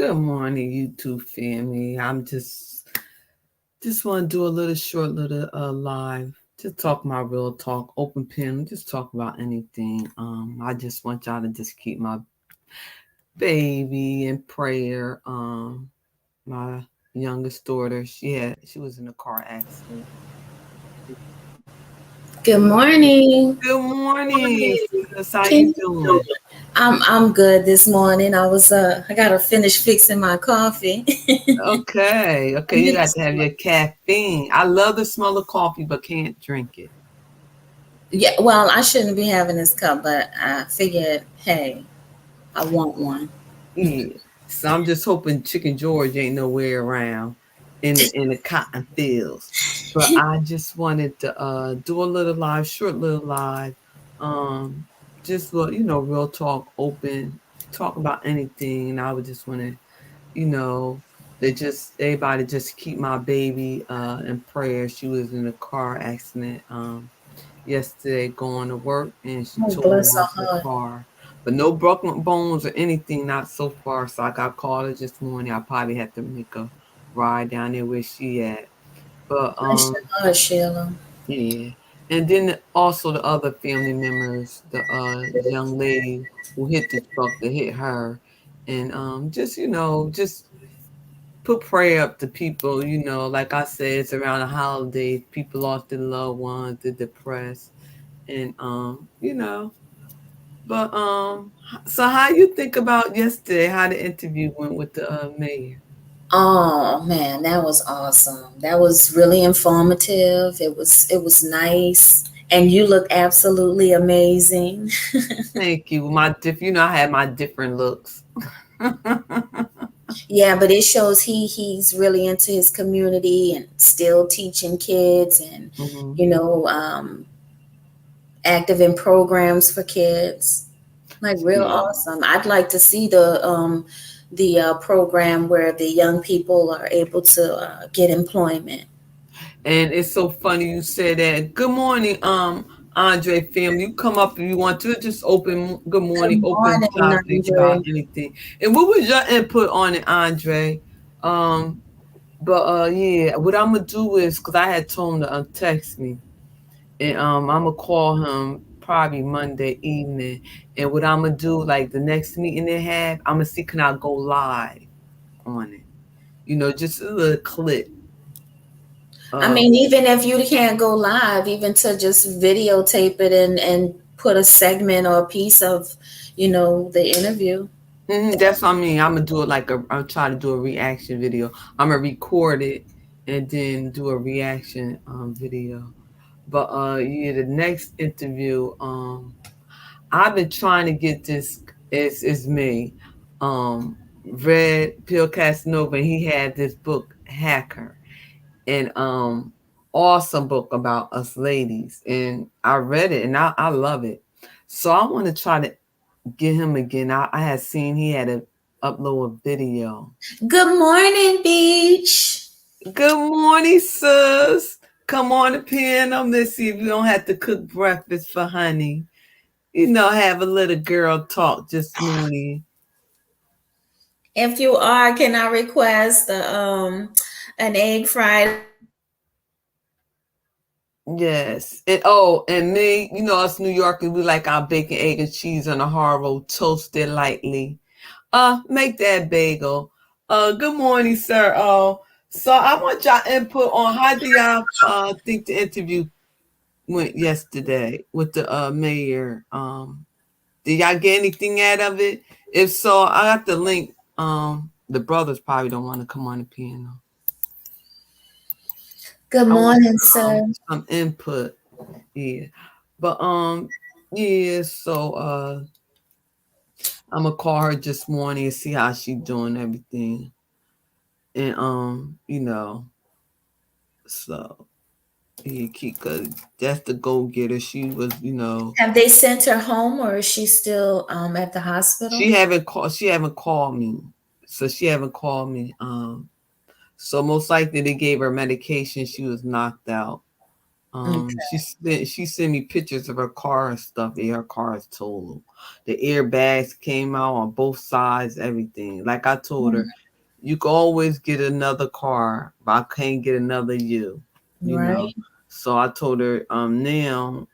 Good morning, YouTube family. I'm just want to do a little short little live. Just talk my real talk, open pen. Just talk about anything. I just want y'all to just keep my baby in prayer. My youngest daughter, she was in a car accident. Good morning. Good morning, sis. How you doing? I'm good this morning. I gotta finish fixing my coffee. Okay. You got to have your caffeine. I love the smell of coffee, but can't drink it. Yeah, well, I shouldn't be having this cup, but I figured, hey, I want one. Yeah. So I'm just hoping Chicken George ain't nowhere around in the cotton fields. But I just wanted to do a little live, short little live. Um just real talk, open, talk about anything. And I would just wanna, you know, they just everybody just keep my baby in prayer. She was in a car accident yesterday going to work, and she Oh, totaled bless her off her heart. car. But no broken bones or anything, not so far. So I got called her this morning. I probably had to make a ride down there where she at. But Bless your heart, Sheila. yeah. And then also the other family members, the young lady who hit the truck that hit her. And just just put prayer up to people, like I said, it's around the holidays, people lost their loved ones, they're depressed. And but so how you think about yesterday, how the interview went with the mayor? Oh man, that was awesome. That was really informative. It was nice. And you look absolutely amazing. Thank you. I had my different looks. Yeah, but it shows he's really into his community and still teaching kids and Hmm. you know um, active in programs for kids. Like real Yeah. awesome. I'd like to see the program where the young people are able to get employment. And it's so funny you said that. Good morning, Andre family. You come up if you want to. Just open. Good morning. Good Open morning, topic about Andre. anything. And what was your input on it, Andre? Um, but yeah, what I'm gonna do is because I had told him to text me, and I'm gonna call him probably Monday evening. And what I'm gonna do, like the next meeting they have, I'm gonna see can I go live on it. Just a little clip. I Uh, mean, even if you can't go live, even to just videotape it and put a segment or a piece of, the interview. that's what I mean. I'm gonna do it like I'm trying to do a reaction video. I'm gonna record it and then do a reaction video. But yeah, the next interview, I've been trying to get this. Is me, Red Pill Casanova. And he had this book Hacker, and awesome book about us ladies, and I read it and I love it. So I want to try to get him again. I had seen he had to upload a video. Good morning, Beach. Good morning, sis. Come on the piano. Let's see if you don't have to cook breakfast for honey. Have a little girl talk this morning. If you are, can I request an egg fried? Yes. And me, us New Yorkers, we like our bacon, egg, and cheese on a hard roll, toasted lightly. Make that bagel. Good morning, sir. So I want y'all input on how do y'all think the interview went yesterday with the mayor. Did y'all get anything out of it? If so, I got the link. The brothers probably don't want to come on the piano. Good I want morning, sir. some input. Yeah. But yeah, so I'm gonna call her this morning and see how she doing everything. And so yeah, Kika, that's the go getter. She was, Have they sent her home or is she still at the hospital? she haven't called me. So she haven't called me. So most likely they gave her medication. She was knocked out. Okay. She sent me pictures of her car and stuff. Yeah, her car is total. The airbags came out on both sides, everything. Like I told her, you can always get another car, but I can't get another you. You know. Right. So I told her now,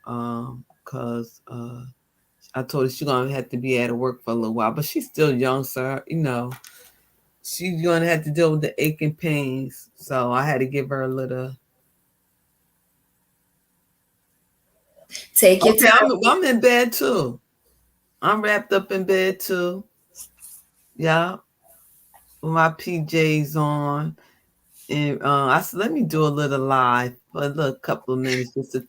cause I told her she's gonna have to be out of work for a little while, but she's still young, so you know she's gonna have to deal with the aching pains. So I had to give her a little. Take your Okay, time. I'm in bed too. I'm wrapped up in bed too. Yeah, with my PJs on, and I said, let me do a little live for a little couple of minutes, just to,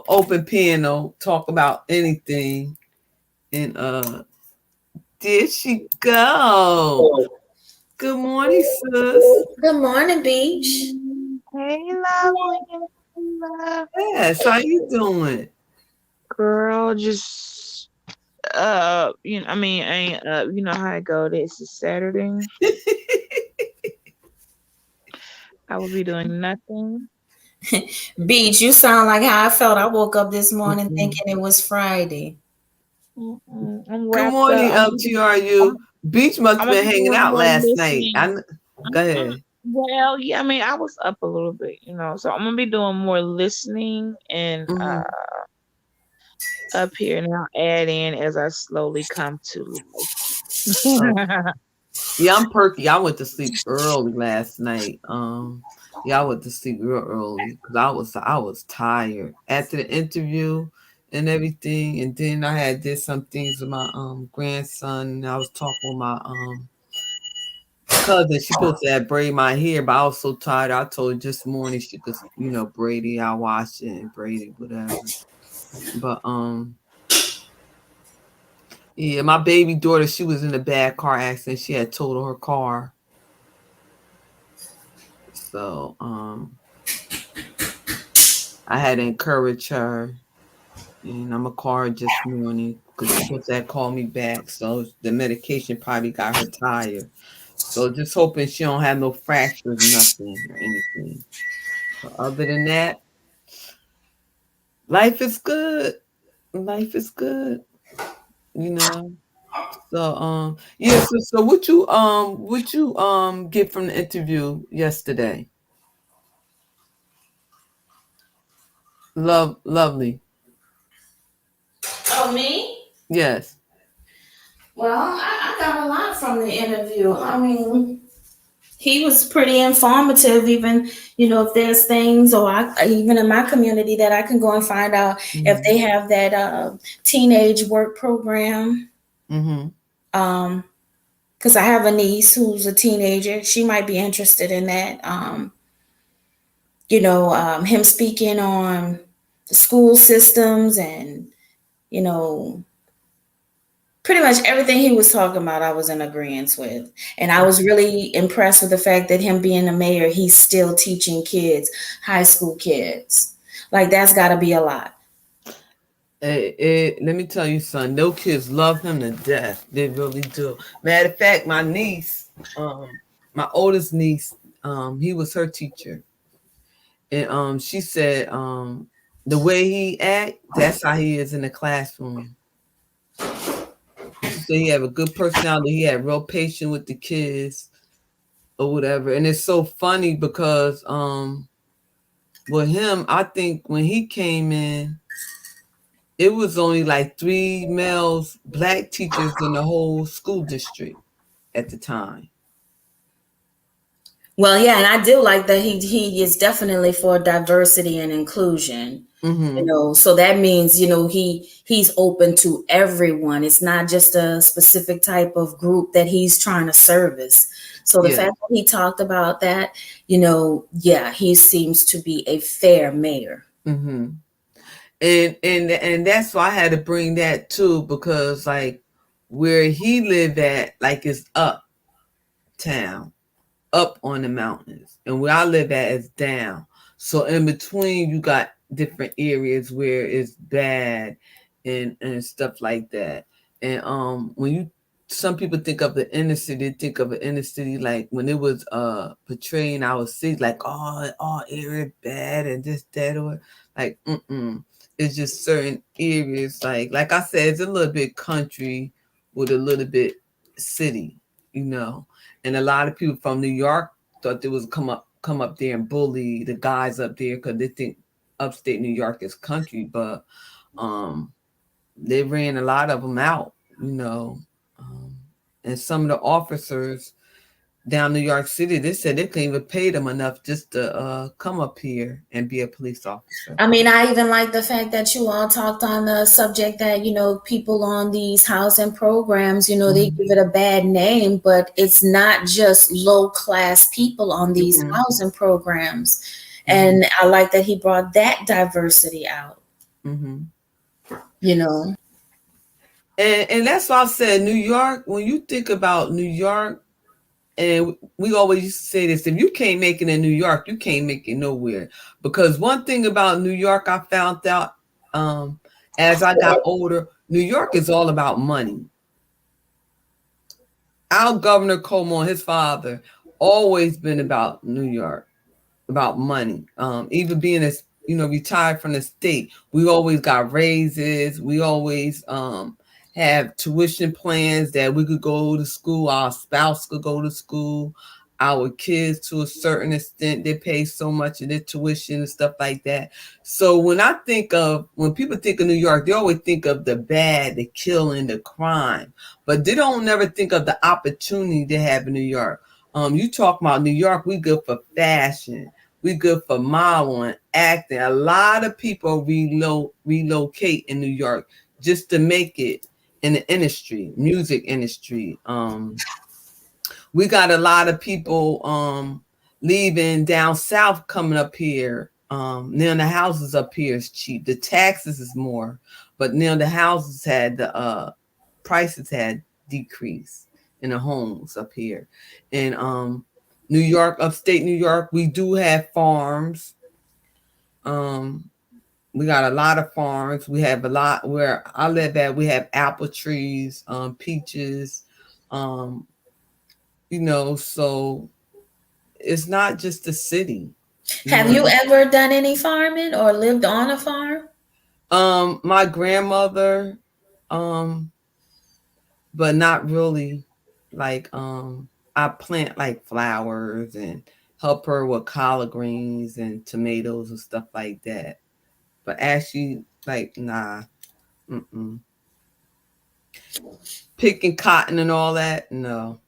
open piano, talk about anything. And there she go. Good morning, sis. Good morning, Beach. Hey, lovely. Love. Yes, how you doing? Girl, just I mean, I ain't you know how it go. This is Saturday. I will be doing nothing. Beach, you sound like how I felt. I woke up this morning Mm-mm. thinking it was Friday. I'm Good wrapped morning, up. LTRU. Beach must I'm have gonna been be hanging doing out more last night. listening. Go Mm, ahead. Well, yeah, I mean, I was up a little bit, so I'm gonna be doing more listening and Hmm. up here, and I'll add in as I slowly come to life. Yeah, I'm perky. I went to sleep early last night. Yeah, I went to sleep real early because I was tired after the interview and everything, and then I had did some things with my grandson. And I was talking with my cousin. She supposed to have braid my hair, but I was so tired. I told her just morning she could, braid it. I wash it and braid it, whatever. But yeah, my baby daughter, she was in a bad car accident. She had totaled her car. So I had to encourage her, and I'm gonna call her this morning because she's supposed to have called me back. So the medication probably got her tired. So just hoping she don't have no fractures, nothing or anything. But other than that, life is good. Life is good, you know. So yeah. So what you get from the interview yesterday? Lovely. Oh, me? Yes. Well, I got a lot from the interview. I mean, he was pretty informative. Even if there's things, or even in my community that I can go and find out if Mm-hmm. they have that teenage work program. Mm-hmm. Um, because I have a niece who's a teenager. She might be interested in that. Him speaking on the school systems and, you know, pretty much everything he was talking about, I was in agreement with. And I was really impressed with the fact that him being a mayor, he's still teaching kids, high school kids. Like, that's got to be a lot. Let me tell you, son. No kids love him to death. They really do. Matter of fact, my niece, my oldest niece, he was her teacher, and she said, the way he act, that's how he is in the classroom. She said he have a good personality. He had real patience with the kids or whatever. And it's so funny because with him, I think when he came in, it was only like 3 black teachers in the whole school district at the time. Well, yeah, and I do like that he is definitely for diversity and inclusion. Mm-hmm. So that means he's open to everyone. It's not just a specific type of group that he's trying to service. So the Yeah. fact that he talked about that, yeah, he seems to be a fair mayor. Mm-hmm. And that's why I had to bring that too, because like where he lived at, like it's uptown, up on the mountains, and where I live at is down. So in between, you got different areas where it's bad and stuff like that. And when you some people think of the inner city, think of an inner city like when it was portraying our city like all area bad and this, that, or like it's just certain areas like I said, it's a little bit country with a little bit city, you know. And a lot of people from New York thought they was come up there and bully the guys up there because they think upstate New York is country, but they ran a lot of them out, you know. And some of the officers down New York City, they said they couldn't even pay them enough just to come up here and be a police officer. I mean, I even like the fact that you all talked on the subject that, you know, people on these housing programs, you know, they give it a bad name, but it's not just low class people on these housing programs. And I like that he brought that diversity out, you know. And that's why I said New York, when you think about New York, and we always used to say this, if you can't make it in New York, you can't make it nowhere. Because one thing about New York I found out as I got older, New York is all about money. Our Governor Cuomo, his father, always been about New York, about money. Even being as, you know, retired from the state, we always got raises. We always have tuition plans that we could go to school. Our spouse could go to school. Our kids, to a certain extent, they pay so much of their tuition and stuff like that. So when people think of New York, they always think of the bad, the killing, the crime, but they don't never think of the opportunity they have in New York. You talk about New York, we good for fashion. We good for modeling, acting. A lot of people relocate in New York just to make it in the industry, music industry. We got a lot of people leaving down south coming up here. Now the houses up here is cheap. The taxes is more, but now the houses had the prices had decreased in the homes up here. And New York, upstate New York, we do have farms. We got a lot of farms. We have a lot where I live at. We have apple trees, peaches, you know, so it's not just the city. Have you ever done any farming or lived on a farm? My grandmother, but not really. Like, I plant like flowers and help her with collard greens and tomatoes and stuff like that. But actually, like, nah. Picking cotton and all that, no.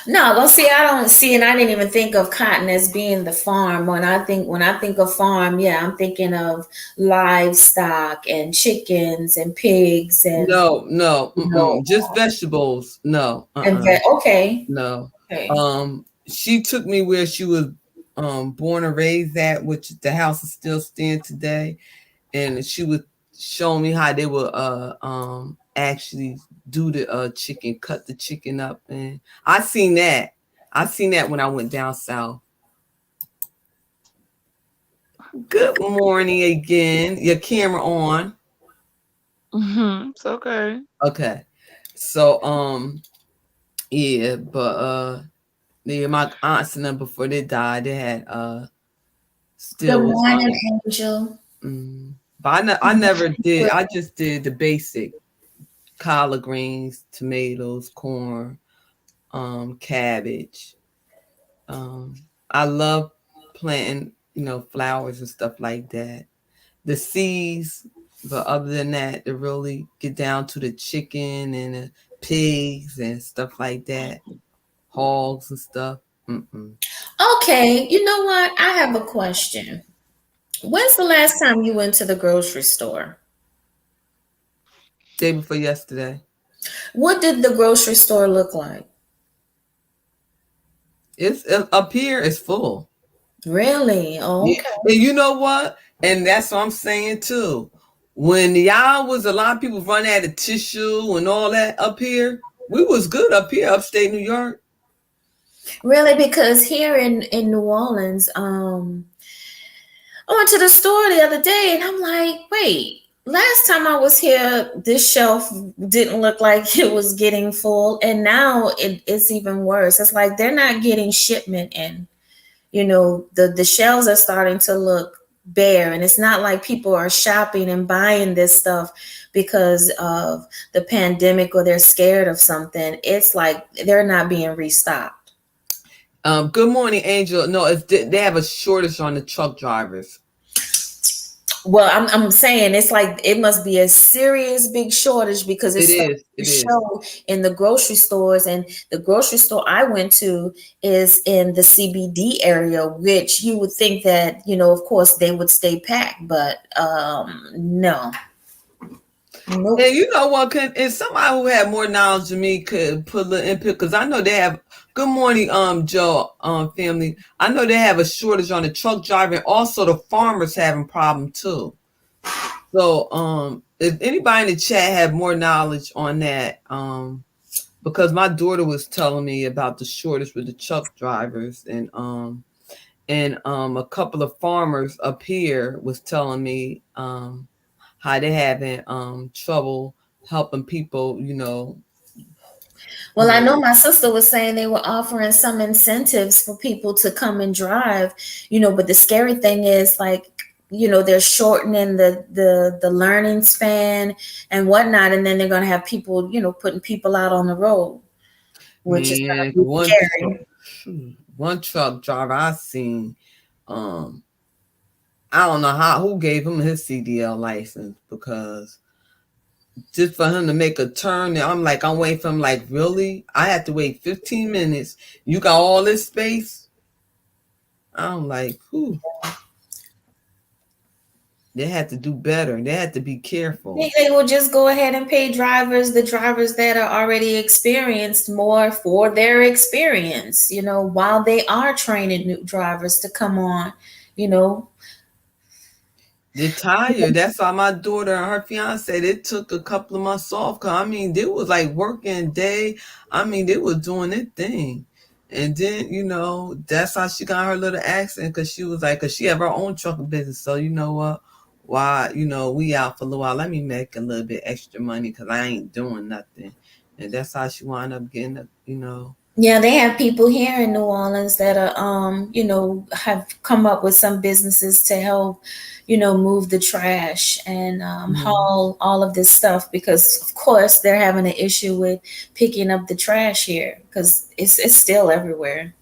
No, well, see, I don't see, and I didn't even think of cotton as being the farm. When I think of farm, yeah, I'm thinking of livestock and chickens and pigs and no, just vegetables. No, okay, no. okay. She took me where she was born and raised at, which the house is still standing today, and she would show me how they would actually do the chicken, cut the chicken up, and I seen that when I went down south. Good morning again. Your camera on. It's okay. Okay. So yeah, but yeah, my aunts and them before they died, they had still. Good morning, Angel. But I never did. I just did the basic collard greens, tomatoes, corn, cabbage. I love planting, you know, flowers and stuff like that. The seeds, but other than that, to really get down to the chicken and the pigs and stuff like that, hogs and stuff. Okay, you know what? I have a question. When's the last time you went to the grocery store? Day before yesterday. What did the grocery store look like? It's up here. It's full. Really? Oh, okay. Yeah. And you know what? And that's what I'm saying too. When y'all was a lot of people run out of tissue and all that up here, we was good up here, upstate New York. Really? Because here in New Orleans, I went to the store the other day and I'm like, wait, Last time I was here, this shelf didn't look like it was getting full, and now it's even worse. It's like they're not getting shipment in. The shelves are starting to look bare, and it's not like people are shopping and buying this stuff because of the pandemic or they're scared of something. It's like they're not being restocked. Good morning, Angel. No, they have a shortage on the truck drivers. Well, I'm saying it's like it must be a serious big shortage because it's It to is. show in the grocery stores, and the grocery store I went to is in the CBD area, which you would think that, of course they would stay packed, but no. Nope. And you know what? And somebody who had more knowledge than me could put a little input, because I know they have. Good morning, Joe, family. I know they have a shortage on the truck driver, and also the farmers having problem too. So, if anybody in the chat have more knowledge on that, because my daughter was telling me about the shortage with the truck drivers, and a couple of farmers up here was telling me how they having trouble helping people. Well, I know my sister was saying they were offering some incentives for people to come and drive, but the scary thing is like, they're shortening the learning span and whatnot, and then they're going to have people, putting people out on the road, which is going Man, to be scary. one truck driver I seen, I don't know who gave him his CDL license, because just for him to make a turn, I'm waiting for him, like, really? I had to wait 15 minutes. You got all this space? I'm like, whew. They had to do better. They had to be careful. They will just go ahead and pay the drivers that are already experienced, more for their experience, while they are training new drivers to come on. They're tired. That's why my daughter and her fiance, they took a couple of months off. Cause they was like working day. They were doing their thing. And then, that's how she got her little accident. Cause she was like, cause she have her own trucking business. So you know what? Why, we out for a little while. Let me make a little bit extra money, cause I ain't doing nothing. And that's how she wound up getting. Yeah, they have people here in New Orleans that are, have come up with some businesses to help, move the trash and haul all of this stuff, because of course they're having an issue with picking up the trash here because it's still everywhere.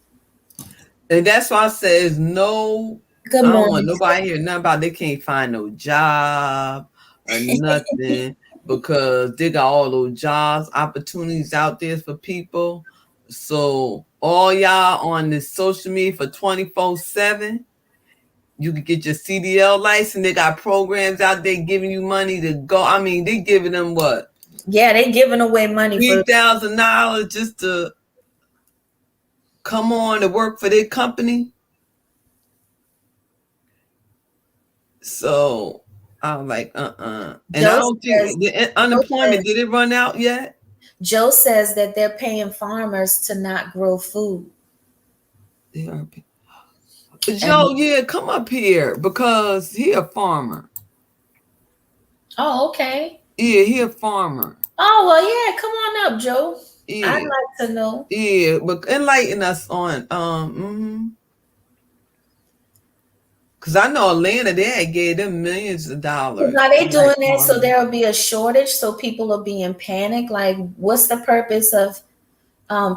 And that's why I said no. Good I don't morning. want nobody hear nothing about they can't find no job or nothing, because they got all those jobs, opportunities out there for people. So all y'all on this social media for 24/7, you can get your CDL license. They got programs out there giving you money to go. They giving them what? Yeah, they giving away money for $3,000 just to come on to work for their company. So I'm like, And I don't think the unemployment, did it run out yet? Joe says that they're paying farmers to not grow food. Joe, yeah, come up here, because he a farmer. Oh, okay. Yeah, he a farmer. Oh, well, yeah, come on up, Joe. Yeah. I'd like to know. Yeah, but enlighten us on because I know Atlanta, they had gave them millions of dollars. Are they doing that so there will be a shortage, so people are being panicked? Like, what's the purpose of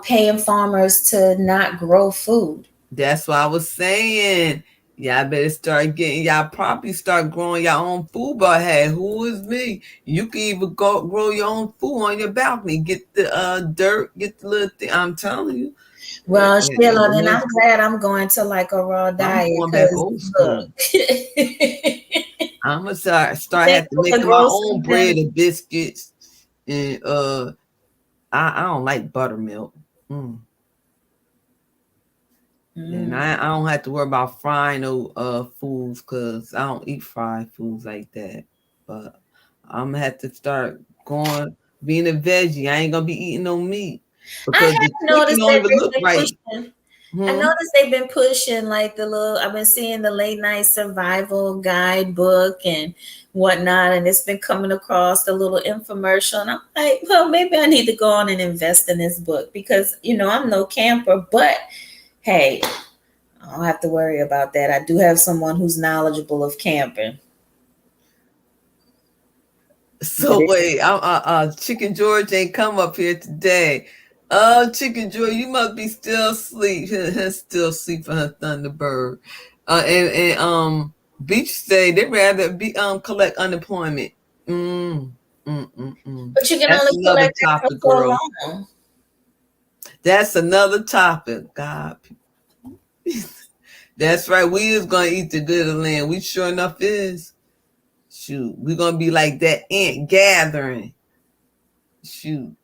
paying farmers to not grow food? That's what I was saying. Y'all better y'all probably start growing your own food. But hey, who is me? You can even go grow your own food on your balcony. Get the dirt, get the little thing. I'm telling you. Well, Sheila, then I'm glad I'm going to like a raw diet. I'm gonna start have to make my own bread and biscuits. And I don't like buttermilk. And I don't have to worry about frying no foods, because I don't eat fried foods like that. But I'm gonna have to start being a veggie. I ain't gonna be eating no meat, because I have noticed don't even look right. I Hmm? noticed they've been pushing like I've been seeing the late night survival guidebook and whatnot, and it's been coming across the little infomercial. And I'm like, well, maybe I need to go on and invest in this book because, I'm no camper, but hey, I don't have to worry about that. I do have someone who's knowledgeable of camping. But So wait, Chicken George ain't come up here today. Oh, Chicken George, you must be still asleep. Still asleep for her Thunderbird. And Beach say they rather be collect unemployment. Mm, mm. you can That's only another collect that for topic, so girl. long. That's another topic. God. That's right. We is gonna eat the good of the land. We sure enough is. Shoot, we're gonna be like that ant gathering. Shoot.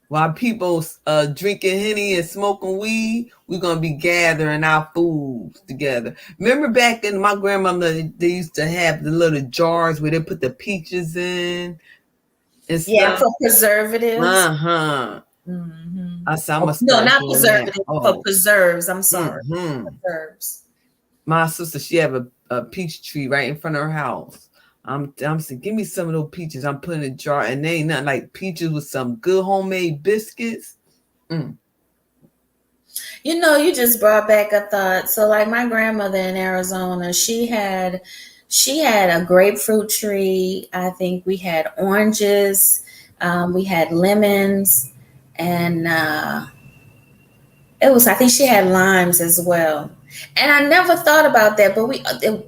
While people drinking Henny and smoking weed, we're gonna be gathering our foods together. Remember back in my grandmother, they used to have the little jars where they put the peaches in and Yeah, stuff. for preservatives. Uh-huh. Mm-hmm. I said I'm gonna No, start not doing that. preservatives, for Oh. preserves. I'm sorry. Mm-hmm. Preserves. My sister, she have a peach tree right in front of her house. I'm saying, give me some of those peaches. I'm putting in a jar, and they ain't nothing like peaches with some good homemade biscuits. Mm. You just brought back a thought. So like my grandmother in Arizona, she had a grapefruit tree. I think we had oranges, we had lemons, and I think she had limes as well. And I never thought about that, but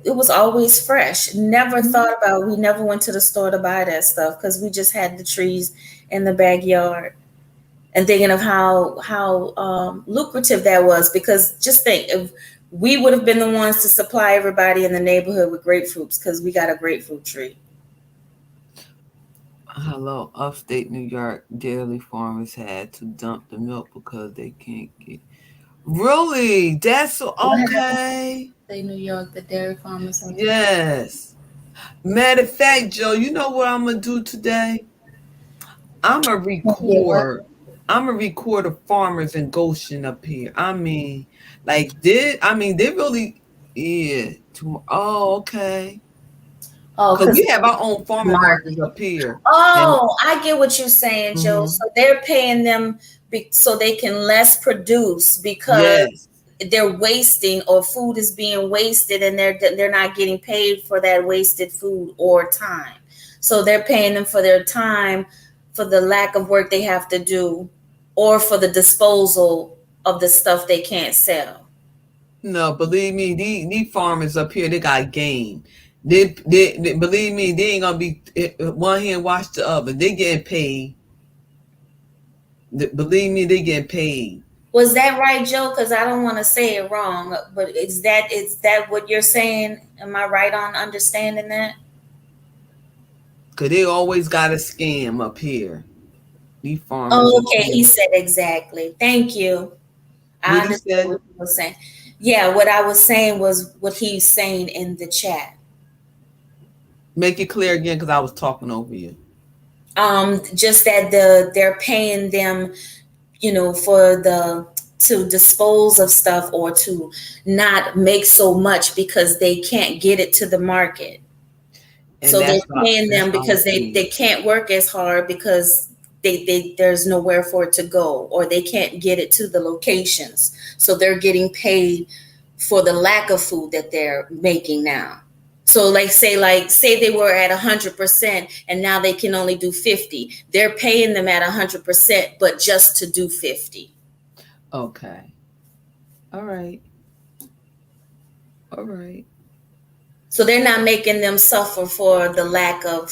it was always fresh. Never thought about, we never went to the store to buy that stuff because we just had the trees in the backyard. And thinking of how lucrative that was, because just think if we would have been the ones to supply everybody in the neighborhood with grapefruits because we got a grapefruit tree. Hello, upstate New York dairy farmers had to dump the milk because they can't get. Really? That's okay. Upstate New York, the dairy farmers. Yes. Matter of fact, Joe, you know what I'm gonna do today? I'm gonna record. I'm gonna record the farmers in Goshen up here. I mean, they really, yeah. Oh, okay. Oh, Because because we have our own farmer markets up here. oh, I get what you're saying, Joe. Mhm. So they're paying them so they can less produce because Yes. they're wasting, or food is being wasted, and they're not getting paid for that wasted food or time. So they're paying them for their time, for the lack of work they have to do, or for the disposal of the stuff they can't sell. No, believe me, these farmers up here, they got game. They believe me, they ain't gonna be one hand wash the other. They getting paid. Believe me, they getting paid. Was that right, Joe? Because I don't want to say it wrong, but is that what you're saying? Am I right on understanding that? Cause they always got a scam up here. These farmers Oh, up okay. He here. said exactly. Thank you. I What he understood said? what he was saying. Yeah, what I was saying was what he's saying in the chat. Make it clear again, because I was talking over you. Just that they're paying them, to dispose of stuff or to not make so much because they can't get it to the market. And So they're that's what paying them I was because they saying. can't work as hard because there's nowhere for it to go, or they can't get it to the locations. So they're getting paid for the lack of food that they're making now. So say they were at 100% and now they can only do 50. They're paying them at 100%, but just to do 50. Okay. All right. All right. So they're not making them suffer for the lack of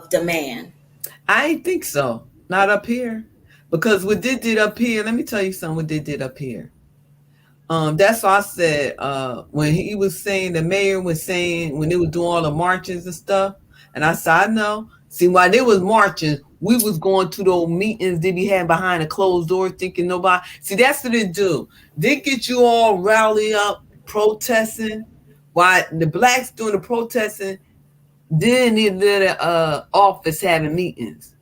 demand. I think so. Not up here. Because what they did up here, let me tell you something what they did up here. That's why I said when he was saying, the mayor was saying when they were doing all the marches and stuff, and I said, I know. See, while they was marching, we was going to those meetings they be having behind a closed door, thinking nobody. See, that's what they do. They get you all rally up, protesting, while the blacks doing the protesting. Then they little office having meetings.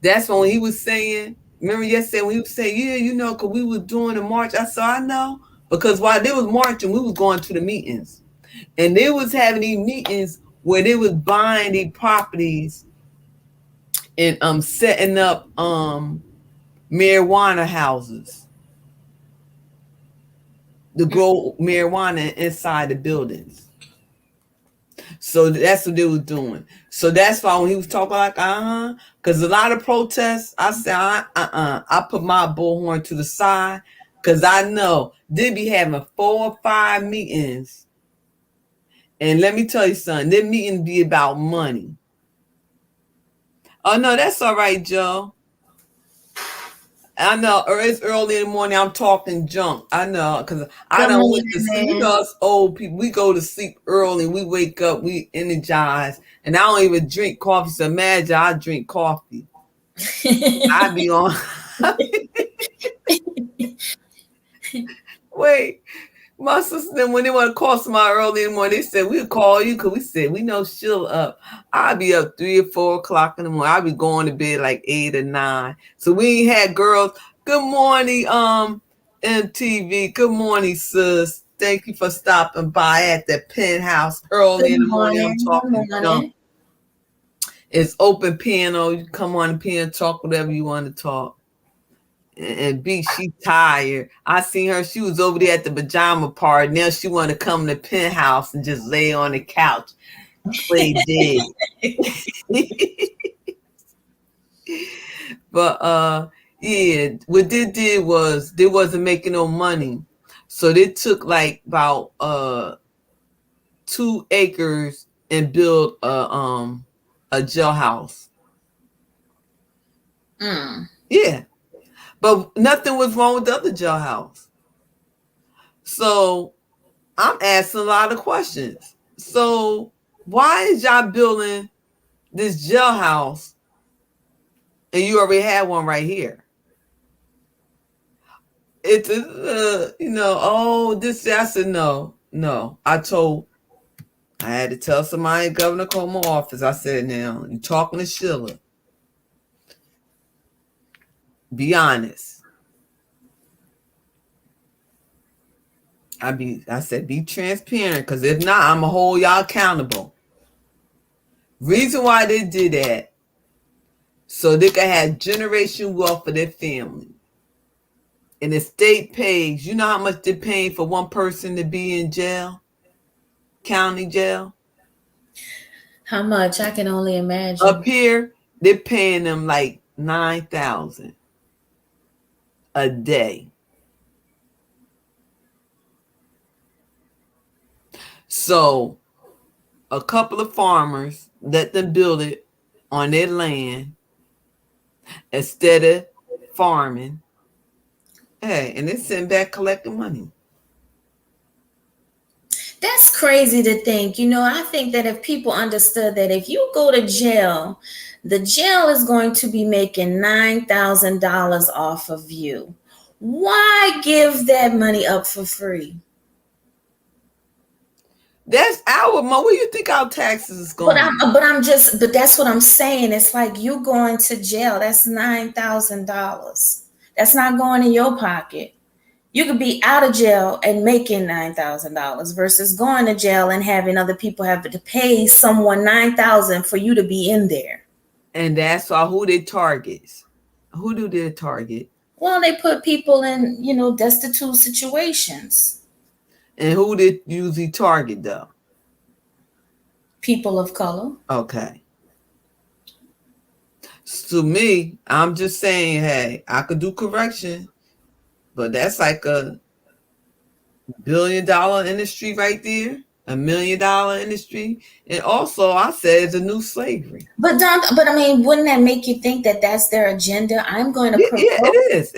That's when he was saying, Remember yesterday when you say, yeah, you know, because we was doing the march. I said, I know. Because while they was marching, we was going to the meetings. And they was having these meetings where they was buying these properties and setting up marijuana houses to grow marijuana inside the buildings. So that's what they was doing. So that's why when he was talking like, because a lot of protests, I said, I put my bullhorn to the side because I know they be having 4 or 5 meetings. And let me tell you something, their meetings be about money. Oh, no, that's all right, Joe. I know it's early in the morning. I'm talking junk. I know because I don't went to sleep. You know, us old people, we go to sleep early. We wake up, we energize, and I don't even drink coffee. So imagine I drink coffee. I be on. Wait, my sister, when they want to call somebody early in the morning, they said we'll call you because we said we know she'll up. I'll be up 3 or 4 o'clock in the morning. I'll be going to bed like 8 or 9. So we ain't had girls. Good morning, MTV. Good morning, sis. Thank you for stopping by at the Penthouse early in the morning. I'm talking junk. It's open piano. You come on the piano, talk whatever you want to talk. And B, she tired. I seen her. She was over there at the pajama party. Now she want to come to Penthouse and just lay on the couch, play dead. But yeah, what they did was they wasn't making no money, so they took like about 2 acres and built a jailhouse. Yeah. But nothing was wrong with the other jailhouse. So I'm asking a lot of questions. So why is y'all building this jailhouse and you already had one right here? It's this. I said no. I had to tell somebody in Governor Cuomo office. I said, now you talking to Sheila. Be honest. I said, be transparent, because if not, I'm going to hold y'all accountable. Reason why they did that, so they can have generation wealth for their family. And the state pays, you know how much they're paying for one person to be in jail? County jail? How much? I can only imagine. Up here, they're paying them like $9,000 a day. So a couple of farmers let them build it on their land instead of farming. Hey, and they're sitting back collecting money. That's crazy to think. I think that if people understood that if you go to jail, the jail is going to be making $9,000 off of you. Why give that money up for free? That's our money. Where you think our taxes is going? But that's what I'm saying. It's like you going to jail. That's $9,000. That's not going in your pocket. You could be out of jail and making $9,000 versus going to jail and having other people have to pay someone $9,000 for you to be in there. And that's why who they target. Who do they target? Well, they put people in, destitute situations. And who they usually target though? People of color. Okay. To me, I'm just saying, hey, I could do correction, but that's like a $1 billion industry right there, $1 million industry. And also, I said it's a new slavery. But wouldn't that make you think that that's their agenda? I'm going to provoke. Yeah, it is.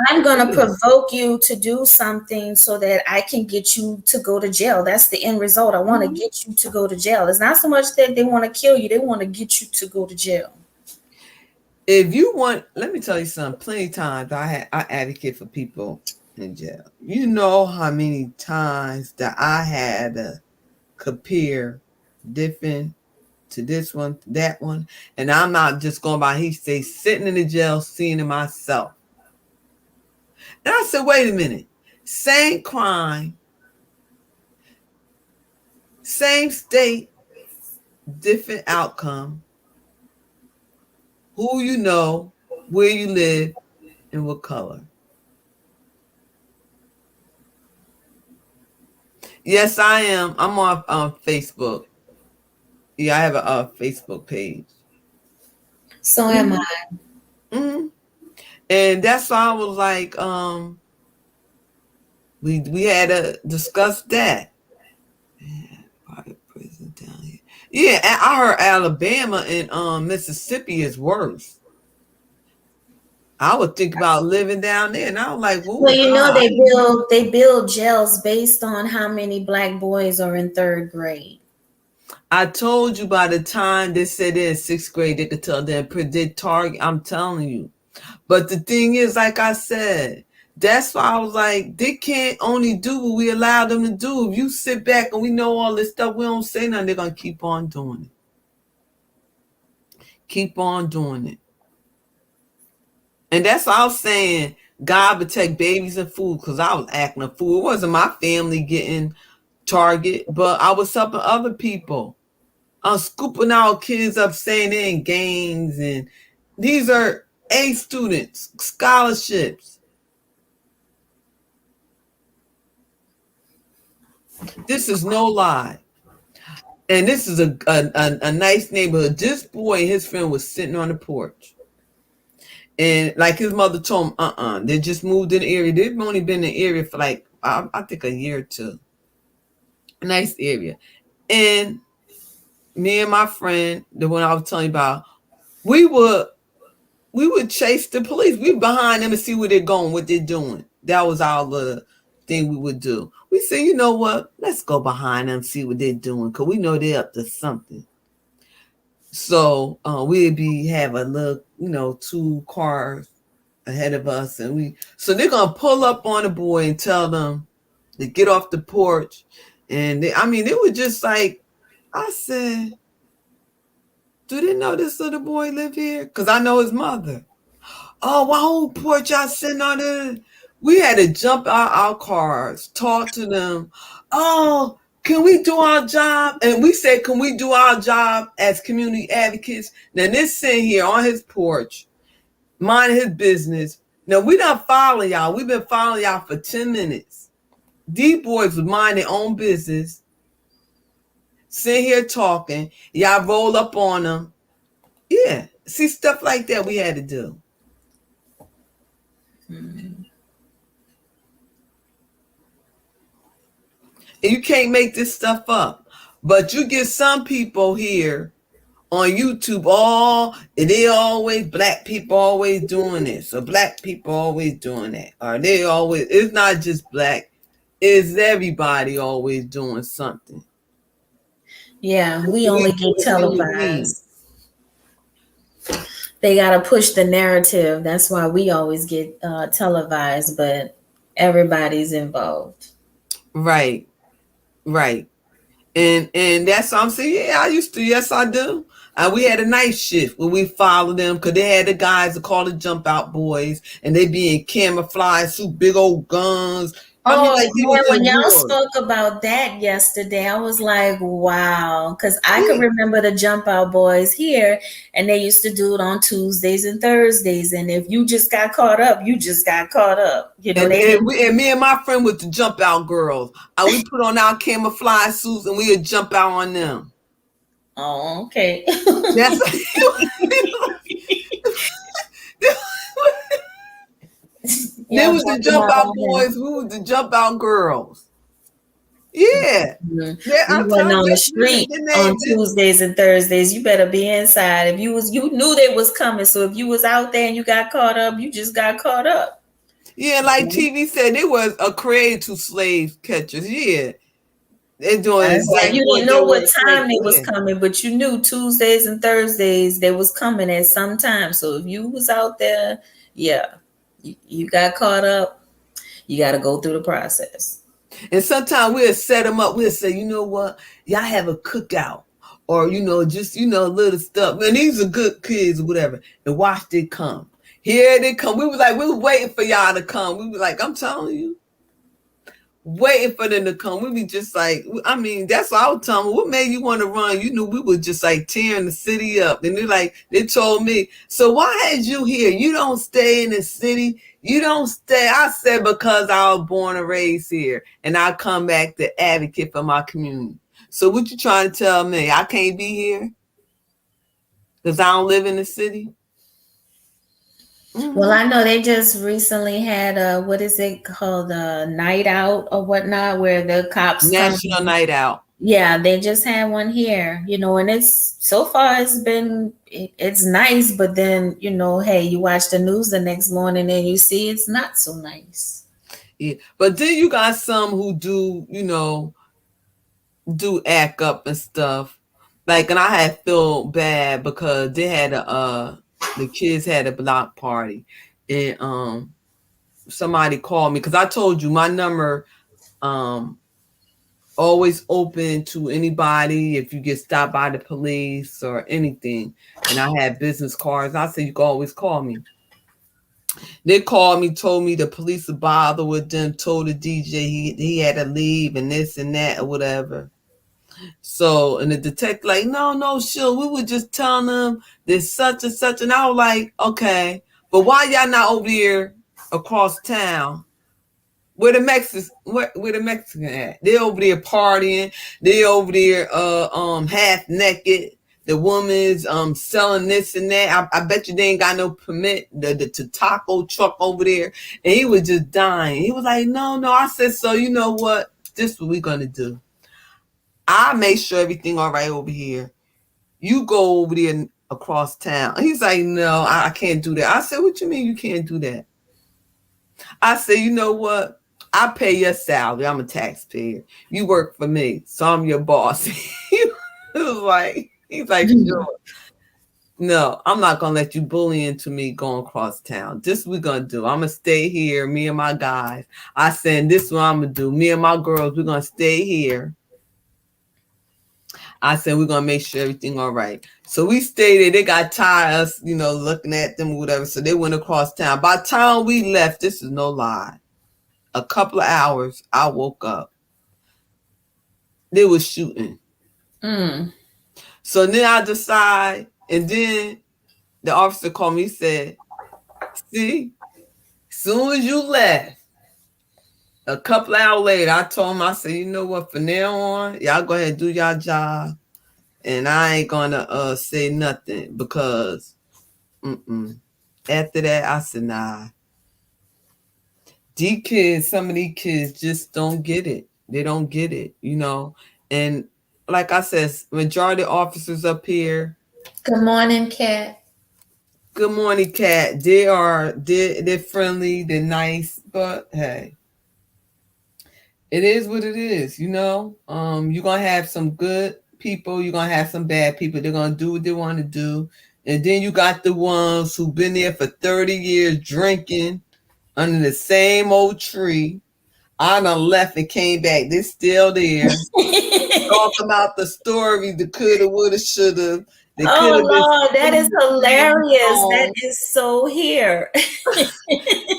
I'm going to provoke you to do something so that I can get you to go to jail. That's the end result. I want to get you to go to jail. It's not so much that they want to kill you. They want to get you to go to jail. If you want, let me tell you something. Plenty of times I advocate for people in jail. You know how many times that I had to compare different to this one, to that one. And I'm not just going by he say sitting in the jail, seeing it myself. And I said, wait a minute. Same crime, same state, different outcome. Who you know, where you live, and what color. Yes, I am. I'm on Facebook. Yeah, I have a Facebook page. So am I. Mm-hmm. And that's why I was like, we had to discuss that. Private prison down here. Yeah, I heard Alabama and Mississippi is worse. I would think about living down there, and I was like, well, you know, they build jails based on how many black boys are in 3rd grade. I told you by the time they said they're in 6th grade, they could tell them predict target. I'm telling you. But the thing is, like I said, that's why I was like, they can't only do what we allow them to do. If you sit back and we know all this stuff, we don't say nothing, they're going to keep on doing it. Keep on doing it. And that's why I was saying, God protect babies and food, because I was acting a fool. It wasn't my family getting target, but I was helping other people. I was scooping out kids up saying they're in gangs, and these are A students, scholarships. This is no lie. And this is a nice neighborhood. This boy and his friend was sitting on the porch. And like his mother told him, they just moved in the area. They've only been in the area for like, I think a year or two. A nice area. And me and my friend, the one I was telling you about, we would chase the police. We behind them and see where they're going, what they're doing. That was our little thing we would do. We say, you know what? Let's go behind them, see what they're doing, because we know they're up to something. So we'd have a little, 2 cars ahead of us, and so they're gonna pull up on the boy and tell them to get off the porch. And they were just like, I said, do they know this little boy live here? Because I know his mother. Oh, why whole porch y'all sitting on there? We had to jump out our cars, talk to them. Oh, can we do our job? And we said, can we do our job as community advocates? Now they're sitting here on his porch, minding his business. Now we don't follow y'all. We've been following y'all for 10 minutes. These boys would mind their own business, sit here talking. Y'all roll up on them. Yeah, see, stuff like that we had to do. Mm-hmm. And you can't make this stuff up. But you get some people here on YouTube, they always, black people always doing this, or black people always doing that. Or it's not just black, it's everybody always doing something. Yeah, we only get televised. They got to push the narrative. That's why we always get televised, but everybody's involved. Right. And that's what I'm saying. Yeah, I used to. Yes, I do. We had a night shift where we followed them, because they had the guys that call the jump out boys, and they be in camouflage suit, big old guns. When y'all spoke about that yesterday, I was like, wow, because I could remember the jump out boys here, and they used to do it on Tuesdays and Thursdays, and if you just got caught up, you just got caught up. And me and my friend with the jump out girls, we put on our camouflage suits and we would jump out on them. Oh, okay. They was the jump out boys. We was the jump out girls. Yeah. Mm-hmm. You went on the street on Tuesdays and Thursdays. You better be inside. If you knew they was coming. So if you was out there and you got caught up, you just got caught up. Yeah, like TV said, it was a created to slave catchers. Yeah. They're doing exactly. You didn't know what time they was coming, but you knew Tuesdays and Thursdays they was coming at some time. So if you was out there, yeah. You got caught up, you got to go through the process. And sometimes we'll set them up. We'll say, you know what? Y'all have a cookout. or just little stuff. Man, these are good kids or whatever. And watch they come. Here they come. We were waiting for y'all to come. We were like, I'm telling you, waiting for them to come. We be just like, I mean, that's what I was telling them. What made you want to run? You knew we were just like tearing the city up. And they told me, so why had you here? You don't stay in the city. You don't stay. I said, because I was born and raised here. And I come back to advocate for my community. So what you trying to tell me? I can't be here? Because I don't live in the city? Mm-hmm. Well, I know they just recently had what is it called, a night out or whatnot, where the cops National Night Out. Yeah, they just had one here, and it's so far it's nice, but then hey, you watch the news the next morning and you see it's not so nice. Yeah, but then you got some who do do act up and stuff. Like, and I had feel bad because they had the kids had a block party, and somebody called me because I told you my number always open to anybody if you get stopped by the police or anything. And I had business cards. I said you can always call me. They called me, told me the police would bother with them, told the DJ he had to leave and this and that or whatever. So, and the detective like, no, sure, we were just telling them there's such and such. And I was like, okay, but why y'all not over here across town? Where the Mexican at? They over there partying. They over there half naked. The woman's selling this and that. I bet you they ain't got no permit. The taco truck over there. And he was just dying. He was like, no. I said, so you know what? This is what we're gonna do. I make sure everything all right over here. You go over there across town. He's like, no, I can't do that. I said, what you mean you can't do that? I said, you know what? I pay your salary. I'm a taxpayer. You work for me, so I'm your boss. He's like, sure. No, I'm not gonna let you bully into me going across town. This is what we're gonna do. I'm gonna stay here, me and my guys. I said, this is what I'm gonna do. Me and my girls, we're gonna stay here. I said, we're going to make sure everything all right. So we stayed there. They got tired of us, looking at them or whatever. So they went across town. By the time we left, this is no lie, a couple of hours, I woke up. They was shooting. So then I decide, and then the officer called me, he said, see, as soon as you left, a couple hours later, I told him, I said, you know what, from now on, y'all go ahead and do y'all job. And I ain't gonna say nothing because after that, I said, nah. Some of these kids just don't get it. They don't get it, And like I said, majority of officers up here. Good morning, Kat. Good morning, Kat. They're friendly, they're nice, but hey. It is what it is, You're gonna have some good people, you're gonna have some bad people. They're gonna do what they want to do. And then you got the ones who've been there for 30 years drinking under the same old tree. I done left and came back. They're still there. Talk about the story, the coulda, woulda, shoulda. Oh Lord, that is hilarious. That is so here.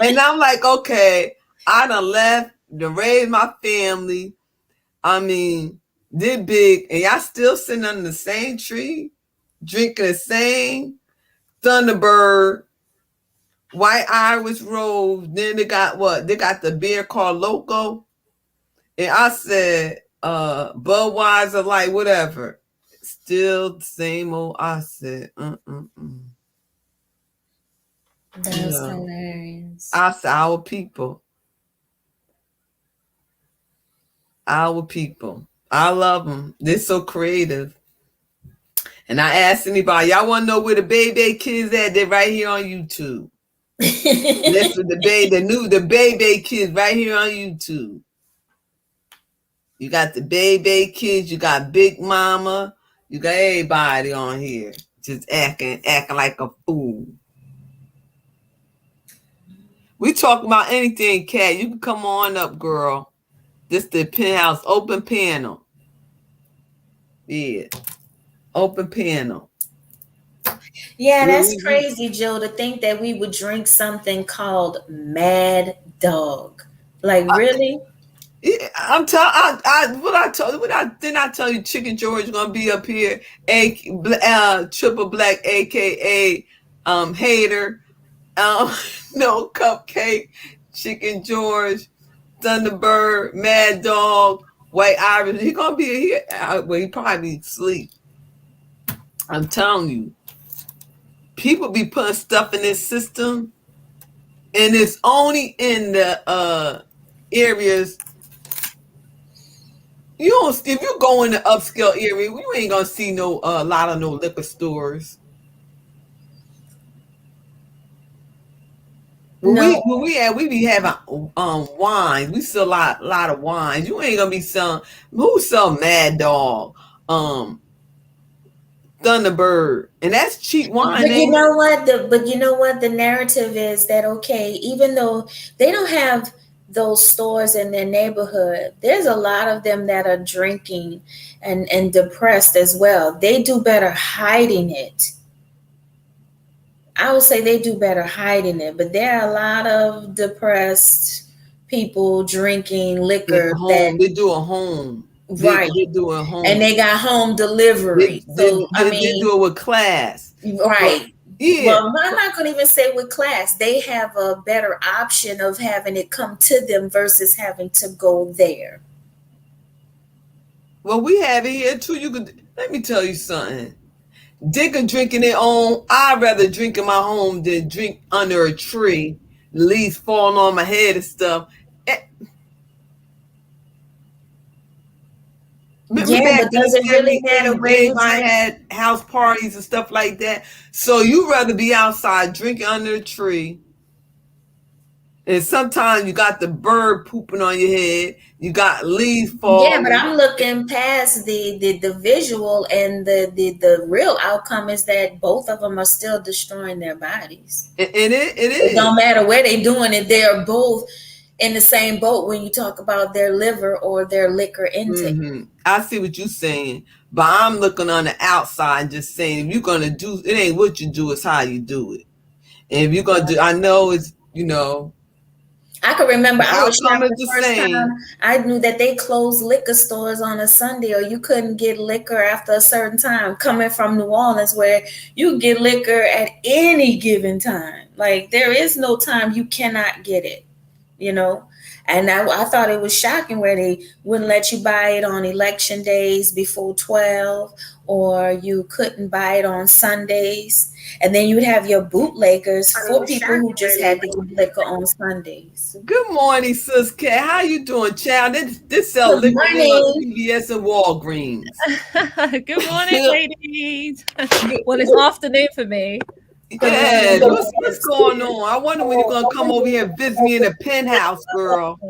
And I'm like, okay, I done left to raise my family. I mean, they're big, and y'all still sitting under the same tree, drinking the same Thunderbird, White Irish Rose. Then they got what? They got the beer called Loco. And I said, Budweiser, like whatever. Still the same old. I said, That's hilarious. I said, our people. I love them. They're so creative. And I asked anybody, y'all want to know where the Baby Kids at? They're right here on YouTube. Listen, the Baby Kids right here on YouTube. You got the Baby Kids, you got Big Mama, you got everybody on here just acting like a fool. We talk about anything, Kat. You can come on up, girl. This the Penthouse open panel. Yeah. Open panel. Yeah, that's Mhm. crazy, Joe, to think that we would drink something called Mad Dog. Like, really? Yeah, I'm telling. What I told you. Didn't I tell you? Chicken George gonna be up here. Triple Black, aka Hater. Um, no Cupcake, Chicken George, Thunderbird, Mad Dog, White Irish. He gonna be here. Well, he probably sleep. I'm telling you, people be putting stuff in this system, and it's only in the areas. You don't. If you go in the upscale area, you ain't gonna see no lot of no liquor stores. No. We be having wines. We sell a lot of wines. You ain't gonna be selling. Who sell Mad Dog, Thunderbird, and that's cheap wine. But you know what? The narrative is that, okay, even though they don't have those stores in their neighborhood, there's a lot of them that are drinking and depressed as well. They do better hiding it. I would say they do better hiding it, but there are a lot of depressed people drinking liquor Home. They do a home. Right. They do a home. And they got home delivery. They do it with class. Right. Yeah. Well, I'm not going to even say with class. They have a better option of having it come to them versus having to go there. Well, we have it here too. Let me tell you something. Digger drinking their own. I'd rather drink in my home than drink under a tree, leaves falling on my head and stuff. But does it really matter? I had house parties and stuff like that. So you rather be outside drinking under a tree. And sometimes you got the bird pooping on your head. You got leaves falling. Yeah, but I'm looking past the visual, and the real outcome is that both of them are still destroying their bodies. It is. It don't matter where they're doing it. They are both in the same boat when you talk about their liver or their liquor intake. Mm-hmm. I see what you're saying, but I'm looking on the outside, just saying, if you're gonna do it, ain't what you do, it's how you do it. And if you're gonna do, I know it's, I can remember I was shopping the first time. I knew that they closed liquor stores on a Sunday, or you couldn't get liquor after a certain time. Coming from New Orleans, where you get liquor at any given time, like there is no time you cannot get it. And I thought it was shocking where they wouldn't let you buy it on election days before 12, or you couldn't buy it on Sundays. And then you would have your bootleggers for people who just had to get liquor on Sundays. Good morning, Sis Cat. How you doing, child? This sell liquor on CVS and Walgreens. Good morning, ladies. Well, it's afternoon for me. Yeah, what's going on? I wonder when you're gonna come over here and visit me in the penthouse, girl.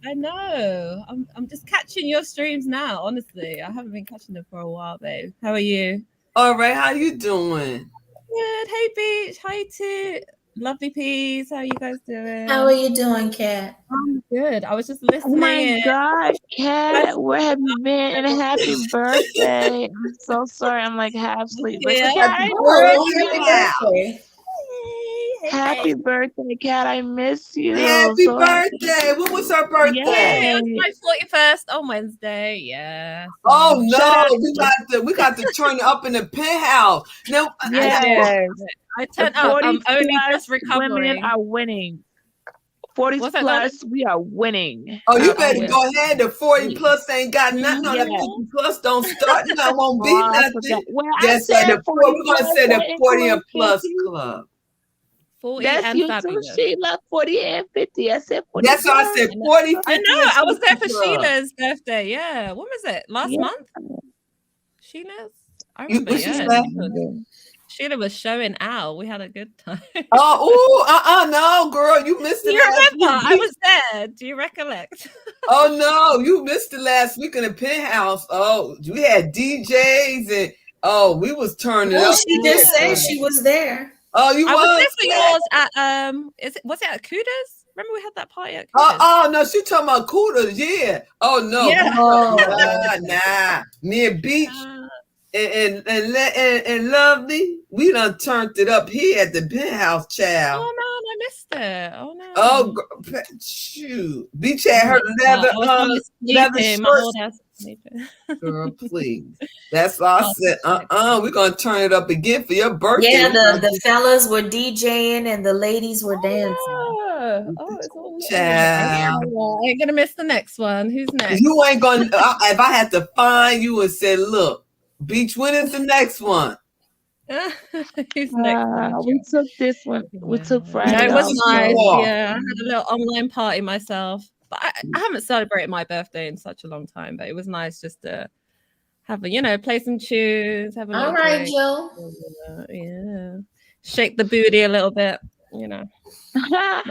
I know. I'm just catching your streams now. Honestly, I haven't been catching them for a while, babe. How are you? All right. How you doing? Good. Hey, Beach. Hi, Toot. Lovely Peas. How you guys doing? How are you doing, Kat? I'm good. I was just listening. Oh my gosh, Kat, where have you been? And happy birthday. I'm so sorry. I'm like half asleep. Happy birthday. Happy birthday, Kat. I miss you. Happy birthday. When was her birthday? Yeah, it was my 41st on Wednesday. Yeah. Oh no, we got to turn it up in the penthouse. Now, I turned up. I'm only just recovering. Women are winning. 40 plus, we are winning. Oh, you better go ahead. The 40 plus ain't got nothing on the 50 plus. Don't start. No, won't be nothing. Well, yes, we're gonna say the 40 and plus club. 40 That's and you fabulous. too, Sheila. 40 and 50. I said 40. That's why I said 40. 50 I know. I was there for club. Sheila's birthday. Yeah. When was it? Last month? Sheila's? I remember. Sheila was showing out. We had a good time. No, girl, you missed it. You remember? I was there. Do you recollect? Oh no, you missed it last week in the penthouse. Oh, we had DJs and we was turning up. She just said she was there. Oh, you I was there for yours at was it at Kuda's? Remember we had that party at Kuda's? Oh no, she talking about Kuda's, yeah. Oh no, yeah. nah. Me and Beach and Lovely, we done turned it up here at the penthouse, child. Oh man, I missed it. Oh no. Oh, shoot. Beach had her leather shorts. Girl, please. That's all I said. We're gonna turn it up again for your birthday. Yeah, the fellas were DJing and the ladies were dancing. It's all child. I ain't gonna miss the next one. Who's next? You ain't gonna. If I had to find you and say, look, Beach, when is the next one? Who's next? We took this one. We took Friday. Yeah, it was nice. Yeah, I had a little online party myself. But I haven't celebrated my birthday in such a long time. But it was nice just to have play some tunes. Have a all right, Joe. Yeah, shake the booty a little bit. My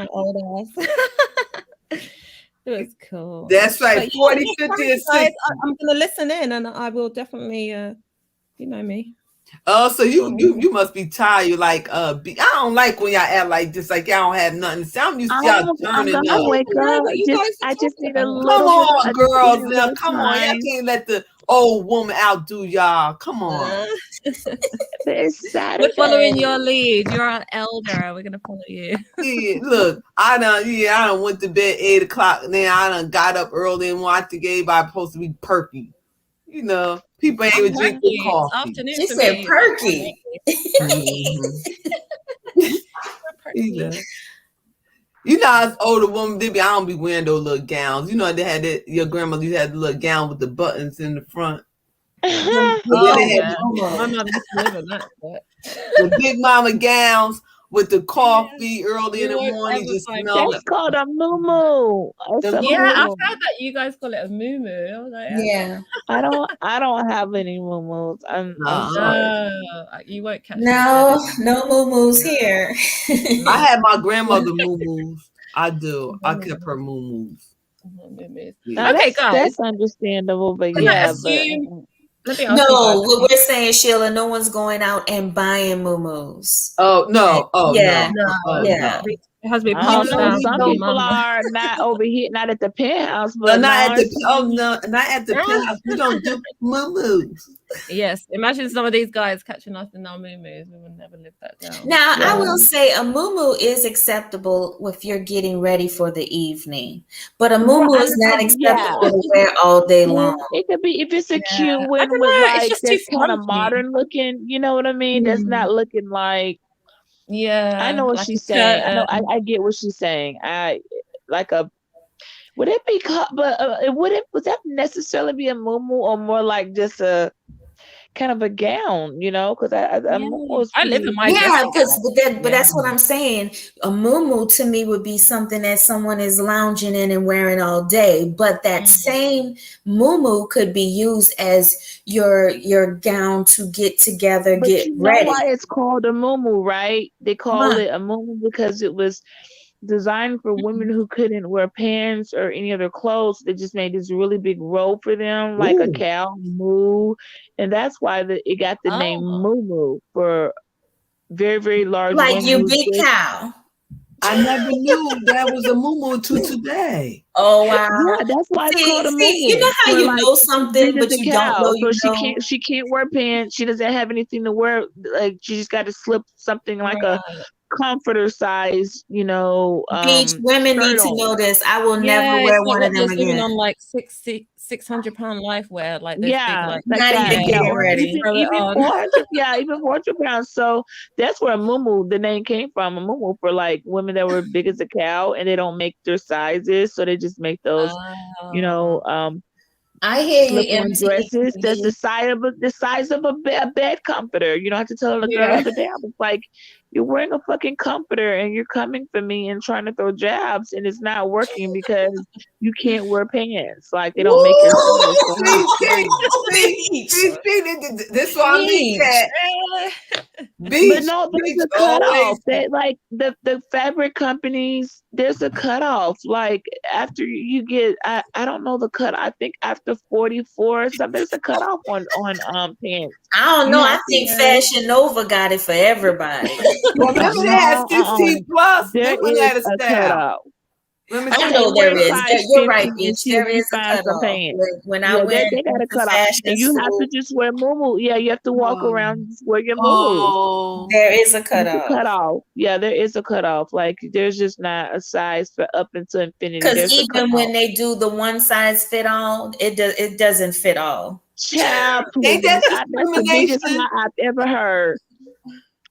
old ass. It was cool. That's right. 40, 50, and 60. I'm gonna listen in, and I will definitely. You know me. Oh, so you must be tired. Like I don't like when y'all act like this. Like y'all don't have nothing to say. I'm used to y'all turning up. Wake up. I just need a little. Come on, girls. Now, come on. Y'all can't let the old woman outdo y'all. Come on. It's Saturday. We're following your lead. You're our elder. We're gonna follow you. Yeah, look, I done went to bed 8 o'clock. Then I done got up early and watched the game. I'm supposed to be perky. People ain't even drinking coffee. Afternoon she said me. perky. As older women, I don't be wearing those little gowns. They had that. Your grandmother had the little gown with the buttons in the front. My mother used to live in that. The big mama gowns with the coffee early in the morning. Just smell That's called a muumuu. I've heard that you guys call it a muumuu. I was like, yeah. I don't have any muumuus. I'm sorry. You won't catch no muumuus here. I had my grandmother muumuus. I do. I kept her muumuus. Yeah. Okay, guys. That's understandable, but no, what we're saying, Sheila, no one's going out and buying muumuus. Oh no! Oh yeah, no! Yeah. It has to be some people are not over here, not at the penthouse, but not at the penthouse. We don't do muumuus. Yes, imagine some of these guys catching us in our muumuus. We would never live that down. Now, I will say a muumuu is acceptable if you're getting ready for the evening, but a muumuu is not acceptable to wear all day long. It could be if it's a cute one with like that's kind of modern looking. You know what I mean? That's not looking like. Yeah, I know what she's saying. I get what she's saying. Would it be? But would that necessarily be a muumuu or more like just a kind of a gown? Because I live in my but that's what I'm saying. A muumuu to me would be something that someone is lounging in and wearing all day. But that same muumuu could be used as your gown to get together, get ready. Why it's called a muumuu, right? They call it a muumuu because it was designed for women who couldn't wear pants or any other clothes. They just made this really big robe for them, like a cow moo, and that's why it got the name muumuu for very, very large. Like your big cow. I never knew that was a muumuu to today. Oh wow! Yeah, that's why it's called a muumuu. You know how you know something, but you don't know. She can't wear pants. She doesn't have anything to wear. Like she just got to slip something like a comforter size, Beach women need to know this. I will never wear one of them again. On like 600 pound life wear, like this big, not even getting ready. Even 400 pounds. So that's where a muumuu, the name came from. A muumuu for like women that were big as a cow, and they don't make their sizes, so they just make those, I hear you. Dresses that's the size of a bed comforter. You don't have to tell the girl up and down. It's like you're wearing a fucking comforter and you're coming for me and trying to throw jabs, and it's not working because you can't wear pants. Like they don't make your This why I mean that. But no, there's a cutoff. That like the fabric companies, there's a cutoff. Like after you get, I don't know the cut. I think after 44 or something, there's a cutoff on pants. I don't know. I think Fashion Nova got it for everybody. Remember they had 16 plus. There is a cutoff. Let me I see. know Okay, there wear is. size You're 50 right, and Beach. see if There you is a find some cutoff. pants. When I Yeah, went they got a to cutoff. fashion And you have to school, just wear muumuu. Yeah, you have to walk around and just wear your muumuu. Oh, there is a It's a cutoff. cutoff. Yeah, there is a cutoff. Like there's just not a size for up into infinity. Because There's a even when cutoff. they do the one size fit all, it doesn't fit all. Child, ain't please. that That's the biggest discrimination? lie I've ever heard.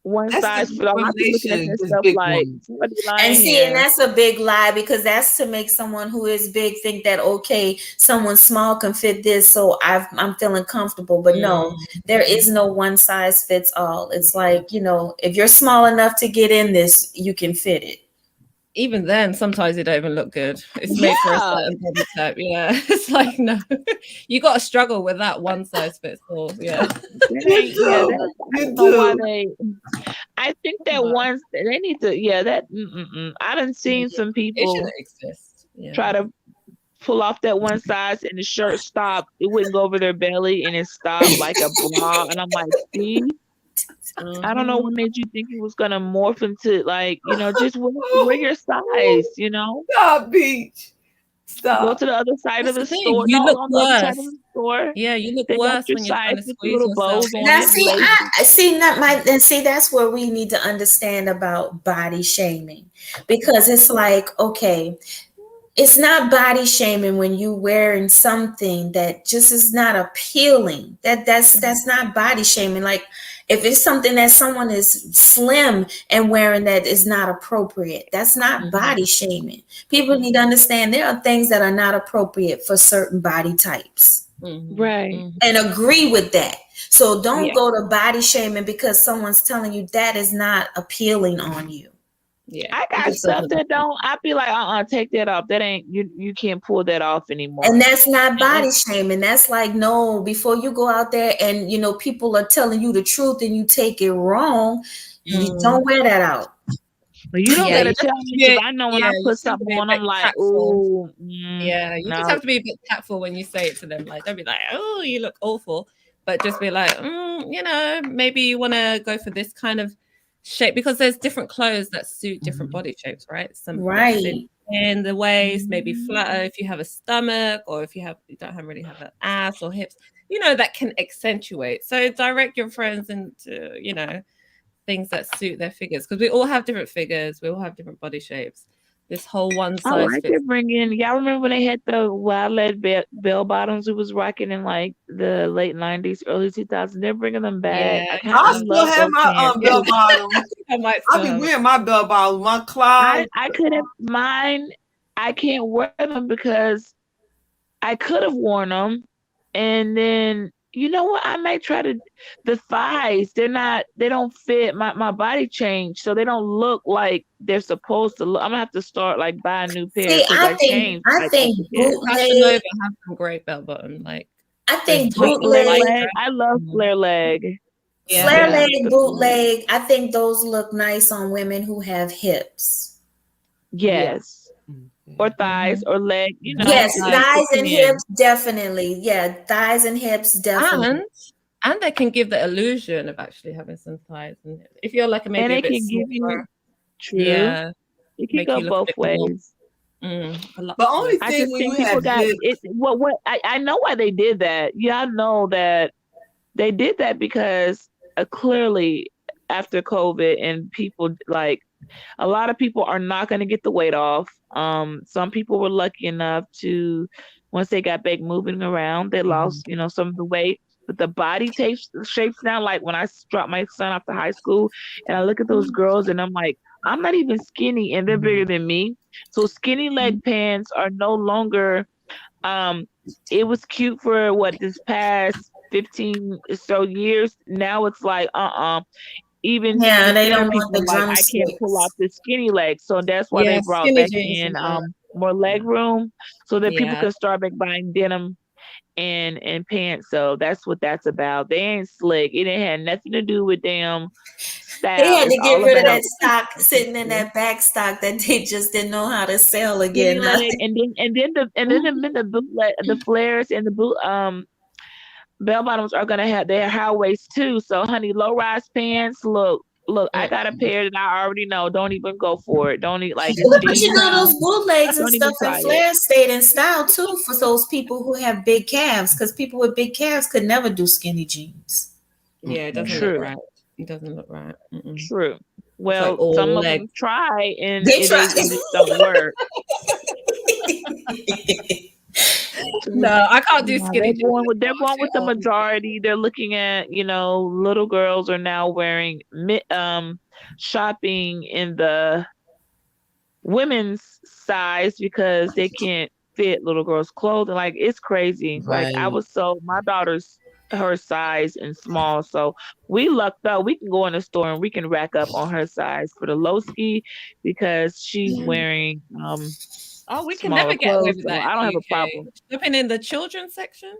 One That's size fit all. I be looking at discrimination that against stuff big like women. somebody And lying see, and here. that's a big lie because that's to make someone who is big think that okay, someone small can fit this, so I'm feeling comfortable. But no, there is no one size fits all. It's like, if you're small enough to get in this, you can fit it. Even then, sometimes it don't even look good. It's made for a Yeah. certain body type. Yeah, it's like no, you got to struggle with that one size fits all. Yeah, That You ain't, yeah, do. that, I You don't know why do. I think that once they need to, yeah, I done seen some it people shouldn't exist. Yeah, try to pull off that one size and the shirt stopped. It wouldn't go over their belly and it stopped like a bra. And I'm like, see, I don't know what made you think it was gonna morph into like, just wear your size, Stop, Beach. Go Stop. to the other side of that's the the thing. store. You No, look on the other side of worse. the store. Yeah, you look They got worse your when you're size trying to with the squeeze little yourself bows on Now, it, see, laces. that's where we need to understand about body shaming, because it's like, okay, it's not body shaming when you wearing something that just is not appealing. That's not body shaming. Like if it's something that someone is slim and wearing that is not appropriate, that's not body shaming. People need to understand there are things that are not appropriate for certain body types Right. and agree with that. So don't Yeah. go to body shaming because someone's telling you that is not appealing on you. Yeah, I it got just stuff doesn't. that don't. I be like, take that off. That ain't you can't pull that off anymore. And that's not body shaming. That's like, no, before you go out there and people are telling you the truth and you take it wrong, you don't wear that out. But you don't Yeah, gotta you tell have to me be, because I know when I you put just have to something be a on, bit I'm like, tactful. ooh, Yeah, you just no. have to be a bit tactful when you say it to them. Like, don't be like, oh, you look awful, but just be like, maybe you want to go for this kind of shape because there's different clothes that suit different body shapes, right? Some that fit Right. in the waist, maybe flatter if you have a stomach, or if you don't really have an ass or hips, that can accentuate. So direct your friends into, things that suit their figures because we all have different figures, we all have different body shapes. This whole one I size like fits. to bring in. Y'all remember when they had the wild leg bell bottoms we was rocking in like the late 90s, early 2000s? They're bringing them back. Yeah, I I still love have those my pants. bell bottom. I might I be still. wearing my bell bottom, my Clyde. I couldn't mine. I can't wear them because I could have worn them, and then you know what? I might try to. The thighs, they don't fit my body change, so they don't look like they're supposed to look. I'm gonna have to start like buy a new pair See, because I changed I like think yeah. Fashion bootleg. Nova have some great bell bottom. Like I think there's Flare bootleg, leg. I love flare leg. flare Yeah. leg, bootleg. I think those look nice on women who have hips. Yes. Or thighs or leg, Yes, just Like, thighs fit and you in. hips, definitely. Yeah, thighs and hips, definitely. and they can give the illusion of actually having some thighs. And if you're like And maybe a it bit can give you smaller, true. yeah, It can make go you look a both bit more ways. The only voluptuous. I thing just when think you people have got hips, it. What I know why they did that. Yeah, I know that they did that because clearly after COVID and people like a lot of people are not going to get the weight off. Some people were lucky enough to once they got back moving around, they lost some of the weight. But the body shapes now, like when I dropped my son off to high school, and I look at those girls, and I'm like, I'm not even skinny, and they're bigger than me. So skinny leg pants are no longer. It was cute for this past 15 or so years. Now it's like, even Yeah, they thinner don't want people the like I can't pull off drumsticks. the skinny legs. So that's why they Yeah, brought skinny back jeans in is out. more leg room so that people Yeah. can start back buying denim and pants. So that's what that's about. They ain't slick. It ain't had nothing to do with them They style. had It's to get all rid of about that stock sitting in that back stock that they just didn't know how to sell skinny again. leg and then the bootleg, the flares and the boot bell bottoms are gonna have their high waist too. So honey, low rise pants look look, I got a pair that I already know. Don't even go for it. Don't even like But it's you know those bootlegs and Don't even stuff and try it. flares stayed in style too for those people who have big calves, because people with big calves could never do skinny jeans. Yeah, it doesn't True. look right. It doesn't look right. True. Well, all some of leg. them try and They it try. just don't work. No, I can't do Yeah, skinny jeans. they're going with the majority. They're looking at, little girls are now wearing shopping in the women's size because they can't fit little girls' clothing. Like, it's crazy. Like, I Right. was my daughter's her size and small, so we lucked out. We can go in the store and we can rack up on her size for the low ski because she's wearing Oh, we can smaller never get away clothes, with so that I don't in have the a UK. problem. Shopping in the children's section?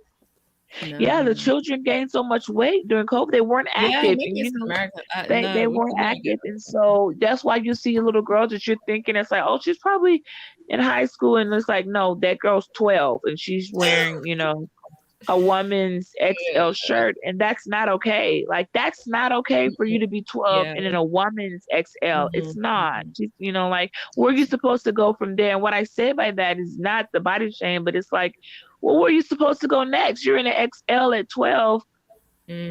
Yeah, the No. children gained so much weight during COVID. They weren't Yeah, active, maybe and it's American. they No, we weren't can never get active, and so that's why you see little girls that you're thinking it's like, oh, she's probably in high school, and it's like, no, that girl's 12, and she's wearing, a woman's XL shirt, and that's not okay. Like, that's not okay for you to be 12 Yeah. and in a woman's XL. It's Mhm, not. Just, like, where are you supposed to go from there? And what I say by that is not the body shame, but it's like, well, where are you supposed to go next? You're in an XL at 12.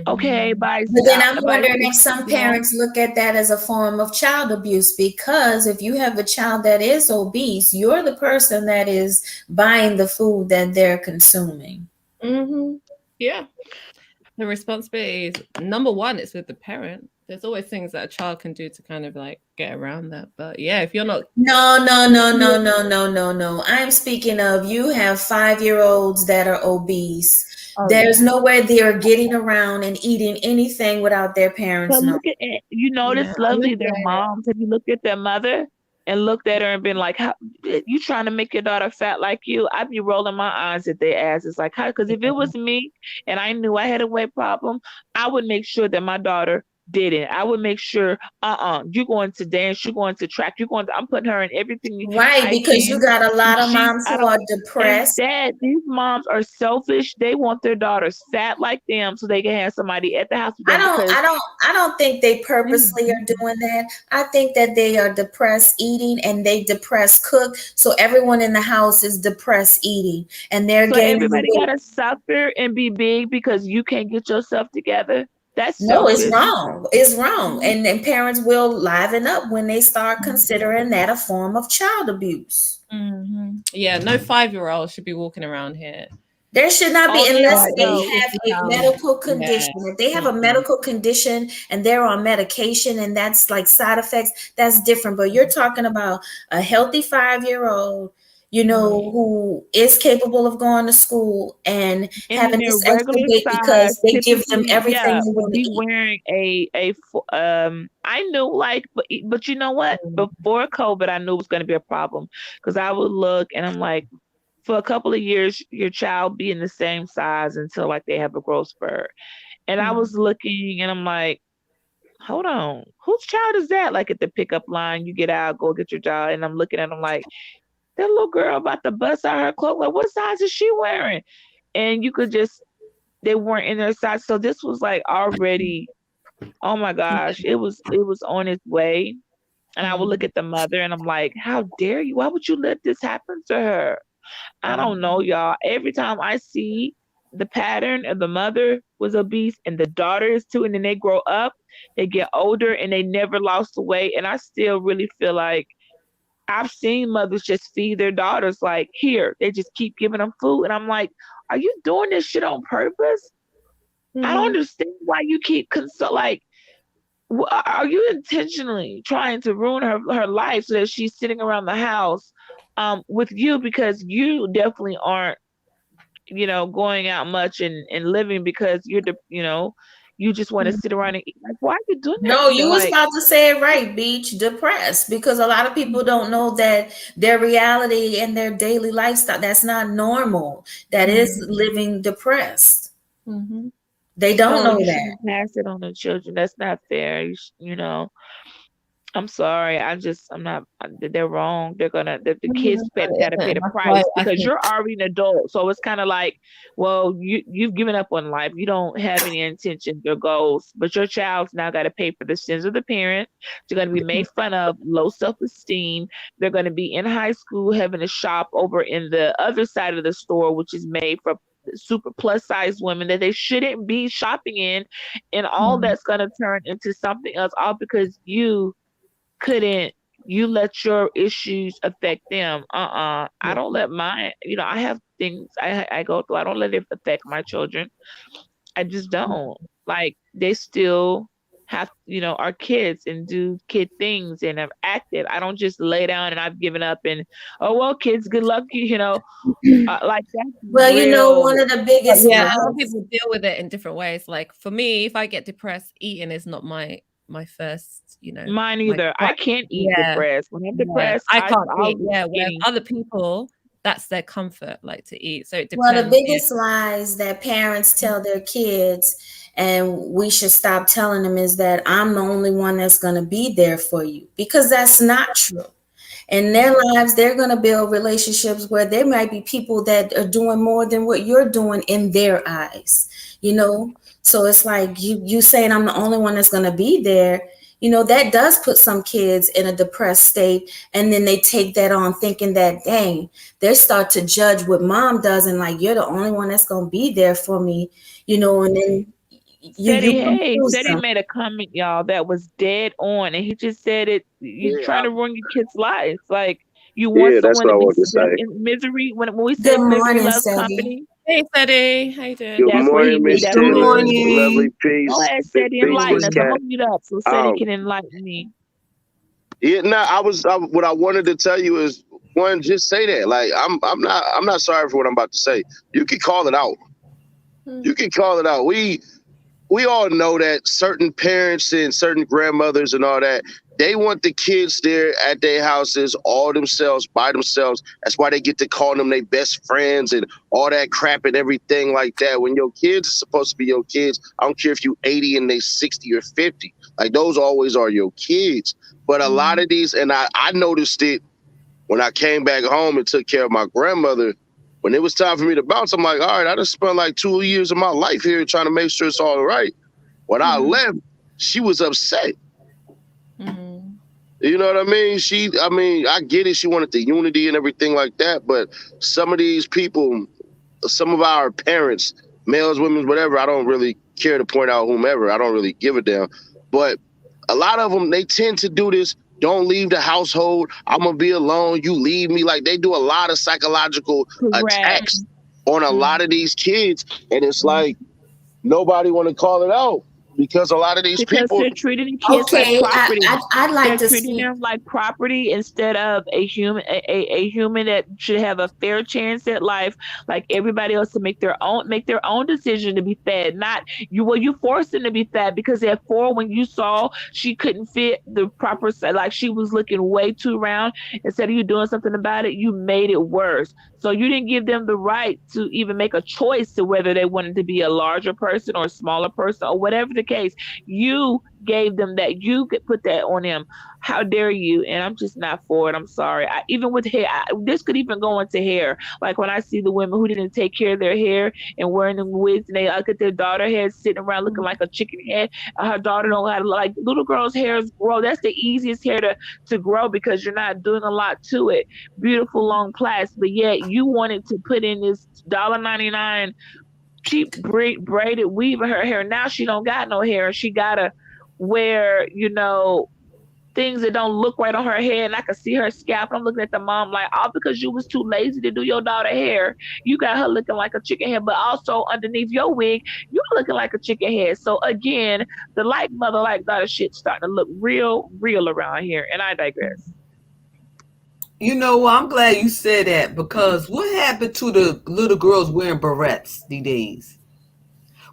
Okay, But then I'm wondering if some parents look at that as a form of child abuse, because if you have a child that is obese, you're the person that is buying the food that they're consuming. Yeah. The responsibility is number one, it's with the parent. There's always things that a child can do to kind of like get around that. But yeah, if you're not No. I'm speaking of, you have 5-year-olds that are obese. There's no way they're getting around and eating anything without their parents But knowing. look at it. You notice, lovely, their moms. Have you looked at their mother and looked at her and been like, how you trying to make your daughter fat like you? I'd be rolling my eyes at their asses. Like, how? Because if it was me and I knew I had a weight problem, I would make sure that my daughter didn't. I would make sure, you're going to dance, you're going to track, I'm putting her in everything. Right, because you got a lot of moms who are depressed. Instead, these moms are selfish. They want their daughters fat like them so they can have somebody at the house with them. I don't think they purposely are doing that. I think that they are depressed eating and they depressed cook. So everyone in the house is depressed eating, and they're gaining. Everybody gotta suffer and be big because you can't get yourself together. That's no, selfish. it's wrong. It's wrong. And parents will liven up when they start considering that a form of child abuse. Yeah, no 5-year-old should be walking around here. There should not be, unless they have a medical condition. If they have a medical condition and they're on medication and that's like side effects, that's different. But you're talking about a healthy 5-year-old, who is capable of going to school and having this extra weight because they give them everything they want to eat. Wearing I knew, but you know what? Before COVID, I knew it was going to be a problem because I would look and I'm like, for a couple of years, your child be in the same size until like they have a growth spurt. And I was looking and I'm like, hold on, whose child is that? Like at the pickup line, you get out, go get your child. And I'm looking at them like, that little girl about to bust out her clothes. Like, what size is she wearing? And you could they weren't in their size. So this was like already, oh my gosh, it was on its way. And I would look at the mother and I'm like, how dare you? Why would you let this happen to her? I don't know, y'all. Every time I see the pattern of the mother was obese and the daughter is too, and then they grow up, they get older and they never lost the weight. And I still really feel like I've seen mothers just feed their daughters like, here, they just keep giving them food. And I'm like, are you doing this shit on purpose? I don't understand why you keep are you intentionally trying to ruin her life so that she's sitting around the house with you, because you definitely aren't, going out much and living because you just want to sit around and eat. Like, why are you doing that? No, you was about to say it right, Beach. Depressed, because a lot of people don't know that their reality and their daily lifestyle, that's not normal. That is living depressed. They don't know you that. pass it on to children. That's not fair. I'm sorry. I'm not. They're wrong. The kids But got to isn't pay it? the That's why price I because think you're already an adult. So it's kind of like, well, you've given up on life. You don't have any intentions or goals, but your child's now got to pay for the sins of the parent. They're going to be made fun of, low self-esteem. They're going to be in high school having to shop over in the other side of the store, which is made for super plus size women that they shouldn't be shopping in, and all that's going to turn into something else, all because couldn't you let your issues affect them. I don't let mine, I have things I go through. I don't let it affect my children. I just don't. Like, they still have, are kids and do kid things and have active. I don't just lay down and I've given up and, oh well, kids, good luck, like that's Well, one real. of the biggest yeah, a lot of ones. people deal with it in different ways. Like for me, if I get depressed, eating is not my first, Mine my either. I can't eat yeah. depressed. When I'm Yeah, depressed, I can't I'll eat. Yeah, whereas skinny. other people, that's their comfort, like to eat. So it Well, the depends. Yeah. biggest lies that parents tell their kids, and we should stop telling them, is that I'm the only one that's going to be there for you, because that's not true. In their lives, they're going to build relationships where there might be people that are doing more than what you're doing in their eyes, So it's like you saying I'm the only one that's going to be there. That does put some kids in a depressed state, and then they take that on thinking that, dang, they start to judge what mom does, and like, you're the only one that's going to be there for me, and then you confuse Said he them. made a comment, y'all, that was dead on, and he just said it. You're Yeah, trying to ruin your kid's life. Like, you want yeah, that's someone what to I be wanted to stuck say. in misery. When we say Good misery morning, loves Sadie. company, Hey, Sadie, how you doing? Good that's what he morning, mean. Miss That's Good what he Taylor. mean. Lovely morning. Go peace. ahead, Big Sadie, Good peace, enlighten Miss us. morning. I'm Cat. gonna mute up so Sadie Um, can enlighten me. yeah, no, what I wanted to tell you is, one, just say that. Like, I'm not sorry for what I'm about to say. You can call it out. You can call it out. We all know that certain parents and certain grandmothers and all that, they want the kids there at their houses all themselves, by themselves. That's why they get to call them their best friends and all that crap and everything like that. When your kids are supposed to be your kids, I don't care if you 80 and they 60 or 50. Like, those always are your kids. But a lot of these, and I noticed it when I came back home and took care of my grandmother. When it was time for me to bounce, I'm like, all right, I just spent like 2 years of my life here trying to make sure it's all right. When I left, she was upset. Mhm. You know what I mean? I get it. She wanted the unity and everything like that. But some of these people, some of our parents, males, women, whatever, I don't really care to point out whomever. I don't really give a damn. But a lot of them, they tend to do this. Don't leave the household. I'm going to be alone. You leave me. Like, they do a lot of psychological Correct. attacks on a lot of these kids. And it's like, nobody want to call it out because a lot of these Because people, they're treating kids like Okay, property. I'd like They're to treating speak. them like property instead of a human, a human that should have a fair chance at life, like everybody else, to make their own decision to be fed. Not you. Well, you forced them to be fed because at 4, when you saw she couldn't fit the proper size, like she was looking way too round. Instead of you doing something about it, you made it worse. So you didn't give them the right to even make a choice to whether they wanted to be a larger person or a smaller person or whatever the case. You gave them that. You could put that on them. How dare you? And I'm just not for it. I'm sorry. Even with hair, this could even go into hair. Like when I see the women who didn't take care of their hair and wearing them wigs, and they look at their daughter head sitting around looking like a chicken head. Her daughter don't have, like, little girls' hairs grow. That's the easiest hair to grow because you're not doing a lot to it. Beautiful long plaits, but yet you wanted to put in this $1.99 cheap braided weave in her hair. Now she don't got no hair, and she gotta wear, things that don't look right on her head, and I can see her scalp. I'm looking at the mom like, all because you was too lazy to do your daughter hair, you got her looking like a chicken head. But also underneath your wig, you looking like a chicken head. So again, the like mother, like daughter shit starting to look real around here. And I digress. You know what? I'm glad you said that, because what happened to the little girls wearing barrettes these days?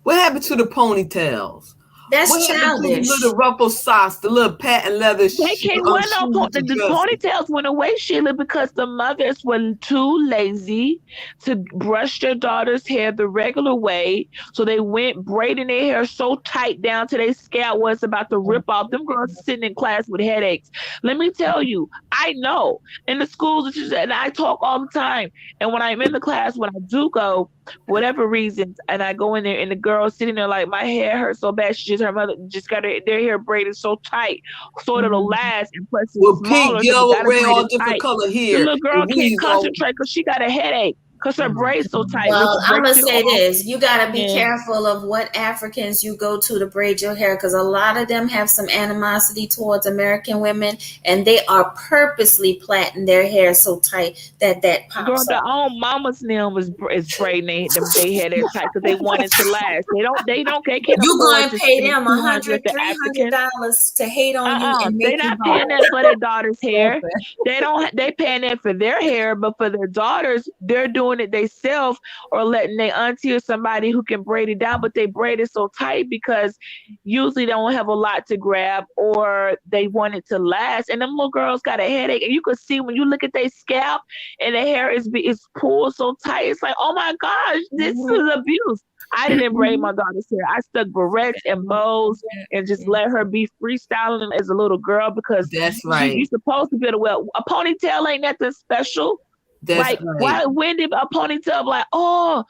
What happened to the ponytails? That's What happened to the childish. little ruffle socks, the little patent leather They can't wear no shoes the and dresses? ponytails went away, Sheila, because the mothers were too lazy to brush their daughter's hair the regular way. So they went braiding their hair so tight down to their scalp was about to rip off. Them girls sitting in class with headaches. Let me tell you, I know in the schools, and I talk all the time. And when I'm in the class, when I do go, for whatever reasons, and I go in there and the girl sitting there like, my hair hurts so bad. Her mother just got their hair braided so tight so it'll last, and plus it's With smaller, pink, so yellow, they gotta red, braid all it different tight. color The hair. little girl The can't weaves all- concentrate because she got a headache because her braid's so tight. Well, I'm gonna Breaks it say off. this: you gotta be Yeah. careful of what Africans you go to braid your hair, because a lot of them have some animosity towards American women, and they are purposely plaiting their hair so tight that Girl, pops the up. own mama's name is braiding they hair that tight because they want it to last. They can't You afford gonna to pay spend them $200 the African. $100, $300 to hate on you and They're make you not paying bald. that for their daughter's hair. They paying that for their hair, but for their daughters, they're doing it themselves or letting their auntie or somebody who can braid it down, but they braid it so tight because usually they don't have a lot to grab or they want it to last. And them little girls got a headache, and you can see when you look at their scalp and the hair is pulled so tight. It's like, oh my gosh, this is abuse. I didn't braid my daughter's hair. I stuck barrettes and bows and just let her be freestyling as a little girl because That's right. you're supposed to be able to wear a ponytail. Ain't nothing special. That's like, right. when did a ponytail be like, oh,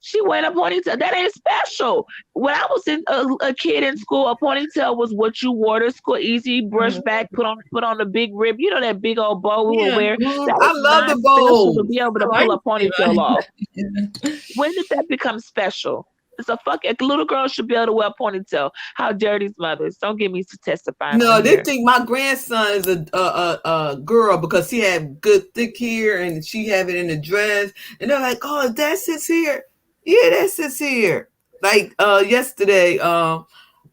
she wearing a ponytail? That ain't special. When I was a kid in school, a ponytail was what you wore to school. Easy, brush back, put on the big rib. You know that big old bow we would wear. That I is love the not special bow. to be able to pull a ponytail off. When did that become special? It's a little girl should be able to wear a ponytail. How dare these mothers? Don't get me to testify. No, they think my grandson is a girl because he had good thick hair and she have it in the dress, and they're like, "Oh, that's his hair." Yeah, that's his hair. Like yesterday,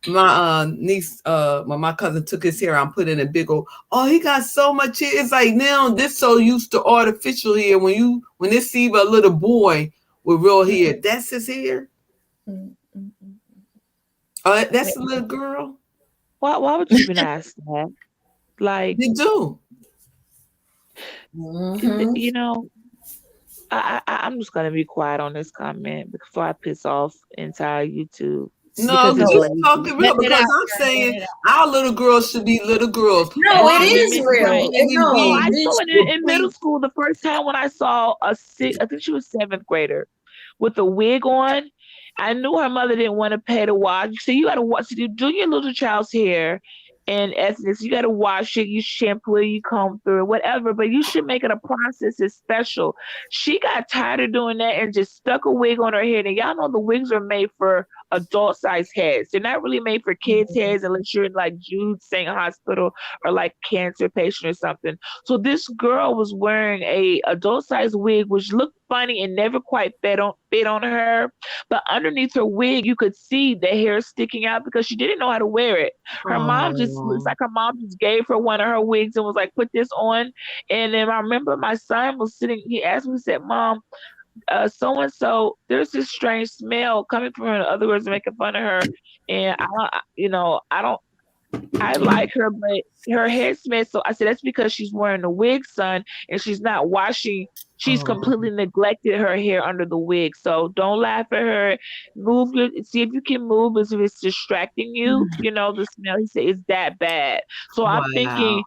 my niece, my cousin took his hair and put it in a big old. Oh, he got so much hair. It's like now this so used to artificial hair. When they see a little boy with real hair, that's his hair. Oh, that's a little girl. Why would you even ask that? Like, they do. You know, I'm just gonna be quiet on this comment before I piss off entire YouTube. No, just talking real because I'm saying our little girls should be little girls. No, it is real. No, I saw it in middle school the first time when I saw I think she was 7th grader with a wig on. I knew her mother didn't want to pay to wash. So you got to watch. You do your little child's hair and ethnics. You got to wash it. You shampoo it. You comb through it, whatever. But you should make it a process that's special. She got tired of doing that and just stuck a wig on her head. And y'all know the wigs are made for adult-sized heads. They're not really made for kids' heads unless you're in like Jude Saint Hospital or like cancer patient or something. So this girl was wearing a adult-sized wig, which looked funny and never quite fit on her. But underneath her wig, you could see the hair sticking out because she didn't know how to wear it. Her mom just looks like her mom just gave her one of her wigs and was like, put this on. And then I remember my son was sitting, he asked me, he said, Mom, so-and-so, there's this strange smell coming from her. In other words, making fun of her. And I like her, but her hair smells. So I said, that's because she's wearing a wig, son, and she's not washing. She's completely neglected her hair under the wig. So don't laugh at her. See if you can move if it's distracting you. The smell, he said, is that bad. So I'm thinking,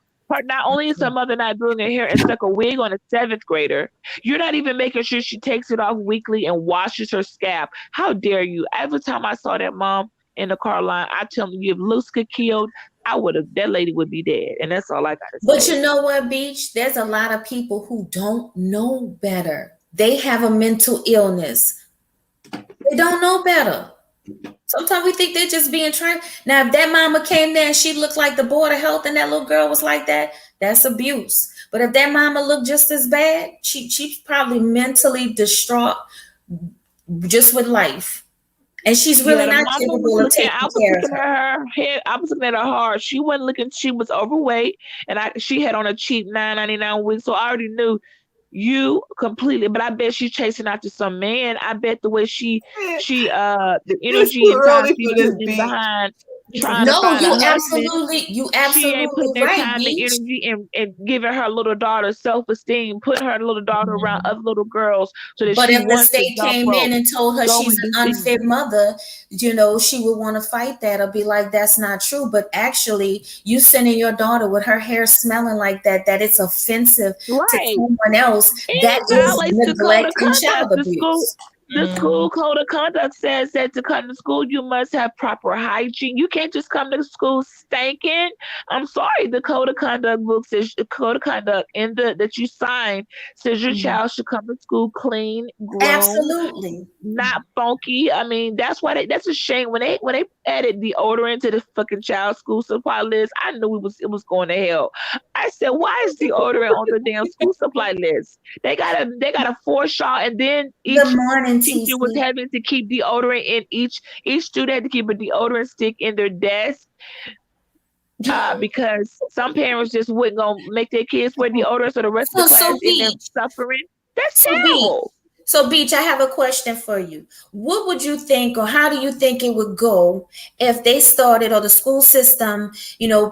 not only is her mother not doing her hair and stuck a wig on a 7th grader, you're not even making sure she takes it off weekly and washes her scalp. How dare you? Every time I saw that mom in the car line, I tell them, if Luska killed, that lady would be dead. And that's all I gotta say. But you know what, Beach? There's a lot of people who don't know better. They have a mental illness. They don't know better. Sometimes we think they're just being trained. Now, if that mama came there and she looked like the board of health and that little girl was like that, that's abuse. But if that mama looked just as bad, she's probably mentally distraught just with life. And she's really not capable of taking care of her. I was looking at her hard. She wasn't looking, she was overweight, and she had on a cheap $9.99 wig. So I already knew you completely, but I bet she's chasing after some man. I bet the way the energy and time she's behind trying to No, find a you husband. you She ain't putting absolutely their right, time and Beach. energy and giving her little daughter self-esteem, putting her little daughter around other little girls so that But she if the wants to state jump came rope, in and told her go she's and do an things. unfit mother, she would want to fight that or be like, that's not true. But actually, you sending your daughter with her hair smelling like that it's offensive to Right. someone else, And that it is violates the code of neglect and child conduct. abuse. The school code of conduct says that to come to school, you must have proper hygiene. You can't just come to school stinking. I'm sorry. The code of conduct book says the code of conduct that you sign says your child should come to school clean, groomed, Absolutely. not funky. I mean, that's why that's a shame when they added deodorant to the fucking child school supply list. I knew it was going to hell. I said, why is deodorant on the damn school supply list? They gotta force y'all, and then each Good morning, teacher was TC. having to keep deodorant in each student had to keep a deodorant stick in their desk. Because some parents just wouldn't gonna make their kids wear deodorant, so the rest of the class in there suffering. That's terrible. So, Beach, I have a question for you. What would you think, or how do you think it would go if they started, or the school system,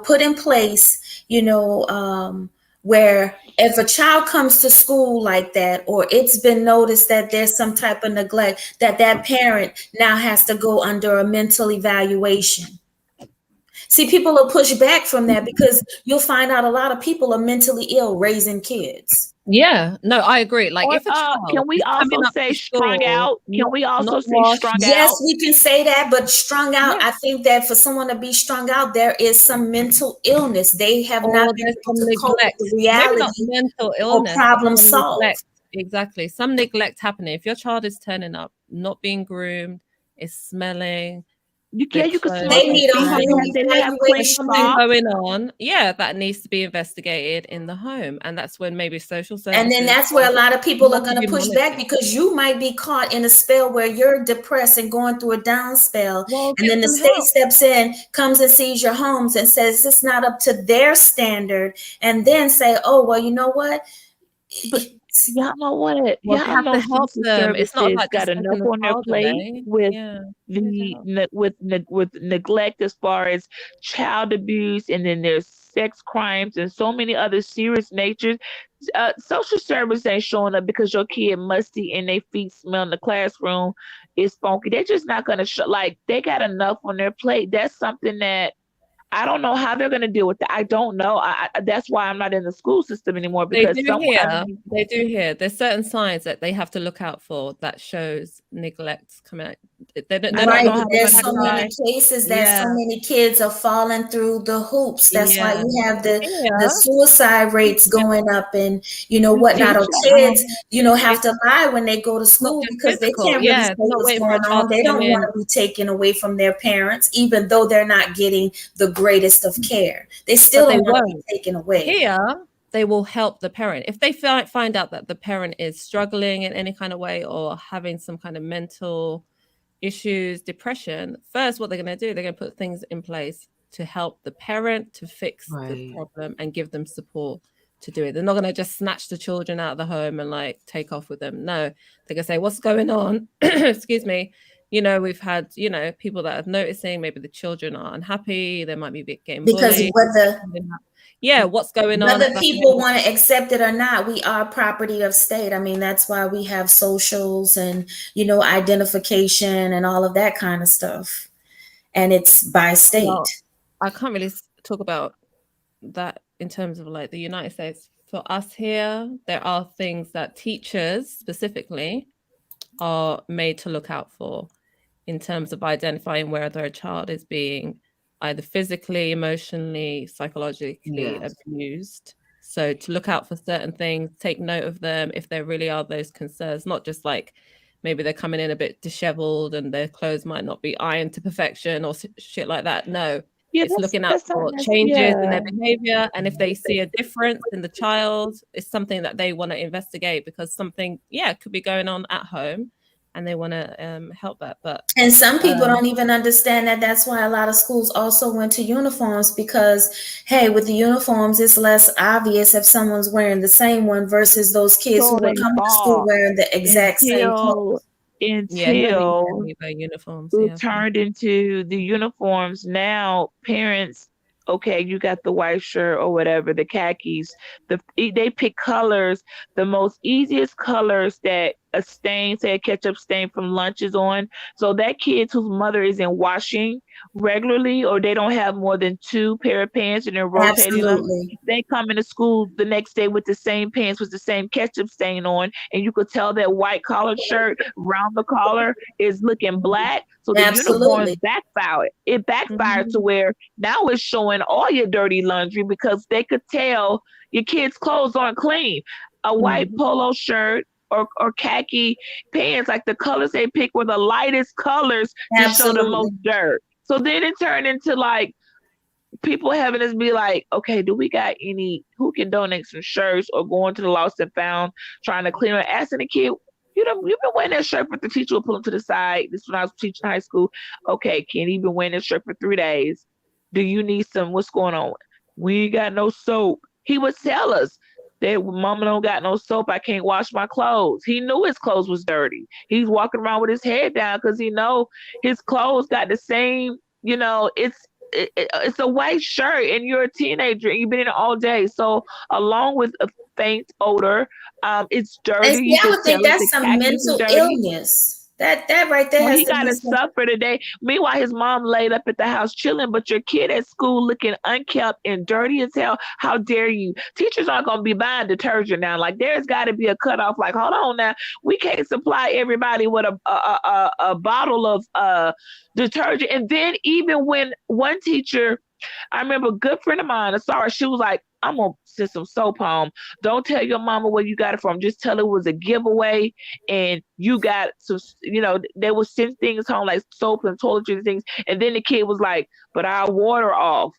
put in place, where if a child comes to school like that, or it's been noticed that there's some type of neglect, that parent now has to go under a mental evaluation? See, people will push back from that because you'll find out a lot of people are mentally ill raising kids. Yeah, no, I agree. Like, if a child can we also say strung out? Can we also say strung out? Yes, we can say that, but strung out, I think that for someone to be strung out, there is some mental illness. They have not been able to cope with the reality. Maybe not mental illness, or problem solved. Exactly. Some neglect happening. If your child is turning up, not being groomed, is smelling. You can smell. They need a home evaluation going on. Yeah, that needs to be investigated in the home, and that's when maybe social services. And then that's where a lot of people are going to push back, because you might be caught in a spell where you're depressed and going through a down spell, and then the state steps in, comes and sees your homes and says it's not up to their standard, and then say, oh, well, you know what? Y'all know what? Well, y'all have know to help them. It's not like got enough on their plate with with neglect as far as child abuse, and then there's sex crimes and so many other serious natures. Social service ain't showing up because your kid musty and their feet smell in the classroom is funky. They're just not gonna show. Like, they got enough on their plate. That's something that I don't know how they're going to deal with that. I don't know. That's why I'm not in the school system anymore, because they do hear there's certain signs that they have to look out for that shows neglect coming out. They don't know how there's so many cases that so many kids are falling through the hoops. That's why you have the suicide rates going up and whatnot. Or kids, have to lie when they go to school because they can't really say what's going on. They don't want to be taken away from their parents, even though they're not getting the greatest of care. They still don't want to be taken away. Here, they will help the parent. If they find out that the parent is struggling in any kind of way or having some kind of mental issues, depression, first what they're going to do, they're going to put things in place to help the parent to fix the problem and give them support to do it. They're not going to just snatch the children out of the home and like take off with them. No, they're going to say, what's going on? Excuse me. We've had, people that are noticing maybe the children are unhappy. They might be getting bullied. What's going on? Whether people want to accept it or not, we are property of state. I mean, that's why we have socials and, identification and all of that kind of stuff. And it's by state. Well, I can't really talk about that in terms of like the United States. For us here, there are things that teachers specifically are made to look out for in terms of identifying whether a child is being either physically, emotionally, psychologically abused. So to look out for certain things, take note of them if there really are those concerns, not just like maybe they're coming in a bit disheveled and their clothes might not be ironed to perfection or shit like that. No, it's looking out for changes in their behavior. And if they see a difference in the child, it's something that they want to investigate because something, could be going on at home. And they want to help that, and some people don't even understand that. That's why a lot of schools also went to uniforms, because hey, with the uniforms, it's less obvious if someone's wearing the same one versus those kids who were coming to school wearing the exact same clothes. Yeah, none of these until family wear uniforms. it Yeah. turned into the uniforms. Now parents, okay, you got the white shirt or whatever, the khakis. They pick colors, the most easiest colors that a stain, say a ketchup stain from lunch is on. So that kids whose mother isn't washing regularly, or they don't have more than 2 pair of pants and they're rotating them, Absolutely. they come into school the next day with the same pants with the same ketchup stain on, and you could tell that white collared shirt round the collar is looking black. So the uniforms Absolutely. backfired. It backfired to Mhm. where now it's showing all your dirty laundry because they could tell your kids' clothes aren't clean. A white Mhm. polo shirt or khaki pants, like the colors they pick were the lightest colors to show the most Absolutely. dirt. So then it turned into like people having us be like, okay, do we got any who can donate some shirts, or going to the lost and found trying to clean up, asking the kid, you've been wearing that shirt, but the teacher will pull them to the side. This is when I was teaching high school. Okay, Ken, you've been wearing this shirt for 3 days. Do you need some? What's going on? We ain't got no soap. He would tell us that mama don't got no soap. I can't wash my clothes. He knew his clothes was dirty. He's walking around with his head down because he know his clothes got the same, it's a white shirt and you're a teenager and you've been in it all day. So along with a faint odor, it's And dirty. see, You I can would tell think that the that's some khakis are mental dirty. illness. That right there So has he to got be to some. suffer today. Meanwhile, his mom laid up at the house chilling, but your kid at school looking unkept and dirty as hell. How dare you? Teachers aren't going to be buying detergent now. Like, there's got to be a cutoff. Like, hold on now. We can't supply everybody with a bottle of detergent. And then even when one teacher, I remember a good friend of mine, Sarah, she was like, I'm going to send some soap home. Don't tell your mama where you got it from. Just tell her it was a giveaway and you got some, they would send things home like soap and toiletries and things. And then the kid was like, but our water off.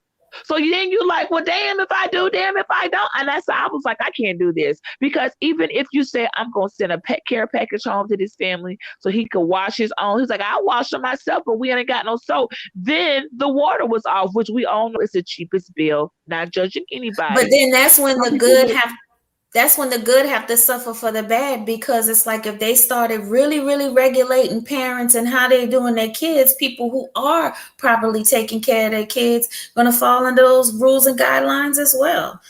So then you like, well, damn if I do, damn if I don't. And that's I was like, I can't do this. Because even if you say I'm going to send a pet care package home to this family so he could wash his own. He's like, I'll wash them myself, but we ain't got no soap. Then the water was off, which we all know is the cheapest bill. Not judging anybody. But then that's when Some the people good would- have to suffer for the bad, because it's like if they started really, really regulating parents and how they're doing their kids, people who are properly taking care of their kids going to fall under those rules and guidelines as well.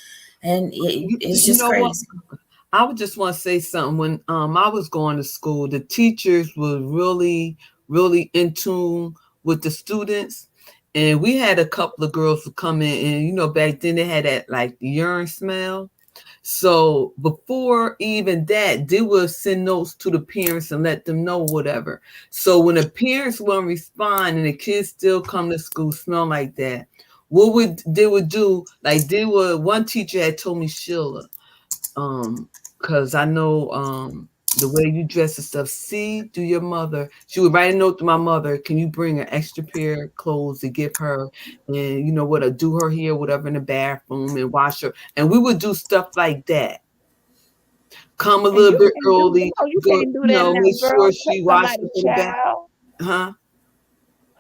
And it's You just know what? crazy. I would just want to say something. When I was going to school, the teachers were really, really in tune with the students. And we had a couple of girls who come in, and back then they had that like urine smell. So before even that, they would send notes to the parents and let them know whatever. So when the parents won't respond and the kids still come to school smell like that, they would do, like one teacher had told me, Sheila, because I know the way you dress and stuff. See, do your mother. She would write a note to my mother. Can you bring an extra pair of clothes to give her, and do her hair, whatever, in the bathroom and wash her. And we would do stuff like that. Come a and little you bit can't do, early. you Go, can't do that now, make girl. sure Cut she washed somebody's up in the bath. child. Huh?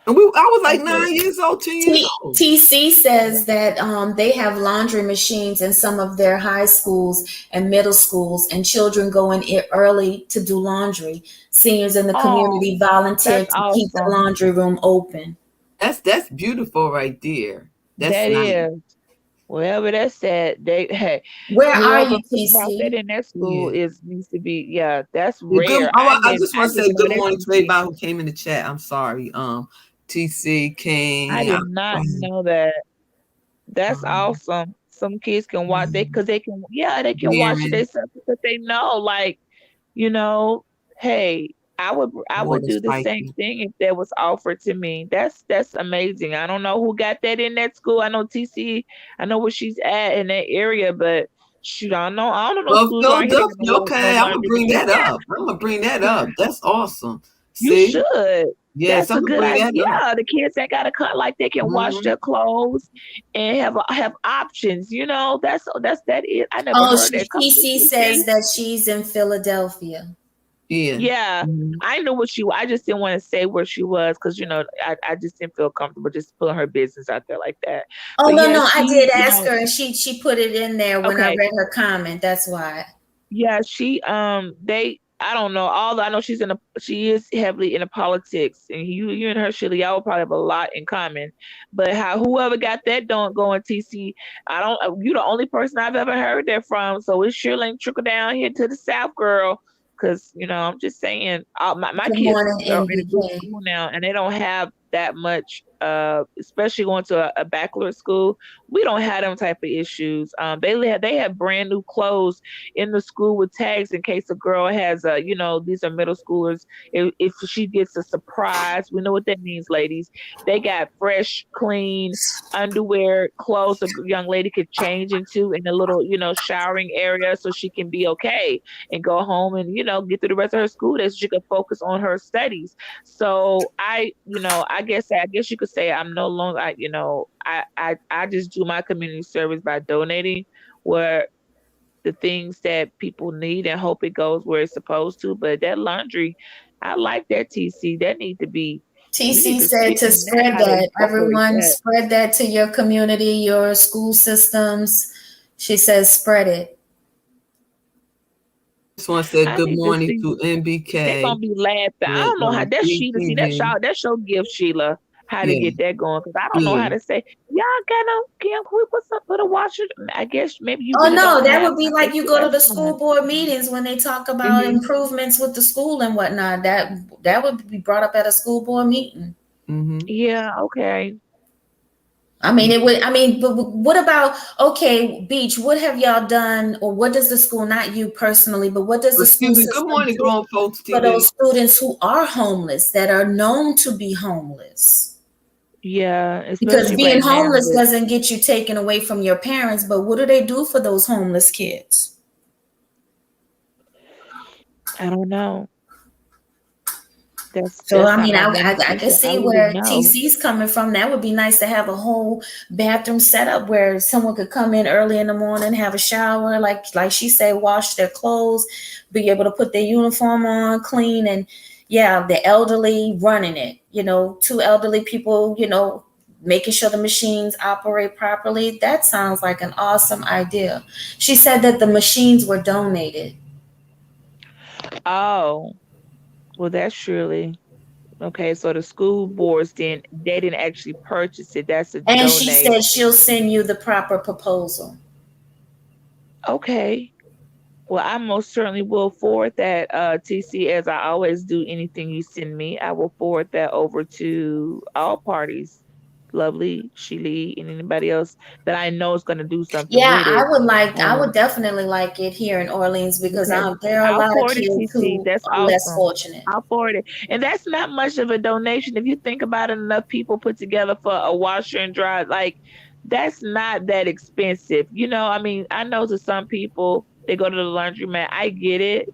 And I was like Okay. 9 years old, 10 years old. TC says that they have laundry machines in some of their high schools and middle schools, and children go in early to do laundry. Seniors in the community volunteer That's to keep the awesome. laundry room open. That's beautiful right there. That's That nice. is. Wherever that's at, Where are whoever you, brought that TC? in that school Yeah. needs to be, that's Well, rare. I just want to say didn't know good that morning to TC. everybody who came in the chat. I'm sorry. TC Kane. I did not know that. That's Um, awesome. Some kids can watch they can watch it Darren, themselves because they know, like, hey, I would water do the same spiking. thing if that was offered to me. That's amazing. I don't know who got that in that school. I know TC, I know where she's at in that area, but shoot, I don't know Well, schools around here that got Philadelphia. Okay, I'm gonna laundry bring that machine. up. I'm gonna bring that up. That's awesome. You See? should. Yes, That's a I'm gonna good bring that idea. up. The kids ain't got to cut, like they can wash Mhm. their clothes and have options. That's that is. I never Oh, heard that. Come to TC TC. says that she's in Philadelphia. Yeah. Yeah, Mhm. I know what I just didn't want to say where she was because I just didn't feel comfortable just putting her business out there like that. Oh, But no, yeah, I she, did ask her, and she put it in there when I okay. read her comment. That's why. Yeah, I don't know. Although I know she is heavily into politics, and you and her, Sheila, y'all will probably have a lot in common. But whoever got that going, TC, you the only person I've ever heard that from. So it sure ain't trickle down here to the South, girl. Because I'm just saying, my Good kids morning, are in a good NBK. school now, and they don't have that much. Especially going to a baccalaureate school, we don't have them type of issues. They have brand new clothes in the school with tags in case a girl has these are middle schoolers. If she gets a surprise, we know what that means, ladies. They got fresh, clean underwear, clothes a young lady could change into in a little showering area so she can be okay and go home and get through the rest of her school day so she can focus on her studies. So I guess you could say I'm no longer I just do my community service by donating where the things that people need and hope it goes where it's supposed to. But that laundry, I like that, TC. That need to be. TC said to spread that. Everyone spread that to your community, your school systems. She says spread it. This one said good morning to NBK. They're gonna be laughing. I don't know how that's Sheila. See that show give Sheila how to get that going because I don't know how to say y'all can't what's up with a washer. I guess maybe you. Oh no, that would be like you go to the school board meetings when they talk about improvements with the school and whatnot. That would be brought up at a school board meeting. Mm-hmm. Yeah. Okay. I mean, it would. I mean, but what about Beach? What have y'all done, or what does the school? Not you personally, but what does the school system good morning, grown folks for those students who are homeless that are known to be homeless? Yeah, because being homeless doesn't get you taken away from your parents. But what do they do for those homeless kids? I don't know. I mean, I can see where TC's coming from. That would be nice to have a whole bathroom set up where someone could come in early in the morning, have a shower, like she said, wash their clothes, be able to put their uniform on, clean, and the elderly running it. 2 elderly people, making sure the machines operate properly. That sounds like an awesome idea. She said that the machines were donated. Oh. Well, that's surely okay. So the school boards they didn't actually purchase it. That's a donation. She said she'll send you the proper proposal. Okay. Well, I most certainly will forward that, TC, as I always do. Anything you send me, I will forward that over to all parties. Lovely, Sheila, and anybody else that I know is going to do something. Yeah, I would definitely like it here in Orleans because there are a lot of kids who are less fortunate. I'll forward it, and that's not much of a donation if you think about it. Enough people put together for a washer and dryer, like that's not that expensive. I mean, I know to some people they go to the laundromat. I get it.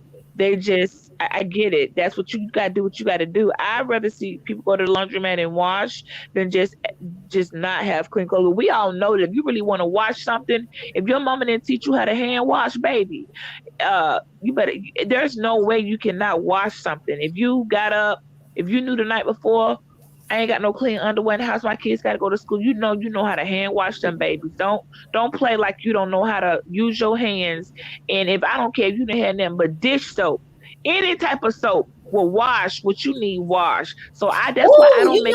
I get it. That's what you got to do. What you got to do. I'd rather see people go to the laundromat and wash than just not have clean clothes. We all know that if you really want to wash something, if your mama didn't teach you how to hand wash, baby, you better. There's no way you cannot wash something. If you got up, if you knew the night before, I ain't got no clean underwear in the house. My kids got to go to school. You know how to hand wash them babies. Don't play like you don't know how to use your hands. And if I don't care if you didn't have nothing but dish soap, any type of soap will wash what you need wash. So that's why I don't make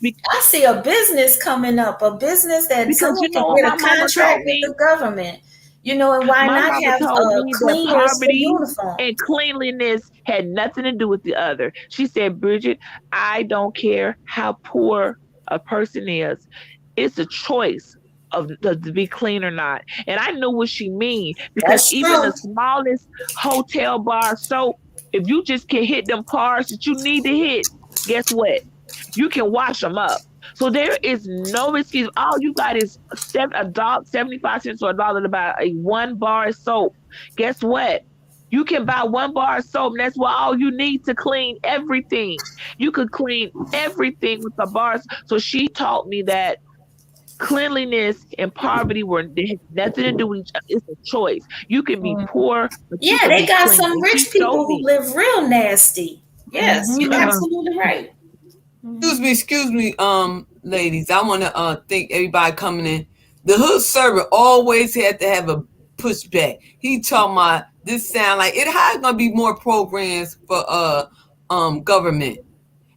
it. I see a business coming up, a business that someone can get a contract with the government. And why not have cleaners for uniform? And cleanliness had nothing to do with the other. She said, Bridget, I don't care how poor a person is. It's a choice to be clean or not. And I know what she means because even the smallest hotel bar soap, if you just can hit them parts that you need to hit, guess what? You can wash them up. So there is no excuse. All you got is $75 or $1 to buy a 1 bar of soap. Guess what? You can buy 1 bar of soap, and that's all you need to clean everything. You could clean everything with the bars. So she taught me that cleanliness and poverty they had nothing to do with each other. It's a choice. You can be poor. Yeah, they got some rich people who live real nasty. Yes, you're absolutely right. Excuse me, ladies. I want to thank everybody coming in. The hood servant always had to have a pushback. He talking about this sound like it has gonna be more programs for government.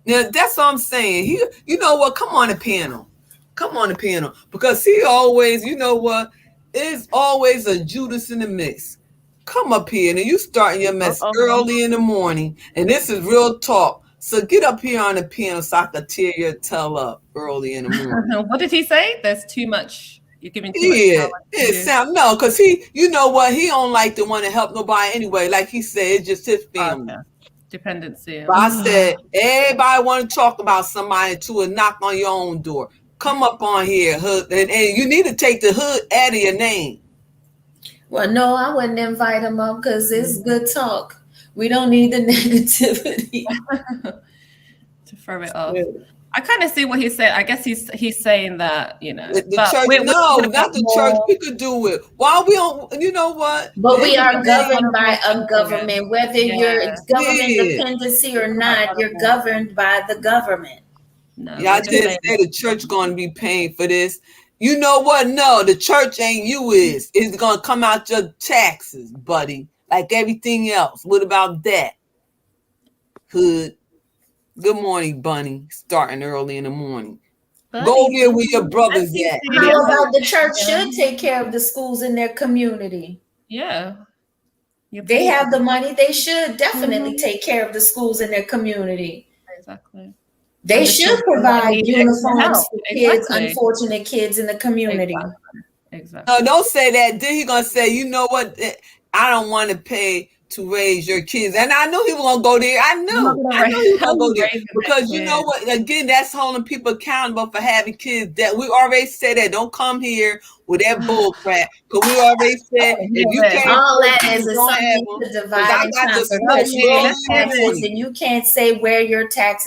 Now that's what I'm saying. You know what? Come on the panel. Come on the panel. Because he always, you know what? It's always a Judas in the mix. Come up here and you starting your mess early in the morning. And this is real talk. So get up here on the panel so I can tear your tail up early in the morning. What did he say? There's too much. You're giving too much power to sound no, because you know what, he don't like to want to help nobody anyway. Like he said, it's just his family. Dependency. But I said, everybody want to talk about somebody to a knock on your own door. Come up on here, hood, and you need to take the hood out of your name. Well, no, I wouldn't invite him up because it's good talk. We don't need the negativity to throw it off. I kind of see what he said. I guess he's saying that, you know, the church. No, not the church. We could do it. Why we don't? You know what? But we are governed by a government, whether you're government dependency or not. You're governed by the government. No, y'all didn't say the church going to be paying for this. You know what? No, the church ain't you. It's going to come out your taxes, buddy, like everything else. What about that? Hood. Good morning, Bunny. Starting early in the morning. Bunny. Go there where your brothers at. How about the church should take care of the schools in their community? Yeah. They have the money. They should definitely take care of the schools in their community. Exactly. They should provide uniforms for kids, unfortunate kids in the community. Exactly. No, don't say that. Then he's going to say, you know what? I don't want to pay to raise your kids. And I knew he was going to go there. I knew he was going to go there. Because you know what? Again, that's holding people accountable for having kids. That we already said that. Don't come here with that bull crap. Because we already said if you can't. All that is something to divide and conquer. Because you pay taxes and you can't say where your tax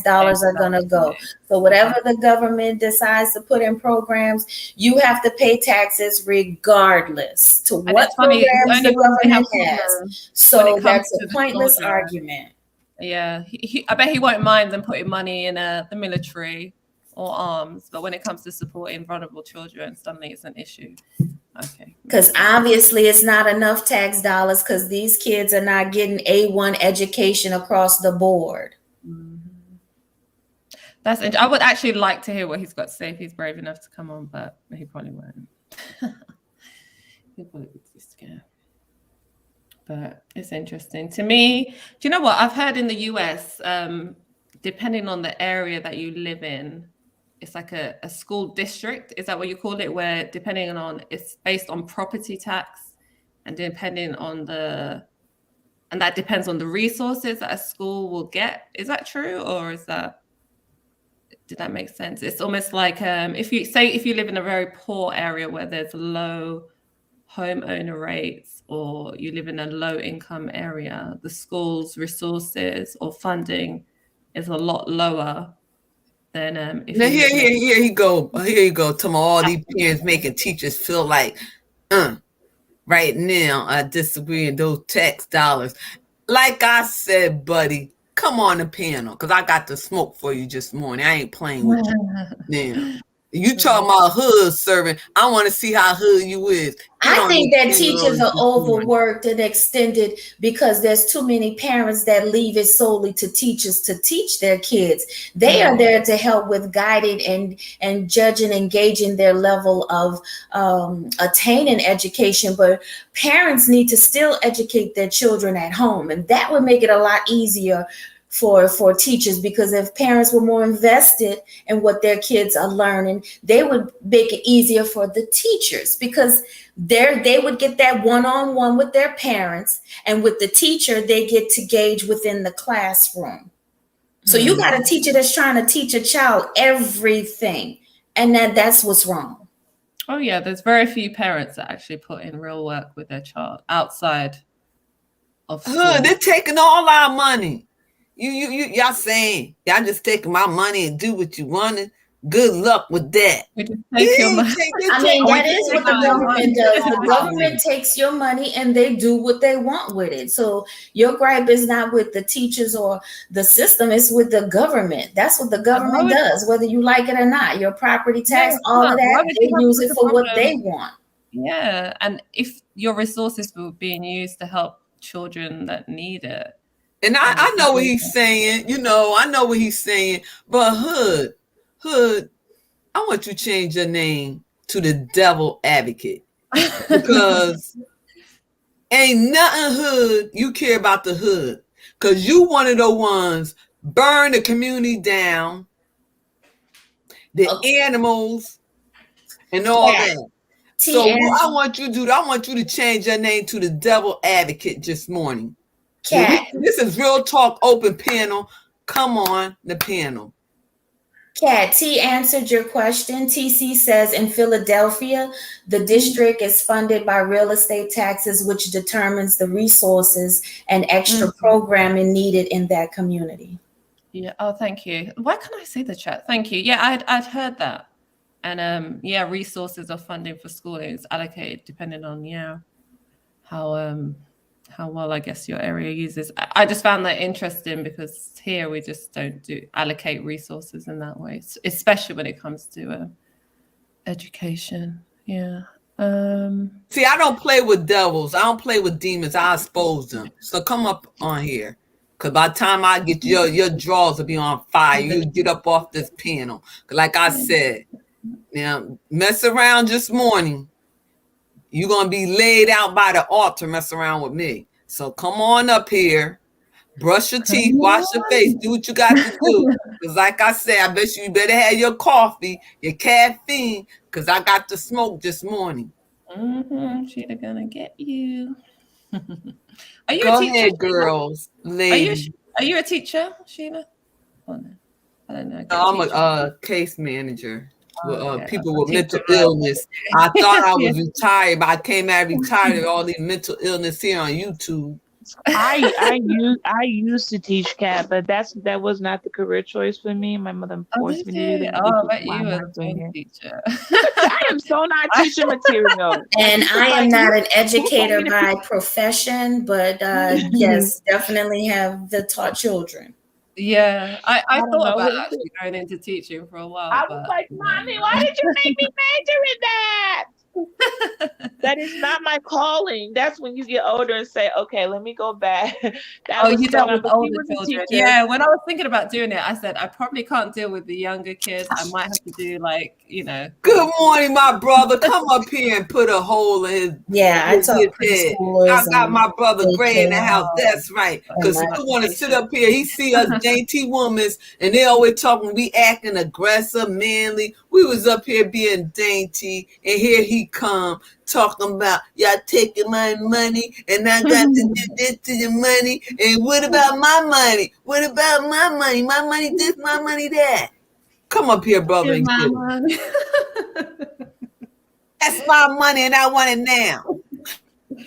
dollars are going to go. So whatever the government decides to put in programs, you have to pay taxes regardless to what programs the government has. So that's a pointless argument. Yeah, I bet he won't mind them putting money in the military or arms, but when it comes to supporting vulnerable children, suddenly it's an issue. Okay. Because obviously it's not enough tax dollars because these kids are not getting A1 education across the board. I would actually like to hear what he's got to say if he's brave enough to come on, but he probably won't. He'll probably be too scared. But it's interesting. To me, do you know what? I've heard in the US, depending on the area that you live in, it's like a school district. Is that what you call it? Where depending on, it's based on property tax and depending on and that depends on the resources that a school will get. Is that true? Or did that make sense? It's almost like if you live in a very poor area where there's low homeowner rates, or you live in a low income area, the school's resources or funding is a lot lower than if now here you go. To all these parents making teachers feel like right now I disagree in those tax dollars. Like I said, buddy, come on the panel, because I got the smoke for you this morning. I ain't playing with you. Now, you talking about hood serving. I want to see how hood you is. I think that teachers are overworked and extended because there's too many parents that leave it solely to teachers to teach their kids. They are there to help with guiding and judging and gauging their level of attaining education. But parents need to still educate their children at home. And that would make it a lot easier for teachers, because if parents were more invested in what their kids are learning, they would make it easier for the teachers, because they would get that one-on-one with their parents, and with the teacher, they get to gauge within the classroom. So you got a teacher that's trying to teach a child everything, and that's what's wrong. Oh yeah, there's very few parents that actually put in real work with their child outside of school. They're taking all our money. Y'all saying y'all just taking my money and do what you wanted. Good luck with that. I mean, that is what the government does. The government takes your money and they do what they want with it. So your gripe is not with the teachers or the system, it's with the government. That's what the government does, whether you like it or not. Your property tax, all of that, they use it for what they want. Yeah, and if your resources were being used to help children that need it. And I know what he's saying, I know what he's saying, but Hood, I want you to change your name to the Devil Advocate, because ain't nothing hood you care about the hood, because you one of the ones burn the community down, the animals and all that. So what I want you to do, I want you to change your name to the Devil Advocate this morning. This is Real Talk Open Panel. Come on, the panel. Kat, T answered your question. TC says in Philadelphia, the district is funded by real estate taxes, which determines the resources and extra programming needed in that community. Yeah. Oh, thank you. Why can't I see the chat? Thank you. Yeah, I'd heard that. And resources or funding for schooling is allocated depending on how well I guess your area uses. I just found that interesting because here we just don't allocate resources in that way, especially when it comes to education. Yeah. See, I don't play with devils. I don't play with demons. I expose them. So come up on here, because by the time I get your drawers will be on fire. You get up off this panel. Like I said, now mess around this morning, you're gonna be laid out by the altar. Mess around with me. So come on up here, brush your teeth, wash your face, do what you got to do. Because like I said, I bet you better have your coffee, your caffeine, because I got to smoke this morning. She's gonna get you. Are you Go a teacher? ahead, girls, ladies. Are you a teacher, Sheila? Oh, no. I don't know. I'm a case manager with people with mental illness. I thought I was retired, but I came out retired of all these mental illness here on YouTube. I used to teach Cat, but that was not the career choice for me. My mother forced me to do that. Oh, I bet you were a teacher. I am so not teaching material. And I am not an educator by profession, but yes, definitely have taught children. Yeah, I thought about actually going into teaching for a while. I was like, Mommy, why did you make me major in that? That is not my calling. That's when you get older and say, okay, let me go back. You dealt with older children. Yeah, when I was thinking about doing it, I said I probably can't deal with the younger kids. I might have to do Good morning, my brother. Come up here and put a hole in his I got my brother Gray in the house. That's right. Because he want to sit up here. He see us dainty women, and they always talking. We acting aggressive, manly. We was up here being dainty, and here he come talking about y'all taking my money, and I got to do this to your money. And what about my money? What about my money? My money this, my money that. Come up here, brother. That's my money, and I want it now.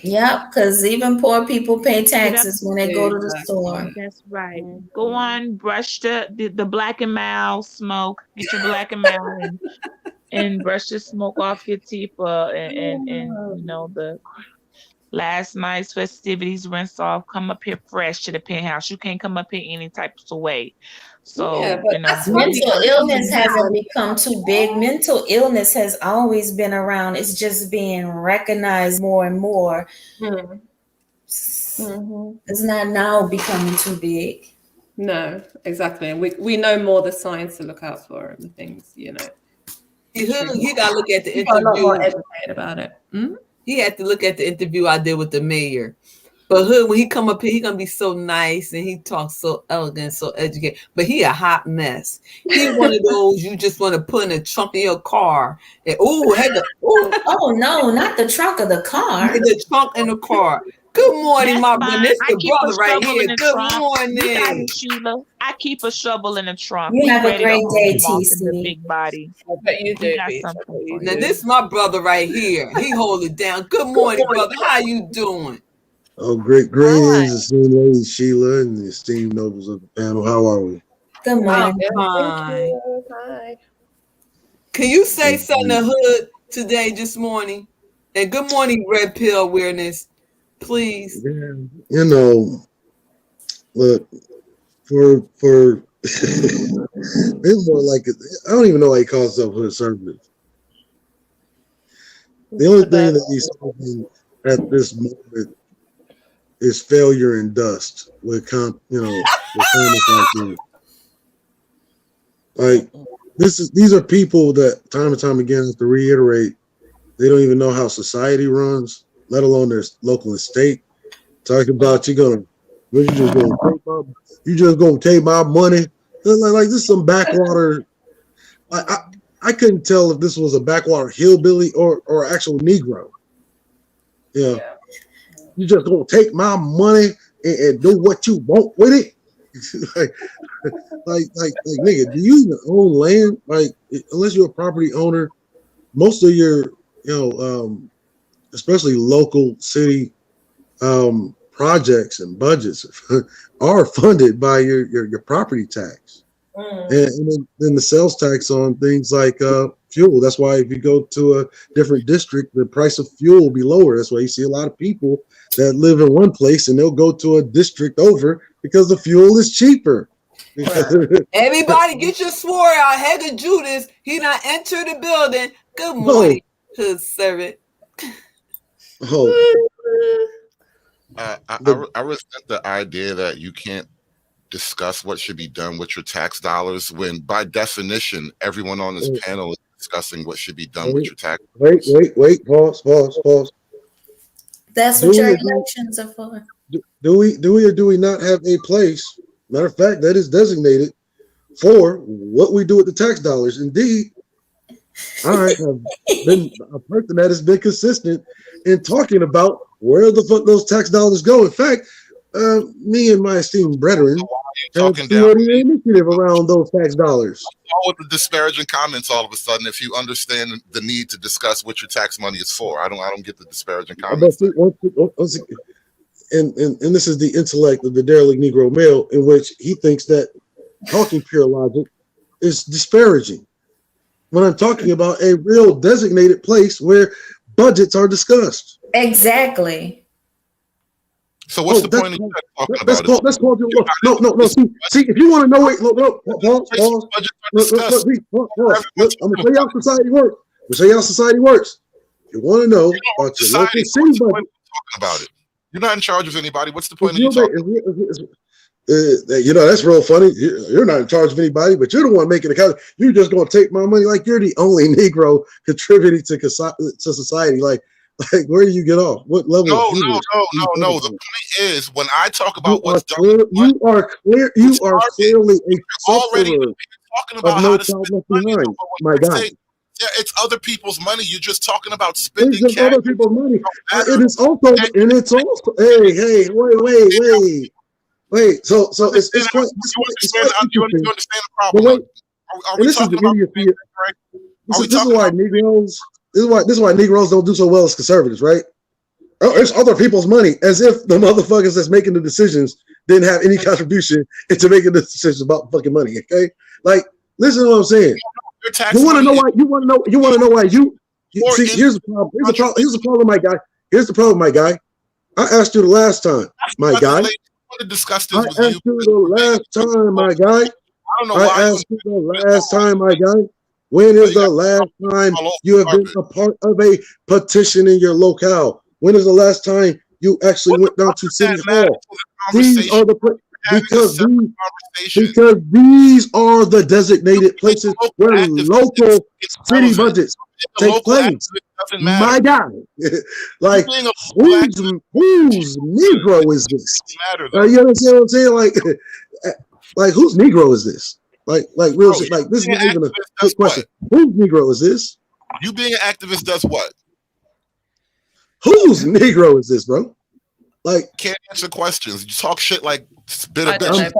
Yep, because even poor people pay taxes when they go to the store. That's right. Go on, brush the black and mild smoke. Get your black and mild and brush the smoke off your teeth. And the last night's festivities rinse off. Come up here fresh to the penthouse. You can't come up here any type of way. So mental illness hasn't become too big. Mental illness has always been around. It's just being recognized more and more. It's not now becoming too big. No, exactly. And we know more the signs to look out for and the things, You gotta look at the interview. A lot more educated about it. He had to look at the interview I did with the mayor. But Hood, when he come up here, he gonna be so nice and he talks so elegant, so educated. But he a hot mess. He one of those you just want to put in the trunk of your car. And oh no, not the trunk of the car. The trunk in the car. Good morning, my brother. This the brother right here. Good morning, Sheila. I keep a shovel in the trunk. You have a great day, TC. Big body. I bet you do. Now this is my brother right here. He hold it down. Good morning, brother. How you doing? Oh, great greetings, esteemed lady Sheila and the esteemed nobles of the panel. How are we? Good morning. Hi. Can you say something to Hood today, this morning? And good morning, Red Pill Awareness, please. Yeah, look, for it's more like I don't even know why he calls himself Hood Conservative. The only thing that he's saying at this moment is failure and dust with like these are people that time and time again have to reiterate they don't even know how society runs, let alone their local and state. Talking about you just gonna take my money. Like this is some backwater. I couldn't tell if this was a backwater hillbilly or actual Negro. Yeah. You just gonna take my money and do what you want with it. like nigga, do you even own land? Like unless you're a property owner, most of your especially local city projects and budgets are funded by your property tax. And then the sales tax on things like fuel. That's why if you go to a different district, the price of fuel will be lower. That's why you see a lot of people that live in one place and they'll go to a district over because the fuel is cheaper. Everybody get your sword out. Head of Judas, he not enter the building. Good morning, good servant. I resent the idea that you can't discuss what should be done with your tax dollars when by definition everyone on this panel is discussing what should be done with your tax dollars. Wait, pause. That's what your elections are for. Do we or do we not have a place, matter of fact, that is designated for what we do with the tax dollars? Indeed, I have been a person that has been consistent in talking about where the fuck those tax dollars go. In fact, me and my esteemed brethren have started an initiative around those tax dollars. All with the disparaging comments all of a sudden, if you understand the need to discuss what your tax money is for. I don't get the disparaging comments. And this is the intellect of the derelict Negro male, in which he thinks that talking pure logic is disparaging. When I'm talking about a real designated place where budgets are discussed. Exactly. So what's the point of you talking about? That's called your no. See, if you want to know it, pause. I'm gonna show you how society works. If you want to know about your local city budget, about it. You're not in charge of anybody. What's the point of you talking? That's real funny. You're not in charge of anybody, but you're the one making the calculation. You're just going to take my money like you're the only Negro contributing to society. Like where do you get off? What level? No. The point is, when I talk about what's done, you are clearly a already talking about how to spend money. My guy. Yeah, it's other people's money. You're just talking about spending cash. Other people's money. It's also. Hey, wait. So it's quite. You understand the problem? This is why Negroes. This is why Negroes don't do so well as conservatives, right? Oh, it's other people's money, as if the motherfuckers that's making the decisions didn't have any contribution into making the decisions about fucking money. Okay, like listen to what I'm saying. You want to know why? You want to know why you see? Here's the problem. Here's the problem, my guy. Here's the problem, my guy. I asked you the last time, my guy. To discuss this I asked you the last time, my guy. I don't know why. I asked you the last time, my guy. When is the last time you have been a part of a petition in your locale? When is the last time you actually went down to City Hall? These are the because these are the designated places where local city budgets take place. My guy, like whose Negro is this? You understand what I'm saying? Like whose Negro is this? Like real shit. Like this is not even a good question. Whose Negro is this? You being an activist does what? Whose Negro is this, bro? Like can't answer questions. You talk shit like bit of bitch.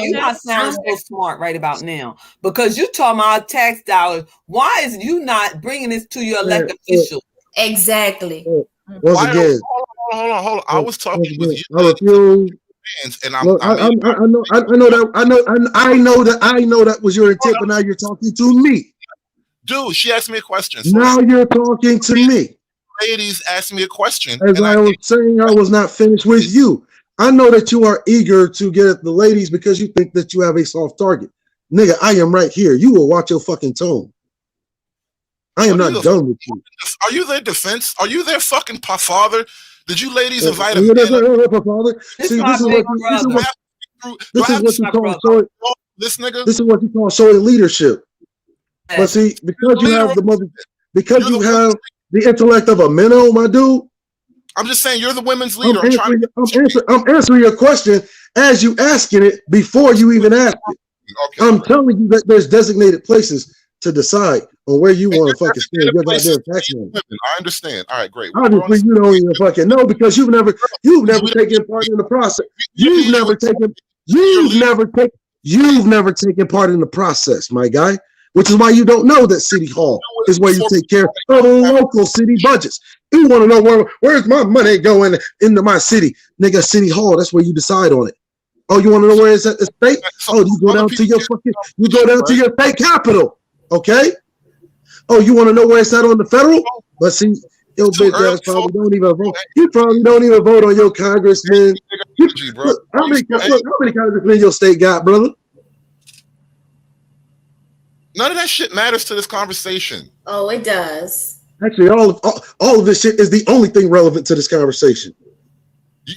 You not sound so smart right about now because you talking about tax dollars. Why is you not bringing this to your elected officials? Exactly. Once again, hold on. I was talking with you. I refuse. And I know that was your intent, but now you're talking to me. Dude, she asked me a question. Now you're talking to me. Ladies asked me a question. As I was saying, I was not finished with you. I know that you are eager to get at the ladies because you think that you have a soft target. Nigga, I am right here. You will watch your fucking tone. I am not done with you. Are you their defense? Are you their fucking father? Did you ladies invite him? See, this is what you call showing. This nigga. This is what you call showing leadership. But see, because you have the intellect of a minnow, my dude. I'm just saying you're the women's leader. I'm answering your question as you asking it before you even ask it. Okay. I'm telling you that there's designated places to decide on where you want to fucking spend your goddamn tax money. I understand. All right, great. Obviously, you don't even fucking know because you've never taken part in the process. You've never taken part in the process, my guy. Which is why you don't know that City Hall is where you take care of local city budgets. You want to know where's my money going into my city, nigga? City Hall. That's where you decide on it. Oh, you want to know where it's at the state? Oh, you go down to your state capital. Okay. Oh, you want to know where it's at on the federal? But see, your bitch ass probably don't even vote. You probably don't even vote on your congressman. How many congressmen your state got, brother? None of that shit matters to this conversation. Oh, it does. Actually, all of this shit is the only thing relevant to this conversation.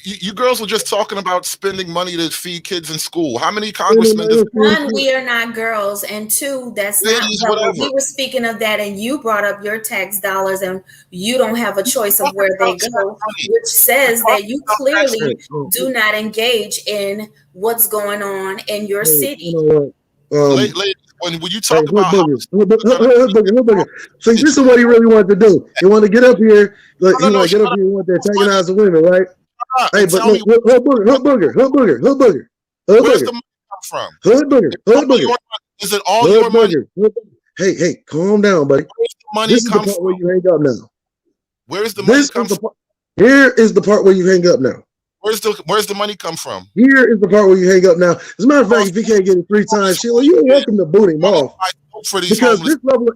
You girls were just talking about spending money to feed kids in school. How many congressmen? One, we are not girls, and two, that's not what we were speaking of that, and you brought up your tax dollars, and you don't have a choice of where they go, which says that you clearly do not engage in what's going on in your city. When you talk about see, this is what he really wanted to do. He wanted to get up here, like he wanted to get up here and want to antagonize the women, right? Hey, but look, hood booger. Where's the money come from? Hood booger. Is it all your money? Hey, calm down, buddy. Where's the money this is the part where you hang up now. Where's the money come from? Here is the part where you hang up now. Where's the money come from? Here is the part where you hang up now. As a matter of fact, if you can't get it 3 times, Sheila, you're welcome to boot him off. Because this level of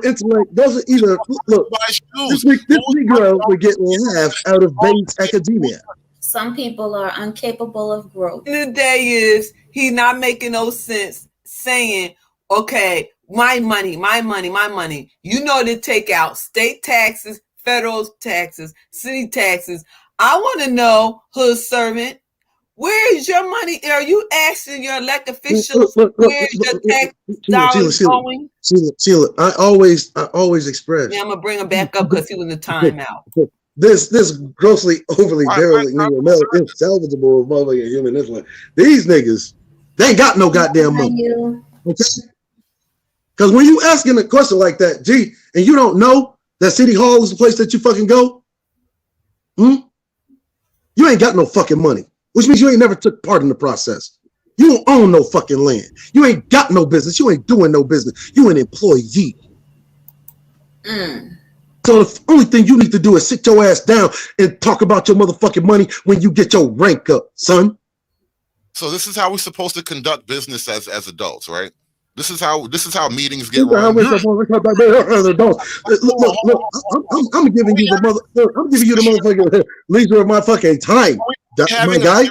intellect doesn't even look. This Negro would get laughed out of Bates academia. Some people are incapable of growth. The day is he's not making no sense saying, okay, my money. You know to take out state taxes, federal taxes, city taxes. I want to know, hood servant, where is your money? Are you asking your elected officials where your tax dollars going? Sheila, I always express. Yeah, I'm gonna bring him back up because he was in the timeout. This grossly overly derelict, salvageable motherfucking human intellect. These niggas, they ain't got no goddamn money. Okay? Because when you asking a question like that, G, and you don't know that City Hall is the place that you fucking go, you ain't got no fucking money, which means you ain't never took part in the process. You don't own no fucking land. You ain't got no business. You ain't doing no business. You an employee. So the only thing you need to do is sit your ass down and talk about your motherfucking money when you get your rank up, son. So this is how we're supposed to conduct business as adults, right? This is how meetings get run. Look, I'm giving you the motherfucking leisure of my fucking time, my guy.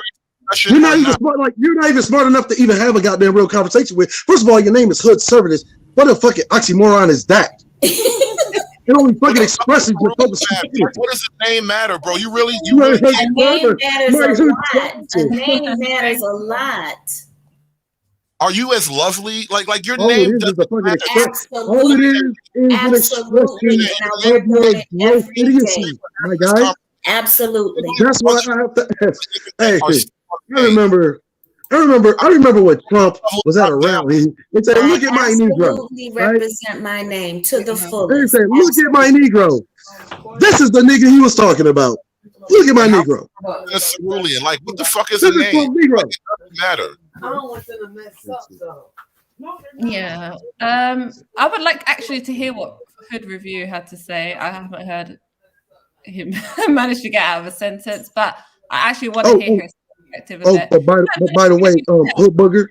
You're not even smart enough to even have a goddamn real conversation with. First of all, your name is Hood Servantist. What a fucking oxymoron is that? It only fucking expresses your total stupidity. What does the name matter, bro? You really a name matters a lot. A name matters a lot. Are you as lovely? Like your name doesn't matter. All it is an expression of your gross idiocy, my guy. Absolutely. That's why I have to ask. Hey, I remember when Trump was at a rally. He said, "Look at my Negro." Represent my name to the fullest. He said, "Look at my Negro." This is the nigga he was talking about. Look at my Negro. That's cerulean. Like, what the fuck is the name? It doesn't matter. I don't want them to mess up though. Yeah. I would like actually to hear what Hood Review had to say. I haven't heard him manage to get out of a sentence, but I actually want to hear his perspective of it. But by the way, Hood Booger,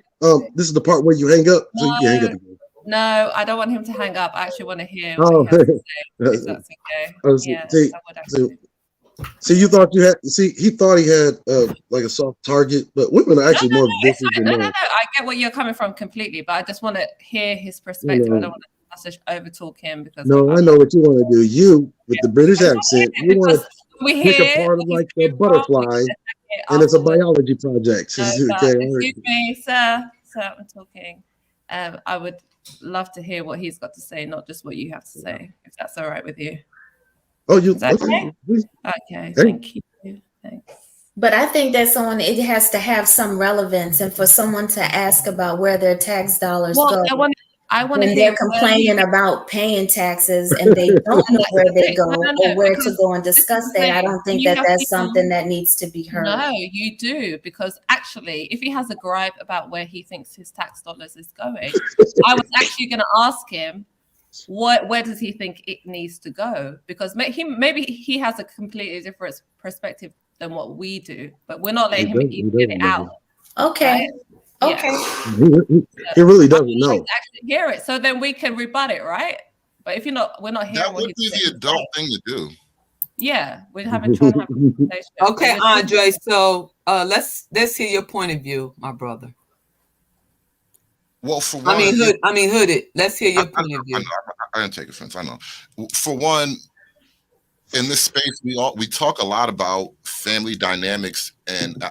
this is the part where you hang up, so you can hang up. No, I don't want him to hang up. I actually want to hear what he has to say, if that's okay. Yeah, I would actually. See, you thought you had. See, he thought he had like a soft target, but women are actually more vicious than men. No. I get where you're coming from completely, but I just want to hear his perspective. I don't want to have to over talk him because No, I know what you want to do. You, with the British accent, you want to we pick hear a part of like the butterfly, and it's a biology project. No, Okay, but all right. excuse me, sir, I'm talking. I would love to hear what he's got to say, not just what you have to say, if that's all right with you. Oh, you Is that okay? Okay, Hey. thank you. Thanks. But I think that it has to have some relevance, and for someone to ask about where their tax dollars go. I want to when hear they're complaining about paying taxes and they don't know where they go or where to go and discuss that. I don't think that that's something that needs to be heard. No, you do, because actually, if he has a gripe about where he thinks his tax dollars is going, I was actually going to ask him, where does he think it needs to go? Because maybe he has a completely different perspective than what we do, but we're not letting him get it out. Okay. Right? Okay. Yeah. He really doesn't know. Actually hear it, so then we can rebut it, right? But if we're not hearing that would be the adult thing to do. Yeah, we're trying to have a conversation. Okay, Andre. So let's hear your point of view, my brother. Well, for one, Hooded. Let's hear your point of view. I didn't take offense. I know. For one, in this space, we talk a lot about family dynamics, and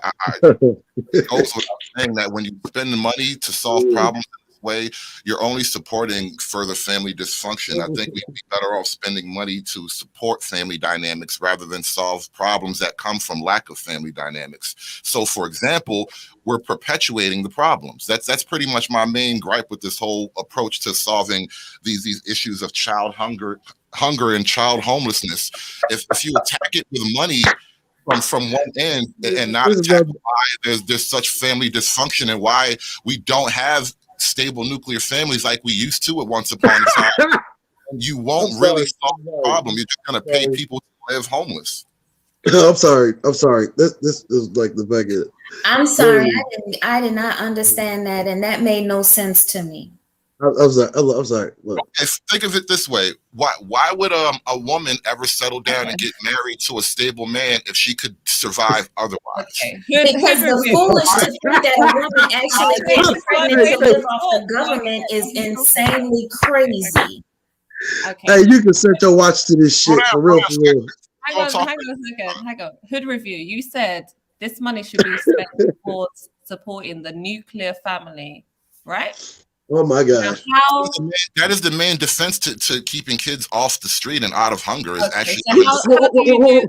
it goes without saying that when you spend the money to solve problems in this way, you're only supporting further family dysfunction. I think we'd be better off spending money to support family dynamics rather than solve problems that come from lack of family dynamics. So, for example, we're perpetuating the problems. That's pretty much my main gripe with this whole approach to solving these issues of child hunger and child homelessness. If you attack it with money from one end and not attack why there's such family dysfunction and why we don't have stable nuclear families like we used to at once upon a time, you won't really solve the problem. You're just going to pay people to live homeless. I'm sorry. This is like the back end. I'm sorry. I did not understand that, and that made no sense to me. I'm sorry. Look. Okay, think of it this way: why would a woman ever settle down and get married to a stable man if she could survive otherwise? Okay. Because the foolish to think that a woman actually gets pregnant to live off the government is insanely crazy. Okay. Hey, you can set your watch to this shit for real. Hang on a second. Hang on. Hood Review, you said this money should be spent towards supporting the nuclear family, right? Oh my God! That is the main defense to keeping kids off the street and out of hunger. Is actually. Wait!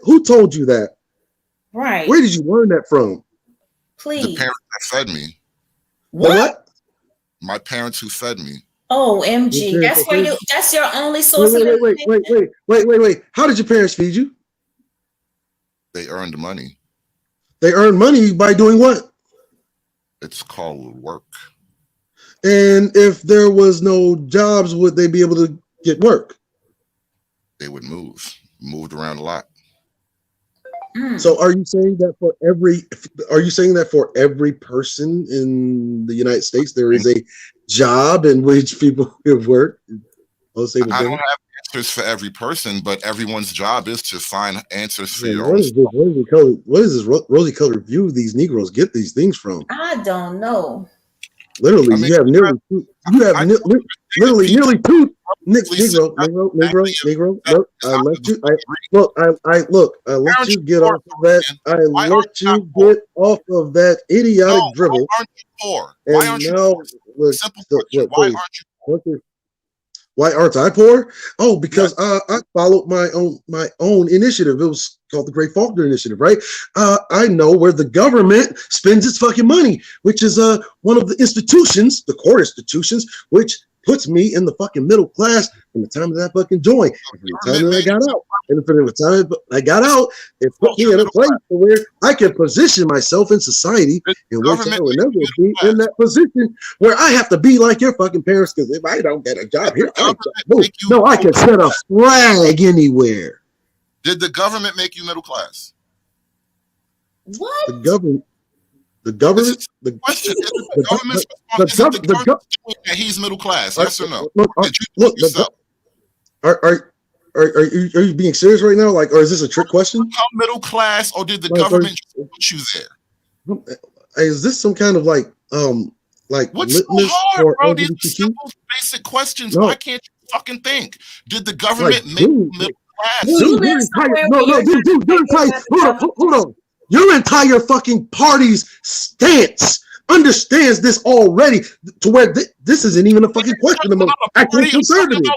Who told you that? Right. Where did you learn that from? Please. The parents that fed me. What? My parents who fed me. Oh, MG. That's your only source of information. Wait. How did your parents feed you? They earned money. They earned money by doing what? It's called work. And if there was no jobs, would they be able to get work? They would moved around a lot. So are you saying that for every person in the United States there is a job in which people can work? I don't have answers for every person, but everyone's job is to find answers for your own. What is this rosy colored view these Negroes get these things from? I don't know. Literally, you have nearly two Negro. Look, I let you get off of that. I let you get off of that idiotic dribble. Why aren't you poor? Why aren't you? Simple question. Why aren't you poor? Why aren't I poor? Oh, because I followed my own initiative. It was called the Great Faulkner Initiative, right? I know where the government spends its fucking money, which is one of the institutions, the core institutions, which puts me in the fucking middle class from the time that I fucking joined. And from the time that I got out. And from the time I got out, it put me in a place where I can position myself in society in which I will never be in that position where I have to be like your fucking parents, because if I don't get a job here, I can set a flag anywhere. Did the government make you middle class? What? The government. The question is the government that he's middle class. Yes or no? Are you being serious right now? Like, or is this a trick question? How middle class, or did the government put you there? Is this some kind of like like What's so litmus hard, for bro? These are LGBTQ? simple, basic questions. No. Why can't you fucking think? Did the government Like, make dude, middle class? You Dude, live your entire somewhere no, where no, you're dude, not your entire affected by the hold on. Your entire fucking party's stance understands this already to where this isn't even a fucking question among actual conservatives.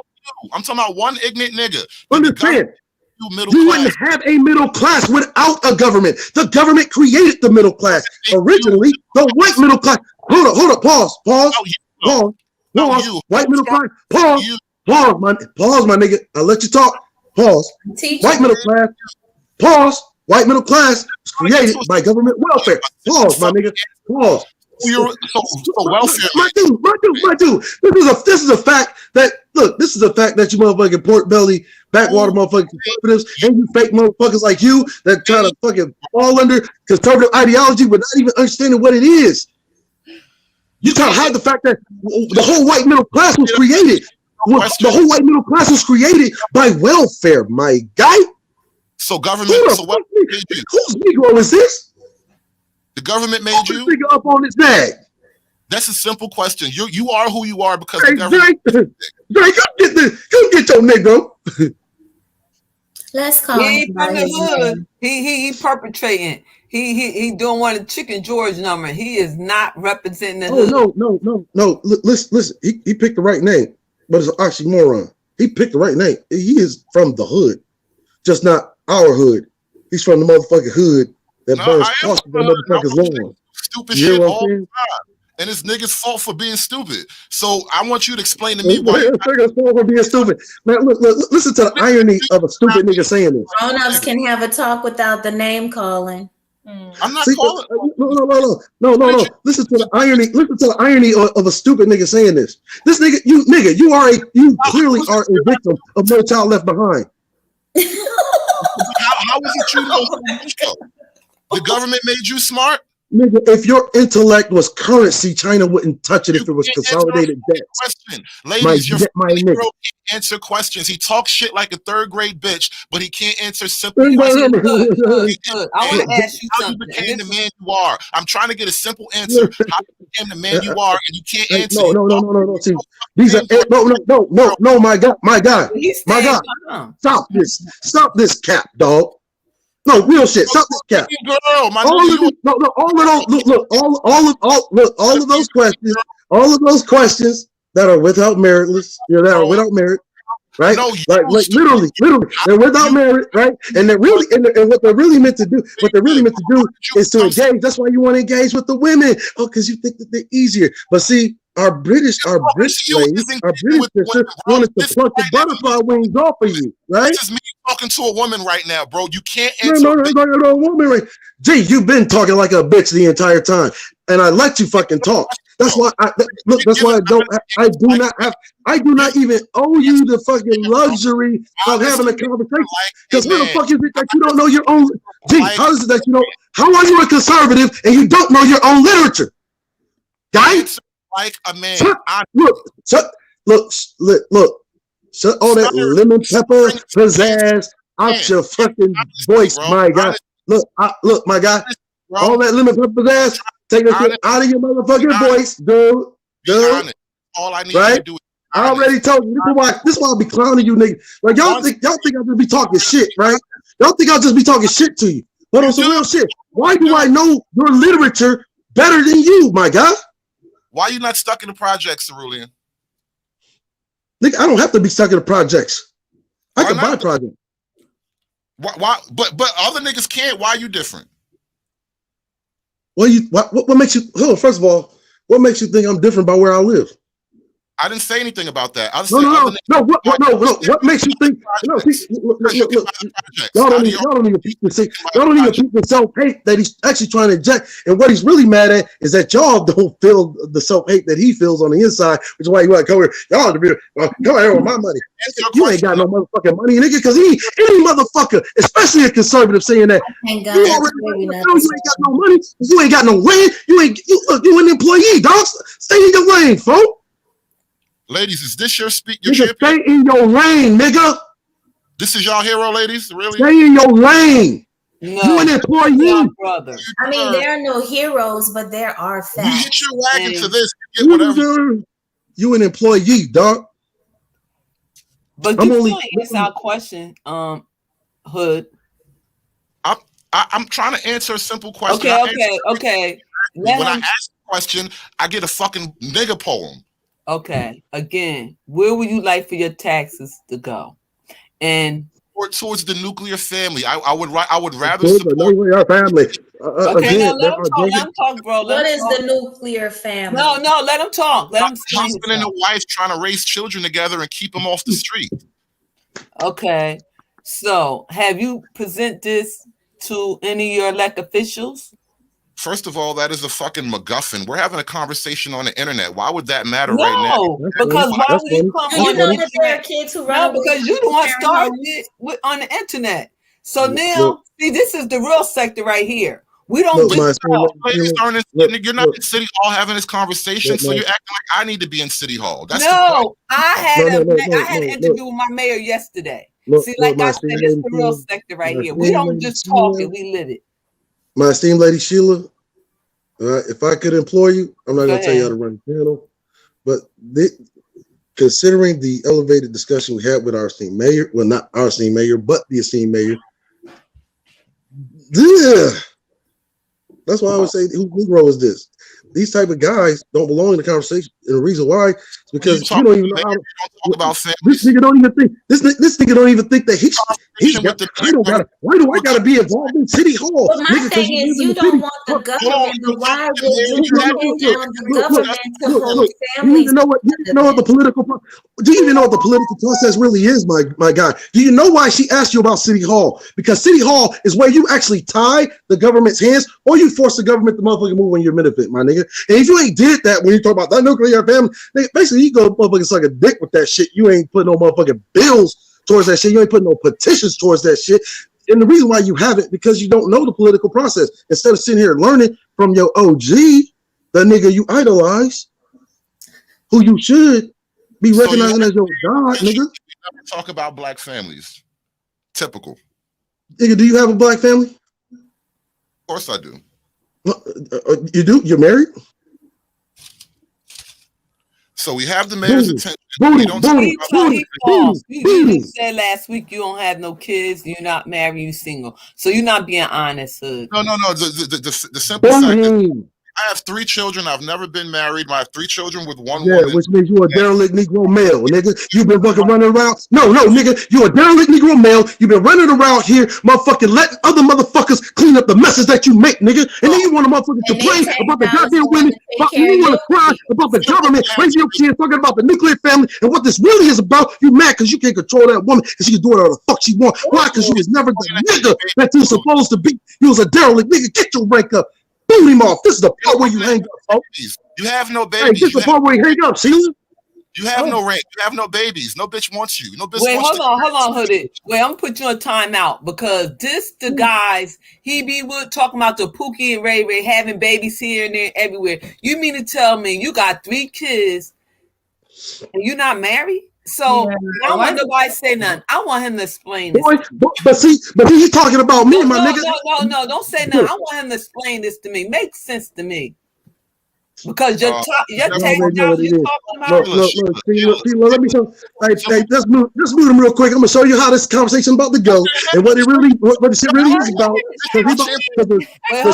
I'm talking about one ignorant nigga. Did the Understand? government do middle You class? wouldn't have a middle class without a government. The government created the middle class. Originally, the white middle class. Hold up, pause. No, you don't. No, Pause. you. White middle class. You. Pause, my nigga. I'll let you talk. Pause. teachers. White middle class. Pause. White middle class was created by government welfare. Pause, my nigga. Pause. So welfare. My dude. This is a fact that this is a fact that you motherfucking pork belly backwater motherfucking conservatives and you fake motherfuckers like you that try to fucking fall under conservative ideology but not even understanding what it is. You try to hide the fact that the whole white middle class was created. The whole white middle class was created by welfare, my guy. So government. So what made you? Whose Negro is this? The government made Put you. this nigga up on his bag. That's a simple question. You are who you are because Hey, the government. Drake, come get your nigga. Let's call He him ain't by from the his hood. name. He perpetrating. He doing one of the Chicken George number. He is not representing the hood. No. Listen. He picked the right name, but it's an oxymoron. He picked the right name. He is from the hood, just not our hood. He's from the motherfucking hood that burns cost of the motherfuckers' lawn. Stupid You hear shit what I'm all the saying? time. And it's niggas' fault for being stupid. So I want you to explain to me why. Niggas for being stupid. Man, look, listen to the irony of a stupid nigga saying this. Grown-ups can have a talk without the name calling. I'm not See, calling. no. Listen to the irony. Listen to the irony of a stupid nigga saying this. This nigga, you clearly are a victim of No Child Left Behind. How is it you know so much, though? The government made you smart. Nigga, if your intellect was currency, China wouldn't touch it if it was consolidated debt. Question. Ladies, your my nigga. can't answer questions. He talks shit like a third grade bitch, but he can't answer simple Look, questions. Look, I want to ask you How you something. became the man you are. I'm trying to get a simple answer. How you became the man you are, and you can't answer. No. See, these are no. My guy. He's My staying God. calm. Stop this cap, dog. No, real shit. Stop this cap. Girl, my All nigga, of you these, all of those questions that are without meritless, that are without merit, right? No, like literally, they're without merit, right? And they're really, and what they're really meant to do, is to engage. That's why you want to engage with the women, because you think that they're easier. But see, our British slaves, our British sisters wanted to pluck the butterfly wings off of you, right? This is me talking to a woman right now, bro. You can't answer. No, woman, right? Gee, you've been talking like a bitch the entire time, and I let you fucking talk. That's why I do not even owe you the fucking luxury of having a conversation. Because where the fuck is it that you don't know your own? Gee, how is it that you know? How are you a conservative and you don't know your own literature, guy? Like a man. Look. Shut all that lemon pepper pizzazz out your fucking voice, my guy. Look, my guy. All that lemon pepper pizzazz, take it out of your motherfucking voice, dude. All I need right? to do is I already told you. This is why I be clowning you, nigga. Like y'all think I just be talking shit, right? Y'all think I'll just be talking shit to you. But on some real shit, why do I know your literature better than you, my guy? Why are you not stuck in the projects, Cerulean? Nigga, I don't have to be stuck in the projects. I can buy projects. Why? But other niggas can't. Why are you different? What makes you? Oh, first of all, what makes you think I'm different by where I live? I didn't say anything about that. No. What makes you think? No, see, look. Y'all don't even peep the self-hate that he's actually trying to inject. And what he's really mad at is that y'all don't feel the self-hate that he feels on the inside, which is why you want to come here. Y'all have to be come here with my money. You ain't got no motherfucking money, nigga, because any motherfucker, especially a conservative, saying that you ain't got no money, you ain't got no land, you an employee, dog. Stay in your lane, folks. Ladies, is this your champion? Stay in your lane, nigga. This is y'all hero, ladies? Really? Stay in your lane. No, you an employee. Brother. I mean, there are no heroes, but there are facts. You hit your wagon to this. get whatever. You an employee, dog. But you still answer our question, Hood. I'm trying to answer a simple question. Okay. When I ask a question, I get a fucking nigga poem. Okay. Again, where would you like for your taxes to go? And or towards the nuclear family. I would rather support our family. Okay, now let him talk, bro. What is the nuclear family? No, let him talk. Let him husband and a wife trying to raise children together and keep them off the street. Okay. So have you present this to any of your elected officials? First of all, that is a fucking MacGuffin. We're having a conversation on the internet. Why would that matter right now? No, because why would you come on the internet? There are kids who run because you the one started it on the internet. So now, see, this is the real sector right here. We don't you're not in City Hall having this conversation, so you're acting like I need to be in City Hall. That's I had an interview with my mayor yesterday. See, like I said, it's the real sector right here. We don't just talk it, we live it. My esteemed lady Sheila, if I could employ you, I'm not going to tell you how to run the channel, but considering the elevated discussion we had with our esteemed mayor, well, not our esteemed mayor, but the esteemed mayor, that's why I would say, who Negro is this? These type of guys don't belong in the conversation, and the reason why is because you don't even know how to talk about family. This nigga don't even think this nigga don't even think that he's got. Why do I gotta be involved in City Hall? But my thing is, you don't want the government. Why would you depend on the government to hold families? You know what? You know what the political? Do you even know what the political process really is, my guy? Do you know why she asked you about City Hall? Because City Hall is where you actually tie the government's hands, or you force the government to motherfucking move when you're benefit, my nigga. And if you ain't did that when you talk about that nuclear family, basically you go motherfucking suck a dick with that shit. You ain't putting no motherfucking bills towards that shit. You ain't putting no petitions towards that shit. And the reason why you have it, because you don't know the political process. Instead of sitting here learning from your OG, the nigga you idolize, who you should be recognizing as your god, nigga. Talk about black families. Typical. Nigga, do you have a black family? Of course I do. You do? You're married? So we have the mayor's attention. You said last week you don't have no kids, you're not married, you single. So you're not being honest, Hood. No. The simple fact is I have 3 children. I've never been married. I have 3 children with one woman. Which means you're a derelict Negro male, nigga. You've been fucking running around. No, nigga. You're a derelict Negro male. You've been running around here, motherfucking letting other motherfuckers clean up the messes that you make, nigga. And then you want to motherfucking complain about the goddamn women. You want to cry about the government, raising your kids, talking about the nuclear family and what this really is about. You mad because you can't control that woman and she can do whatever the fuck she want. Why? Because you was never the nigga that you supposed to be. You was a derelict nigga. Get your rank up. Boot him off. This is the part where you hang up, folks. You have no babies. This is the part where you hang up, see? You have no rank. You have no babies. No bitch wants you. No bitch Wait, wants hold on, Hoodie. Wait, I'm gonna put you on timeout because the guys he be talking about the Pookie and Ray Ray having babies here and there everywhere. You mean to tell me you got 3 kids and you're not married? So I don't want nobody to say nothing. I want him to explain this. But he's talking about me, my nigga. No, don't say nothing. I want him to explain this to me. Makes sense to me. Because your tax dollars you're talking about. Look, let me show. Hey, let's move him real quick. I'm gonna show you how this conversation about to go and what the shit really is about. The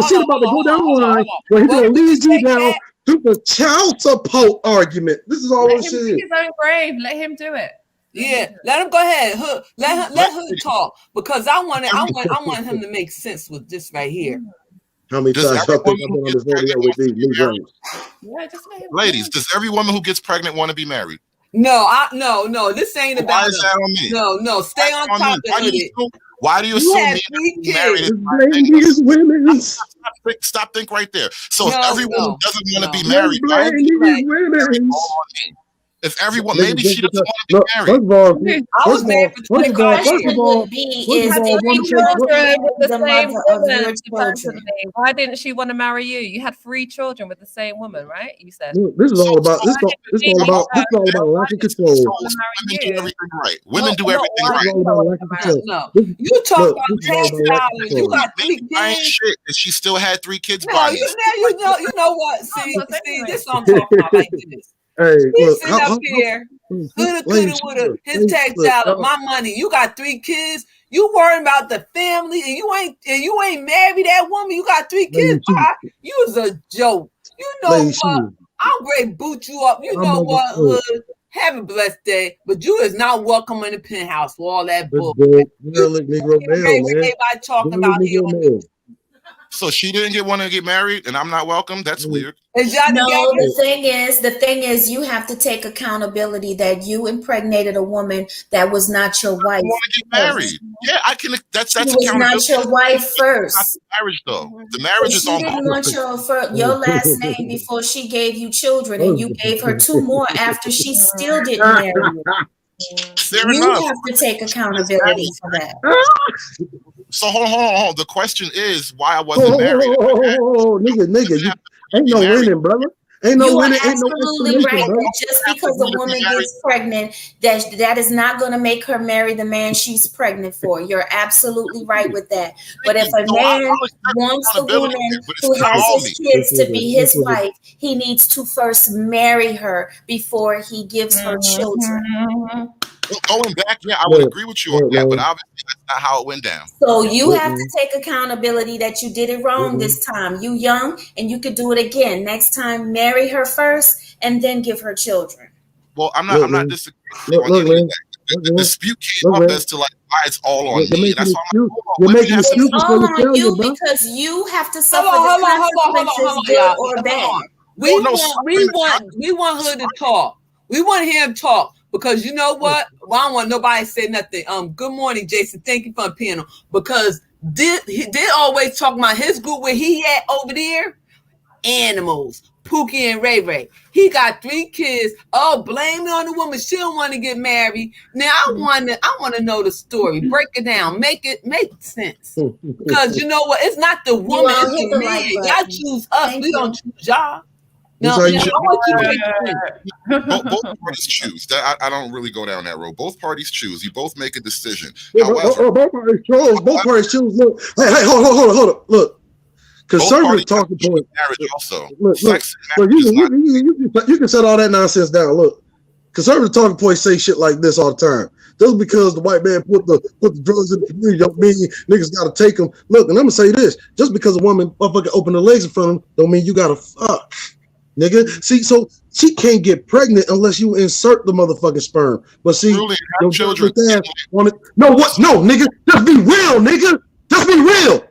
shit about to go down the line where he's gonna lead you down to the child support argument. This is all this shit is. His own grave. Let him do it. Yeah, let him go ahead. Let Hood talk because I want him to make sense with this right here. How many times y'all think I've been on this video with these Negroes? Yeah, just let him. Ladies, does every woman who gets pregnant want to be married? No, this ain't about. Why is that on me? No, stay on top of it. Why do you assume me married? Stop think right there. So if every woman doesn't want to be married, If everyone, Nigga, maybe just she doesn't because- want to be look, married. I was married for first of all, Question would be first is of all, if woman you take- were Children with the the same mother of woman, your children. supposedly. Why didn't she want to marry you? You had 3 children with the same woman, right? You said. Look, this is all about lack of control. So women do everything right. Women do everything right. This is all about lack of control. No, This- you talk look, about this is all tax about lack of dollars. You control. got 3 I ain't kids. shit, and she still had 3 kids No, by you me. know what? See, but anyway. this is what I'm talking about. Like this. Hey, He's look, sitting up here, coulda, woulda, his tax dollar, my money. You got 3 kids. You worrying about the family, and you ain't married that woman. You got 3 kids. Boy, you was a joke. You know what? I'm ready to boot you up. You know what, Hood? Have a blessed day, but you is not welcome in the penthouse for all that bull. Negro male, man. Everybody talking about here. So she didn't want to get married, and I'm not welcome. That's weird. Is y'all No, together? the thing is, you have to take accountability that you impregnated a woman that was not your wife. I want to get married. Yeah, I can. That's She was not your wife first. Not the marriage though. The marriage is She on didn't both. want your last name before she gave you children, and you gave her 2 more after she still didn't marry you. Fair You enough. have to take accountability for that. So hold on. The question is why I wasn't married. Nigga, ain't no winning, brother. Ain't no You are winning. Ain't no absolutely explanation, right. brother. Just because a woman gets pregnant, that is not going to make her marry the man she's pregnant for. You're absolutely right with that. But if a man wants the woman who has his kids to be his wife, he needs to first marry her before he gives her children. Going back, yeah, I would agree with you on that, but obviously that's not how it went down. So you have to take accountability that you did it wrong this time. You young and you could do it again. Next time, marry her first and then give her children. Well, I'm not disagreeing on any of that. The dispute came up as to like why it's all on me. That's why you're making It's excuses for all your on failure, you bro. because you have to suffer Hold the on, consequences, good or bad. We want Hood to talk. We want him to talk because you know what? Well, I don't want nobody to say nothing. Good morning, Jason. Thank you for the panel. Because he did always talk about his group where he at over there. Animals, Pookie and Ray Ray. He got 3 kids. Oh, blame it on the woman. She don't want to get married. Now I want to know the story. Break it down. Make sense. Because you know what? It's not the woman. It's the man. Y'all choose us. We don't choose y'all. No, both parties choose. I don't really go down that road. Both parties choose. You both make a decision. Yeah, However, both parties choose. Look, hey, hold up. Look, conservative talking point. Marriage also. Look, Sex you can set all that nonsense down. Look, conservative talking points say shit like this all the time. Just because the white man put the drugs in the community don't mean niggas got to take them. Look, and I'm gonna say this: just because a woman motherfucker open her legs in front of them, don't mean you gotta fuck. Nigga, see, so she can't get pregnant unless you insert the motherfucking sperm. But see, your children want it. No, nigga, just be real, nigga. Just be real.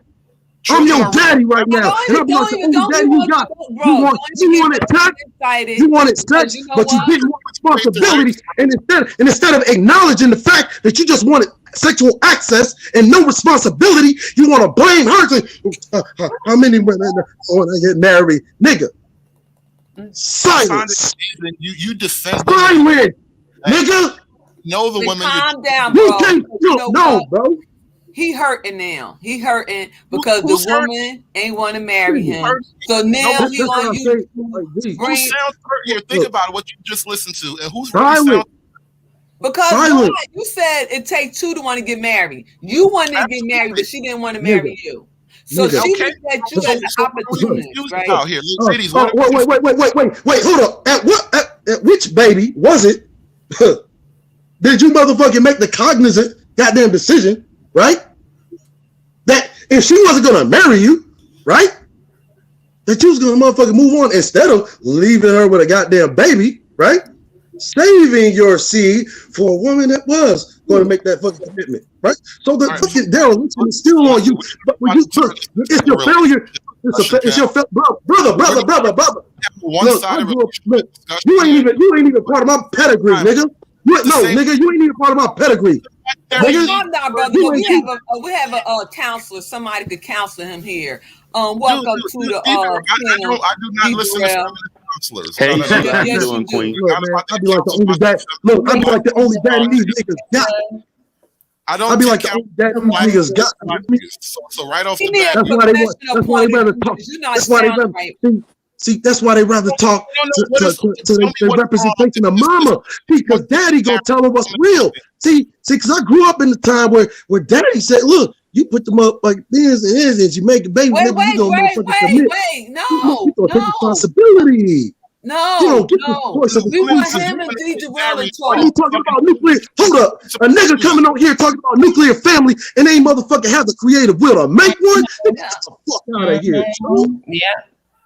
I'm your daddy right now, and I'm not the only daddy you got. You want it sex, you wanted sex, but you didn't want responsibility. And instead of acknowledging the fact that you just wanted sexual access and no responsibility, you want to blame her. How many women when I get married, nigga? Silence. You defend silence, nigga. Know the women. Calm down, bro. You can't no, bro. He hurting now. He hurting because the woman ain't want to marry him. So now he on you. Who sounds hurt here? Think about it, what you just listened to, and who's silent. Because you said it takes 2 to want to get married. You wanted to get married, but she didn't want to marry you. So she looked at you as an opportunist, right? Out here, ladies. Wait, hold up. At which baby was it? Did you motherfucking make the cognizant goddamn decision, right? That if she wasn't gonna marry you, right? That you was gonna motherfucking move on instead of leaving her with a goddamn baby, right? Saving your seed for a woman that was going to make that fucking commitment, right? So the fucking dereliction is still on you, but when you took, it's your failure. It's your brother. Look, you ain't even part of my pedigree, nigga. Nigga, you ain't even part of my pedigree. Calm down, brother. We have a counselor. Somebody could counsel him here. Welcome to the I do not listen to counselors. Hey, No. how you Yes, doing, you do. Queen? Look, man, I be like the only dad. Look, I be like the only daddy these niggas got. I don't I be like take the only daddy these niggas got. So right off He the need a bat, That's why they want. professional That's why they point of rather view, talk. 'cause you're not That's why they sounding rather. right. See, that's why they rather talk to the representation of mama, because daddy gonna tell them what's real. See, because I grew up in the time where daddy said, "Look, you put them up like this and this, and you make a baby, Wait, nigga, you gonna motherfucking commit. no, You gonna take responsibility. You no, don't get the choice of We want the him and D. Jarrell to Are you talk. talking about nuclear? Hold up. A nigga coming on here talking about nuclear family and ain't motherfucking have the creative will to make one? Get the fuck out of here.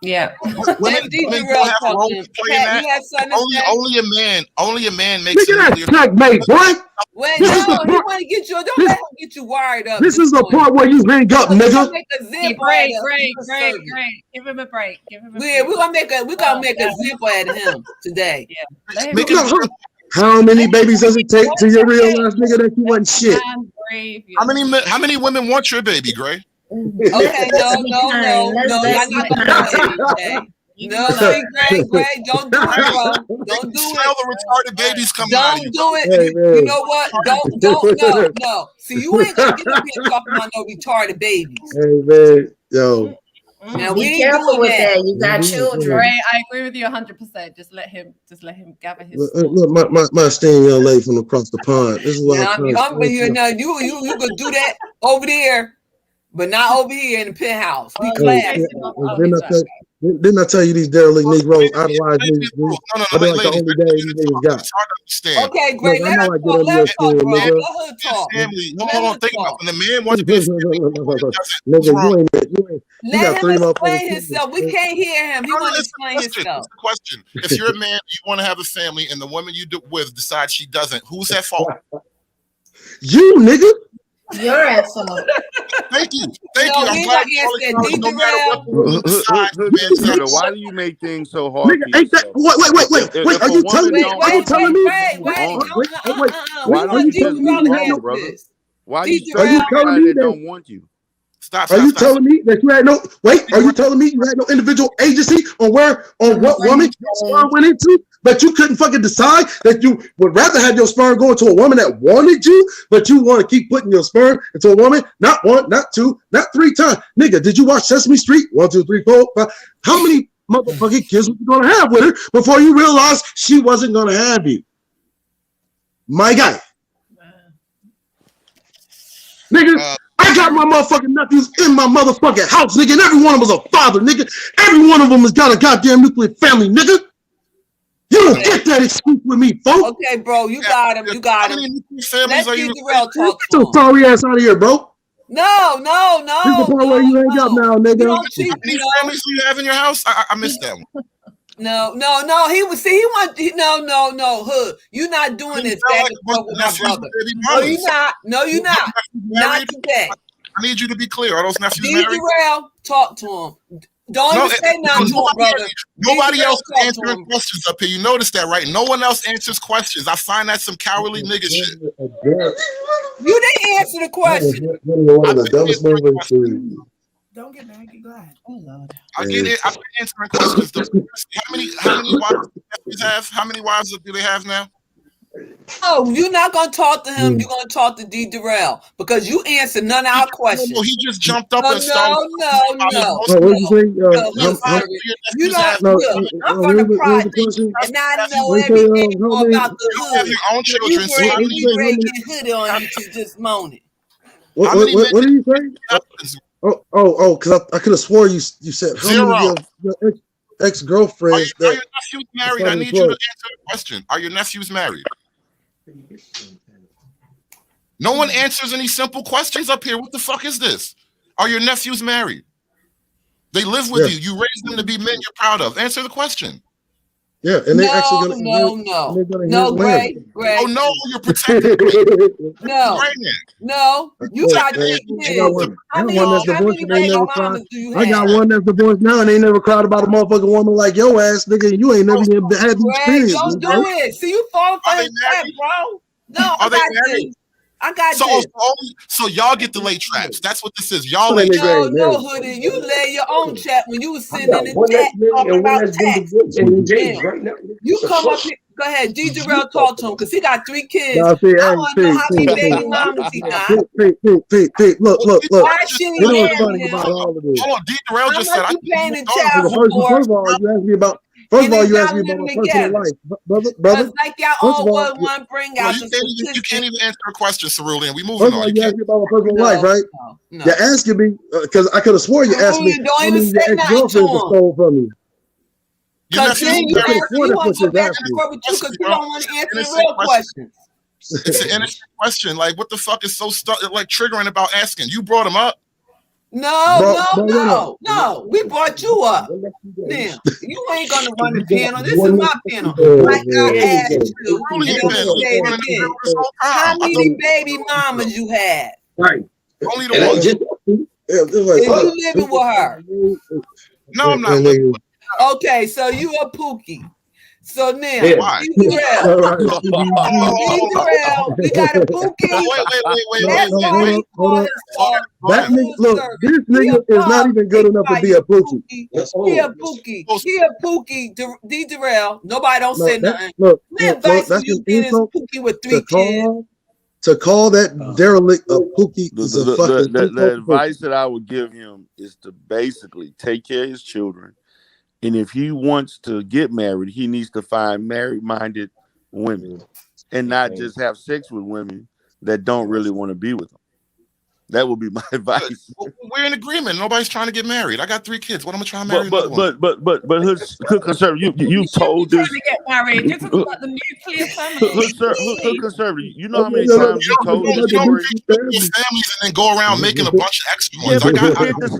Yeah. Let D. Jarrell talk to him. Pat, you have something to say? only a man makes Nigga, a that's nuclear. checkmate, boy. Wait, This is no, the he part- want to get you. Don't this- let him get you wired up. This is the part where you hang up, We're nigga. gonna make a Hey, zip great. out of him. Give him a break. Give him a We're break. gonna make a zip out of him today. Let him Make No, it- how many babies does it take to you realize, nigga, that you wasn't shit? breathe. How many women want your baby, Gray? Okay, no, y'all not gonna do it today. No, see, Greg, don't do it, bro. Don't do Smell it. the retarded babies coming out of Don't you. do it. Hey, man. You know what? No. See, you ain't gonna get up here talking about no retarded babies. Hey, man, yo. Now we Be ain't careful doing with that. that. You got children. Great. I agree with you 100%. Just let him gather his thoughts. Look, my esteemed young lady from across the pond. This is what Now, I'm you trying to say. now you could do that over there, but not over here in the penthouse. Be Oh, classy. Didn't I tell you these derelict Negroes idolize me? No, I be like the only daddy these niggas got. It's hard to understand. Okay, great. Look, I Let know her I get talk. under Let your her talk, skin, bro. nigga. Let her talk. Family. Let Hold her on, think talk. about it. When the man wants to be a family, Nigga, you Let got him three explain motherfuckers. himself. We can't hear him. He No, want to it's a explain question. himself. It's a question. If you're a man, you want to have a family, and the woman you do with decides she doesn't, who's at fault? You, nigga. You're at fault. Thank you. No, I'm we glad ain't you gonna acknowledge answer no that. matter what the woman decides, Hood man Tater, says. why do you make things so hard Nigga, for ain't that? yourself? Wait. If Are a you woman telling me? don't Are you have telling to me? move on, Wait. why Are don't you you just telling me move you had on, no? brother? Why Are you you stressing telling somebody me that that? don't want you? Are you telling me that you had no? Wait, are you telling me you had no individual agency on what woman your sperm went into? But you couldn't fucking decide that you would rather have your sperm go into a woman that wanted you, but you want to keep putting your sperm into a woman, not one, not two, not three times. Nigga, did you watch Sesame Street? 1, 2, 3, 4, 5. How many motherfucking kids were you gonna have with her before you realized she wasn't gonna have you? My guy. Nigga, I got my motherfucking nephews in my motherfucking house, nigga, and every one of them is a father, nigga. Every one of them has got a goddamn nuclear family, nigga. You don't get that excuse with me, folks. Okay, bro, you got him. How many nuclear families Let's are get you? Darrell talk Get to your him. sorry ass out of here, bro. No. This is the part where you hang up now, You nigga. don't cheat, How many families do you have in your house? I missed that one. No. He was see. He want no. Hood, you not doing this back and forth with my brother. No, you not. No, you not. Not today. I need you to be clear. Are those nephews D. married? Darrell, talk to him. Don't even say nothing to him, brother. Nobody else talk to answering him. questions up here. You notice that, right? No one else answers questions. I find that some cowardly nigga shit. You didn't answer the question. One of the dumbest movies. Don't get mad. Get glad. Oh Lord. I get it. I've been answering questions. How many wives do nephews have? How many wives do they have now? No, you're not gonna talk to him. You're gonna talk to D. Darrell because you answered none of our questions. No, he just jumped up and No. started. What did you say? You don't. Look, I'm from the project, and I know everything about the You have hood. your own children. So how many? You ready to get hooded on you to this morning? What did you say? Because I could have swore you said how many of your ex-girlfriends Are your nephews married? I need you to answer the question. Are your nephews married? No one answers any simple questions up here. What the fuck is this? Are your nephews married? They live with you. You raise them to be men you're proud of. Answer the question. Yeah, and they actually gonna Greg. Oh no, you're protecting. No, you got kids. I got one that's divorced and they never cried. I got one that's divorced now and they never cried about a motherfucking woman like your ass, nigga. You ain't never even had the experience. Don't do it. See, you falling for his trap, bro. No, I I got So, this. so y'all get the lay traps. That's what this is. Y'all So lay they traps. No, Hoodie. You lay your own trap when you was sitting in the One chat that's married talking and one about that's been tax. divorced and engaged Now, right now. you It's a come up push. here. Go ahead, D. Jarrell, talk to him because he got 3 kids. Nah, see, I hey, want to know how many baby see, mamas he got. Pete, look. Why she You know what's marry funny him? about all of this? Hold on, D. Darrell How just said much I you can paying move in on. child First support? of all, you asked me about. First And of all, then you asked y'all me about living my personal together. life, brother. Because like y'all First of all all, was one bring No, out you the can't even statistics. answer a question, Cerulean. We moving first of on. all, You you can't. asked me about my personal life, right? No. You're asking me because I could have sworn you asked me Cerulean, don't how even many of your say nothing to ex-girlfriends have him. stole from you. Your Because nephew's then I could have sworn you that's want what to go you're back and asking. forth with you because you don't want to answer the Innocent real question. questions. It's an innocent question. Like, what the fuck is so like triggering about asking? You brought him up. No. We brought you up. Now, you ain't going to run the panel. This is my panel. Like I asked you, Only and you've I'm been going to say running it the again. bill this whole How time. I many thought baby mamas you had? Right. only the And one. I just Is you living with her? No, I'm not living with Okay, so you a Pookie. So now, yeah. Why? D-Jarrell, we got a Pookie. That's why he called himself That a nigga, look, servant. this He nigga a is not pub. even good enough to be a Pookie. He a Pookie. D. Jarrell. Nobody don't say nothing. Look, What advice that's would you an give this insult Pookie with 3 kids? to call that derelict a Pookie is a fucking The advice that I would give him is to basically take care of his children. And if he wants to get married, he needs to find married-minded women and not just have sex with women that don't really want to be with him. That would be my advice. We're in agreement. Nobody's trying to get married. I got 3 kids. What am I trying to marry another one? But Hood Conservative, you told Trying this. to get married. You're talking about the nuclear family. Hood Conservative, you know how many times you told this You don't story? pick your families and then go around making a bunch of extra Yeah, ones. but I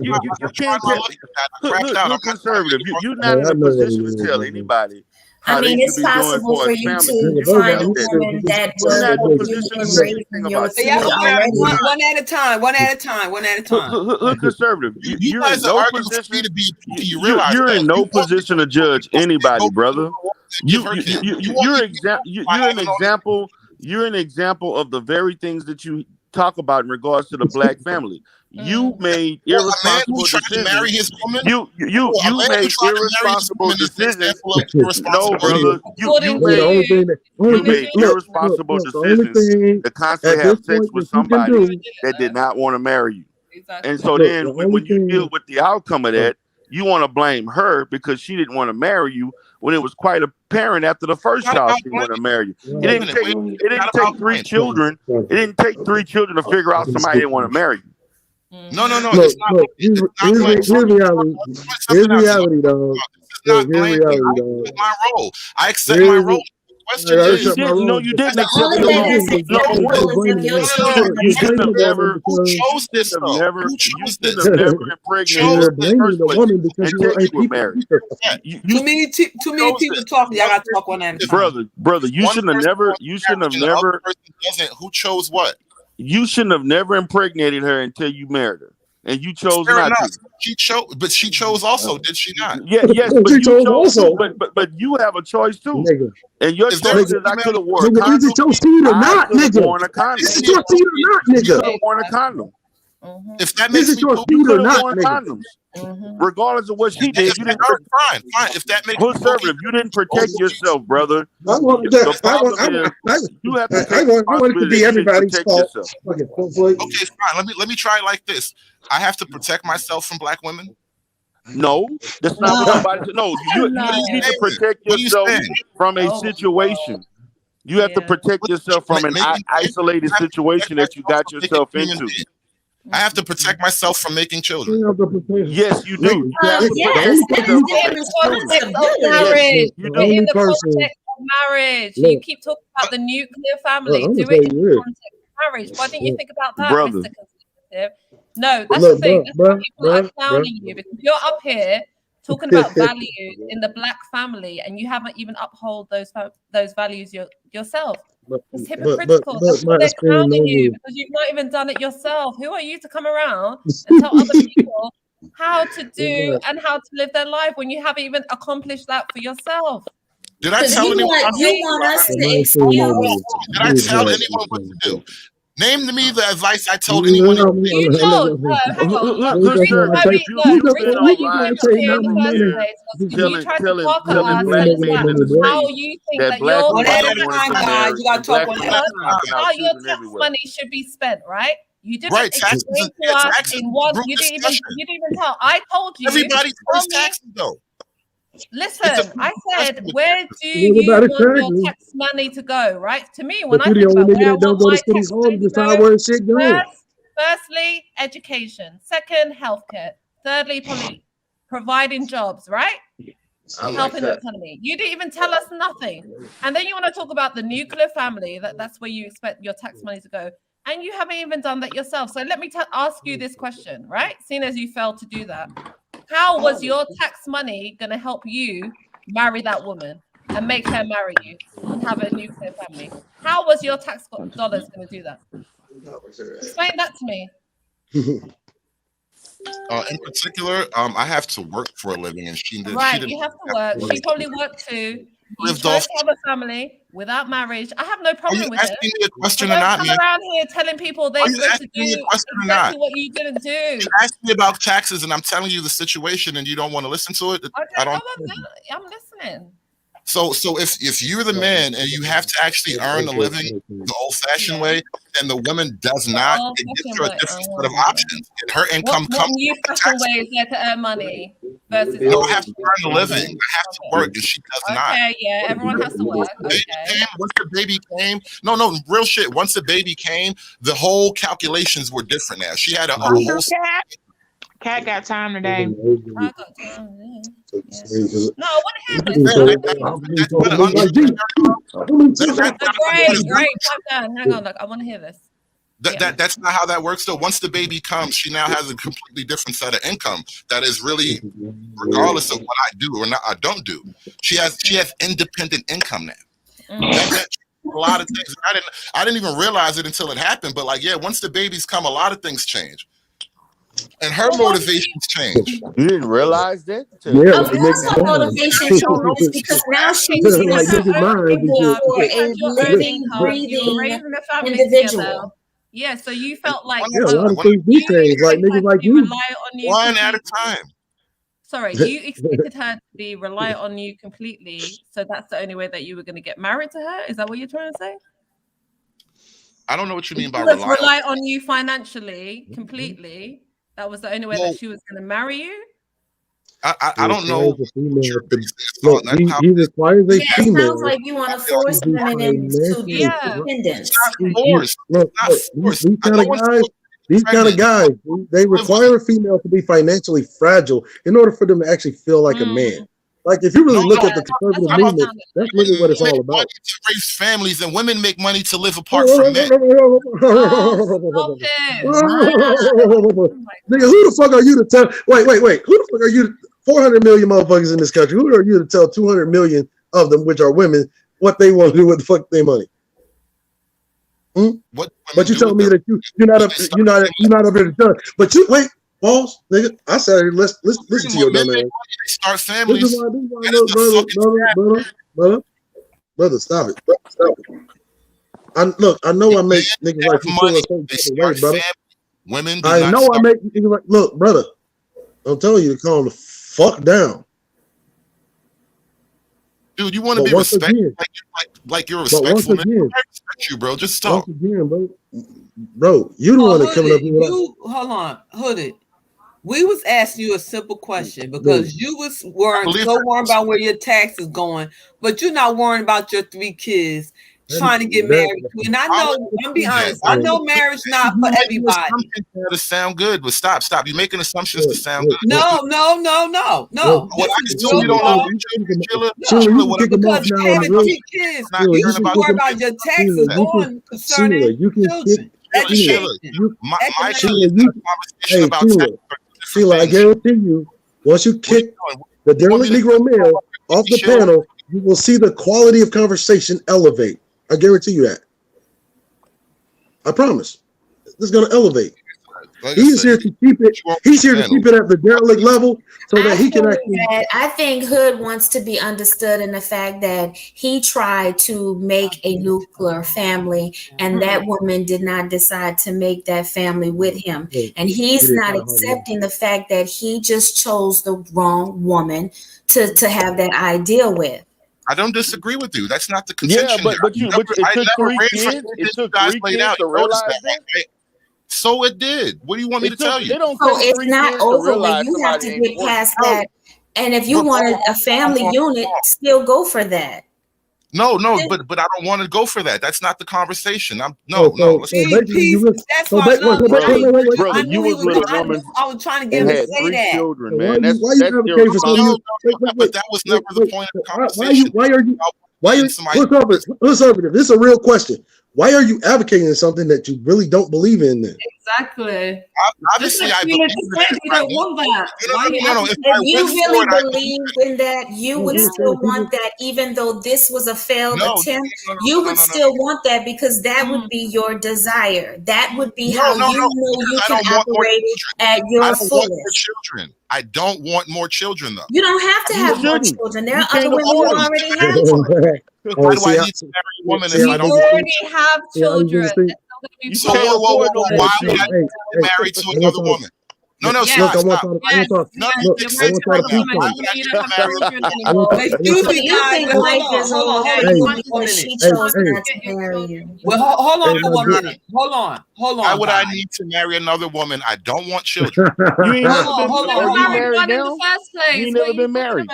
you can't tell. Hood Conservative, you're not in I a know what position it to is, tell man. anybody I how they mean, should it's be doing possible for for his you family. to You don't find have a that. woman that You're not in a will position to you say in anything your about So that. y'all field go already. one at a time. One at a time. One at a time. Hood Conservative, You you're guys in are no arguing for me position. to be a Pookie. You realize You're that. in no You want me position to judge anybody, brother. give her kids. You want me to be You're an example. You're an example of the very things that you talk about in regards to the black family. You made a man who irresponsible tried to marry decisions. his woman. You A man who made tried to marry his irresponsible woman is an decisions. example of No, irresponsibility. brother. You According The only made thing you made irresponsible the only decisions thing to constantly at have this sex point with that you can somebody do, that did not want to marry you. Exactly. And so look, then the only when you deal thing, with the outcome of that, you want to blame her because she didn't want to marry you when it was quite apparent after the first Not child about she didn't want to blame. marry you. right, It didn't take It it didn't take 3 children. It didn't take 3 children to figure out somebody didn't want to marry you. No. look, It's not. look, It's not here's blame. reality. Here's reality, dog. This is not Here's blame. reality, I dog. accept my role. I accept my role. The question I You is, accept my role. you didn't The accept only your thing role. that's acceptable is if your children You shouldn't have never. who chose You this shouldn't have though? never. Who You chose shouldn't this? have never Who impregnated chose her You're in this? the blaming first the place woman because you until were you were a married. Yeah. Too many people talking. Y'all got to talk one at a time. Brother, you One shouldn't have person never. wants You shouldn't have marriage and the other never. person doesn't. Who chose what? You shouldn't have never impregnated her until you married her, and you chose Fair not enough. to. She chose, but she chose also, did she not? Yes, but She you chose chose also. too. But you have a choice too, Nigga, and your Is there choice a is I female could have who worn a nigga, is condom. it your seed or I not, could have nigga? worn a condom. Is it your seed or not, You nigga? could have worn a condom. If that Is makes it me your poop, You seed or could have not, worn nigga? condoms, regardless of what she did. You didn't. fine. If that makes me Conservative, you didn't protect yourself, brother. I want The that. problem is you have to take I want it to responsibility be that you didn't everybody's protect fault. yourself. Fucking snowflake. Okay, fine. Let me try it like this. I have to protect myself from black women. No, that's not what nobody said. No, you need to protect What are you yourself saying? from a situation. You have to protect yourself from an isolated situation that you got yourself into. I have to protect myself from making children. Yes, you do. You have to Yes, protect that yourself is from the Context of marriage. The Do it only in the person. context of marriage. Look. You keep talking about the nuclear family. I'm Do gonna it tell in you the this. context of marriage. Why don't you think about that, Brother. Mr. Conservative? No, that's Look, the thing. That's why people are bruh. clowning you because you're up here talking about values in the black family and you haven't even uphold those values yourself. It's hypocritical. That's why they're clowning you because you've not even done it yourself. Who are you to come around and tell other people how to do and how to live their life when you haven't even accomplished that for yourself? Did I tell anyone? You want us to excuse. Did I tell anyone what to do? Name to me the advice I told anyone. You told, hang on. The reason why you came up here in the first place was because you tried to talk about us how you think that your one at a time, guys. You gotta talk one at a time. how your tax money should be spent, right? You didn't explain to us in one. You didn't even tell. I told you. Everybody pays taxes though. Listen, I said, where do you want your tax money to go? Right? To me, when I think about where I want my tax money to go, firstly, education. Second, healthcare. Thirdly, providing jobs. Right? Helping the economy. You didn't even tell us nothing, and then you want to talk about the nuclear family. That's where you expect your tax money to go, and you haven't even done that yourself. So let me ask you this question, right? Seeing as you failed to do that. How was your tax money going to help you marry that woman and make her marry you and have a nuclear family? How was your tax dollars going to do that? Explain that to me. In particular, I have to work for a living, and she did. Right, you have to work. She probably worked too. You tried to have a family without marriage. I have no problem with it. Are you asking me a question or not? Come around here telling people they're supposed to do exactly what you didn't do. You asked me about taxes, and I'm telling you the situation, and you don't want to listen to it. I'm listening. So if you're the man and you have to actually earn a living the old-fashioned way, and the woman does not, it gives her a different set of options. And her income comes. What new fashion way is there to earn money versus? No, I have to earn a living. I have to work, and she does not. Okay, yeah, everyone has to work. Okay. Once the baby came, no, real shit. Once the baby came, the whole calculations were different. Now she had a whole. Cat got time today. I got time. Yeah. No, I want to hear this. Great. Calm down. Hang on, look, I want to hear this. That's not how that works though. Once the baby comes, she now has a completely different set of income that is really, regardless of what I do or not, I don't do. She has independent income now. A lot of things. I didn't even realize it until it happened. But like, yeah, once the babies come, a lot of things change. And her motivations change. You didn't realize that? Yeah, her motivation changes because now she's like for a living, breathing individual. Yeah, so you felt like a lot of things do change, like niggas like you. One at a time. Sorry, you expected her to be reliant on you completely, so that's the only way that you were going to get married to her? Is that what you're trying to say? I don't know what you mean by rely on you financially completely. That was the only way that she was going to marry you. I don't know. Look, he requires a female. It sounds like you want to force women into independence. These kind of guys, they require a female to be financially fragile in order for them to actually feel like a man. Like if you really look at the conservative movement, that's really what it's all about. To raise families, and women make money to live apart from men. Nigga, who the fuck are you to tell? Wait. Who the fuck are you? 400 million motherfuckers in this country. Who are you to tell 200 million of them, which are women, what they want to do with the fuck their money? But you telling me that you're not up here to judge. But you wait. Pause, nigga. I said, let's listen to your dumb ass. Start families. This is why, brother, stop it. I know I make niggas like you feel a certain type of way, brother. Women. I know I make niggas like. Look, brother, I'm telling you to calm the fuck down. Dude, you want to be respected like you're respectful. I respect you, bro. Just stop. Once again, bro, you the one that coming up here. Hold on, Hooded. We was asking you a simple question because you was worried about where your tax is going, but you're not worrying about your 3 kids trying to get married. And I know, I'm be honest, I know marriage not for everybody. To sound good, but stop. You're making assumptions to sound good. No. What I just told you don't know. Because you having 3 kids, you should worry about your taxes going concerning children. Sheila, I guarantee you, once you kick the derelict Negro male off the panel, you will see the quality of conversation elevate. I guarantee you that. I promise. It's going to elevate. He's here to keep it. He's here to keep it at the derelict level so that he can actually. I think Hood wants to be understood in the fact that he tried to make a nuclear family, and that woman did not decide to make that family with him. And he's not accepting the fact that he just chose the wrong woman to have that idea with. I don't disagree with you. That's not the contention. Yeah, but it took 3 kids. It took 3 kids to realize that. So it did. What do you want me to tell you? So it's not over when you have to get past that. And if you wanted a family unit, still go for that. No, but I don't want to go for that. That's not the conversation. That's why brother, you was with a woman. I was trying to get him to say that. Children, man. That's but that was never the point of the conversation. Why are you conservative? This is a real question. Why are you advocating something that you really don't believe in then? Exactly. Obviously, I believe you don't want that. If you really believe in that, you would still want that, even though this was a failed attempt. You would still want that because that would be your desire. That would be how you know you can operate at your fullest. I don't want more children, though. You don't have to have more children. There are other women who already have children. Why do I need to marry a woman if I don't already have children? So why would I get married to another woman? No, stop. You think life is over because she chose not to marry you? Well, hold on for 1 minute. Hold on. Why would I need to marry another woman? I don't want children. You ain't hold on. married now? You never been married.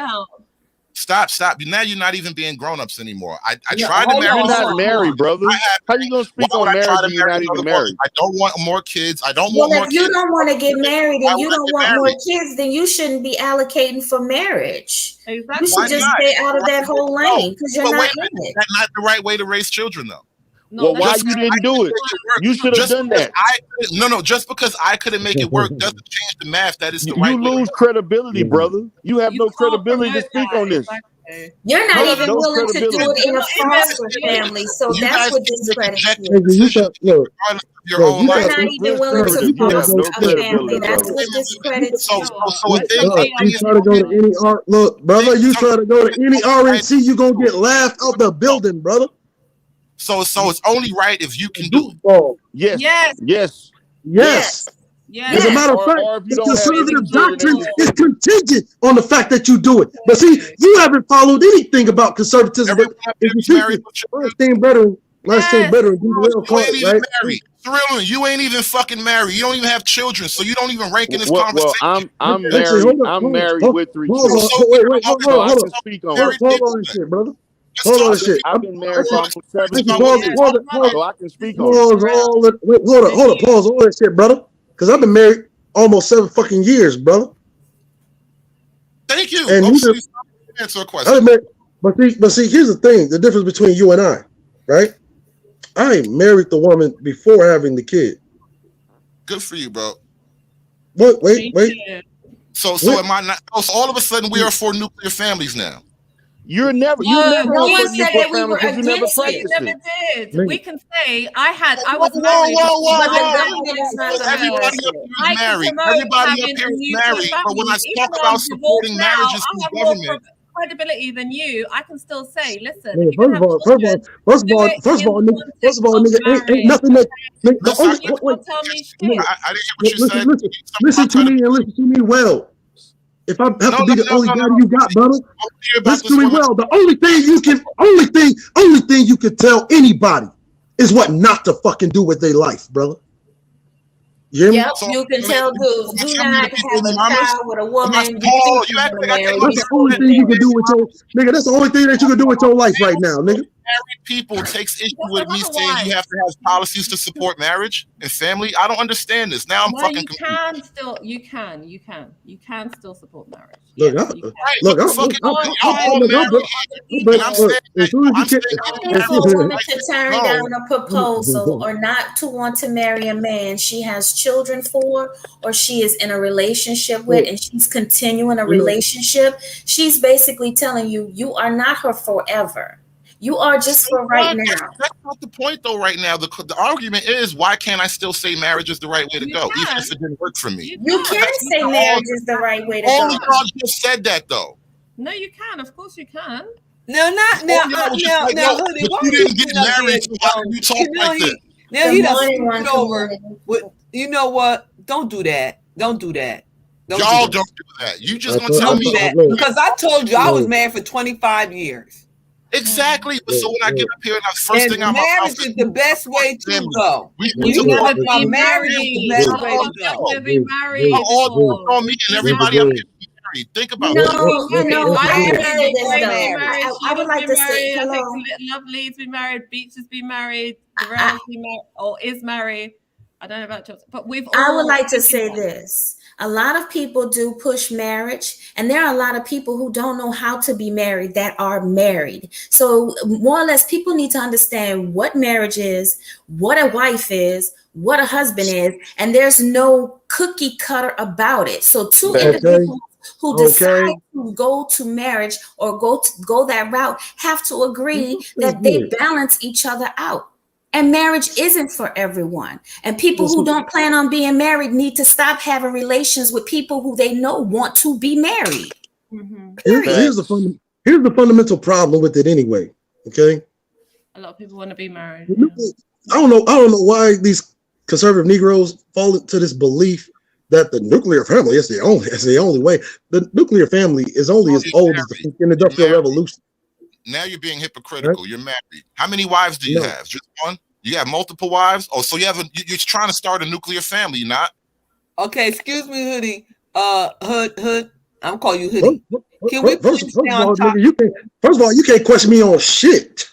Stop. Now you're not even being grown-ups anymore. I tried to marry. You're not married, brother. How you gonna speak on marriage when you're not even married? I don't want more kids. I don't want more kids. If you don't want to get married and you don't want more kids, then you shouldn't be allocating for marriage. Exactly. You should just stay out of that whole lane because you're not in it. That's not the right way to raise children, though. Well, why you didn't do it? You should have done that. Just because I couldn't make it work doesn't change the math. That is the right way. You lose credibility, brother. You have no credibility to speak on this. You're not even willing to do it in a foster family, so that's what discredits you. You're not even willing to foster a family. That's what discredits you. You try to go to any art. Look, brother, you try to go to any RNC, you're gonna get laughed out the building, brother. So it's only right if you can do it. Yes. As a matter of fact, the conservative doctrine is contingent on the fact that you do it. But see, you haven't followed anything about conservatism. But if you think last thing better, right? You ain't even fucking married. You don't even have children, so you don't even rank in this conversation. I'm married. I'm married with 3 children. Hold on, shit, brother. Hold on, shit. I've been married for almost 7 years, so I can speak on it. Hold up, pause all that shit, brother. Because I've been married almost 7 fucking years, brother. Thank you. And answer a question. But see, here's the thing: the difference between you and I, right? I married the woman before having the kid. Good for you, bro. Wait. So am I not? So all of a sudden, we are for nuclear families now. You never said that we were you never against it. We never did. We can say I was married. Everybody up here is married. Everybody up here is married. But when I talk about supporting marriages through government, credibility than you, I can still say, listen. First of all, nigga, ain't nothing that. Tell me shit. I didn't hear what you said. Listen to me and listen to me well. If I have to be the only guy you got, brother, listen to me well. The only thing you can tell anybody is what not to fucking do with their life, brother. You can tell dudes, do not have a child with a woman. That's the only thing you can do with your nigga. That's the only thing that you can do with your life right now, nigga. Married people takes issue with me saying you have to have policies to support marriage and family. I don't understand this. Now I'm fucking confused. You can still support marriage. Look, I think a woman to turn down a proposal or not to want to marry a man she has children for, or she is in a relationship with, and she's continuing a relationship, she's basically telling you, you are not her forever. You are just for right now. That's not the point, though. Right now, the argument is, why can't I still say marriage is the right way to go, even if it didn't work for me? You can say marriage is the right way to go. All y'all just said that, though. No, you can. Of course, you can. No, not now. Now, Hoodie, why you didn't get married. You talk like this. Now he done over. You know what? Don't do that. Don't do that. Y'all don't do that. You just gonna tell me that because I told you I was married for 25 years. Exactly. So when I get up here and the first thing I'm marriage is the best way to go. You talk about marriage is the best way to go. Never be married. All me and everybody up here be married. Think about it. I would like to say hello. Lovely's been married. Beaches been married. Darrell's been married or is married. I don't know about Chelsea, but I would like to say this. A lot of people do push marriage, and there are a lot of people who don't know how to be married that are married. So more or less, people need to understand what marriage is, what a wife is, what a husband is, and there's no cookie cutter about it. So two individuals who decide to go to marriage or go that route have to agree that they balance each other out. And marriage isn't for everyone. And people who don't plan on being married need to stop having relations with people who they know want to be married. Here's the fundamental problem with it anyway. Okay. A lot of people want to be married. I don't know why these conservative Negroes fall into this belief that the nuclear family is the only way. The nuclear family is only as old as the Industrial Revolution. Now you're being hypocritical. Right? You're married. How many wives do you have? Just one? You have multiple wives? Oh, so you're trying to start a nuclear family, you're not? Okay, excuse me, Hoodie. Hood. I'm calling you Hoodie. Can we please stay on topic? First of all, you can't question me on shit.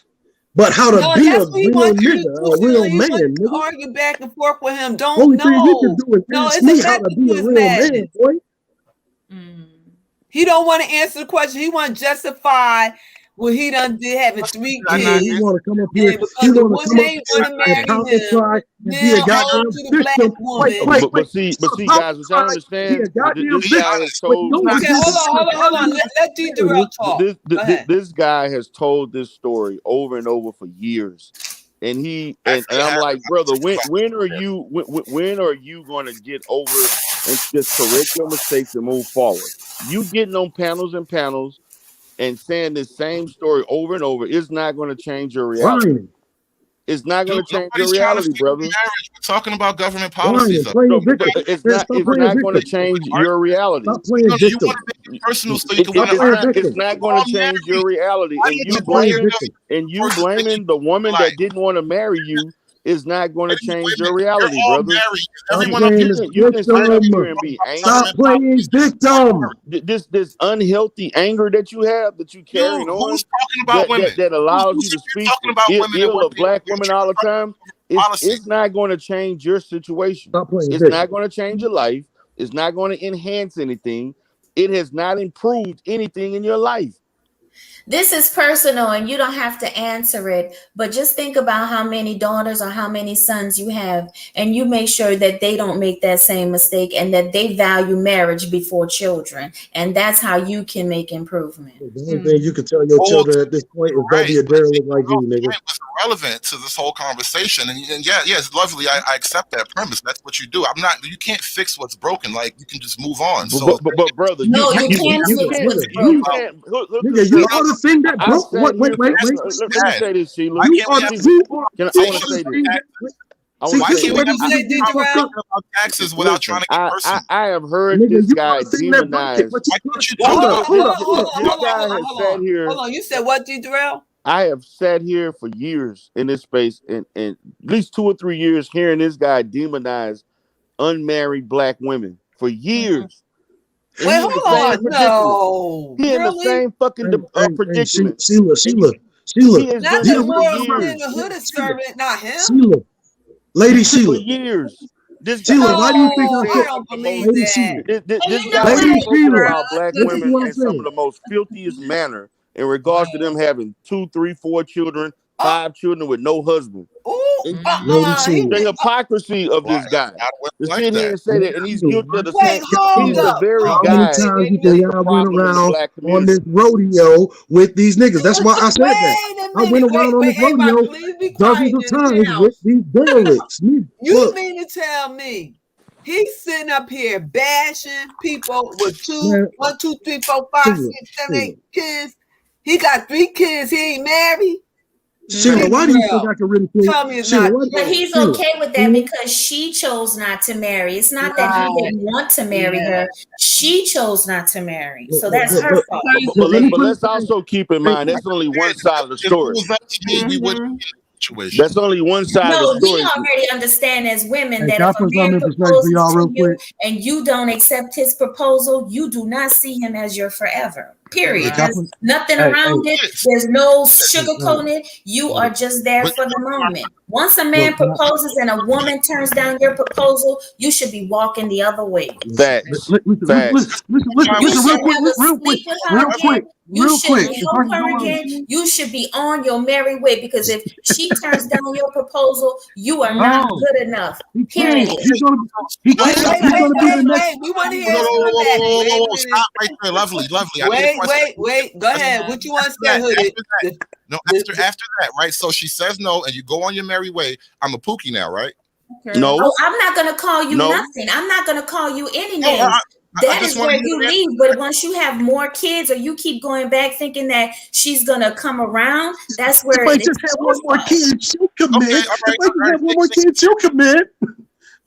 But how to be a real nigga, a real man. You argue back and forth with him. Only thing you can do is teach me how to be a real man, boy. He don't want to answer the question. He want to justify what he done did having 3 kids. He want to come up here. He want to come up here and counter-try and be a goddamn victim. But see, guys, what y'all understand? This guy has told. Okay, hold on. Let D. Darrell talk. This guy has told this story over and over for years, and I'm like, brother, when are you going to get over and just correct your mistakes and move forward? You getting on panels and panels and saying the same story over and over is not going to change your reality. It's not going to change your reality, brother. We're talking about government policies. It's not going to change your reality. Stop playing victim. It's not going to change your reality. And you blaming the woman that didn't want to marry you is not going to change your reality, brother. You can sit here and be angry. Stop playing victim. This unhealthy anger that you have, that you carry on, that allows you to speak ill of black women all the time, it's not going to change your situation. It's not going to change your life. It's not going to enhance anything. It has not improved anything in your life. This is personal and you don't have to answer it, but just think about how many daughters or how many sons you have, and you make sure that they don't make that same mistake and that they value marriage before children. And that's how you can make improvement. The only thing you can tell your children at this point is don't be a derelict like you, nigga. It was relevant to this whole conversation. And yeah, it's lovely. I accept that premise. That's what you do. You can't fix what's broken. Like, you can just move on. So, but brother, no, you can't fix what's broken. Nigga, you ought to think that broke. Wait. Let me say this, Sheila. You ought to see. I want to say this. Why can't we just talk about taxes without trying to get personal? I have heard this guy demonize. Hold on. You said what, D. Darrell? I have sat here for years in this space, and at least 2 or 3 years, hearing this guy demonize unmarried black women for years. Wait, hold on. No. He in the same fucking predicament. Sheila. Not the world in the hood is serving, not him. Sheila. Lady Sheila. For years. Sheila, why do you think I don't believe that? This guy is talking about black women in some of the most filthiest manner in regards to them having 2, 3, 4 children, 5 children with no husband. The hypocrisy of this guy. To sit here and say that, and he's guilty of the same. He's the very How guy. many times you think I went around on this rodeo with these niggas? That's why I said that. I went around on this rodeo dozens of times with these derelicts. You mean to tell me he's sitting up here bashing people with 1, 2, 3, 4, 5, 6, 7, 8 kids? He got 3 kids. He ain't married. Sheila, why do you think I can really tell me it's not? But he's okay with that because she chose not to marry. It's not that he didn't want to marry her. She chose not to marry. So that's her fault. But let's also keep in mind that's only one side of the story. That's only one side of the story. We already understand as women that if a man proposes to you and you don't accept his proposal, you do not see him as your forever. Period. There's nothing around it. There's no sugarcoating it. You are just there for the moment. Once a man proposes and a woman turns down your proposal, you should be walking the other way. Listen, real quick. You shouldn't help her again. You should be on your merry way because if she turns down your proposal, you are not good enough. Period. He's gonna be the next. We want to hear Stop right there, lovely. Wait. Go ahead. What you want to say, Hoodie? No, after that, right? So she says no, and you go on your merry way. I'm a Pookie now, right? No. Oh, I'm not gonna call you nothing. I'm not gonna call you any names. That is where you leave. But once you have more kids or you keep going back thinking that she's gonna come around, that's where if I just have one more kid, she'll commit. If I just have one more kid, she'll commit.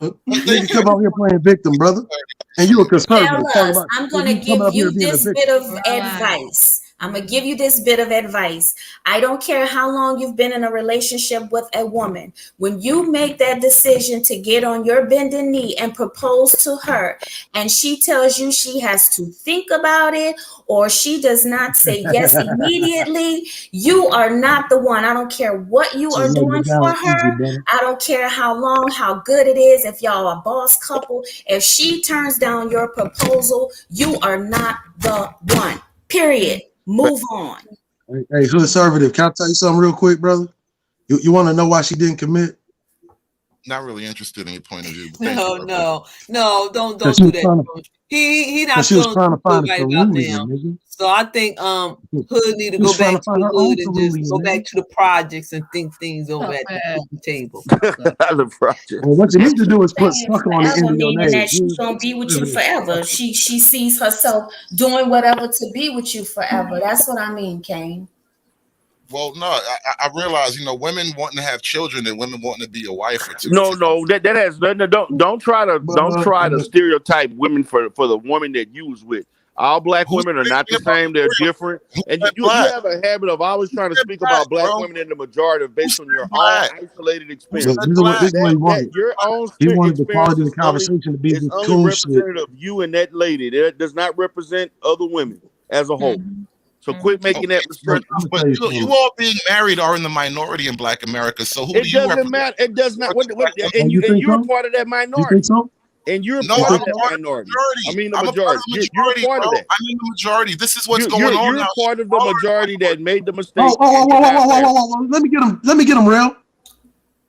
You come out here playing victim, brother. And you're a conservative. I'm gonna give you this bit of advice. I'm going to give you this bit of advice. I don't care how long you've been in a relationship with a woman. When you make that decision to get on your bending knee and propose to her, and she tells you she has to think about it, or she does not say yes immediately, you are not the one. I don't care what you are doing for her. I don't care how long, how good it is. If y'all are a boss couple, if she turns down your proposal, you are not the one. Period. Move on. Hey, conservative, can I tell you something real quick, brother? You want to know why she didn't commit? Not really interested in your point of view. No, don't do that. He not she was trying to find a solution. So I think Hood need to go back to the hood and just go back to the projects and think things over at the table. The project. Well, what you need to do is put sucker on the end of your name. That she's gonna be with you forever. She sees herself doing whatever to be with you forever. That's what I mean, Kane. Well, no, I realize, women wanting to have children and women wanting to be a wife or two. No, that has don't try to stereotype women for the woman that you was with. All black women are not the same; they're different. And you have a habit of always trying to speak about black women in the majority based on your own isolated experience. Your own he wanted the quality of the conversation to be this only representative of you and that lady. It does not represent other women as a whole. So quit making that mistake. But you all being married are in the minority in Black America. So who do you represent? It doesn't matter. It does not. And you're a part of that minority. You think so? And you're part of that minority. I mean the majority. You're part of that. I mean the majority. This is what's going on now. You're part of the majority that made the mistake. Whoa. Let me get them real.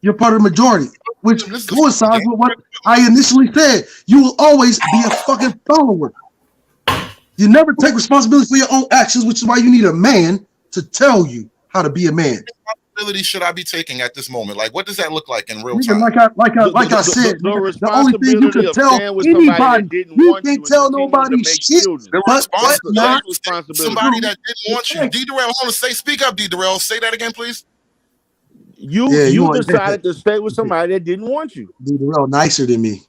You're part of the majority, which coincides with what I initially said. You will always be a fucking follower. You never take responsibility for your own actions, which is why you need a man to tell you how to be a man. What responsibility should I be taking at this moment? Like, what does that look like in real time? Like I said, the only thing you can tell anybody, you can't tell nobody shit. But not somebody that didn't want you. D. Darrell, hold on, speak up, D. Darrell. Say that again, please. You decided to stay with somebody that didn't want you. D. Darrell nicer than me.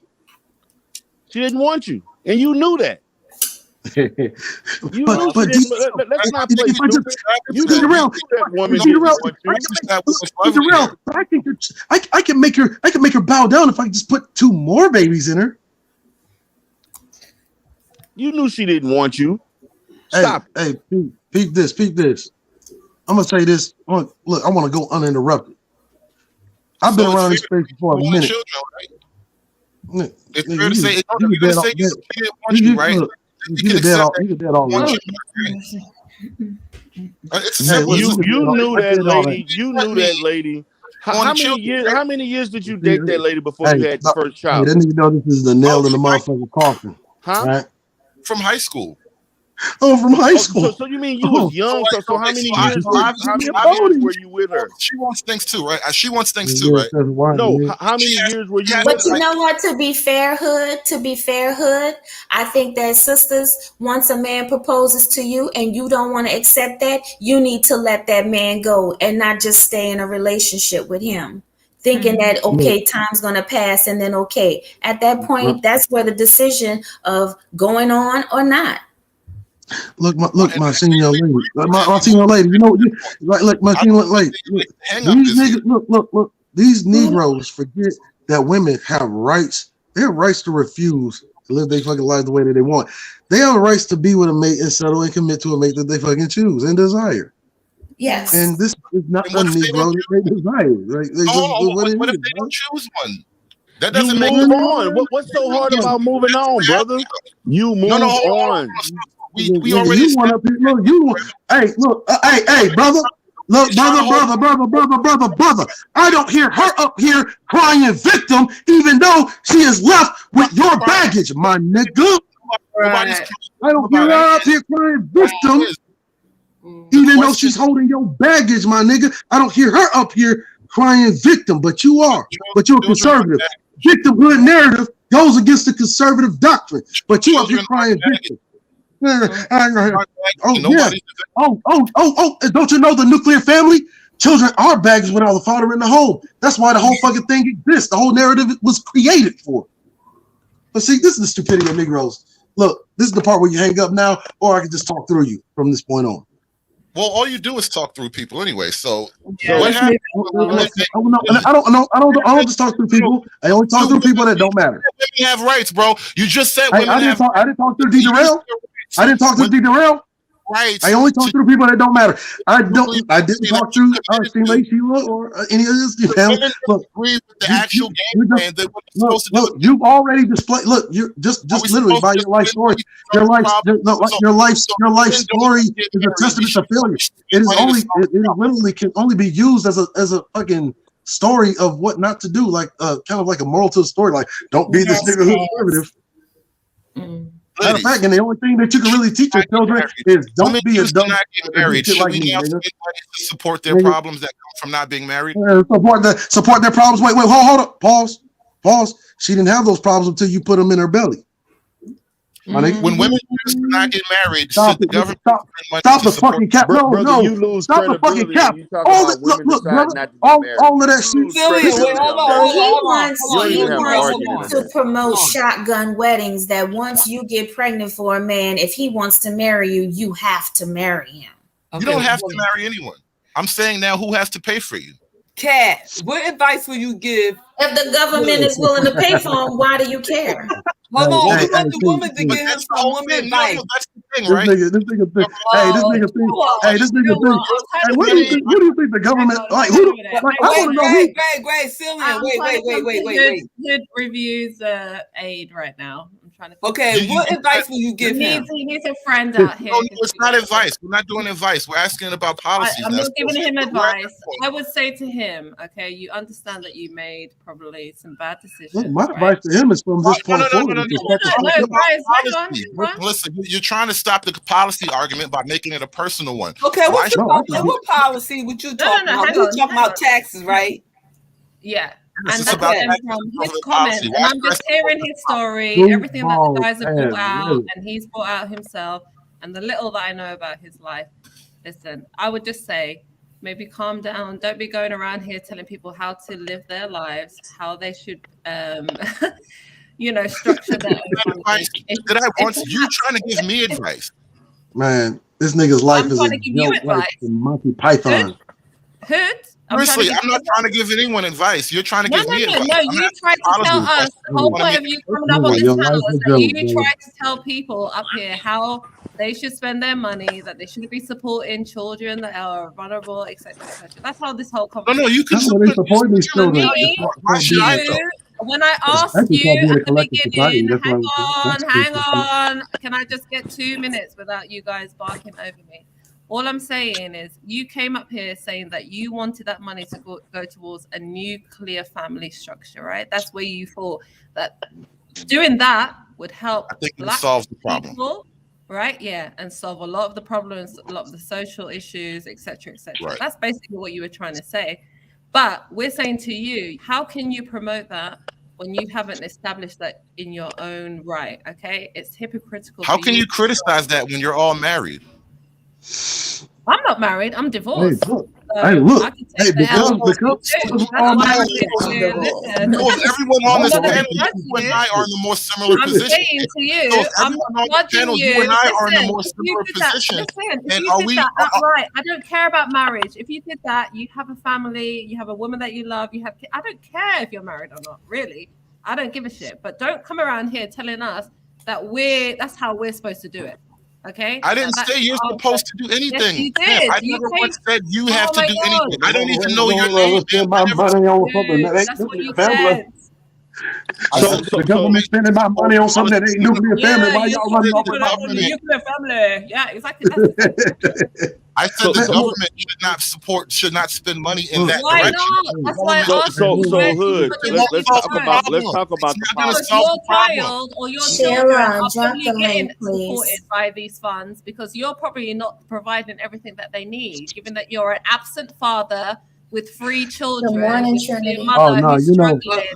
She didn't want you, and you knew that. Let's not play stupid. I can make her bow down if I just put 2 more babies in her. You knew she didn't want you. Stop. Hey, peep this. I'm gonna say this. Look, I want to go uninterrupted. I've been around this space for a minute. It's fair to say you didn't want you, right? You can dead all It's Hey, simple. listen, You knew I that did all that. lady. You knew that lady. How many years did you date that lady before Hey, you had the first hey, child? that nigga know this is the nail in the motherfucking coffin. Huh? Right? from high school. Oh, from high school. So you mean you was young? So how many years were you with her? She wants things too, right? She wants things too, right? No, how many years were you But with you her? know what? To be fair, hood, I think that sisters, once a man proposes to you and you don't want to accept that, you need to let that man go and not just stay in a relationship with him, thinking that okay, time's gonna pass, and then okay, at that point, that's where the decision of going on or not. Look, my senior lady, my senior lady. You know, like my senior lady. These niggas, look. These Negroes forget that women have rights. They have rights to refuse to live their fucking life the way that they want. They have rights to be with a mate and settle and commit to a mate that they fucking choose and desire. Yes. And this is not a Negro that they desire. Right? What if they don't choose one? That You doesn't make move on. What's so hard about moving on, brother? You move on. We already. You want up here? Look, hey, brother. Look, brother. I don't hear her up here crying victim, even though she is left with your baggage, my nigga. Right. I don't hear her up here crying victim, even though she's holding your baggage, my nigga. I don't hear her up here crying victim, but you are. But you're a conservative. Victimhood narrative goes against the conservative doctrine, but you up here crying victim. Oh yeah. Oh! Don't you know the nuclear family? Children are baggage without the father in the home. That's why the whole fucking thing exists. The whole narrative was created for. But see, this is the stupidity of Negroes. Look, this is the part where you hang up now, or I can just talk through you from this point on. Well, all you do is talk through people anyway. So Yeah. what happened? I don't just talk through people. I only talk through people that don't matter. Women have rights, bro. You just said women I didn't talk through D. Darrell. I didn't talk through D. Darrell. Right. I only talk through people that don't matter. I didn't talk through Lady Sheila or any of this. You know, look, agree with the actual game plan that what you're supposed to do. Look, you've already displayed. Look, you're just literally by your life story. Your life story is a testament to failure. It literally can only be used as a fucking story of what not to do, like kind of like a moral to the story, like don't be this nigga who's conservative. Matter of fact, and the only thing that you can really teach your children is don't be a dumb. Married. Should we now support their problems that come from not being married? Support their problems. Wait, hold up. Pause. She didn't have those problems until you put them in her belly. When women choose to not get married, should the government stop the fucking cap? No, you lose stop the fucking cap. All of that shit. He wants to promote shotgun weddings. That once you get pregnant for a man, if he wants to marry you, you have to marry him. You don't have to marry anyone. I'm saying now, who has to pay for you? Kat, what advice will you give? If the government is willing to pay for him, why do you care? Hold on, we want the woman to give him some woman advice. That's the thing, right? This nigga think. Hey, what do you think the government like? Who? Like, I want to know who. Great, Cillian. Wait. Good reviews aid right now. I'm trying to. Okay, what advice will you give him? He needs a friend out here. No, it's not advice. We're not doing advice. We're asking about policies. I'm not giving him advice. I would say to him, okay, you understand that you made probably some bad decisions. My advice to him is from this point forward. Listen, you're trying to stop the policy argument by making it a personal one. Okay, what policy would you talk about? You're talking about taxes, right? Yeah. And that's from his comments. And I'm just hearing his story, everything that the guys have brought out, and he's brought out himself, and the little that I know about his life. Listen, I would just say, maybe calm down. Don't be going around here telling people how to live their lives, how they should, structure their advice. Did I want you trying to give me advice? Man, this nigga's life is a joke like Monty Python. Hood? Honestly, I'm not trying to give anyone advice. You're trying to give me advice. No, you tried to tell us. The whole point of you coming up on this channel is that you tried to tell people up here how they should spend their money, that they shouldn't be supporting children that are vulnerable, etc. That's how this whole conversation. No, you can support these children. When I asked you at the beginning, hang on, can I just get 2 minutes without you guys barking over me? All I'm saying is you came up here saying that you wanted that money to go towards a nuclear family structure, right? That's where you thought that doing that would help I think it Black solves the problem. people, right? Yeah, and solve a lot of the problems, a lot of the social issues, etc., etc. Right. That's basically what you were trying to say. But we're saying to you, how can you promote that when you haven't established that in your own right? Okay, it's hypocritical. How can you criticize that when you're all married? I'm not married. I'm divorced. Hey, look. Hey, look. Hey, because everyone on this panel, you and I are in the more similar position. I'm saying to you, So if I'm everyone not on the judging panel, you. you and I are in a Listen, more if you similar did that- position. listen, if And you are did we? that outright, I don't care about marriage. If you did that, you have a family, you have a woman that you love, you have. I don't care if you're married or not. Really, I don't give a shit. But don't come around here telling us that that's how we're supposed to do it. Okay. I didn't say you're supposed to do anything. Yes, you did. I never once said you have to do anything. I don't even know your name. Spend my money on something that ain't That's what you nuclear family. said. So the government spending my money on something that ain't nuclear family. Why y'all running off about the money? nuclear family? Yeah, exactly. That's I said the government should not spend money in that Why direction. not? That's why I asked So you. Hood. Let's talk about the policy. Because your child or your children Sarah, are drop probably the getting link, please. supported by these funds because you're probably not providing everything that they need, given that you're an absent father with 3 children. Good morning, with your Trinity. mother Oh, no, who's you know. struggling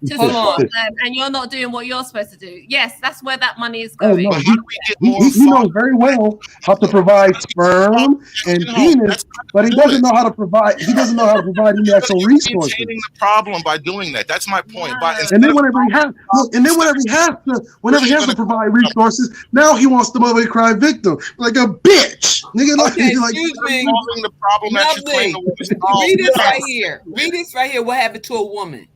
to Hold support on. them, and you're not doing what you're supposed to do. Yes, that's where that money is Oh going. no, But how do we get more he knows very well how to provide sperm and penis, but he doesn't know how to provide. He doesn't know how to provide any actual resources. maintaining the problem by doing that? That's my point. By And then whenever he has, look, and then whenever he has to provide resources, now he wants to mother cry victim like a bitch, nigga. Like, Okay, like excuse me. solving the problem that you claim Lovely. to solve. Read this right here. Read this right here. What happened to a woman?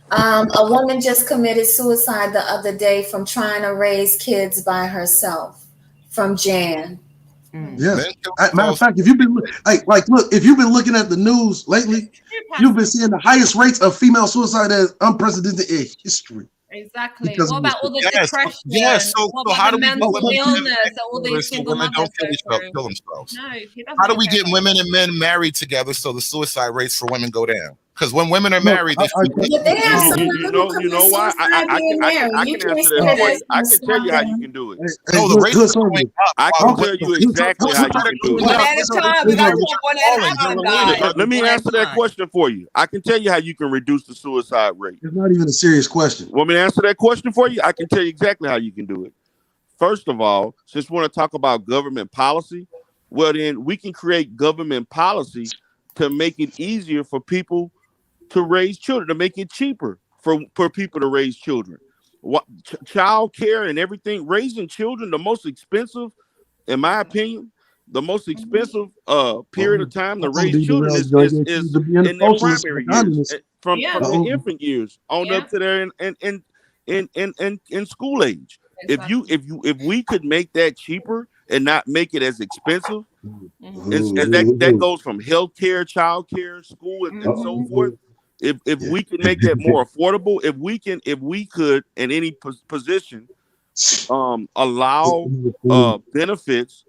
A woman just committed suicide the other day from trying to raise kids by herself. From Jan. yes. Matter of fact, if you've been look, if you've been looking at the news lately, you've been seeing the highest rates of female suicide as unprecedented in history. Exactly. Because What of about all the Yes, depression? yes. So What how about do the we mental get women illness that all these so single women mothers don't go through? kill themselves? No, he doesn't. How do we care get about women and men married together so the suicide rates for women go down? Because when women are married, they But they have some You know why? I can answer that for you. I can tell you how you can do it. no, the rates are going up. I can tell you exactly how you can do One it. at a time. We got to talk one at a time, guys. Let me answer that question for you. I can tell you how you can reduce the suicide rate. It's not even a serious question. Want me to answer that question for you? I can tell you exactly how you can do it. First of all, since we want to talk about government policy, well, then we can create government policy to make it easier for people to raise children, to make it cheaper for people to raise children. Child care and everything, raising children, the most expensive, in my opinion, the most expensive period of time to raise children is in their primary years, from the infant years on up to their in school age. Exactly. If we could make that cheaper and not make it as expensive, and that goes from healthcare, childcare, school, and so forth. If we can make that more affordable, if we could in any position allow benefits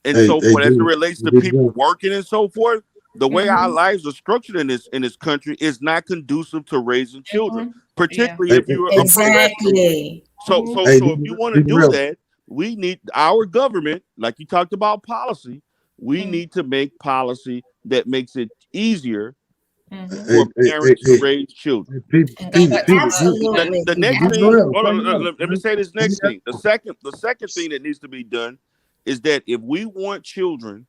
and so forth as it relates to people working and so forth, the way our lives are structured in this country is not conducive to raising children, particularly if you're exactly. So if you want to do that, we need our government, like you talked about policy, we need to make policy that makes it easier for parents to raise children. The next thing, let me say this next thing. The second thing that needs to be done is that if we want children,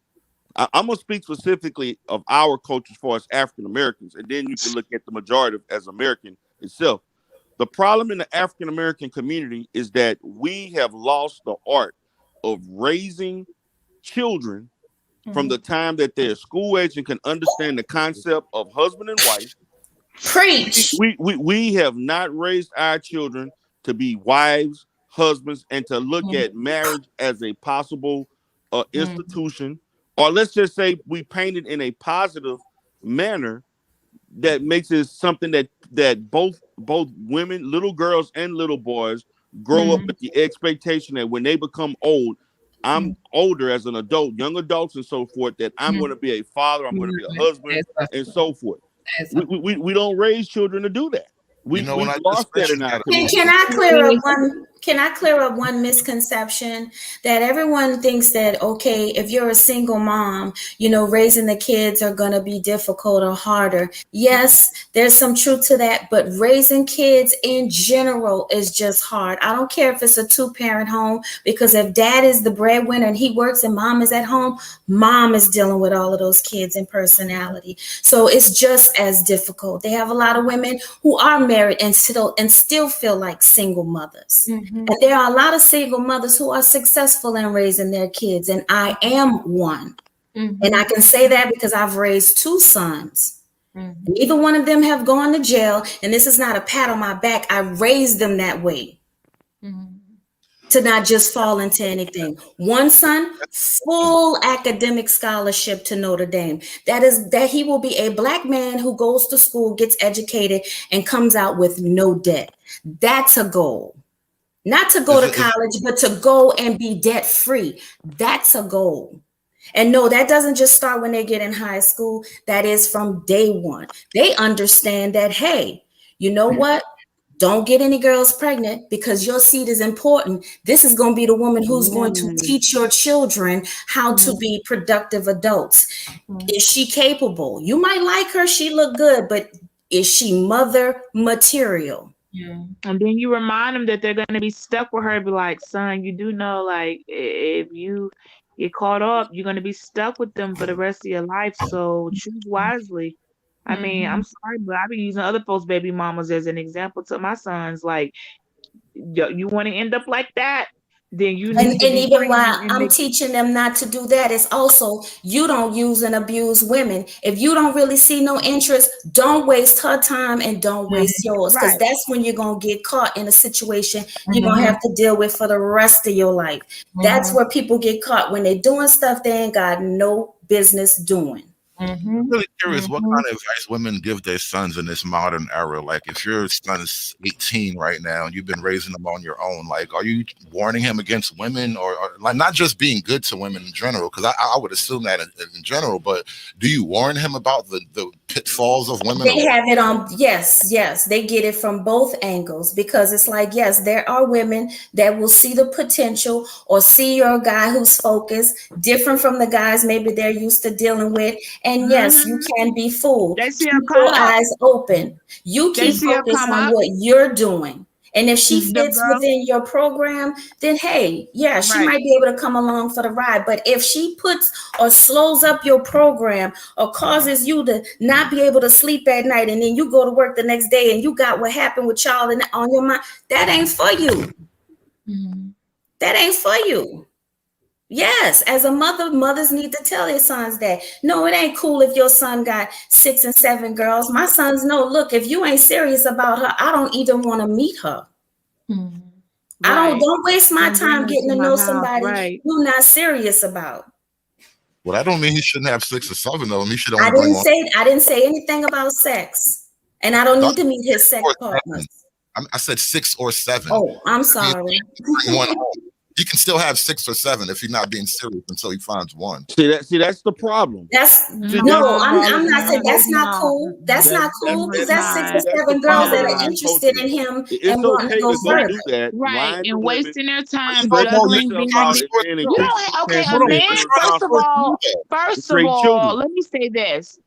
I'm gonna speak specifically of our culture as far as African Americans, and then you can look at the majority as American itself. The problem in the African American community is that we have lost the art of raising children from the time that they're school age and can understand the concept of husband and wife. Preach. We have not raised our children to be wives, husbands, and to look at marriage as a possible institution, or let's just say we paint it in a positive manner that makes it something that both women, little girls and little boys grow up with the expectation that when they become old, I'm older as an adult, young adults and so forth, that I'm going to be a father, I'm going to be a husband, and so forth. We don't raise children to do that. We've lost that in our community. Can I clear up one misconception that everyone thinks that, okay, if you're a single mom, raising the kids are going to be difficult or harder. Yes, there's some truth to that, but raising kids in general is just hard. I don't care if it's a 2-parent home, because if dad is the breadwinner and he works and mom is at home, mom is dealing with all of those kids and personality. So it's just as difficult. They have a lot of women who are married and still feel like single mothers. And there are a lot of single mothers who are successful in raising their kids, and I am one. And I can say that because I've raised 2 sons. Neither one of them have gone to jail, and this is not a pat on my back. I raised them that way to not just fall into anything. One son, full academic scholarship to Notre Dame. That he will be a Black man who goes to school, gets educated, and comes out with no debt. That's a goal. Not to go to college, but to go and be debt free. That's a goal. And no, that doesn't just start when they get in high school. That is from day one. They understand that, hey, you know what? Don't get any girls pregnant because your seed is important. This is going to be the woman who's going to teach your children how to be productive adults. Is she capable? You might like her. She look good, but is she mother material? And then you remind them that they're going to be stuck with her. Be like, son, you do know, like, if you get caught up, you're going to be stuck with them for the rest of your life. So choose wisely. I mean, I'm sorry, but I be using other folks' baby mamas as an example to my sons. Like, you want to end up like that? Then you need to be even while I'm teaching them not to do that, it's also, you don't use and abuse women. If you don't really see no interest, don't waste her time and don't waste yours, because that's when you're going to get caught in a situation you're going to have to deal with for the rest of your life. That's where people get caught, when they're doing stuff they ain't got no business doing. I'm really curious what kind of advice women give their sons in this modern era. Like, if your son's 18 right now and you've been raising them on your own, like, are you warning him against women, or like not just being good to women in general? Because I would assume that in general, but do you warn him about the pitfalls of women? They have it on, yes, they get it from both angles, because it's like, yes, there are women that will see the potential or see your guy who's focused, different from the guys maybe they're used to dealing with. And yes, you can be fooled. Keep your eyes open. You keep focused on what you're doing. And if she fits within your program, then hey, yeah, she might be able to come along for the ride. But if she puts or slows up your program or causes you to not be able to sleep at night, and then you go to work the next day and you got what happened with y'all on your mind, that ain't for you. That ain't for you. Yes, as a mother, mothers need to tell their sons that, no, it ain't cool if your son got 6 and 7 girls. My sons know, look, if you ain't serious about her, I don't even want to meet her. Don't waste my time getting to know somebody you're not serious about. Well, I don't mean he shouldn't have 6 or 7 though. He should only I didn't say anything about sex. And I don't need to meet his sex partners. I said 6 or 7. Oh, I'm sorry. You can still have 6 or 7 if you're not being serious until he finds one. See, that's the problem. I'm not saying that's not cool. That's not cool, because that's 6 or 7 girls that are interested in him and wanting to go further. Right, and wasting their time. Okay, a man, first of all, let me say this.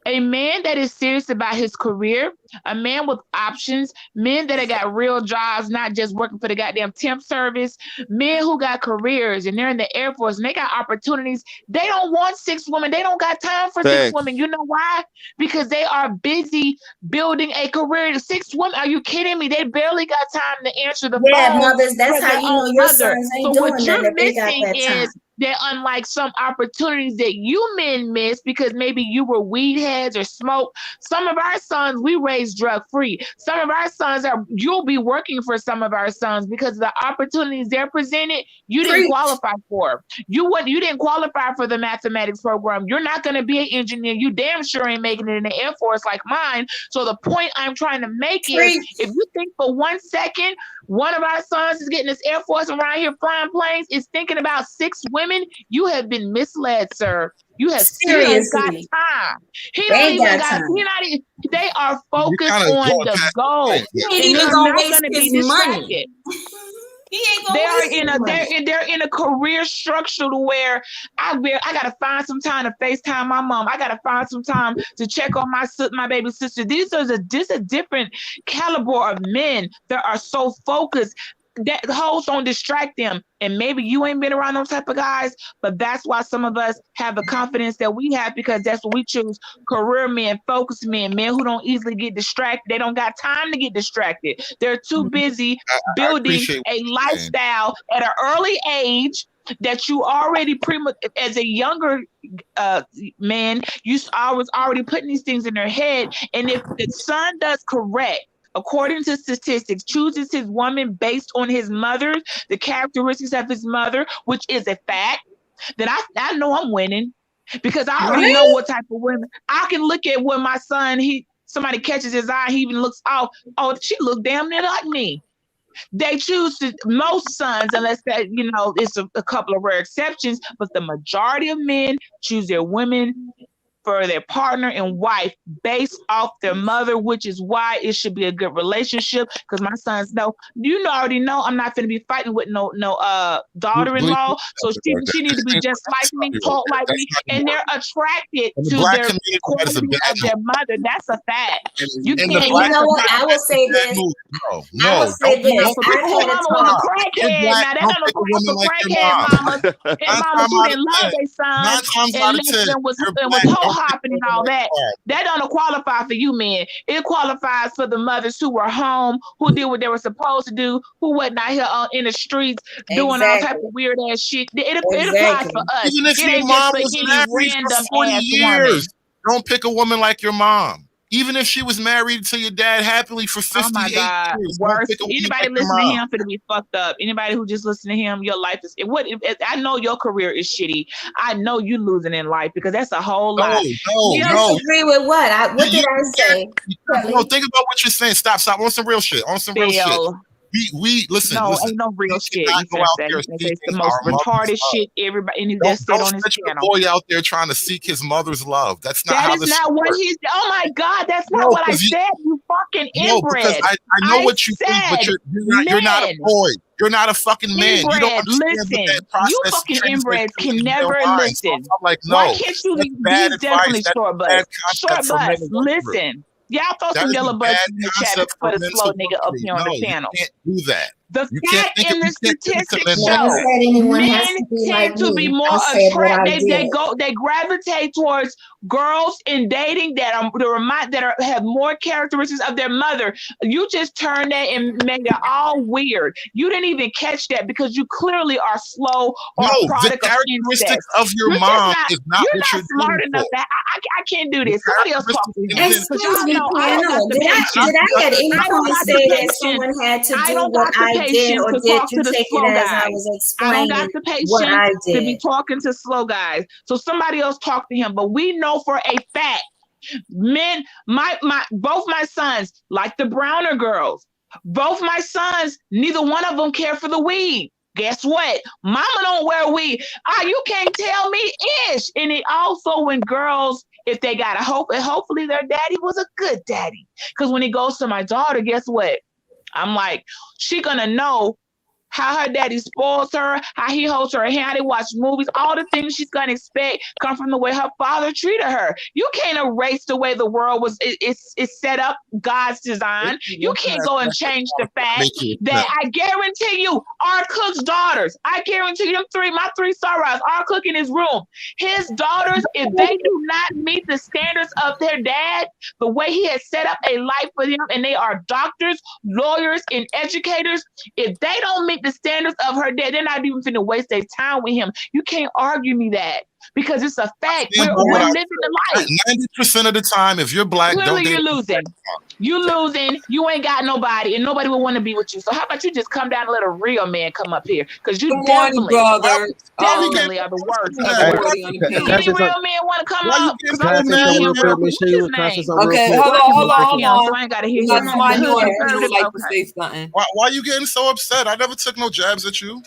A man that is serious about his career, a man with options, men that have got real jobs, not just working for the goddamn temp service, men who got careers and they're in the Air Force and they got opportunities. They don't want 6 women. They don't got time for 6 women. You know why? Because they are busy building a career. 6 women, are you kidding me? They barely got time to answer the phone. Yeah, mothers, that's how you know your sons ain't doing what that. You're missing is that unlike some opportunities that you men miss because maybe you were weed heads or smoke, some of our sons, we raise drug free. Some of our sons you'll be working for some of our sons because the opportunities they're presented, you didn't qualify for. You didn't qualify for the mathematics program. You're not going to be an engineer. You damn sure ain't making it in the Air Force like mine. So the point I'm trying to make is, if you think for 1 second One of our sons is getting his Air Force around here flying planes, is thinking about 6 women. You have been misled, sir. You have seriously got time. He don't even got time. They are focused on the goal. He ain't even gonna waste his money. They're in a career structure to where I gotta find some time to FaceTime my mom. I gotta find some time to check on my baby sister. This is a different caliber of men that are so focused that hoes don't distract them. And maybe you ain't been around those type of guys, but that's why some of us have the confidence that we have, because that's what we choose: career men, focused men who don't easily get distracted. They don't got time to get distracted. They're too busy building a lifestyle at an early age that you already as a younger man, you was already putting these things in their head. And if the son does correct, according to statistics, chooses his woman based on his mother, the characteristics of his mother, which is a fact, then I know I'm winning, because I already know what type of women. I can look at when my son, somebody catches his eye, he even looks off. Oh, she looked damn near like me. They choose most sons, unless that, it's a couple of rare exceptions, but the majority of men choose their women for their partner and wife based off their mother, which is why it should be a good relationship. Because my sons know, already know I'm not going to be fighting with no daughter-in-law. So she needs to be just like me, taught like me, and they're attracted to their quality of their mother. That's a fact. You can't. You know what? I will say this. I will say this. I had a talk. Crackhead. Now that don't apply for crackhead mamas and mamas who didn't love their sons and was hopping and all that. That don't qualify for you men. It qualifies for the mothers who were home, who did what they were supposed to do, who wasn't out here in the streets doing all type of weird ass shit. It applies for us. Even if your mom was married for 40 years, don't pick a woman like your mom. Even if she was married to your dad happily for 58 years. Worse. Anybody listen to him finna be fucked up. Anybody who just listen to him, your life is I know your career is shitty. I know you losing in life, because that's a whole lot. You disagree with what? What did I say? No, think about what you're saying. Stop. On some real shit. Shit. We listen. No, listen. Ain't no real shit. It's the most retarded shit everybody. And don't set your boy out there trying to seek his mother's love. That's not how this works. That is not what he's. Oh my God, that's not what I said. You fucking inbred. Because I know what you think, but you're not a boy. You're not a fucking man. Inbred, you don't understand listen. You fucking inbreds can never listen. So I'm like, no. Why can't you? These definitely short butts. Short butts. Listen. Y'all throw some yellow butts in the chat for the slow nigga up here on the panel. You can't do that. The fact in the statistics show men tend to be more attracted. They gravitate towards girls in dating that have more characteristics of their mother. You just turned that and made it all weird. You didn't even catch that because you clearly are slow or a product the characteristics of your mom is not what you're smart enough. That I can't do this. Somebody else talk to him. Excuse me, Piano. Did I at any point say that someone had to do what I did, or did you take it as I was explaining I don't got the patience what I did to be talking to slow guys? So somebody else talk to him. But we know for a fact, men, both my sons, like the Browner girls, both my sons, neither one of them care for the weed. Guess what? Mama don't wear weed. You can't tell me ish. And it also, when girls, if they got a hope, and hopefully their daddy was a good daddy. Because when it goes to my daughter, guess what? I'm like, she gonna know how her daddy spoils her, how he holds her hand, how they watch movies, all the things she's gonna expect come from the way her father treated her. You can't erase the way the world was it's set up, God's design. You can't go and change the fact that I guarantee you, R. Cook's daughters, I guarantee you, my three sunrise, R. Cook in his room, his daughters, if they do not meet the standards of their dad, the way he has set up a life for them, and they are doctors, lawyers, and educators, if they don't meet the standards of her dad, they're not even finna waste their time with him. You can't argue me that. because it's a fact. We're living the life. 90% of the time, if you're black, Clearly don't you're losing. You losing. You ain't got nobody, and nobody will want to be with you. So how about you just come down and let a real man come up here? Because you definitely are the worst. Any real men want to come up? Okay, hold on. So I ain't got to hear Why you getting so upset? I never took no jabs at you.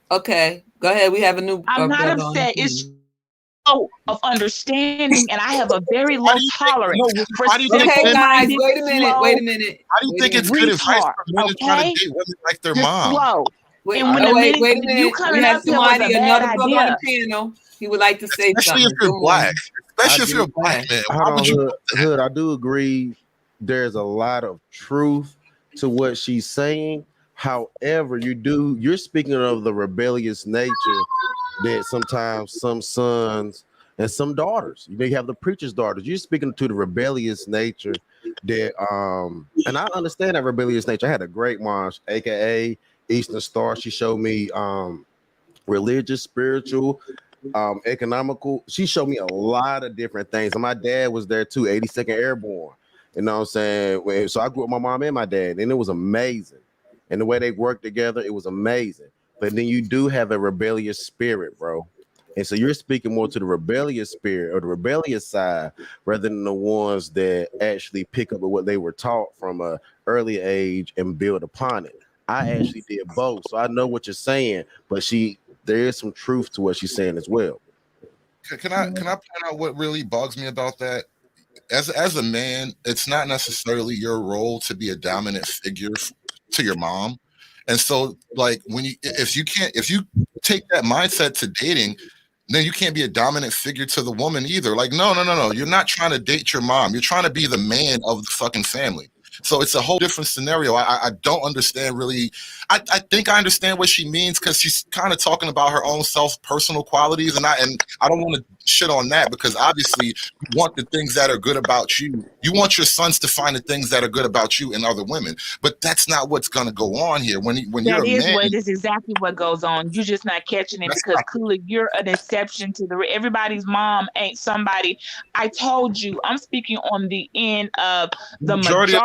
Okay, go ahead. We have a new. I'm not upset. It's of understanding, and I have a very low tolerance. Okay, guys, wait a minute. How do you think it's good advice for men to try to date women like their mom? Slow. Wait, and when wait a minute. You coming we have up here with a another bad brother idea. on the panel. He would like to say Especially something. if you're black. Especially if you're a black man. Hold on, Hood. I do agree. There's a lot of truth to what she's saying. However, you're speaking of the rebellious nature that sometimes some sons and some daughters, you may have the preacher's daughters. You're speaking to the rebellious nature that and I understand that rebellious nature. I had a great mom, aka Eastern Star. She showed me religious, spiritual, economical. She showed me a lot of different things. And my dad was there too, 82nd Airborne. You know what I'm saying? So I grew up with my mom and my dad, and it was amazing. And the way they worked together, it was amazing. But then you do have a rebellious spirit, bro. And so you're speaking more to the rebellious spirit or the rebellious side rather than the ones that actually pick up on what they were taught from an early age and build upon it. I actually did both. So I know what you're saying, but there is some truth to what she's saying as well. Can I point out what really bugs me about that? As a man, it's not necessarily your role to be a dominant figure to your mom. And so like if you take that mindset to dating, then you can't be a dominant figure to the woman either. Like, no. You're not trying to date your mom. You're trying to be the man of the fucking family. So it's a whole different scenario. I don't understand really. I think I understand what she means because she's kind of talking about her own personal qualities, and I don't want to shit on that because obviously you want the things that are good about you. You want your sons to find the things that are good about you in other women, but that's not what's going to go on here. When you're a man, that is exactly what goes on. You're just not catching it because clearly you're an exception to everybody's mom ain't somebody. I told you, I'm speaking on the end of the majority.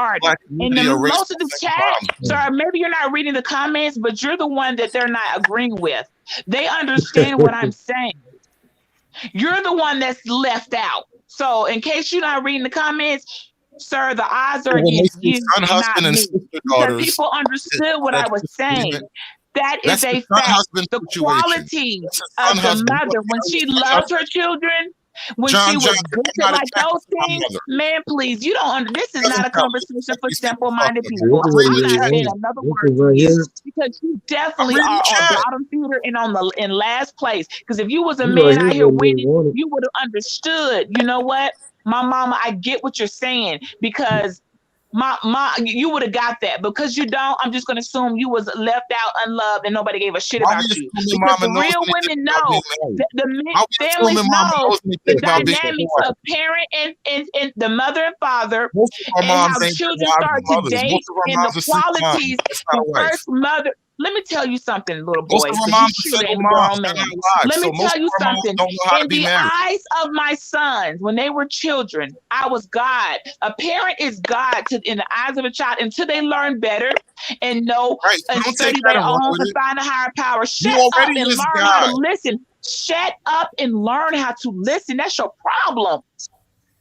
And most of the chat, sorry, maybe you're not reading the comments, but you're the one that they're not agreeing with. They understand what I'm saying. You're the one that's left out. So in case you're not reading the comments, sir, the odds are against you, not me. Because people understood what I was saying. That is a fact. The quality of the mother, when she loves her children, when she was good like those things, man, please, you don't this is not a conversation for simple-minded people. I'm not saying another word for you because you definitely are on bottom feeder and in last place. Because if you was a man out here winning, you would have understood. You know what, my mama, I get what you're saying because you would have got that. Because you don't, I'm just gonna assume you was left out, unloved, and nobody gave a shit about you. Because the real women know, the families know the dynamics of parent and the mother and father, and how children start to date and the qualities. The first mother. Let me tell you something, little boy. Let me tell you something. In the eyes of my sons, when they were children, I was God. A parent is God in the eyes of a child until they learn better and know and study their own and find a higher power. Shut up and learn how to listen. Shut up and learn how to listen. That's your problem.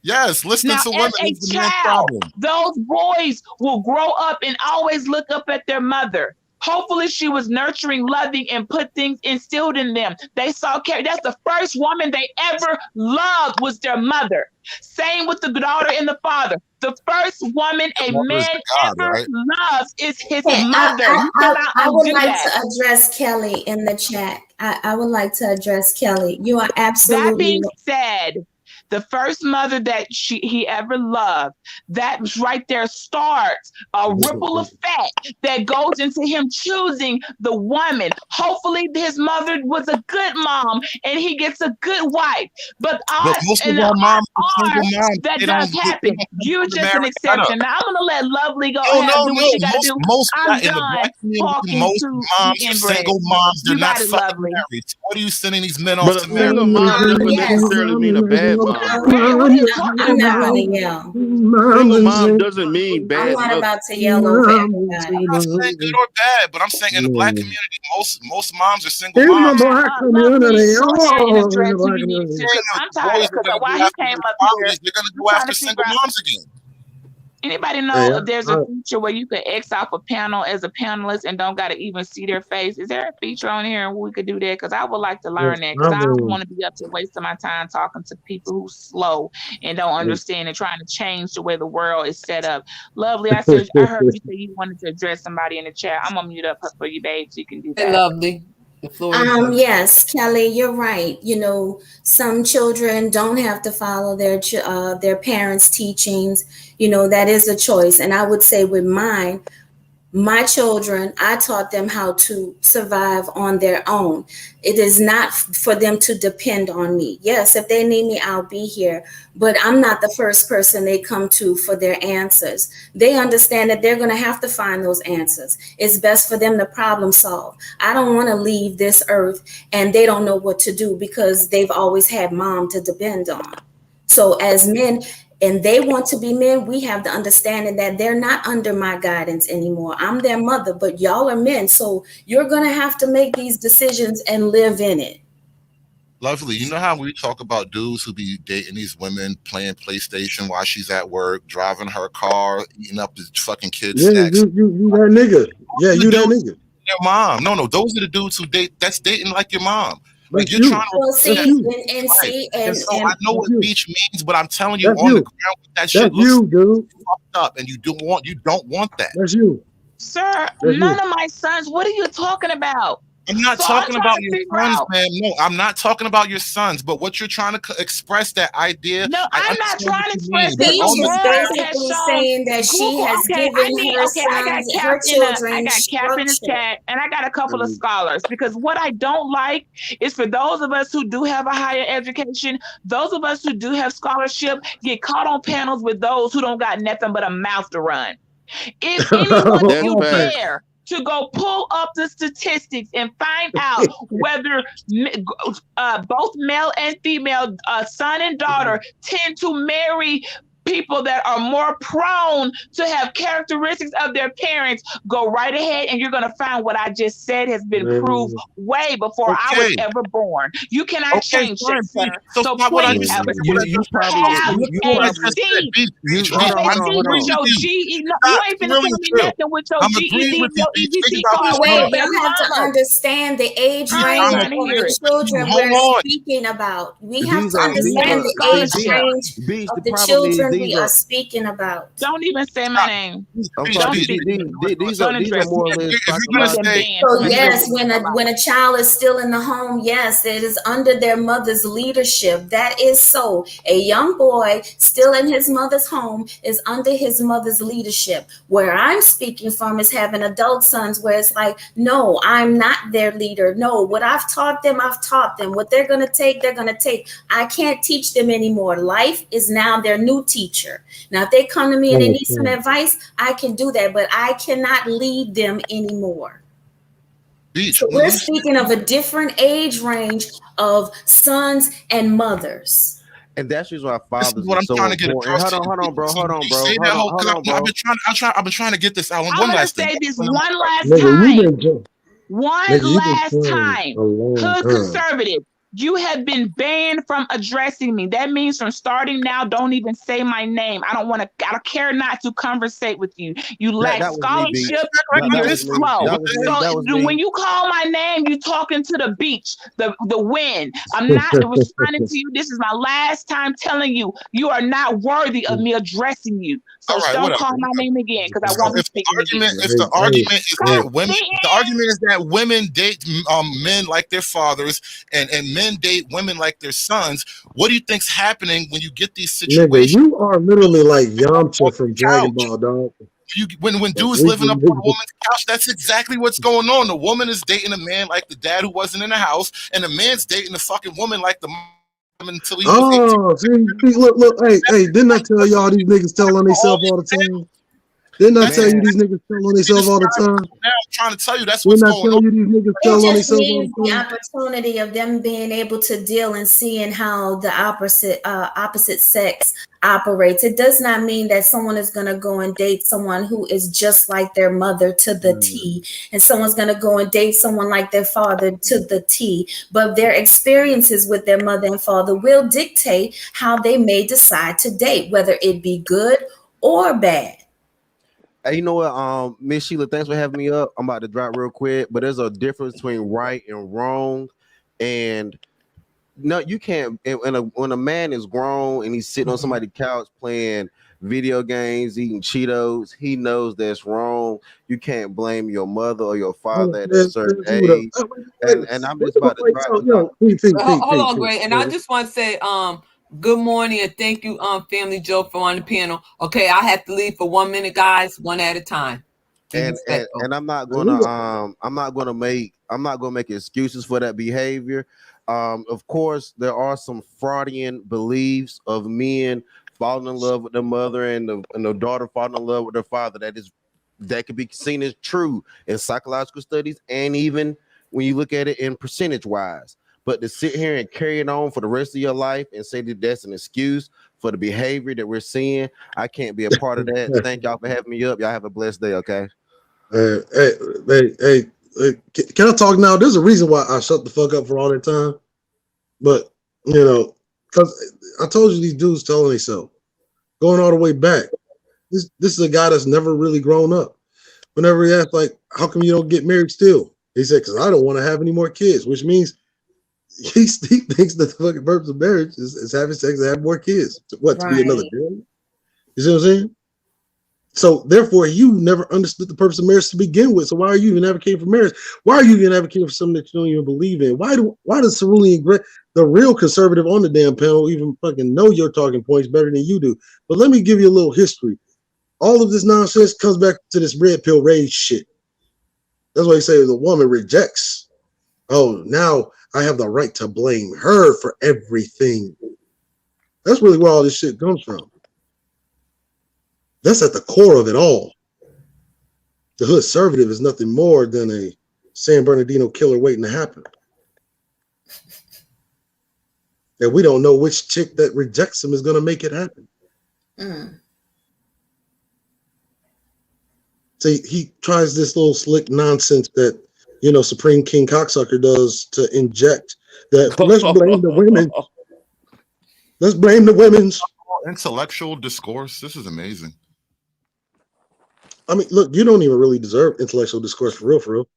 Yes, listen to women. As a child, those boys will grow up and always look up at their mother. Hopefully she was nurturing, loving, and put things instilled in them. They saw care. That's the first woman they ever loved was their mother. Same with the daughter and the father. The first woman a man ever loves is his mother. I would like to address Kelly in the chat. I would like to address Kelly. You are absolutely. That being said, the first mother that he ever loved. That right there starts a ripple effect that goes into him choosing the woman. Hopefully his mother was a good mom and he gets a good wife. But most of our moms are single moms. That They does don't- happen. You're just an exception. Now I'm gonna let Lovely go No, ahead and do what she gotta do. Most I'm in the done black community, talking most to moms the are inbred. single moms. They're You not got it, fucking Lovely. married. So what are you sending these men But off a to marry? single mom doesn't Yes. necessarily mean a bad mom. What are you talking I'm not about? gonna yell. Single mom doesn't mean I'm bad not mother. about to yell over everybody. I'm not saying good or bad, but I'm saying in the black community, most moms are single In the moms. black community, Go ahead and address in the who black you need to, community. because I'm tired of because why he came up here. They're gonna I'm go trying after to single figure out. moms again. Anybody know Hey, if there's a feature where you could X off a panel as a panelist and don't got to even see their face? Is there a feature on here where we could do that? Because I would like to learn that, because I don't want to be up to wasting my time talking to people who slow and don't understand and trying to change the way the world is set up. Lovely, I heard you say you wanted to address somebody in the chat. I'm gonna mute up for you, babe, so you can do Hey, that. Lovely. The floor is yours. Yes, Kelly, you're right. Some children don't have to follow their parents' teachings. That is a choice. And I would say with my children, I taught them how to survive on their own. It is not for them to depend on me. Yes, if they need me, I'll be here. But I'm not the first person they come to for their answers. They understand that they're going to have to find those answers. It's best for them to problem solve. I don't want to leave this earth and they don't know what to do because they've always had mom to depend on. So as men, and they want to be men, we have the understanding that they're not under my guidance anymore. I'm their mother, but y'all are men. So you're going to have to make these decisions and live in it. Lovely. You know how we talk about dudes who be dating these women, playing PlayStation while she's at work, driving her car, eating up his fucking kids' Yeah, snacks. you that nigga. Yeah, you that nigga. Your mom. No, those are the dudes who date. That's dating like your mom. Like you're you. trying to. Well, see, And so I know what beach means, but I'm telling you, That's on you. the ground, that shit That's looks you, dude. fucked up, and you don't want that. That's you. Sir, That's none you. of my sons, what are you talking about? I'm not So talking I'm about trying to your figure sons, out- man. No, I'm not talking about your sons. But what you're trying to express that idea. No, I I'm not understand trying what to you express mean, that. Beach but on is the Google ground, has basically shown- saying that she Google, has okay, given I got her Cap children in the structure. chat, and I got a couple of scholars, because what I don't like is for those of us who do have a higher education, those of us who do have scholarship, get caught on panels with those who don't got nothing but a mouth to run. If anyone That's you facts. dare to go pull up the statistics and find out whether both male and female, son and daughter, tend to marry people that are more prone to have characteristics of their parents, go right ahead and you're going to find what I just said has been proved way before I was Okay. ever born. You cannot change fine, this, sir. so So not what I please just have a said. You seat. probably Have you What I a just said. seat. Beach, Have a hold on, seat hold with on. your GED. No, you ain't finna tell Really me true. nothing with your I'm GED, agreeing with you, your Beach. Think EBT about card this. with Wait, your you baby have to mama. understand the age I ain't range trying to of hear the it. children Hold we're on. speaking about. We have These to are understand the age range Beach. of The the problem is children these we are. are speaking about. Don't even say my name. I'm Beach, sorry. Beach. These Don't are address more or me. less If you're You gonna have been say, banned So from yes, anything. when a child is still in the home, yes, it is under their mother's leadership. That is so. A young boy still in his mother's home is under his mother's leadership. Where I'm speaking from is having adult sons where it's like, no, I'm not their leader. No, what I've taught them, I've taught them. What they're gonna take, they're gonna take. I can't teach them anymore. Life is now their new teacher. Now, if they come to me and they need some advice, I can do that, but I cannot lead them anymore. Beach. So we're speaking of a different age range of sons and mothers. And that's just why This fathers is what are I'm so trying to get important. across. Hold on, bro. Hold on, bro. Say that whole. Hold on, bro. I've been trying to get this out. I'm One gonna last say thing. this one last Nigga, you time. been One nigga, you been last trying time. a long Hood time. conservative, you have been banned from addressing me. That means from starting now, don't even say my name. I don't care not to conversate with you. You lack That was me, B. scholarship That and you're was me. slow. That was me. So That was me. when you call my name, you talking to the beach, the wind. I'm not responding to you. This is my last time telling you, you are not worthy of me addressing you. So All right, don't whatever. call my name again, because I won't be If the speaking argument, again. if the argument is Go that women, sit if the argument is that women date men like their fathers, and men men date women like their sons. What do you think's happening when you get these Nigga, situations? you are literally like Yamcha from Dragon Ball, dog. When dudes living up on a woman's couch, that's exactly what's going on. The woman is dating a man like the dad who wasn't in the house, and the man's dating the fucking woman like the mom until he was 18. See, look, hey, didn't I tell y'all these niggas tell on themselves all the time? Didn't I tell you these niggas tell on themselves all the time? Now I'm trying to tell you that's what's going on. Didn't I tell you these niggas tell on It themselves just all means the the time? opportunity of them being able to deal and seeing how the opposite sex operates. It does not mean that someone is going to go and date someone who is just like their mother to the T, and someone's going to go and date someone like their father to the T. But their experiences with their mother and father will dictate how they may decide to date, whether it be good or bad. Hey, you know what, Miss Sheila, thanks for having me up. I'm about to drop real quick, but there's a difference between right and wrong, and no, you can't. When a man is grown and he's sitting on somebody's couch playing video games, eating Cheetos, he knows that's wrong. You can't blame your mother or your father at a certain age. And I'm just about to drop. Hold on, Gray, and I just want to say, good morning and thank you, Family Joe, for on the panel. Okay, I have to leave for 1 minute, guys, one at a time. And I'm not gonna make excuses for that behavior. Of course, there are some Freudian beliefs of men falling in love with their mother and the daughter falling in love with their father. That could be seen as true in psychological studies, and even when you look at it in percentage wise. But to sit here and carry it on for the rest of your life and say that that's an excuse for the behavior that we're seeing, I can't be a part of that. Thank y'all for having me up. Y'all have a blessed day, okay? Hey, can I talk now? There's a reason why I shut the fuck up for all that time. But, because I told you these dudes telling themselves, going all the way back. This is a guy that's never really grown up. Whenever he asked, like, how come you don't get married still? He said, because I don't want to have any more kids, which means he thinks that the fucking purpose of marriage is having sex and have more kids. What, to be another girl? You see what I'm saying? So therefore, you never understood the purpose of marriage to begin with. So why are you even advocating for marriage? Why are you even advocating for something that you don't even believe in? Why does Cerulean Gray, the real conservative on the damn panel, even fucking know your talking points better than you do? But let me give you a little history. All of this nonsense comes back to this red pill rage shit. That's why you say the woman rejects. Oh, now I have the right to blame her for everything. That's really where all this shit comes from. That's at the core of it all. The hood conservative is nothing more than a San Bernardino killer waiting to happen. And we don't know which chick that rejects him is going to make it happen. See, he tries this little slick nonsense that, Supreme King Cocksucker does to inject that. Let's blame the women. Let's blame the women's. Intellectual discourse. This is amazing. I mean, look, you don't even really deserve intellectual discourse for real.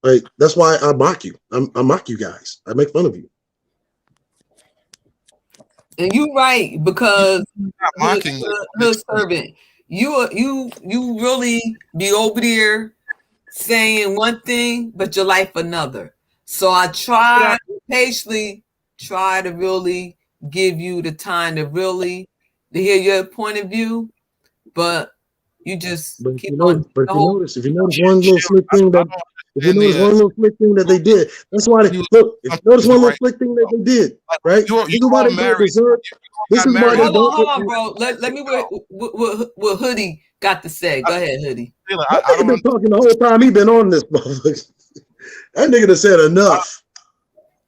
Like, that's why I mock you. I mock you guys. I make fun of you. And you right, because mocking hood servant, you really be over there saying one thing, but your life another. So I patiently try to really give you the time to hear your point of view, but you just keep on. If you notice one little slick thing that they did, that's why they look. If you notice one little slick thing that they did, right? This is why they don't deserve. This is why they don't. Hold on, bro. Let me what Hoodie got to say. Go ahead, Hoodie. I've been talking the whole time he been on this. That nigga done said enough.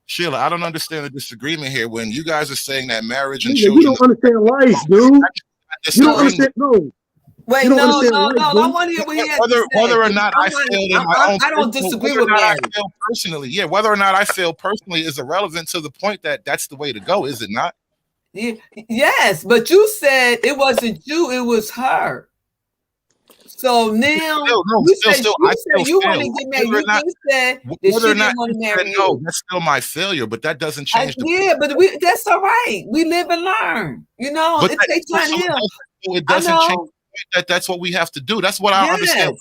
Sheila, I don't understand the disagreement here. When you guys are saying that marriage and children, you don't understand life, dude. You don't understand. No. Wait, no. I want to hear what he has to say. Whether or not I don't disagree with marriage. Personally, yeah. Whether or not I feel personally is irrelevant to the point that that's the way to go, is it not? Yeah, yes, but you said it wasn't you; it was her. So now you said you want to get married. You said that she didn't want to marry you. No, that's still my failure, but that doesn't change. But that's all right. We live and learn. But it takes time to heal. It doesn't change. That's what we have to do. That's what I understand.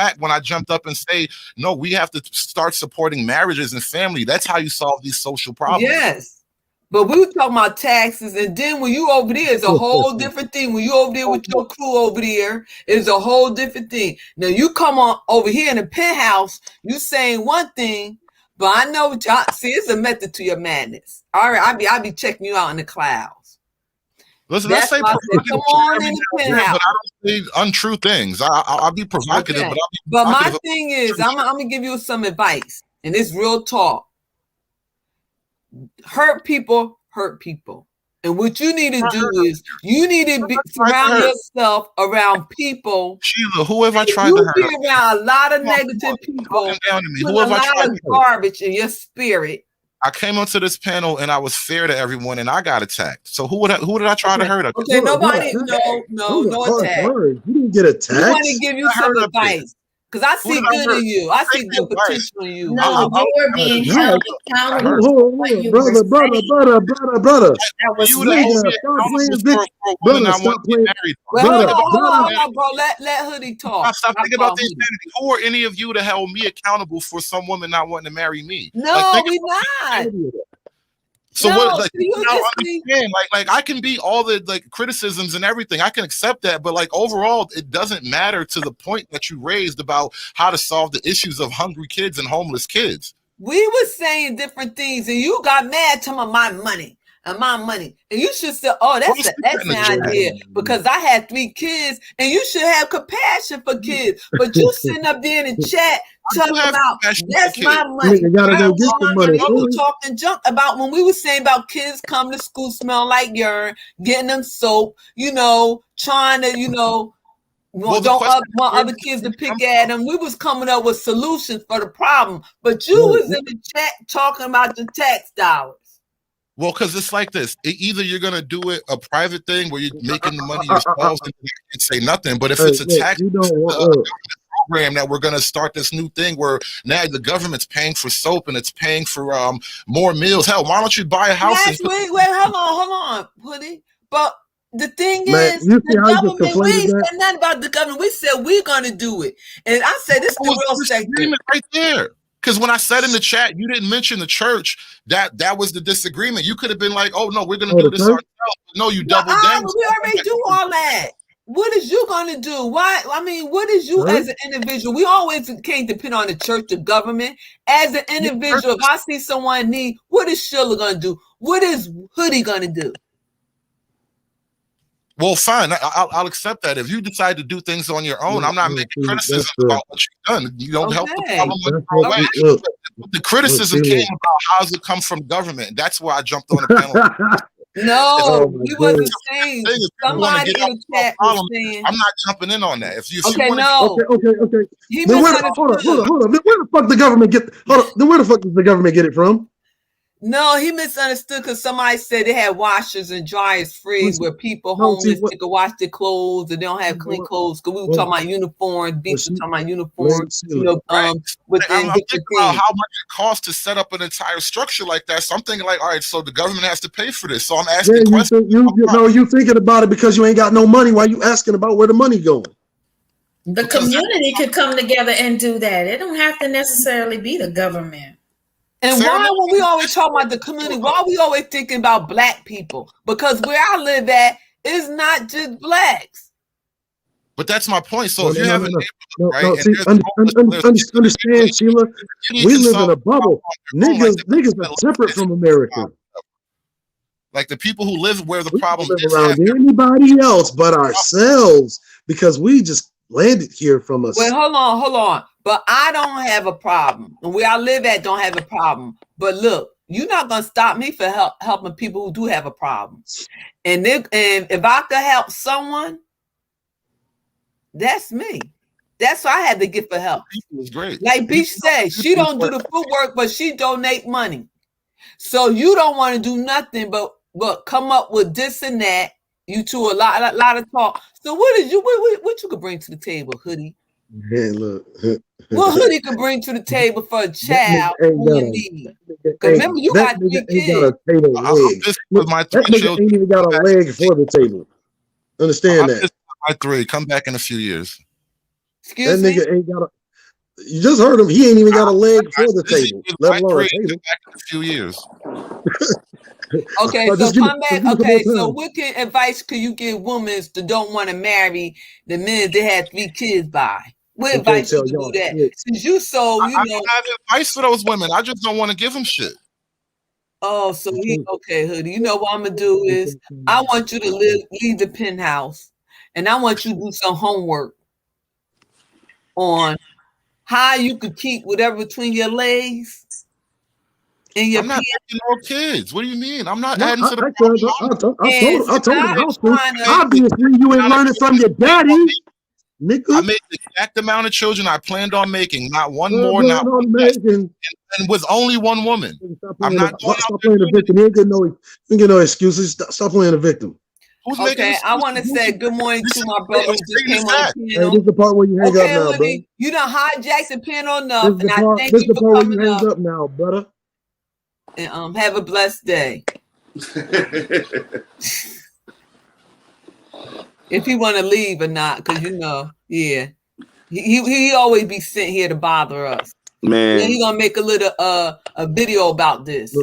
attacked when I jumped up and say, no, we have to start supporting marriages and family. That's how you solve these social problems. Yes. But we were talking about taxes, and then when you over there, it's a whole different thing. When you over there with your crew over there, it's a whole different thing. Now you come on over here in the penthouse, you saying one thing, but I know what y'all see. It's a method to your madness. All right, I be checking you out in the clouds. Listen, let's say come on in the penthouse. But I don't say untrue things. I'll be provocative, Okay. but my thing is, I'm gonna give you some advice, and it's real talk. Hurt people, and what you need to do is you need to surround yourself around people. Sheila, who have I tried to hurt? You be around a lot of negative people. Who have I tried to garbage in your spirit. I came onto this panel and I was fair to everyone, and I got attacked. So who did I try to hurt? Okay, nobody, no attack. You didn't get attacked. I want to give you some advice. Because I see good in you. I see good potential in you. No, you were being held accountable. Brother. That was stop playing. Hold on, bro. Let Hoodie talk. Stop thinking about the insanity. Who are any of you to hold me accountable for some woman not wanting to marry me? No, we not. So what? Like, you don't understand. Like I can be all the criticisms and everything. I can accept that, but overall, it doesn't matter to the point that you raised about how to solve the issues of hungry kids and homeless kids. We were saying different things, and you got mad to my money. And you should say, oh, that's an excellent idea, because I had 3 kids, and you should have compassion for kids. But you sitting up there in the chat talking about that's my money. You gotta go get the money. You talking junk about when we were saying about kids coming to school smelling like urine, getting them soap, trying to, want other kids to pick at them. We was coming up with solutions for the problem, but you was in the chat talking about the tax dollars. Well, because it's like this. Either you're going to do it a private thing where you're making the money yourselves and say nothing. But if it's a tax program that we're going to start this new thing where now the government's paying for soap and it's paying for more meals. Hell, why don't you buy a house? Yes, wait, hold on, Hoodie. But the thing is, the government, we ain't said nothing about the government. We said we're going to do it. And I said, this is the real sector. Right there. Because when I said in the chat, you didn't mention the church. That was the disagreement. You could have been like, "Oh no, we're going to do this ourselves." No, you doubled down. We already do all that. What is you going to do? Why? I mean, what is you as an individual? We always can't depend on the church, the government. As an individual, if I see someone in need, what is Sheila going to do? What is Hoodie going to do? Well, fine. I'll accept that. If you decide to do things on your own, I'm not making criticism about what you've done. You don't help the problem. The criticism came about how does it come from government. That's why I jumped on the panel. No, we wasn't saying. Somebody in the chat was saying. I'm not jumping in on that. If you Okay. He then hold on. Then where the fuck the government get? Then where the fuck does the government get it from? No, he misunderstood because somebody said they had washers and dryers free where people homeless they could wash their clothes and they don't have clean clothes. Because we were talking about uniforms, beach was talking about uniforms, within I'm thinking about how much it costs to set up an entire structure like that. So I'm thinking like, all right, so the government has to pay for this. So I'm asking questions. You thinking about it because you ain't got no money. Why you asking about where the money going? The community could come together and do that. It don't have to necessarily be the government. And why, when we always talk about the community, why are we always thinking about black people? Because where I live at is not just blacks. But that's my point. So if you have a understand, Sheila, we live in a bubble. Niggas are separate from America. Like the people who live where the problem is around anybody else but ourselves, because we just landed here from us. Wait, hold on. But I don't have a problem. And where I live at don't have a problem. But look, you're not going to stop me for helping people who do have a problem. And if I could help someone, that's me. That's why I had to get for help. It's great. Like Beach said, she don't do the footwork, but she donate money. So you don't want to do nothing but come up with this and that. You two a lot of talk. So what you could bring to the table, Hoodie? Hey, look. What Hoodie could bring to the table for a child who you need? Because remember, you got 3 kids. That nigga ain't even got a leg for the table. Understand that. My 3. Come back in a few years. Excuse That me? nigga ain't got a. You just heard him. He ain't even got a leg for the table, let alone a table. Back in a few years. Okay, So so just give me- come just back. give me some Okay, more so time. what advice could you give women that don't want to marry the men they had 3 kids by? What They can't advice tell would you y'all do that? shit. Since you so, you I know. don't have advice for those women. I just don't want to give them shit. Oh, so he okay, Hoodie. You know what I'm gonna do is I want you to leave the penthouse, and I want you to do some homework on how you could keep whatever between your legs and your I'm not making no kids. What do you mean? I'm not No, adding to the I told the house to. trying Obviously, you ain't learning from your daddy, nigga. I made the exact amount of children I planned on making, not one more, Well, not no, one less, Megan. and with only one woman. I'm not going out Stop there playing the doing victim. You ain't get no excuses. Stop playing the victim. Who's making Okay, I excuses? want to say good morning to my brother who just came on the Hey, panel. this is the part where you hang Okay, up now, bro. Hoodie, you done hijacked the panel This enough, is and the I part. thank This is you the for part where you coming hang up. up now, brother. And have a blessed day. If he want to leave or not, because you know, yeah, he always be sent here to bother us. Man, Then he gonna make a little a video about this.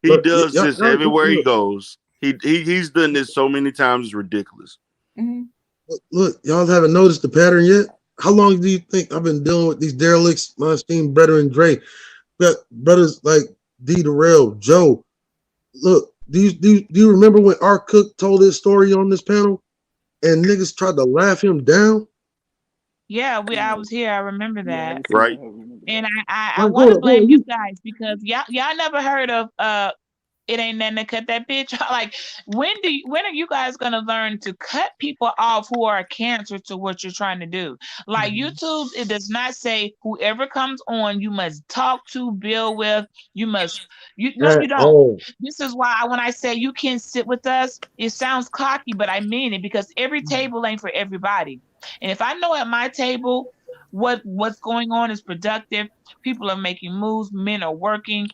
he does this everywhere he goes. He's done this so many times. It's ridiculous. Look, y'all haven't noticed the pattern yet. How long do you think I've been dealing with these derelicts? My esteemed brother and Dre, got brothers like D. Darrell, Joe. Look, do you remember when R. Cook told his story on this panel, and niggas tried to laugh him down? Yeah, I was here. I remember that. Right. And I Like, want to hold blame on, you guys because y'all never heard of it ain't nothing to cut that bitch. Like when are you guys gonna learn to cut people off who are a cancer to what you're trying to do? Like YouTube, it does not say whoever comes on you must talk to, build with, you don't. Oh. This is why when I say you can sit with us, it sounds cocky, but I mean it because every table ain't for everybody. And if I know at my table what's going on is productive, people are making moves, men are working,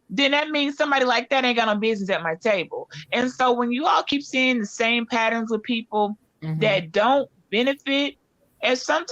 then that means somebody like that ain't got no business at my table. And so when you all keep seeing the same patterns with people that don't benefit, at some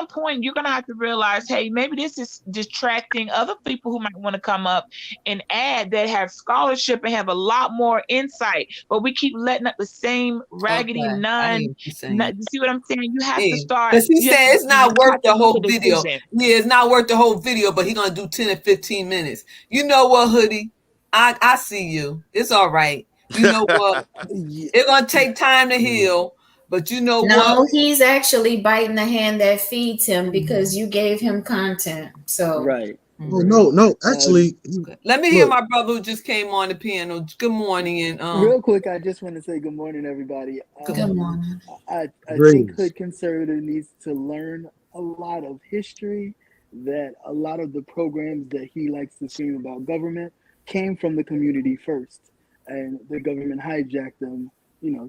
point you're gonna have to realize, hey, maybe this is distracting other people who might want to come up and add that have scholarship and have a lot more insight. But we keep letting up the same raggedy nun. You see what I'm saying? You have to start. Because he said it's not worth the whole video. Decision. Yeah, it's not worth the whole video, but he gonna do 10 or 15 minutes. You know what, Hoodie? I see you. It's all right. You know what? It's gonna take time to heal. But you know what? No, he's actually biting the hand that feeds him because you gave him content. So right. Oh, no. Actually, let me hear my brother who just came on the piano. Good morning, and real quick, I just want to say good morning, everybody. Good morning. I think Hood Conservative needs to learn a lot of history. That a lot of the programs that he likes to scream about government came from the community first, and the government hijacked them,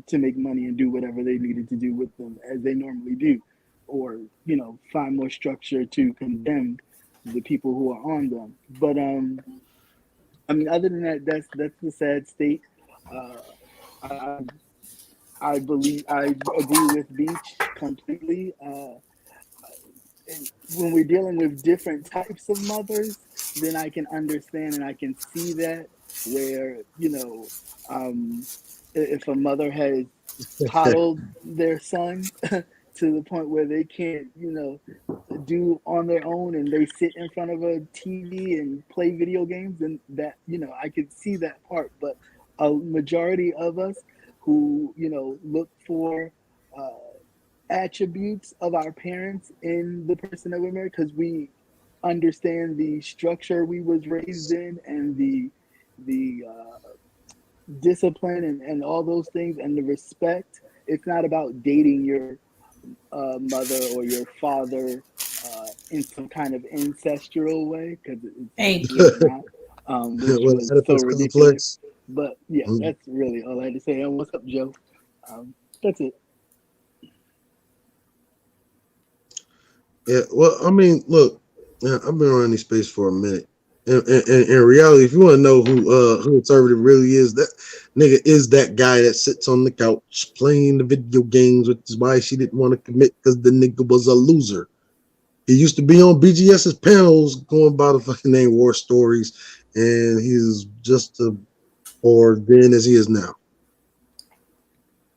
to make money and do whatever they needed to do with them, as they normally do, or find more structure to condemn the people who are on them. But I mean, other than that, that's the sad state. I agree with Beach completely. When we're dealing with different types of mothers, then I can understand and I can see that where, if a mother has coddled their son to the point where they can't, do on their own and they sit in front of a TV and play video games, and that, I could see that part. But a majority of us who, look for attributes of our parents in the person that we're married, because we understand the structure we was raised in and the discipline and all those things and the respect. It's not about dating your mother or your father in some kind of ancestral way, because it's not, which was so ridiculous. But yeah, that's really all I had to say. And what's up, Joe? That's it. Yeah, well, I mean, look, I've been around this space for a minute. And in reality, if you want to know who conservative really is, that nigga is that guy that sits on the couch playing the video games, which is why she didn't want to commit, because the nigga was a loser. He used to be on BGS's panels going by the fucking name War Stories, and he's just as bored then as he is now.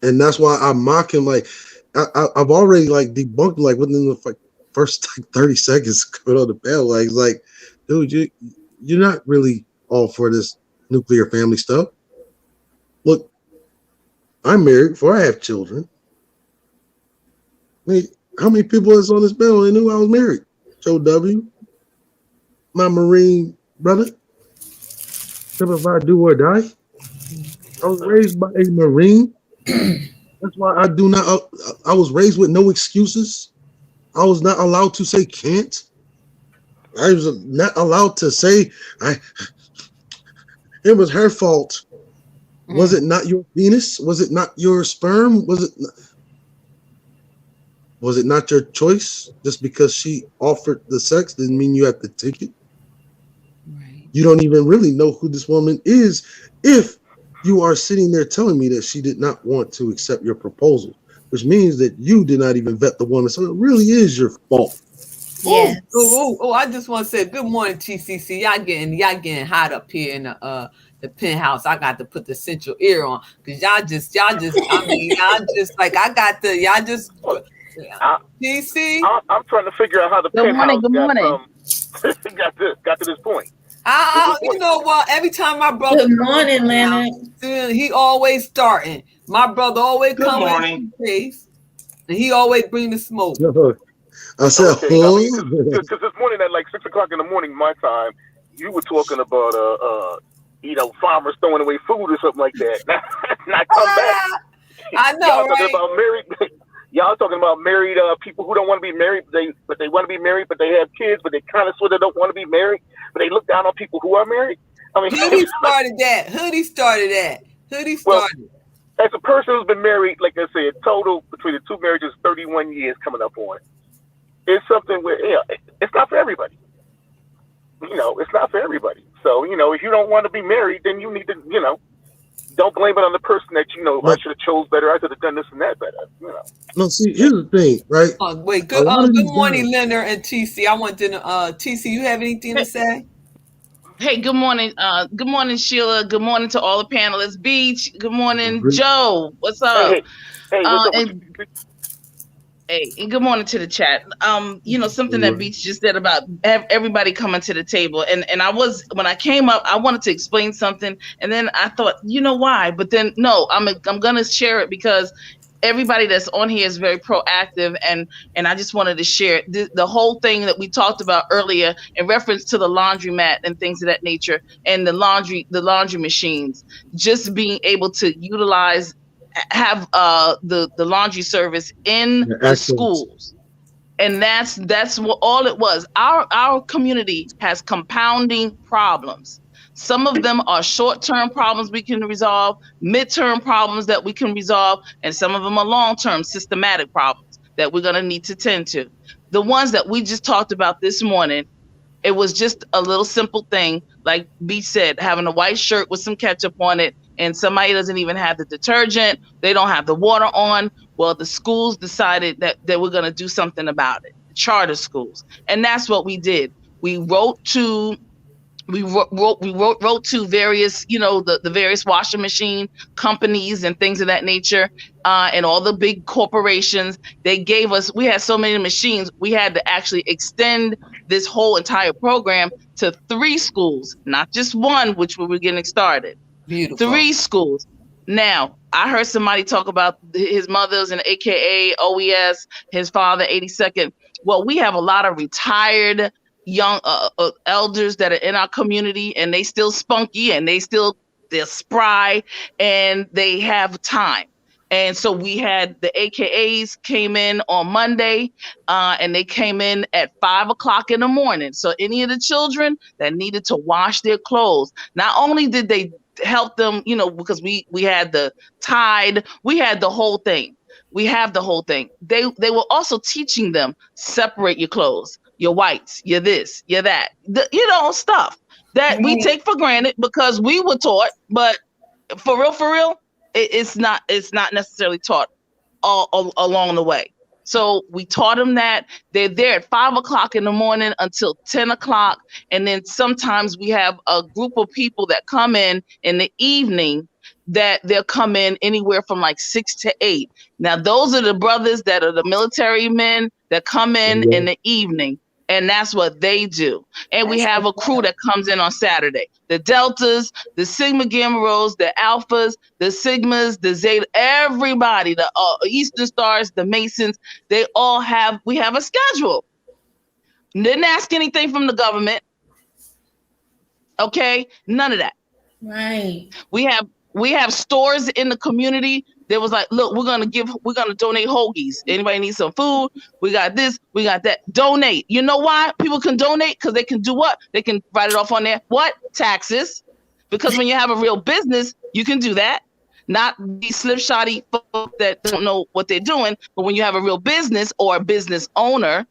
And that's why I mock him. Like I've already like debunked him, like within the first like 30 seconds coming on the panel. Like, it's like, dude, you're not really all for this nuclear family stuff. Look, I'm married before I have children. I mean, how many people is on this panel that knew I was married? Joe W., my Marine brother. Except if I do or die. I was raised by a Marine. That's why I do not. I was raised with no excuses. I was not allowed to say can't. I was not allowed to say it was her fault. Was it not your penis? Was it not your sperm? Was it not your choice? Just because she offered the sex didn't mean you have to take it. Right. You don't even really know who this woman is if you are sitting there telling me that she did not want to accept your proposal, which means that you did not even vet the woman. So it really is your fault. Yes. Oh, I just want to say good morning, TCC. Y'all getting hot up here in the penthouse. I got to put the central ear on because y'all just I mean, y'all just like I got the y'all just TC. I'm trying to figure out how the penthouse got to this point. You know what? Every time my brother good morning, Leonard. He always starting. My brother always coming to face, and he always bring the smoke. I said, because this morning at like 6 o'clock in the morning, my time, you were talking about farmers throwing away food or something like that. Not come back. I know, Y'all talking about married people who don't want to be married, but they want to be married, but they have kids, but they kind of sort of don't want to be married, but they look down on people who are married. I mean, Hoodie started that. Well, as a person who's been married, like I said, total between the two marriages, 31 years coming up on. It's something where it's not for everybody. It's not for everybody. So, if you don't want to be married, then you need to, don't blame it on the person that, I should have chose better. I could have done this and that better. No, see, here's the thing, right? Wait, good morning, Leonard and TC. I want to TC, you have anything to say? Hey, good morning. Good morning, Sheila. Good morning to all the panelists. Beach. Good morning, Joe. What's up? Hey, what's up? Hey, and good morning to the chat. Something that Beach just said about everybody coming to the table. And when I came up, I wanted to explain something. And then I thought, why? But then, no, I'm going to share it because everybody that's on here is very proactive. And I just wanted to share the whole thing that we talked about earlier in reference to the laundromat and things of that nature and the laundry machines, just being able to have the laundry service in the schools, and that's what all it was. Our community has compounding problems. Some of them are short-term problems we can resolve, mid-term problems that we can resolve, and some of them are long-term systematic problems that we're going to need to tend to. The ones that we just talked about this morning, it was just a little simple thing, like Beach said, having a white shirt with some ketchup on it, and somebody doesn't even have the detergent, they don't have the water on. Well, the schools decided that they were going to do something about it, charter schools. And that's what we did. We wrote to various, the various washing machine companies and things of that nature, and all the big corporations. They gave us, we had so many machines, we had to actually extend this whole entire program to 3 schools, not just one, which we were getting started. Beautiful. 3 schools. Now, I heard somebody talk about his mother's an AKA OES, his father 82nd. Well, we have a lot of retired young elders that are in our community, and they still spunky and they're spry and they have time. And so we had the AKAs came in on Monday, and they came in at 5 o'clock in the morning. So any of the children that needed to wash their clothes, not only did they help them, because we had the Tide, we had the whole thing. We have the whole thing. They were also teaching them, separate your clothes, your whites, your this, your that, stuff that we take for granted because we were taught, but for real, it's not necessarily taught all along the way. So we taught them that. They're there at 5 o'clock in the morning until 10 o'clock. And then sometimes we have a group of people that come in the evening that they'll come in anywhere from like 6 to 8. Now, those are the brothers that are the military men that come in the evening. And that's what they do. And we have a crew that comes in on Saturday. The Deltas, the Sigma Gamma Rhos, the Alphas, the Sigmas, the Zeta, everybody, the Eastern Stars, the Masons, we have a schedule. Didn't ask anything from the government. Okay, none of that. Right. We have stores in the community. There was like, look, we're gonna donate hoagies. Anybody need some food? We got this, we got that. Donate. You know why people can donate? Because they can do what? They can write it off on their taxes. Because when you have a real business, you can do that. Not these slipshotty folks that don't know what they're doing. But when you have a real business or a business owner,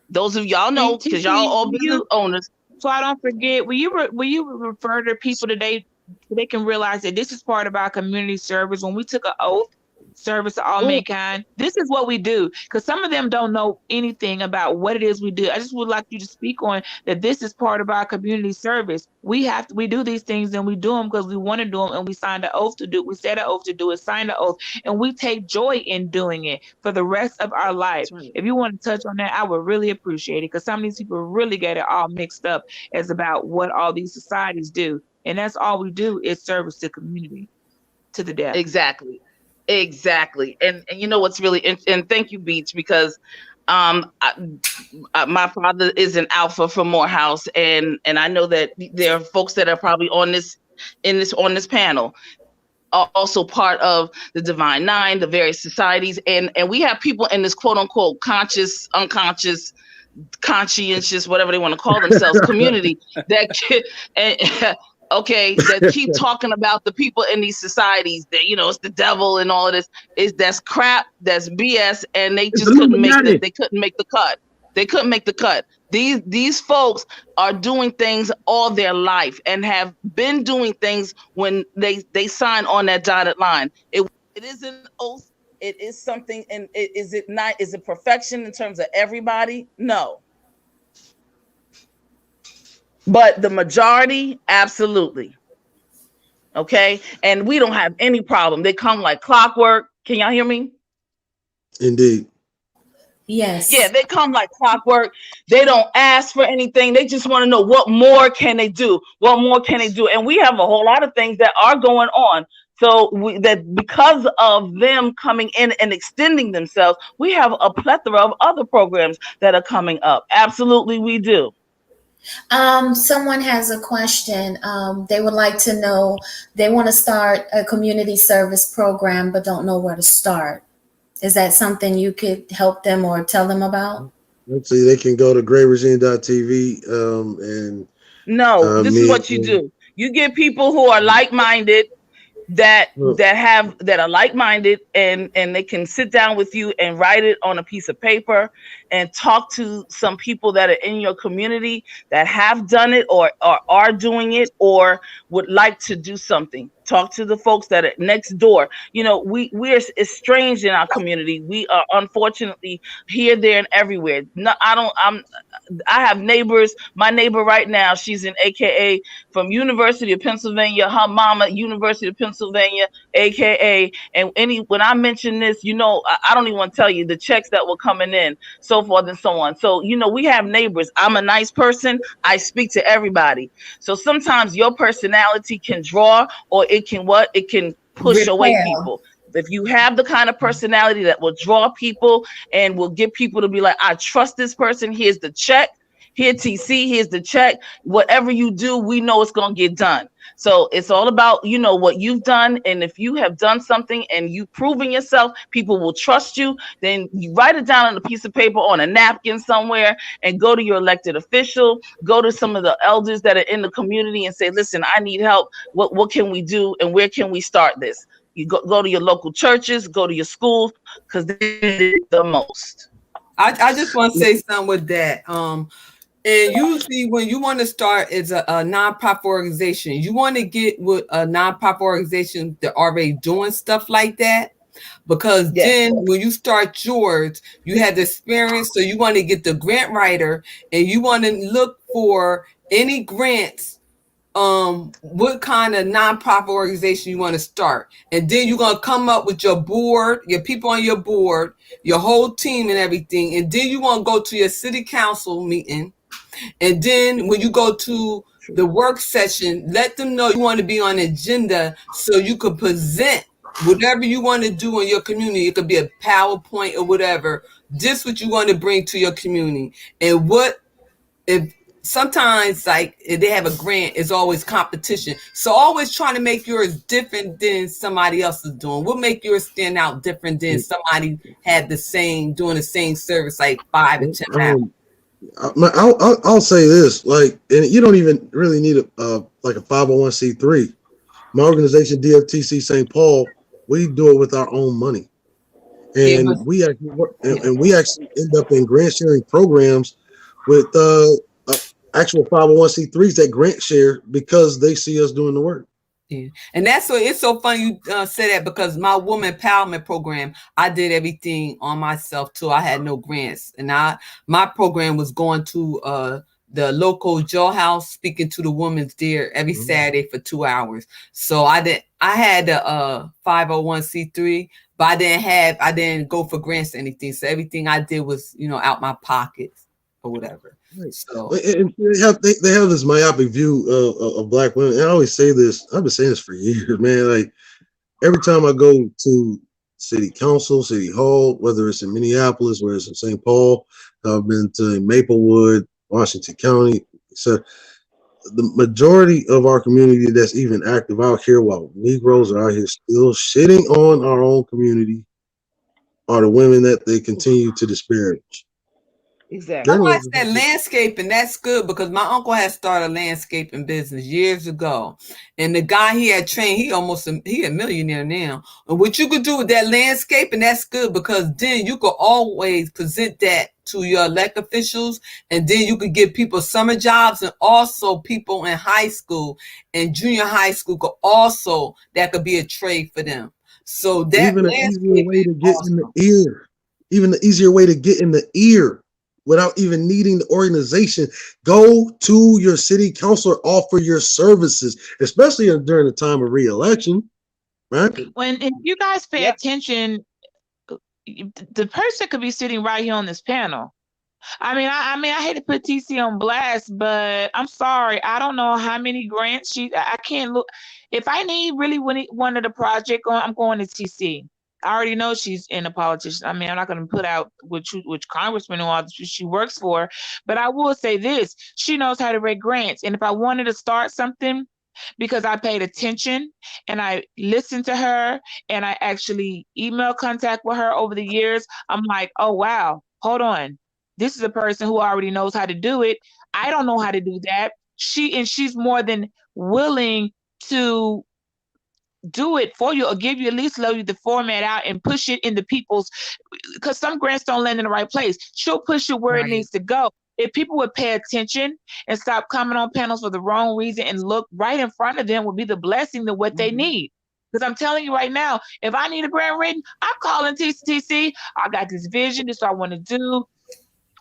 those of y'all know, because y'all all business owners. So I don't forget, will you refer to people today so they can realize that this is part of our community service? When we took an oath, service to all mankind, this is what we do, because some of them don't know anything about what it is we do. I just would like you to speak on that. This is part of our community service. We do these things, and we do them because we want to do them, and we signed an oath to do it. We said an oath to do it, signed an oath, and we take joy in doing it for the rest of our life. Right. If you want to touch on that, I would really appreciate it, because some of these people really get it all mixed up as about what all these societies do. And that's all we do is service to community to the death. Exactly. And you know what's really and thank you, Beach, because my father is an Alpha from Morehouse, and I know that there are folks that are probably on this panel are also part of the Divine Nine, the various societies, and we have people in this quote unquote conscious, unconscious, conscientious, whatever they want to call themselves, community that that keep talking about the people in these societies that, it's the devil and all of this. That's crap, that's BS, and they just couldn't make the cut. They couldn't make the cut. These folks are doing things all their life and have been doing things when they sign on that dotted line. It is an oath. It is something, and is it perfection in terms of everybody? No. But the majority, absolutely. Okay. And we don't have any problem. They come like clockwork. Can y'all hear me? Indeed. Yes. Yeah, they come like clockwork. They don't ask for anything. They just want to know what more can they do? What more can they do? And we have a whole lot of things that are going on. So that because of them coming in and extending themselves, we have a plethora of other programs that are coming up. Absolutely, we do. Someone has a question. They would like to know, they want to start a community service program, but don't know where to start. Is that something you could help them or tell them about? Let's see, they can go to greatregime.tv and this is what you do. You get people who are like-minded, that are like-minded, and they can sit down with you and write it on a piece of paper and talk to some people that are in your community that have done it or are doing it or would like to do something. Talk to the folks that are next door. We're estranged in our community. We are unfortunately here, there, and everywhere. No, I have neighbors. My neighbor right now, she's an AKA from University of Pennsylvania. Her mama, University of Pennsylvania, AKA. And when I mention this, I don't even want to tell you the checks that were coming in, so forth and so on. So, we have neighbors. I'm a nice person. I speak to everybody. So sometimes your personality can draw, or it can push away people. If you have the kind of personality that will draw people and will get people to be like, I trust this person, here's the check, here TC, here's the check, whatever you do, we know it's going to get done. So it's all about, what you've done. And if you have done something and you've proven yourself, people will trust you. Then you write it down on a piece of paper, on a napkin somewhere, and go to your elected official, go to some of the elders that are in the community and say, listen, I need help. What can we do? And where can we start this? You go to your local churches, go to your schools, because they did the most. I just want to say something with that. And usually when you want to start as a nonprofit organization, you want to get with a nonprofit organization that already doing stuff like that. Because then when you start yours, you had the experience, so you want to get the grant writer and you want to look for any grants, what kind of nonprofit organization you want to start. And then you're going to come up with your board, your people on your board, your whole team and everything. And then you want to go to your city council meeting. And then when you go to the work session, let them know you want to be on the agenda so you could present whatever you want to do in your community. It could be a PowerPoint or whatever. This what you want to bring to your community. And what if sometimes, like, if they have a grant, it's always competition. So always trying to make yours different than somebody else is doing. What make yours stand out different than somebody had the same, doing the same service like 5 and 10 hours? I'll say this, like, and you don't even really need like a 501c3. My organization, DFTC St. Paul, we do it with our own money, and we actually work, and we actually end up in grant sharing programs with actual 501c3s that grant share because they see us doing the work. Yeah. And that's what it's so funny you say that, because my woman empowerment program, I did everything on myself too. I had no grants, and my program was going to the local jailhouse, speaking to the women there every Saturday for 2 hours. So I had a 501c3, but I didn't go for grants or anything. So everything I did was, out my pockets or whatever. So and they have this myopic view of Black women. And I always say this, I've been saying this for years, man. Like, every time I go to city council, city hall, whether it's in Minneapolis, whether it's in St. Paul, I've been to Maplewood, Washington County. So the majority of our community that's even active out here, while Negroes are out here still shitting on our own community, are the women that they continue to disparage. Exactly. I like that landscaping. That's good, because my uncle had started a landscaping business years ago, and the guy he had trained, he a millionaire now. And what you could do with that landscaping, that's good, because then you could always present that to your elected officials, and then you could give people summer jobs, and also people in high school and junior high school that could be a trade for them. So that even an easier way to get in the ear, even the easier way to get in the ear, without even needing the organization, go to your city councilor, offer your services, especially during the time of re-election, right? If you guys pay attention, the person could be sitting right here on this panel. I mean, I hate to put TC on blast, but I'm sorry, I don't know how many grants I can't look. If I really wanted a project on, I'm going to TC. I already know she's in a politician. I mean, I'm not going to put out which congressman or all she works for, but I will say this: she knows how to write grants. And if I wanted to start something, because I paid attention and I listened to her and I actually email contact with her over the years, I'm like, oh wow, hold on, this is a person who already knows how to do it. I don't know how to do that. She's more than willing to do it for you, or give you, at least let you the format out and push it in the people's, because some grants don't land in the right place. She'll push it where it needs to go. If people would pay attention and stop coming on panels for the wrong reason and look right in front of them, would be the blessing to what they need. Because I'm telling you right now, if I need a grant written, I'm calling TC. I got this vision, this is what I want to do,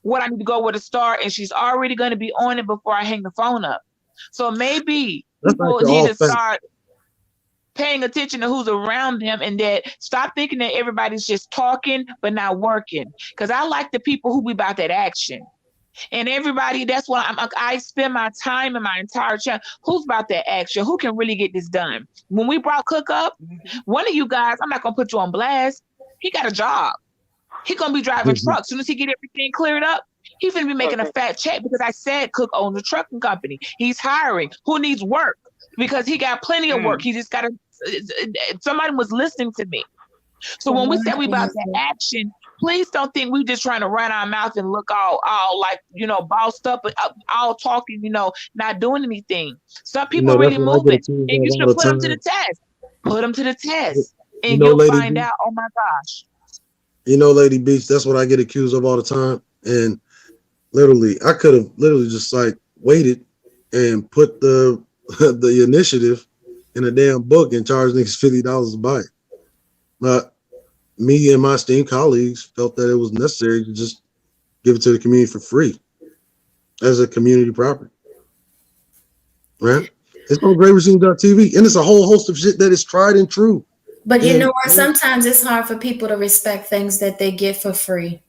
what I need to go where to start, and she's already going to be on it before I hang the phone up. So maybe people need to start paying attention to who's around them, and that stop thinking that everybody's just talking but not working. Because I like the people who be about that action. And everybody, that's why I spend my time and my entire channel. Who's about that action? Who can really get this done? When we brought Cook up, one of you guys, I'm not gonna put you on blast, he got a job. He gonna be driving trucks. As soon as he get everything cleared up, he's gonna be making a fat check, because I said Cook owns a trucking company. He's hiring. Who needs work? Because he got plenty of work. He just got to. Somebody was listening to me. So when we said we about the action, please don't think we just trying to run our mouth and look all like, bossed up, all talking, not doing anything. Some people really moving, and you should put them to the test. Put them to the test, and you'll find out. Oh my gosh. Lady Beach, that's what I get accused of all the time. And literally, I could have just like waited and put the initiative in a damn book and charge niggas $50 to buy it. But me and my esteemed colleagues felt that it was necessary to just give it to the community for free as a community property. Right? It's on GreatRacine.tv, and it's a whole host of shit that is tried and true. But you know what? Sometimes it's hard for people to respect things that they get for free.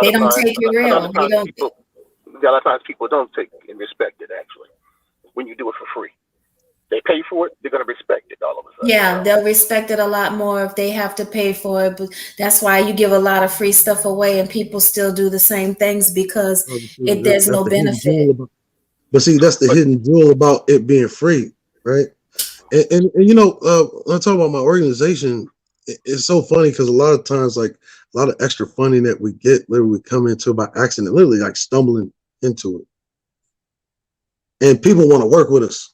They don't take it real. A lot of times people don't take and respect it, actually, when you do it for free. They pay for it, they're going to respect it all of a sudden. Yeah, they'll respect it a lot more if they have to pay for it. But that's why you give a lot of free stuff away and people still do the same things because there's no benefit. But see, that's the hidden jewel about it being free, right? And you know, when I talk about my organization, it's so funny because a lot of times, like a lot of extra funding that we get, literally we come into by accident, literally like stumbling into it. And people want to work with us.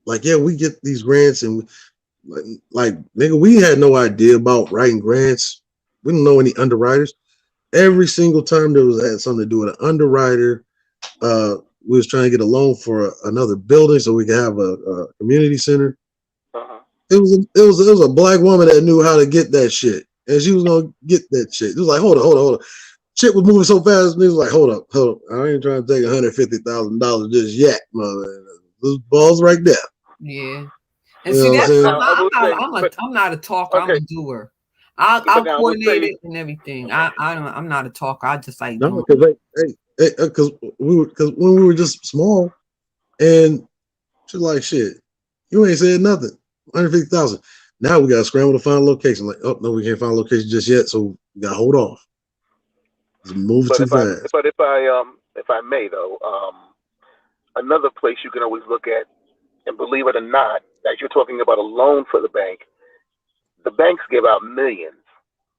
Like, yeah, we get these grants and like, nigga, we had no idea about writing grants. We didn't know any underwriters. Every single time there was had something to do with an underwriter, we was trying to get a loan for another building so we could have a community center. It was a black woman that knew how to get that shit, and she was gonna get that shit. It was like, hold on. Shit was moving so fast, and it was like, hold up. I ain't trying to take $150,000 just yet, mother. Those balls right there. Yeah, and see, I'm not a talker. I'm a doer. I'll coordinate it and everything. I'm not a talker. I just like no, because when we were just small, and she's like, shit, you ain't said nothing. 150,000. Now we gotta scramble to find a location. Like, oh no, we can't find a location just yet, so we gotta hold off. It's moving too fast. But if I may though, another place you can always look at, and believe it or not, as you're talking about a loan for the banks give out millions.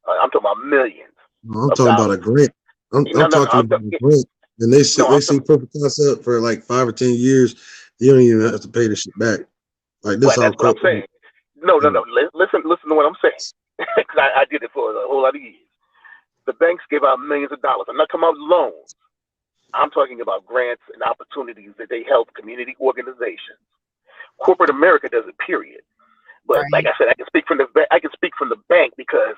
I'm talking about millions. No, I'm talking about a grant. I'm talking about a grant, and they see proof of concept for like 5 or 10 years. You don't even have to pay the shit back. Like this, that's what I'm saying. No. Listen to what I'm saying. Because I did it for a whole lot of years. The banks give out millions of dollars. I'm not talking about loans. I'm talking about grants and opportunities that they help community organizations. Corporate America does it, period. But like I said, I can speak from the bank because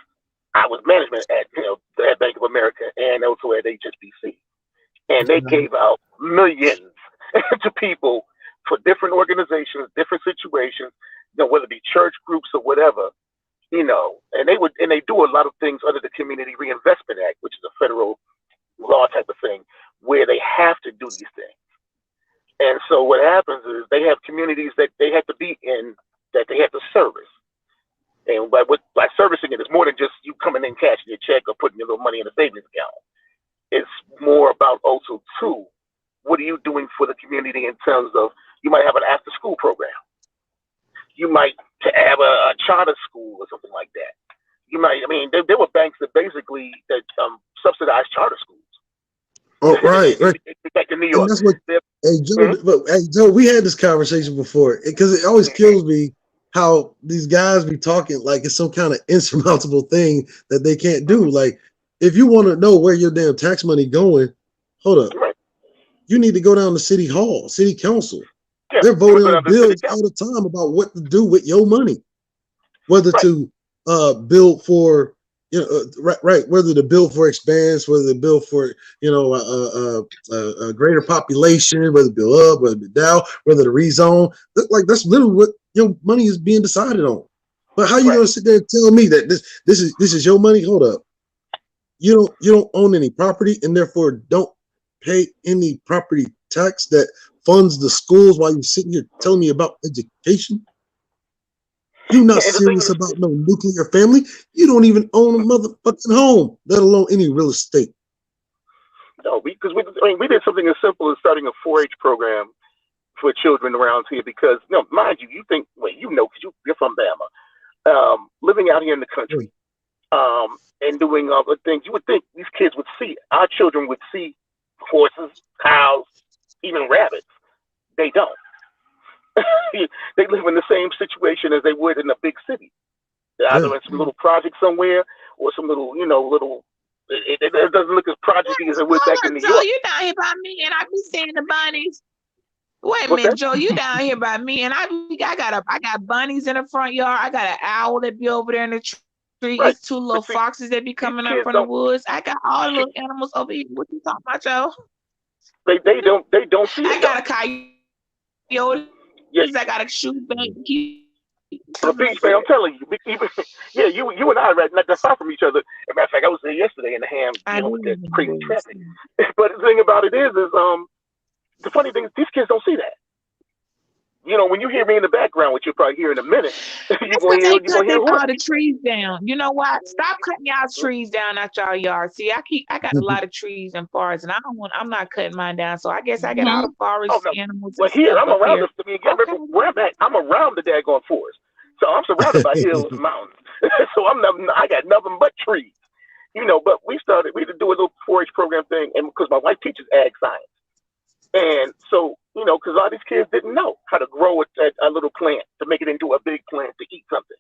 I was management at Bank of America and also at HSBC, and they gave out millions to people for different organizations, different situations, whether it be church groups or whatever, and they do a lot of things under the Community Reinvestment Act, which is a federal law type of thing, where they have to do these things. And so what happens is they have communities that they have to be in, that they have to service. And by servicing it, it's more than just you coming in cashing your check or putting your little money in a savings account. It's more about also too, what are you doing for the community in terms of, you might have an after school program. You might have a charter school or something like that. You might, there were banks that basically subsidized charter schools. Oh, right. Back in New York. That's what, Joe, we had this conversation before because it always kills me how these guys be talking like it's some kind of insurmountable thing that they can't do. Like, if you want to know where your damn tax money going, hold up. Right. You need to go down to City Hall, City Council. Yeah, they're voting on bills all the time about what to do with your money, whether to build for, whether the bill for expanse, whether the bill for, a greater population, whether to build up, whether to down, whether to rezone. Like, that's literally what your money is being decided on. But how you gonna sit there and tell me that this is your money? Hold up. You don't own any property and therefore don't pay any property tax that funds the schools while you're sitting here telling me about education? You're not serious about no nuclear family. You don't even own a motherfucking home, let alone any real estate. No, because we did something as simple as starting a 4-H program for children around here. Because, mind you, because you're from Bama, living out here in the country, and doing other things, you would think these kids would see it. Our children would see horses, cows, even rabbits. They don't. They live in the same situation as they would in a big city. Either in some little project somewhere or some little, it doesn't look as projecty as it would back in New York. You down here by me and I be seeing the bunnies. Wait a minute, Joe, you down here by me and I be I got bunnies in the front yard. I got an owl that be over there in the tree. Right. It's 2 little foxes that be coming up kids from the don't- woods. I got all the little animals over here. What you talking about, Joe? They don't see it. I got a coyote. Yeah. I got a shoe bag. The beach, man, I'm telling you, even, yeah, you and I are not that far from each other. As a matter of fact, I was there yesterday in the Ham dealing with that crazy traffic. But the thing about it is the funny thing is these kids don't see that. You know, when you hear me in the background, which you'll probably hear in a minute, you're going to hear all the trees down. You know what? Stop cutting y'all's trees down out y'all yard. See, I got a lot of trees and forests, and I'm not cutting mine down. So I guess I got all the forest animals. Well, here I'm around the. I mean, remember where I'm at? I'm around the daggone forest, so I'm surrounded by hills and mountains. So I got nothing but trees. You know, but we had to do a little 4-H program thing, and because my wife teaches ag science, and so. You know, because a lot of these kids didn't know how to grow a little plant to make it into a big plant to eat something,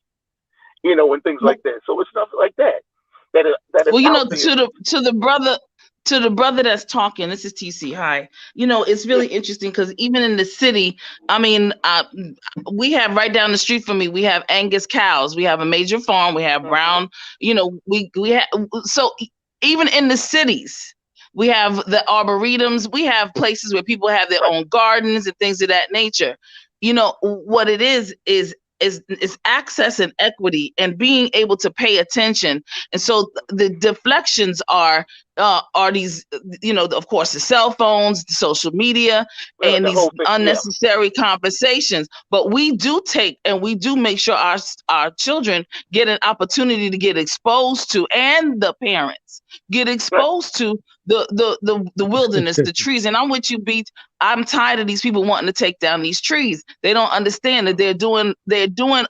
you know, and things like that. So it's stuff like that. Well, you know, to the brother that's talking, this is TC. Hi. You know, it's really interesting because even in the city, I mean, we have right down the street from me, we have Angus cows. We have a major farm. We have brown. You know, we have so even in the cities. We have the arboretums. We have places where people have their own gardens and things of that nature. You know, what it is access and equity and being able to pay attention. And so the deflections are these, you know, of course, the cell phones, the social media, and these unnecessary conversations. But we do take and we do make sure our children get an opportunity to get exposed to, and the parents get exposed to the wilderness, the trees. And I'm with you, Beach. I'm tired of these people wanting to take down these trees. They don't understand that they're doing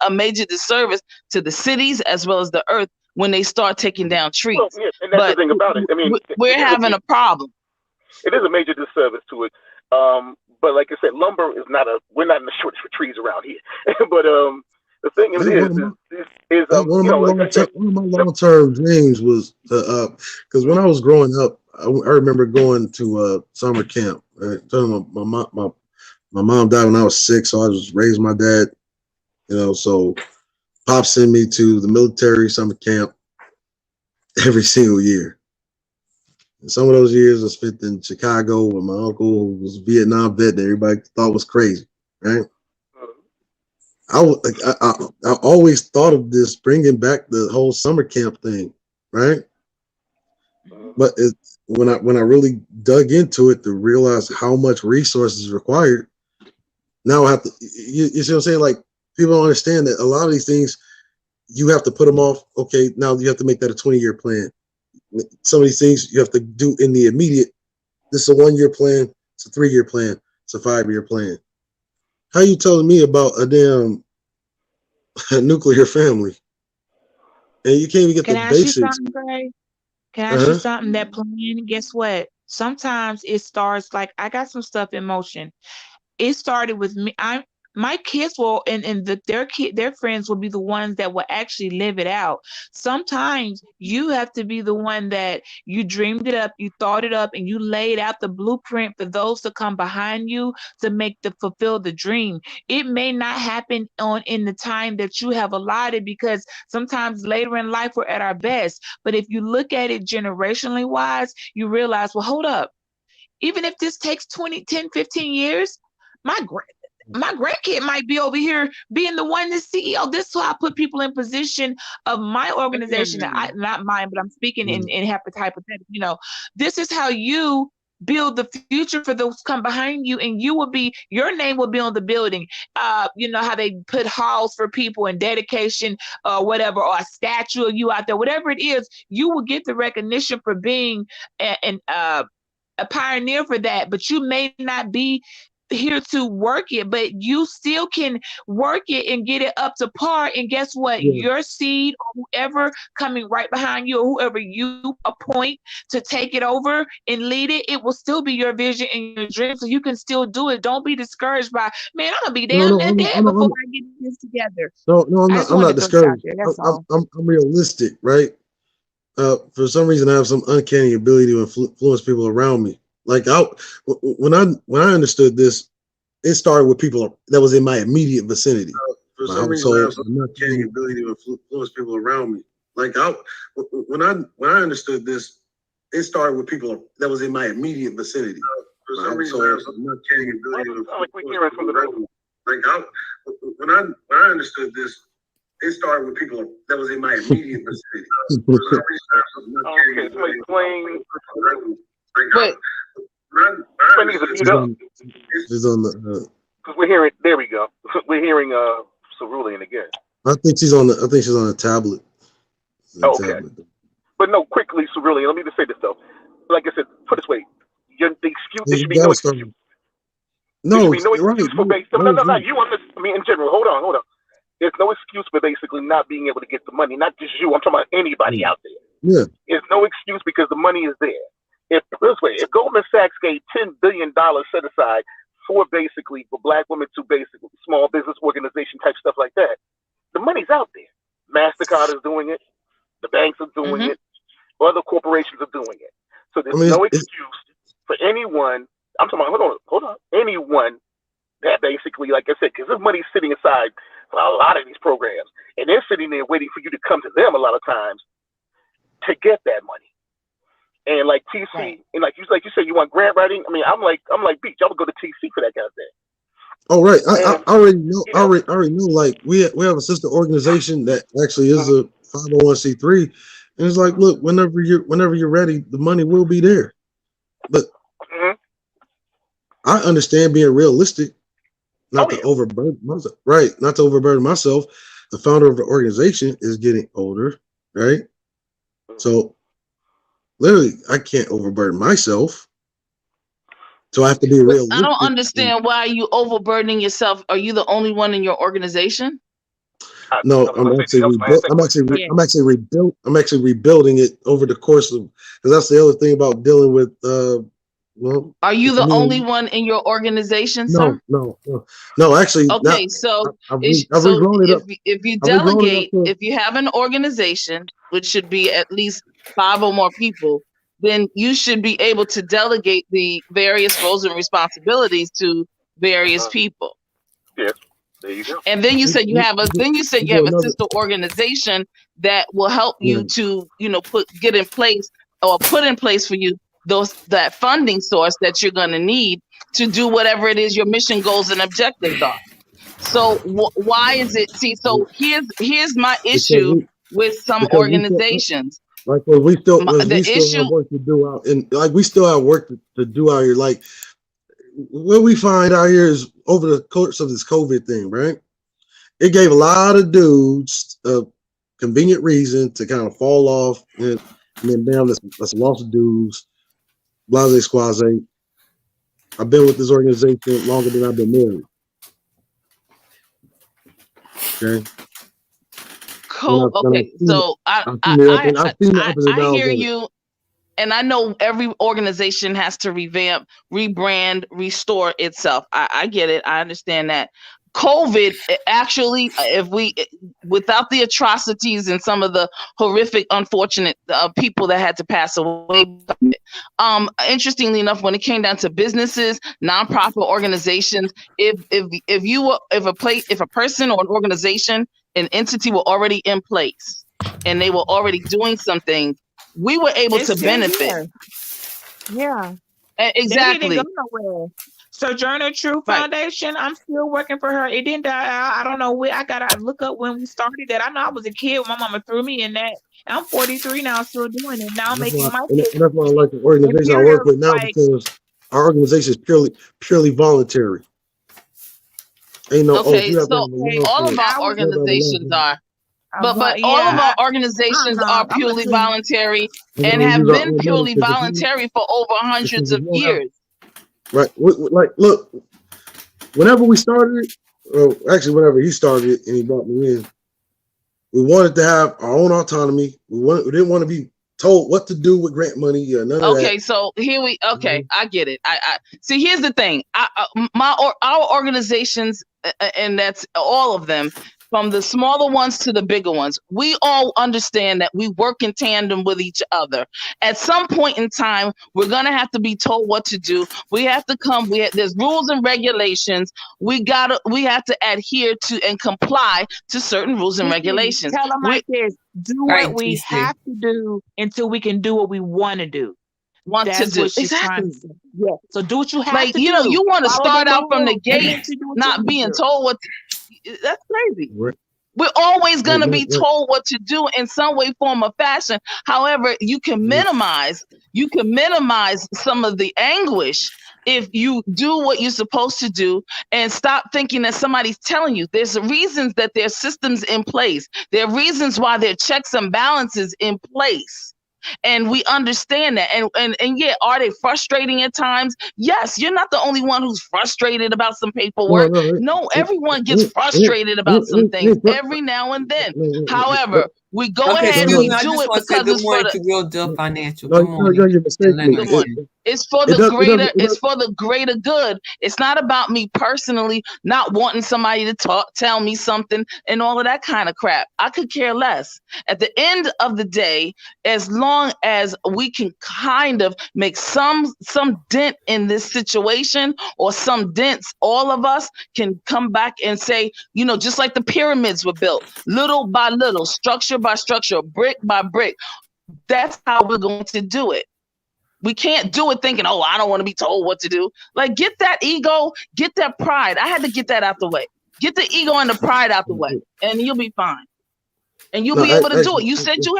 a major disservice to the cities as well as the earth when they start taking down trees. Well, yeah, and that's the thing about it. I mean, we're having a problem. It is a major disservice to it. But like I said, lumber is we're not in the shortage for trees around here. But the thing is one of my long-term dreams was because when I was growing up, I remember going to summer camp. My mom died when I was 6, so I was raised my dad. You know, so Pop sent me to the military summer camp every single year. And some of those years I spent in Chicago with my uncle, who was a Vietnam vet that everybody thought was crazy, right? I always thought of this bringing back the whole summer camp thing, right? But when I really dug into it to realize how much resources required, now I have to, you see what I'm saying? Like, people don't understand that a lot of these things, you have to put them off. Okay, now you have to make that a 20-year plan. Some of these things you have to do in the immediate. This is a 1-year plan. It's a 3-year plan. It's a 5-year plan. How you telling me about a damn nuclear family? And you can't even get the basics. Can I ask you something, Gray? Can I ask you something? That plan, guess what? Sometimes it starts like, I got some stuff in motion. It started with me. My kids will, and their friends will be the ones that will actually live it out. Sometimes you have to be the one that you dreamed it up, you thought it up, and you laid out the blueprint for those to come behind you to fulfill the dream. It may not happen in the time that you have allotted, because sometimes later in life we're at our best. But if you look at it generationally wise, you realize, well, hold up. Even if this takes 10, 15 years, my grandkid might be over here being the one that's CEO. This is why I put people in position of my organization. Not mine, but I'm speaking in hypothetical. You know, this is how you build the future for those come behind you, and your name will be on the building. You know how they put halls for people and dedication or whatever, or a statue of you out there, whatever it is, you will get the recognition for being a pioneer for that. But you may not be here to work it, but you still can work it and get it up to par. And guess what? Your seed, or whoever coming right behind you, or whoever you appoint to take it over and lead it, it will still be your vision and your dream. So you can still do it. Don't be discouraged by, man, I'm gonna be dead before I get this together. No, I'm not discouraged. I'm realistic, right? For some reason, I have some uncanny ability to influence people around me. Like when I understood this, it started with people that was in my immediate vicinity. For My some reason, I household. have some uncanny ability to influence people around me. Like when I understood this, it started with people that was in my immediate vicinity. For some reason, I have some uncanny ability to influence people around me. Like when I understood this, it started with people that was in my immediate vicinity. For some reason, I have some uncanny ability to influence people around me. She's on the. Because we're hearing. There we go. We're hearing Cerulean again. I think she's on the tablet. Okay. But no, quickly, Cerulean. Let me just say this though. Like I said, put it this way: the excuse. There should be no excuse. No, there should be no right. excuse for no. You understand? I mean, in general. Hold on. There's no excuse for basically not being able to get the money. Not just you. I'm talking about anybody out there. Yeah. There's no excuse because the money is there. If Goldman Sachs gave $10 billion set aside for Black women to basically small business organization type stuff like that, the money's out there. MasterCard is doing it. The banks are doing it. Other corporations are doing it. So there's no excuse for anyone. I'm talking about, hold on. Anyone that basically, like I said, because this money's sitting aside for a lot of these programs, and they're sitting there waiting for you to come to them a lot of times to get that money. And like TC, and like you said, you want grant writing. I mean, I'm like Beach. I would go to TC for that kind of thing. Oh right, I already know. I already know. Like we have a sister organization that actually is a 501c3, and it's like, look, whenever you're ready, the money will be there. But I understand being realistic, not to overburden myself. Right, not to overburden myself. The founder of the organization is getting older, right? So literally, I can't overburden myself. So I have to be realistic. I don't understand why you overburdening yourself. Are you the only one in your organization? No, I'm actually rebuilding it over the course of, because that's the other thing about dealing with are you the only one in your organization, sir? No, actually. Okay, so if you delegate, if you have an organization, which should be at least 5 or more people, then you should be able to delegate the various roles and responsibilities to various people. Yes, there you go. And then you said you have a sister organization that will help you to, put in place for you that funding source that you're going to need to do whatever it is your mission, goals, and objectives are. So why is it? See, so here's my issue with some organizations. Like we still have work to do out, and like we still have work to do out here. Like what we find out here is over the course of this COVID thing, right? It gave a lot of dudes a convenient reason to kind of fall off, and then damn, that's lost of dudes. Blase squaze. I've been with this organization longer than I've been married. Okay. Cool. Okay, so I hear you, and I know every organization has to revamp, rebrand, restore itself. I get it. I understand that. COVID, actually, without the atrocities and some of the horrific, unfortunate people that had to pass away, interestingly enough, when it came down to businesses, nonprofit organizations, if a person or an organization, an entity were already in place and they were already doing something, we were able to benefit. Yeah, exactly. They didn't go nowhere. Sojourner Truth Foundation, I'm still working for her. It didn't die. I don't know where. I gotta look up when we started that. I know I was a kid when my mama threw me in that. I'm 43 now, still doing it. Now I'm making my kids. That's why I like the organization I work with now, because our organization is purely voluntary. Ain't no all of our organizations are. But all of our organizations are purely voluntary and have been purely voluntary for over hundreds of years. Right, like look, whenever we started, actually whenever he started it and he brought me in, we wanted to have our own autonomy. We didn't want to be told what to do with grant money or none of that. Okay, so I get it. I see. Here's the thing. Our organizations, and that's all of them, from the smaller ones to the bigger ones. We all understand that we work in tandem with each other. At some point in time, we're going to have to be told what to do. We have to come. There's rules and regulations. We have to adhere to and comply to certain rules and regulations. Tell them like this: do what we have to do until we can do what we want to do. Exactly. Yeah. So do what you have to do. You want to start out from the gate, not being told what. That's crazy. We're always going to be told what to do in some way, form, or fashion. However, you can minimize some of the anguish if you do what you're supposed to do and stop thinking that somebody's telling you. There's reasons that there's systems in place. There are reasons why there are checks and balances in place. And we understand that. And yeah, are they frustrating at times? Yes, you're not the only one who's frustrated about some paperwork. No, everyone gets frustrated about some things every now and then. However, we go ahead and we do it because it's for the Real Deal Financial. It's for the greater good. It's not about me personally not wanting somebody to tell me something and all of that kind of crap. I could care less. At the end of the day, as long as we can kind of make some dent in this situation, or some dents, all of us can come back and say, just like the pyramids were built, little by little, structure by structure, brick by brick. That's how we're going to do it. We can't do it thinking, oh, I don't want to be told what to do. Like, get that ego, get that pride. I had to get that out the way. Get the ego and the pride out the way, and you'll be fine. And you'll be able to do it. You said you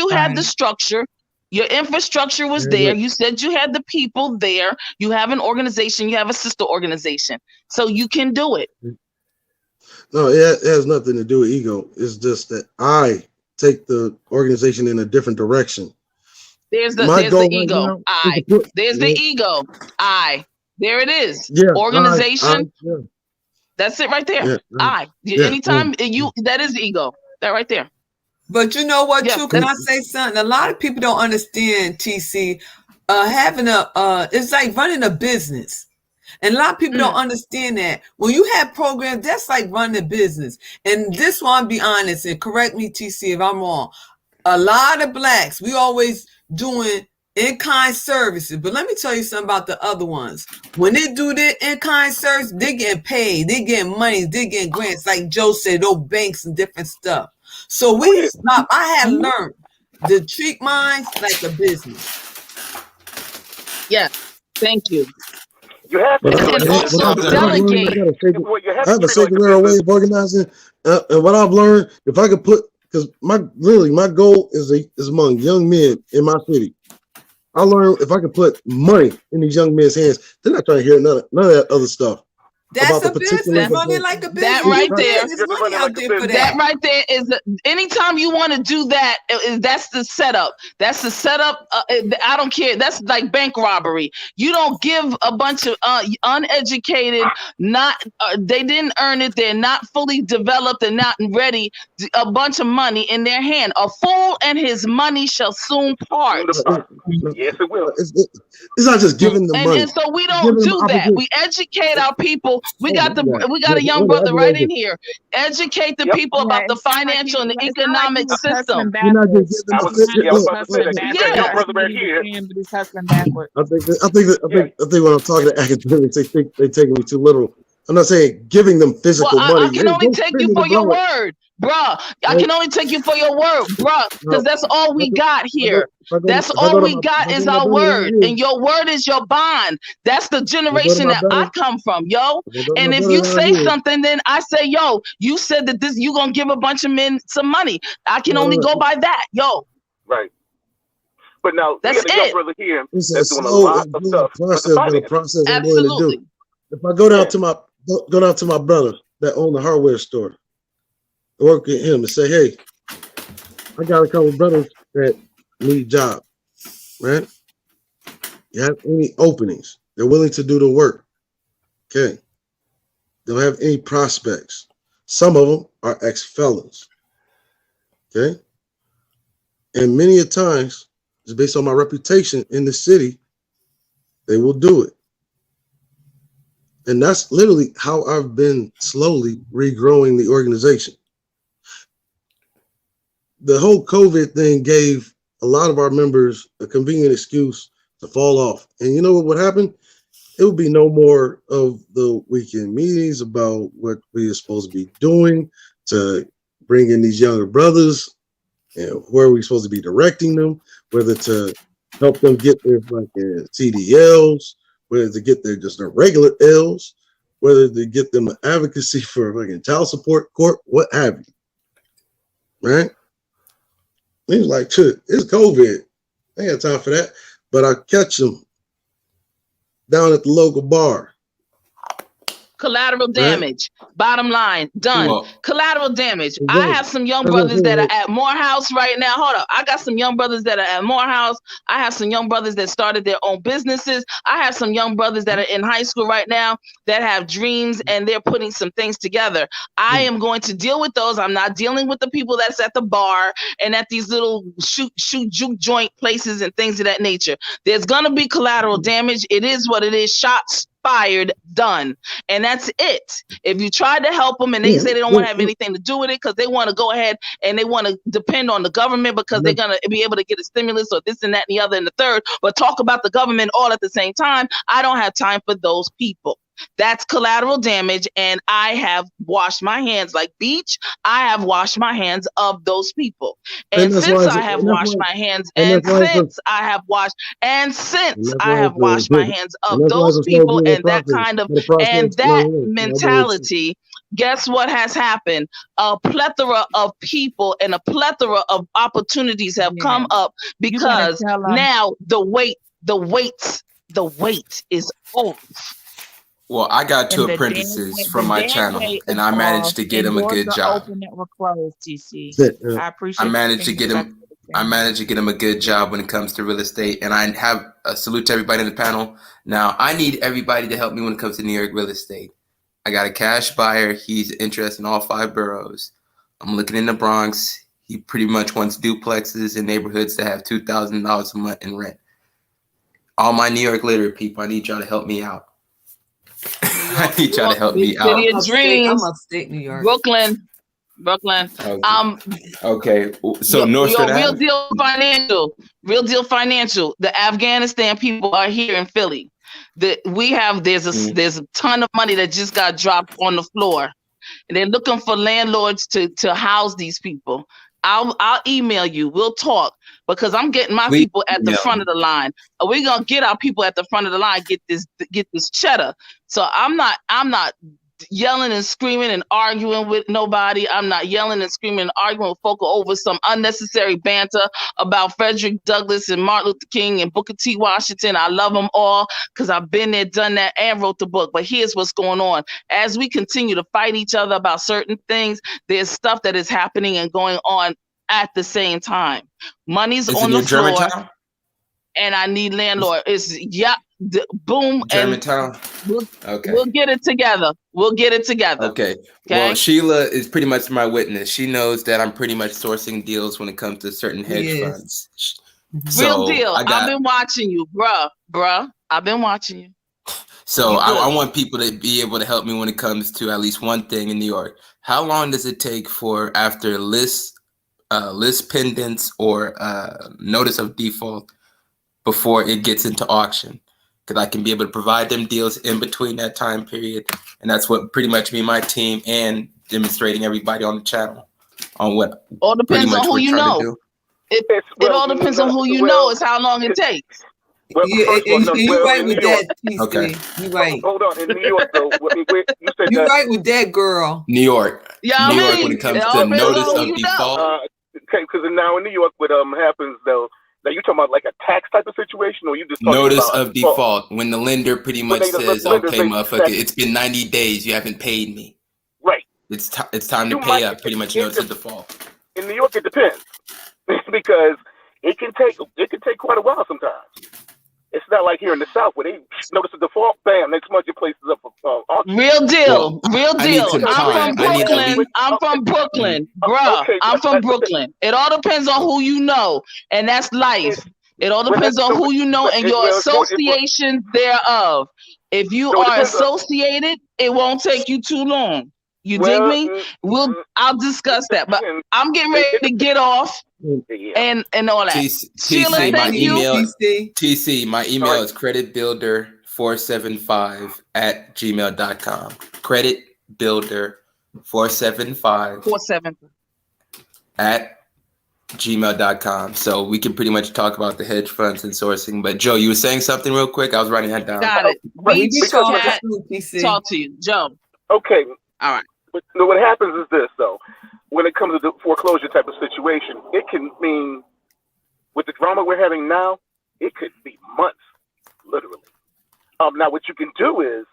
had the structure. Your infrastructure was there. You said you had the people there. You have an organization. You have a sister organization. So you can do it. No, it has nothing to do with ego. It's just that I take the organization in a different direction. There's the ego. There's the ego. There it is. Yeah, organization. That's it right there. Anytime that is the ego. That right there. But you know what, too? Can I say something? A lot of people don't understand, TC. Having it's like running a business. And a lot of people don't understand that. When you have programs, that's like running a business. And this one, I'll be honest, and correct me, TC, if I'm wrong. A lot of blacks, we always doing in-kind services. But let me tell you something about the other ones. When they do their in-kind service, they're getting paid. They're getting money. They're getting grants. Like Joe said, those banks and different stuff. So we stop. I have learned to treat mine like a business. Yeah. Thank you. You have to. And also delegate. I have a secular way of organizing. And what I've learned, if I could put, because my goal is among young men in my city. I learned if I could put money in these young men's hands, they're not trying to hear none of that other stuff. That's a business. Running like a business. That right there. There's money out there for that right there is anytime you want to do that, that's the setup. That's the setup. I don't care. That's like bank robbery. You don't give a bunch of uneducated, they didn't earn it. They're not fully developed and not ready. A bunch of money in their hand. A fool and his money shall soon part. Yes, it will. It's not just giving them money. And so we don't do that. We educate our people. We got a young brother right in here. Educate the people about the financial and the economic system. You're not just I think when I'm talking to academics, they think they're taking me too literal. I'm not saying giving them physical money. I can only take you for your word, bruh. I can only take you for your word, bruh, because that's all we got here. That's all we got is our word, and your word is your bond. That's the generation that I come from, yo. And if you say something, then I say, yo, you said that you gonna give a bunch of men some money. I can only go by that, yo. Right. But now that's we got a young brother here that's doing a lot of stuff. Process I'm willing to do. If I go down to my brother that owned the hardware store, work with him and say, hey, I got a couple brothers that need jobs, right? You have any openings? They're willing to do the work. Okay. They don't have any prospects. Some of them are ex-felons. Okay. And many a times, it's based on my reputation in the city, they will do it. And that's literally how I've been slowly regrowing the organization. The whole COVID thing gave a lot of our members a convenient excuse to fall off. And you know what would happen? It would be no more of the weekend meetings about what we are supposed to be doing to bring in these younger brothers and where are we supposed to be directing them, whether to help them get their fucking CDLs, whether to get their regular L's, whether to get them advocacy for fucking child support court, what have you. Right? He was like, shit, it's COVID. I ain't got time for that. But I catch them down at the local bar. Collateral damage. Right? Bottom line, done. Well, collateral damage. I have some young brothers that are at Morehouse right now. Hold up. I got some young brothers that are at Morehouse. I have some young brothers that started their own businesses. I have some young brothers that are in high school right now that have dreams and they're putting some things together. I am going to deal with those. I'm not dealing with the people that's at the bar and at these little shoot juke joint places and things of that nature. There's going to be collateral damage. It is what it is. Shots fired, done. And that's it. If you try to help them and they say they don't want to have anything to do with it because they want to go ahead and they want to depend on the government because they're going to be able to get a stimulus or this and that and the other and the third, but talk about the government all at the same time, I don't have time for those people. That's collateral damage, and I have washed my hands like Beach. I have washed my hands of those people, and since I have washed my hands, and since I have washed my hands of those people, and that kind of and that mentality. Guess what has happened? A plethora of people and a plethora of opportunities have come up because now the wait is off. Well, I got 2 apprentices from my channel, and I managed to get them a good job. I appreciate. I managed to get them a good job when it comes to real estate, and I have a salute to everybody in the panel. Now, I need everybody to help me when it comes to New York real estate. I got a cash buyer. He's interested in all 5 boroughs. I'm looking in the Bronx. He pretty much wants duplexes in neighborhoods that have $2,000 a month in rent. All my New York literate people, I need y'all to help me out. I need y'all to help me out. City of Dreams, I'm upstate New York. Brooklyn. Okay. So North Real Deal Financial. The Afghanistan people are here in Philly. There's a ton of money that just got dropped on the floor, and they're looking for landlords to house these people. I'll email you. We'll talk because I'm getting my people at the front of the line. We're gonna get our people at the front of the line. Get this cheddar. So I'm not yelling and screaming and arguing with nobody. I'm not yelling and screaming and arguing with folk over some unnecessary banter about Frederick Douglass and Martin Luther King and Booker T. Washington. I love them all because I've been there, done that, and wrote the book. But here's what's going on. As we continue to fight each other about certain things, there's stuff that is happening and going on at the same time. Money's on the floor. Germantown? And I need landlord. Boom. Germantown. Okay. We'll get it together. Okay. Well, Sheila is pretty much my witness. She knows that I'm pretty much sourcing deals when it comes to certain hedge funds. Real deal. I've been watching you, bruh. I've been watching you. So I want people to be able to help me when it comes to at least one thing in New York. How long does it take for after list pendants or notice of default before it gets into auction? Because I can be able to provide them deals in between that time period. And that's what pretty much me and my team and demonstrating everybody on the channel on what all depends on who you know. It all depends on who you know is how long it takes. You're right with that, PC. Okay. You're right. Hold on. In New York, though, you said you're right with that, girl. New York. New York when it comes to notice of default. Okay, because now in New York, what happens though? Now you're talking about like a tax type of situation, or you just notice of default when the lender pretty much says, "Okay, motherfucker, it's been 90 days, you haven't paid me." Right. It's time to pay up. Pretty much notice of default. In New York, it depends because it can take quite a while sometimes. It's not like here in the South where they notice a default, bam, next month your place is up for auction. Real deal. I'm from Brooklyn, bro. I'm from Brooklyn. It all depends on who you know, and that's life. It all depends on who you know and your association thereof. If you So it are depends on- associated, it won't take you too long. You dig me? I'll discuss that. But I'm getting ready to get off and all that. Sheila, TC, my thank you. email. TC, my email is creditbuilder475@gmail.com. Creditbuilder475 at gmail.com. So we can pretty much talk about the hedge funds and sourcing. But Joe, you were saying something real quick. I was writing that down. Got it. Talk to you, Joe. Okay. All right. But what happens is this, though. When it comes to the foreclosure type of situation, it can mean, with the drama we're having now, it could be months, literally. Now, what you can do is,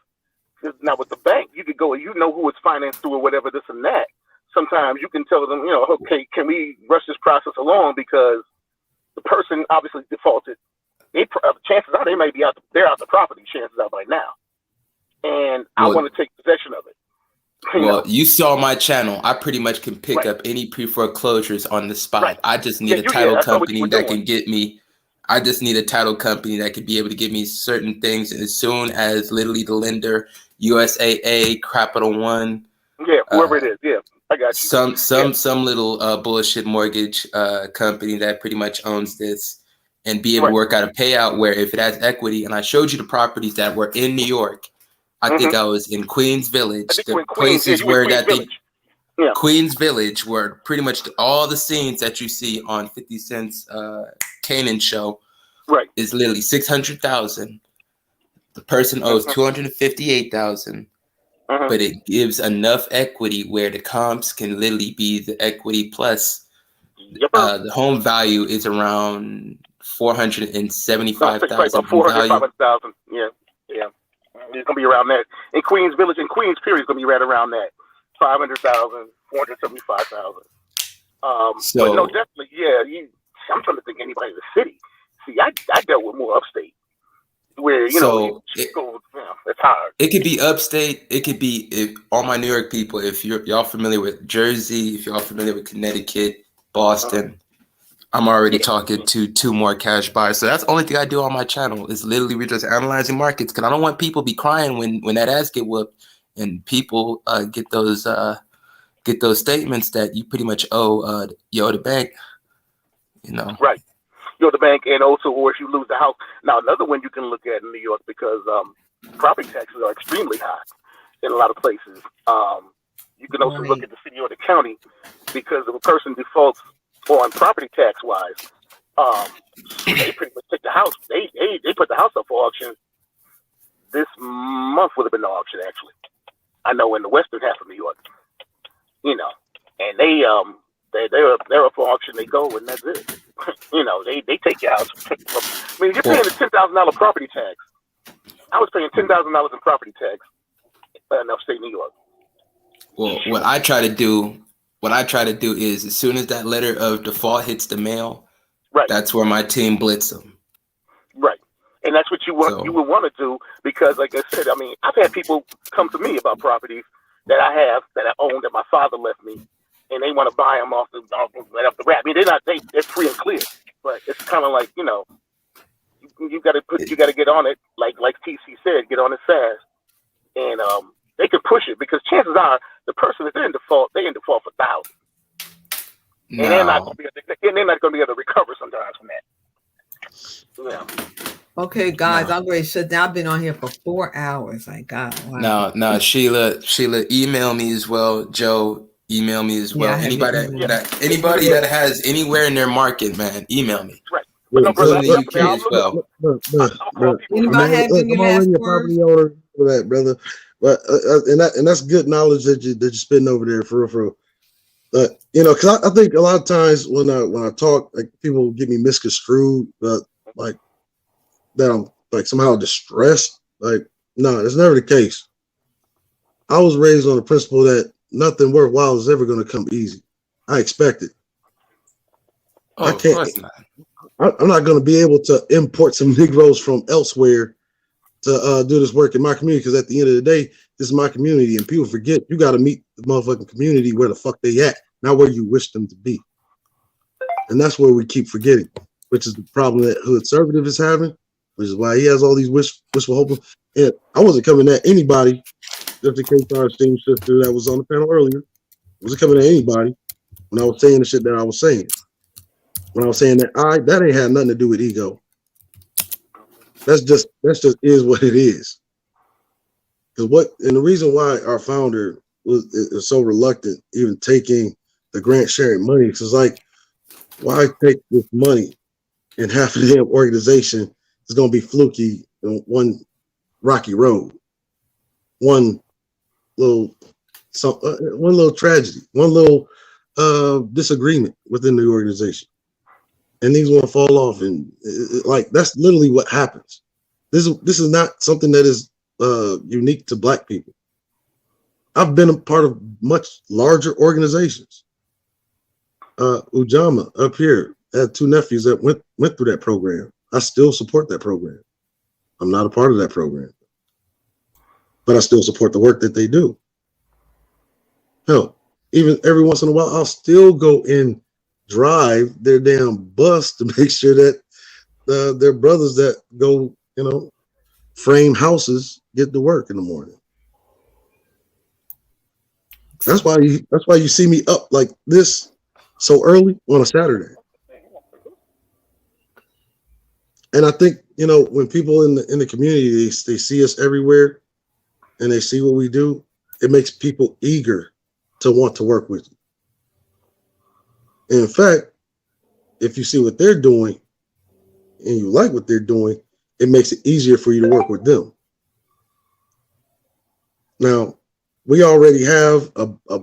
now with the bank, you could go, you know who it's financed through or whatever, this and that. Sometimes you can tell them, okay, can we rush this process along because the person obviously defaulted. Chances are they may be they're out the property, chances are by now. And I want to take possession of it. Well, you saw my channel. I pretty much can pick up any pre-foreclosures on the spot. I just need a title company that can get me. I just need a title company that could be able to give me certain things. And as soon as literally the lender, USAA, Capital One, whoever it is, I got you. Some little bullshit mortgage company that pretty much owns this, and be able to work out a payout where if it has equity. And I showed you the properties that were in New York. I think I was in Queens Village, the places where Queens Village, where pretty much all the scenes that you see on 50 Cent's Kanan show, is literally 600,000. The person owes 258,000, but it gives enough equity where the comps can literally be the equity plus. The home value is around 475,000. 405,000. Yeah. It's gonna be around that. In Queens Village, in Queens period, it's gonna be right around that. 500,000, 475,000. But no, definitely, I'm trying to think anybody in the city. See, I dealt with more upstate, where it's hard. It could be upstate. It could be all my New York people. If y'all familiar with Jersey, if y'all familiar with Connecticut, Boston. I'm already talking to 2 more cash buyers. So that's the only thing I do on my channel is literally we're just analyzing markets, because I don't want people to be crying when that ass get whooped and people get those statements that you pretty much owe the bank. Right. You owe the bank, and also, or if you lose the house. Now, another one you can look at in New York, because property taxes are extremely high in a lot of places. You can also look at the city or the county, because if a person defaults on property tax wise, they pretty much take the house. They put the house up for auction. This month would have been the auction, actually. I know in the western half of New York, and they're up for auction. They go, and that's it. They take your house. I mean, you're paying a $10,000 property tax. I was paying $10,000 in property tax in upstate New York. Well, what I try to do is, as soon as that letter of default hits the mail, that's where my team blitz them. Right. And that's what you would want to do, because like I said, I mean, I've had people come to me about properties that I own, that my father left me, and they want to buy them off the rap. I mean, they're free and clear, but it's kind of like, you got to get on it. Like TC said, get on it fast. And, they can push it, because chances are the person that's in default, they're in default for thousands. And they're not going to be able to recover sometimes from that. Okay, guys, I'm ready to shut down. I've been on here for 4 hours. Like, God, wow. No, Sheila, email me as well. Joe, email me as well. Anybody that has anywhere in their market, man, email me. Right. Including the UK as well. Anybody have any last words? For that, brother. But and that's good knowledge that you're spitting over there, for real. Because I think a lot of times when I talk, like, people get me misconstrued, like that I'm like somehow distressed. Like, no, that's never the case. I was raised on the principle that nothing worthwhile is ever going to come easy. I expect it. I can't. Of course not. I'm not going to be able to import some Negroes from elsewhere to do this work in my community, because at the end of the day, this is my community, and people forget you got to meet the motherfucking community where the fuck they at, not where you wish them to be. And that's where we keep forgetting, which is the problem that Hood Conservative is having, which is why he has all these wishful hope. And I wasn't coming at anybody, just in case our esteemed sister that was on the panel earlier. I wasn't coming at anybody when I was saying the shit that I was saying. When I was saying that ain't had nothing to do with ego. That's just is what it is. And the reason why our founder is so reluctant even taking the grant sharing money, because like, why take this money and half of the damn organization is going to be fluky in one rocky road, one little tragedy, one little disagreement within the organization, and these want to fall off, and like that's literally what happens. This is not something that is unique to Black people. I've been a part of much larger organizations. Ujamaa up here had 2 nephews that went through that program. I still support that program. I'm not a part of that program, but I still support the work that they do. Hell, even every once in a while, I'll still go and drive their damn bus to make sure that their brothers that go, frame houses get to work in the morning. That's why you see me up like this so early on a Saturday. And I think, when people in the community, they see us everywhere and they see what we do, it makes people eager to want to work with you. And in fact, if you see what they're doing and you like what they're doing, it makes it easier for you to work with them. Now, we already have a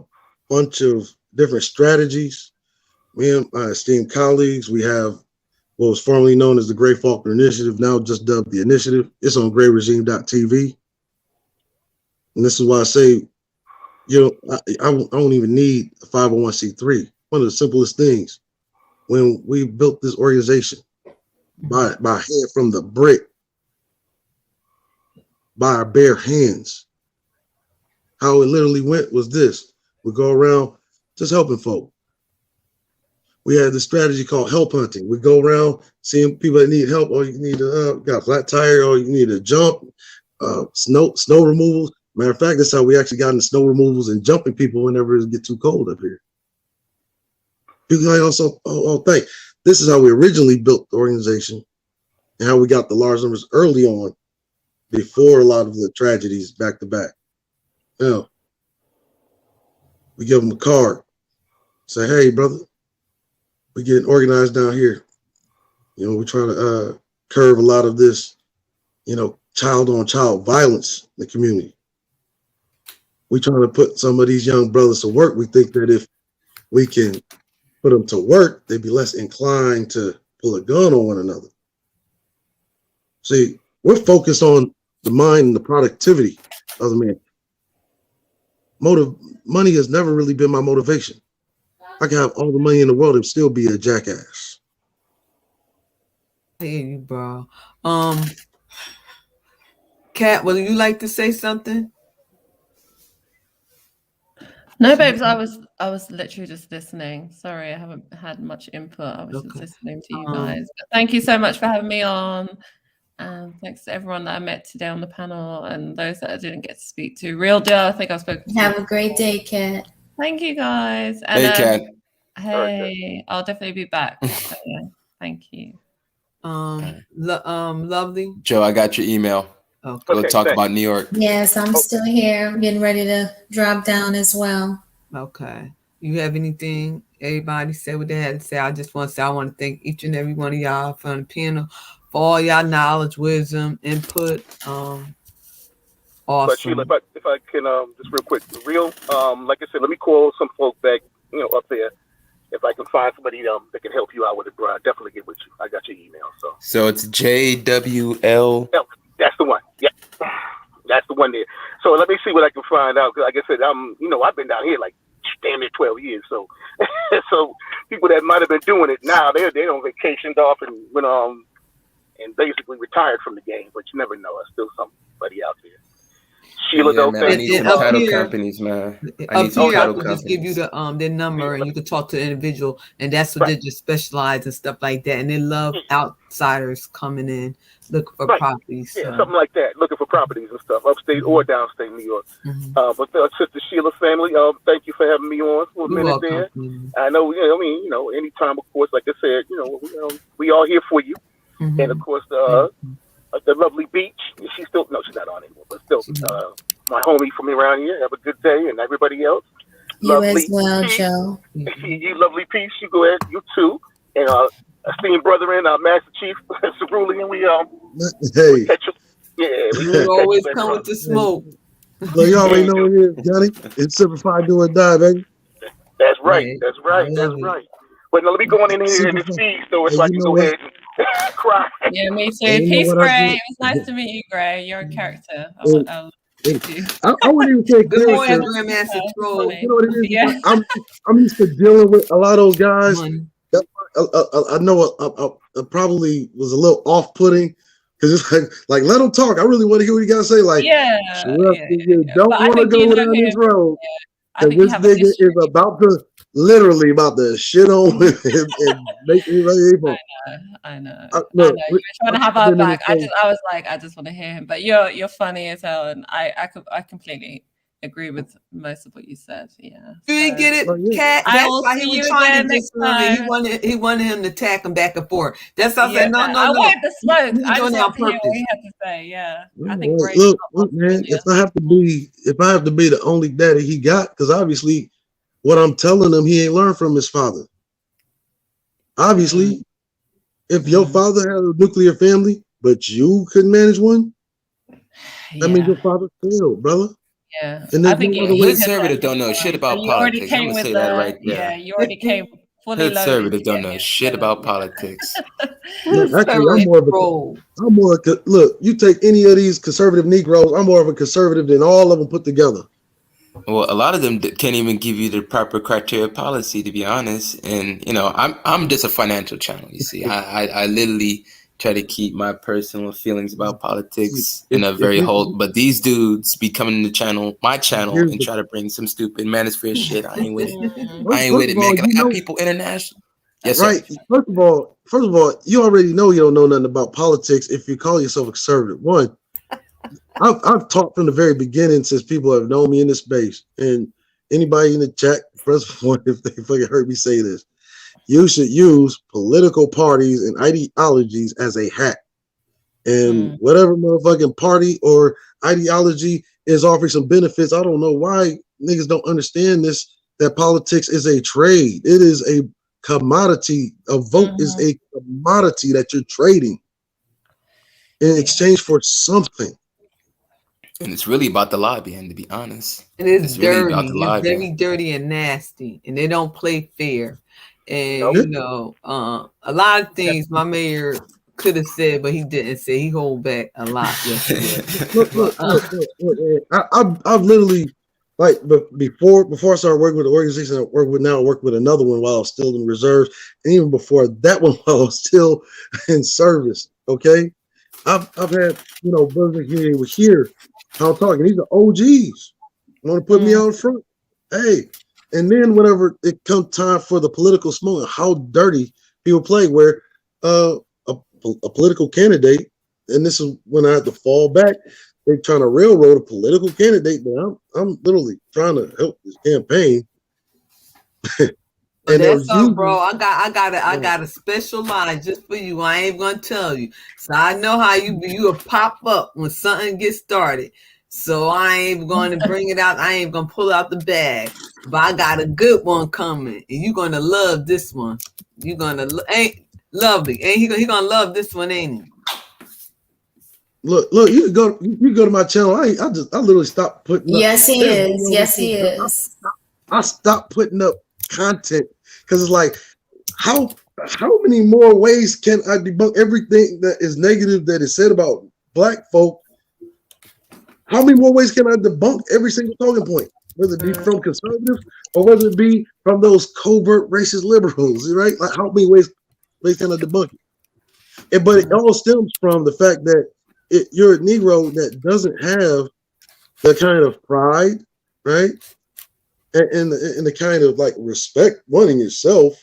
bunch of different strategies. Me and my esteemed colleagues, we have what was formerly known as the Gray Faulkner Initiative, now just dubbed the Initiative. It's on grayregime.tv. And this is why I say, I don't even need a 501c3. One of the simplest things, when we built this organization, by hand from the brick, by our bare hands, how it literally went was this. We go around just helping folk. We had this strategy called help hunting. We go around seeing people that need help, or you need got a flat tire, or you need a jump, snow removals. Matter of fact, that's how we actually got into snow removals and jumping people whenever it gets too cold up here. People like also, thank. This is how we originally built the organization and how we got the large numbers early on, before a lot of the tragedies back to back. Now, we give them a card, say, hey, brother, we getting organized down here. We try to curb a lot of this, child on child violence in the community. We trying to put some of these young brothers to work. We think that if we can put them to work, they'd be less inclined to pull a gun on one another. See, we're focused on the mind and the productivity of the man. Money has never really been my motivation. I can have all the money in the world and still be a jackass. I hear you, bro. Kat, would you like to say something? No, babes, I was literally just listening. Sorry, I haven't had much input. I was just listening to you guys. But thank you so much for having me on. And thanks to everyone that I met today on the panel and those that I didn't get to speak to. Real deal, I think I've spoken to. Have a great day, Kat. Thank you, guys. And, hey, Kat. Hey, I'll definitely be back. So, yeah, thank you. Lovely. Joe, I got your email. Okay. We'll talk about New York. Yes, I'm still here. I'm getting ready to drop down as well. Okay. You have anything? Everybody said what they had to say. I just want to say I want to thank each and every one of y'all from the panel for all y'all knowledge, wisdom, input. Awesome. But Sheila, if I can just real quick, like I said, let me call some folk back, up there. If I can find somebody that can help you out with it, bro, I'll definitely get with you. I got your email. So it's JWL. That's the one. Yeah, that's the one there. So let me see what I can find out. Because like I said, I've been down here like damn near 12 years. So, so people that might have been doing it now, they're on vacationed off and went and basically retired from the game. But you never know. There's still somebody out there. Sheila, Yeah, though, man, I thank need you. some Up title here, companies, man. I up need some here, I title could just give you companies. their number, and you could talk to an individual, and that's what they just specialize and stuff like that. And they love outsiders coming in looking for Right. properties. Yeah, So. something like that, looking for properties and stuff, upstate or downstate New York. But Sister Sheila family, thank you for having me on for a You're minute welcome. there. I know, anytime, of course, like I said, we all here for you. And of course, the lovely Beach, she's not on anymore, but still, my homie from around here. Have a good day, and everybody else. You Lovely as well, Peace. Joe. You lovely Peace. You go ahead, you too. And esteemed brethren, Master Chief Cerulli, and we Hey, catch you. Yeah, We always come with the smoke. Look, you already know what it is, Johnny. It's Simplified Do or Die, baby. That's right. That's right. That's right. But now let me go on in here and feed, so it's like you go ahead and cry. Yeah, me too. And you know Peace, what I Gray. do? It was nice to meet you, Gray. You're a character. I wouldn't even say Good morning, character. Grandmaster Troll. You know what it is? Yeah. I'm used to dealing with a lot of those guys. I know I probably was a little off-putting because it's like let them talk. I really want to hear what you got to say. Like, you don't But I want to think go you down have this him. road I because think this you have a nigga is literally about to shit on women and make me ready for. I know. Look, You were trying to have our I've been in back. this I was like, I just want to hear him. But you're funny as hell, and I completely agree with most of what you said. Yeah. You didn't get it, Cat. I That's will why he see was you trying again to next discern. time. He wanted him to attack him back and forth. That's why I Yeah, said no. I wanted the smoke. He's I doing just it on want to hear what purpose. he had to say. Yeah. I think Gray. Look, man. If I have to be the only daddy he got, because obviously, what I'm telling him, he ain't learned from his father. Obviously, if your father had a nuclear family, but you couldn't manage one, that means your father failed, brother. Yeah. And I there's think no other you way. Hood conservative don't know shit about you already politics. I'm came gonna with say that right there. yeah, you already came fully Hood loaded. conservative don't know shit about politics. Look, actually, I'm more. Look, you take any of these conservative Negroes, I'm more of a conservative than all of them put together. Well, a lot of them can't even give you the proper criteria of policy, to be honest. And I'm just a financial channel. You see, I literally try to keep my personal feelings about politics in a very but these dudes be coming to my channel, and try to bring some stupid manosphere shit. I ain't with it. I ain't with it, man. Can I have people international? Yes, sir. Right. First of all, you already know you don't know nothing about politics if you call yourself a conservative. One, I've talked from the very beginning since people have known me in this space, and anybody in the chat, first of all, if they fucking heard me say this, you should use political parties and ideologies as a hat. And whatever motherfucking party or ideology is offering some benefits, I don't know why niggas don't understand this, that politics is a trade. It is a commodity. A vote is a commodity that you're trading in exchange for something. And it's really about the lobbying, to be honest. And it's really dirty. about the It's lobbying. very dirty and nasty, and they don't play fair. And a lot of things my mayor could have said, but he didn't say. He hold back a lot yesterday. Look, I've literally, like, before I started working with the organization I work with now, I worked with another one while I was still in reserves, and even before that one while I was still in service. Okay, I've had brothers here. I'm talking. These are OGs. Want to put me out front? Hey, and then whenever it comes time for the political smoke, how dirty people play, where a political candidate, and this is when I had to fall back. They're trying to railroad a political candidate, but I'm literally trying to help this campaign. And that's all, bro. I got a special line just for you. I ain't gonna tell you. So I know how you will pop up when something gets started. So I ain't going to bring it out. I ain't gonna pull out the bag. But I got a good one coming, and you're gonna love this one. You're gonna lovely. Ain't he gonna love this one, ain't he? Look, you go to my channel. I literally stopped putting up. Yes, he is. Yes, he is. I stopped putting up content because it's like, how many more ways can I debunk everything that is negative that is said about black folk? How many more ways can I debunk every single talking point, whether it be from conservatives or whether it be from those covert racist liberals, right? Like, how many ways can I debunk it? But it all stems from the fact that you're a Negro that doesn't have the kind of pride, right? And the kind of like respect, wanting yourself,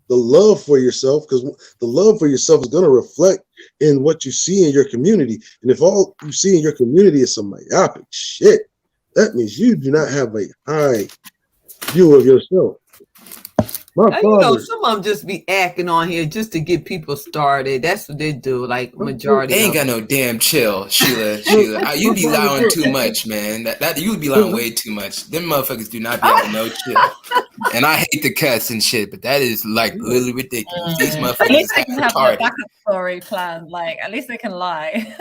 the love for yourself, because the love for yourself is going to reflect in what you see in your community. And if all you see in your community is some myopic shit, that means you do not have a high view of yourself. My Now, father, some of them just be acting on here just to get people started. That's what they do. Like majority. They ain't of got no damn chill, Sheila. You be lying too much, man. That you be lying way too much. Them motherfuckers do not be having no chill. And I hate the cuss and shit, but that is like literally ridiculous. These At motherfuckers least is they can have a retarded. backup story planned. Like, at least they can lie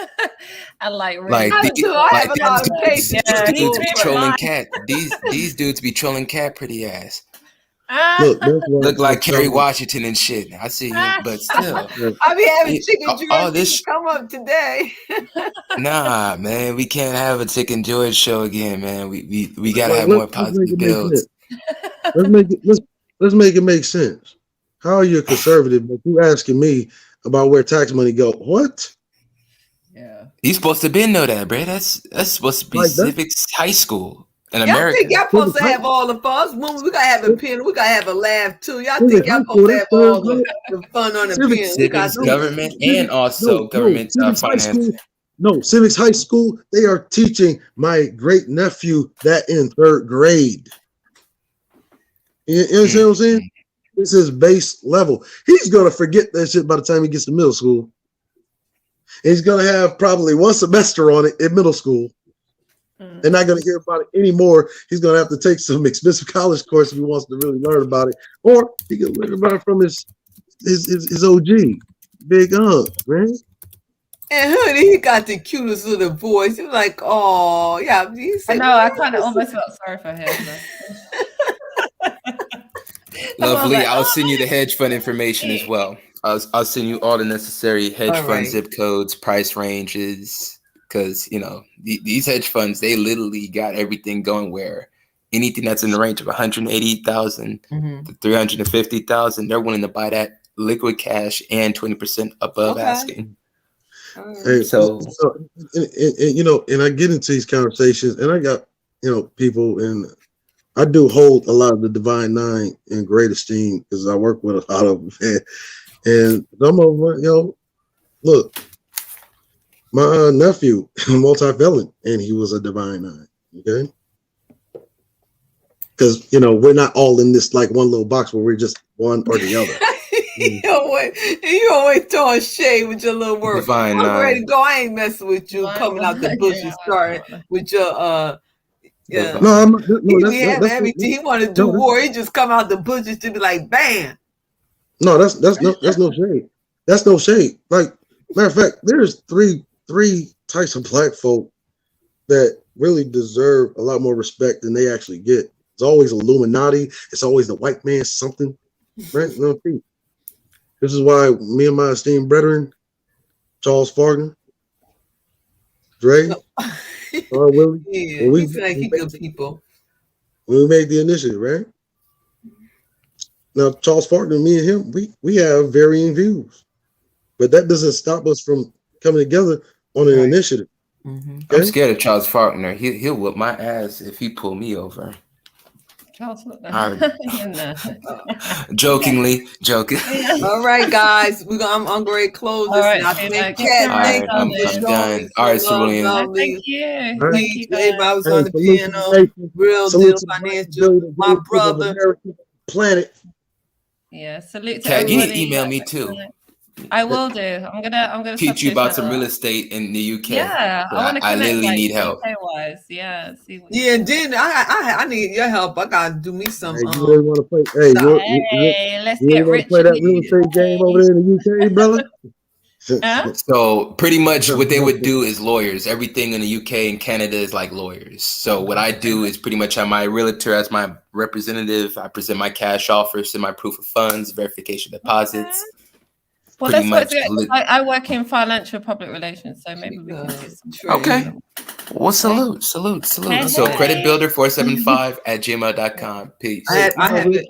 and like really. Like, I have a lot of these patience. dudes be Yeah, trolling lie. cat. These dudes be trolling cat pretty ass. look, that's why Look like Kerry I'm Washington and shit. I see him, but still. I be having It- Chicken all George this come up today. Nah, man, we can't have a Chicken George show again, man. We gotta like, have more let's make positive it make builds. sense. Let's make it make sense. How are you a conservative, but you asking me about where tax money go? What? You supposed to been know that, bro. That's supposed to be Like that? civics high school in Y'all America. think y'all supposed to have all the fun? When we gotta have a pen, we gotta have a laugh too. Y'all Civic think y'all high supposed school, to that's have all third grade. the fun on the Civic- pen? We got Civics, to government, and also government Civics High finance. School. No, Civics High School. They are teaching my great nephew that in third grade. You understand what I'm saying? This is base level. He's gonna forget that shit by the time he gets to middle school. And he's gonna have probably one semester on it in middle school. They're not gonna hear about it anymore. He's gonna have to take some expensive college course if he wants to really learn about it, or he can learn about it from his OG, Big man. And Hoodie, he got the cutest little voice. He was like, oh, yeah. He I said, know. I kind of almost felt sorry for him. Lovely. like, I'll send you the hedge fund information as well. I'll send you all the necessary hedge All fund right. zip codes, price ranges, because these hedge funds, they literally got everything going where anything that's in the range of 180,000 to 350,000, they're willing to buy that liquid cash and 20% above Okay. asking. Hey, So and I get into these conversations, and I got people, and I do hold a lot of the Divine Nine in great esteem because I work with a lot of them, and some of them, look, my nephew, multi-felon, and he was a Divine Nine, okay? Because we're not all in this like one little box where we're just one or the other. You always throwing shade with your little work. Divine I'm Nine. ready to go. I ain't messing with you coming out the bushes starting with your yeah. No, He be having that's everything. He want to do war. He just come out the bushes to be like, bam. No, that's no shade. That's no shade. Like, matter of fact, there's three types of black folk that really deserve a lot more respect than they actually get. It's always Illuminati. It's always the white man something, right? No, this is why me and my esteemed brethren, Charles Fargan, Dre, Willie, Yeah, when he feel like he good people. when we made the initiative, right? Now, Charles Fargan, me and him, we have varying views, but that doesn't stop us from coming together on an initiative. I'm scared of Charles Faulkner. He'll whip my ass if he pull me over. Jokingly, joking. All right, guys, I'm going to close this. All right, now. Shayla, Thank get Kat. some Thank rest, you darling. for I'm showing done. me All right, some love, Cerulean. lovely. Thank you. All right. Thank you, Everybody guys. was on the Salute to the piano. nation. Real Salute deal to the financial. My brother. American planet. Yeah, salute to Kat, you need to everybody. email me too. I will do. I'm gonna Teach you substitute about some that. real estate in the UK. Yeah, I want to I connect literally like need help. UK wise. Yeah, see what Yeah, and then I need your help. I gotta do me some. Hey, you really want to play? Hey, Hey, let's you get really want rich to play that in real estate game over there in the UK, brother? So pretty much what they would do is lawyers. Everything in the UK and Canada is like lawyers. So what I do is pretty much have my realtor as my representative. I present my cash offers, send my proof of funds, verification deposits. Well, Pretty let's much. work together. I work in financial public relations, so maybe we can do some. Okay. Well, salute. Hey, So hey. creditbuilder475@gmail.com. Peace. I have it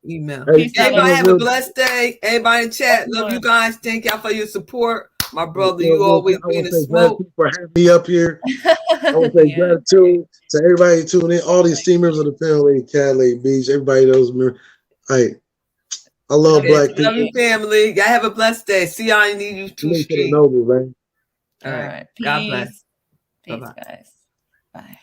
email. Hey, Everybody have a real- blessed day. Everybody in chat. Love you guys. Thank y'all for your support. My brother, you always bring the smoke. For having me up here. I want to say gratitude to everybody tuning in, all these team members of the family, Cat Lake Beach, everybody knows me. Hey, I love black people. Love you, family. Y'all have a blessed day. See y'all in these two streets. Man. All right. God bless. Peace, Bye-bye. guys. Bye.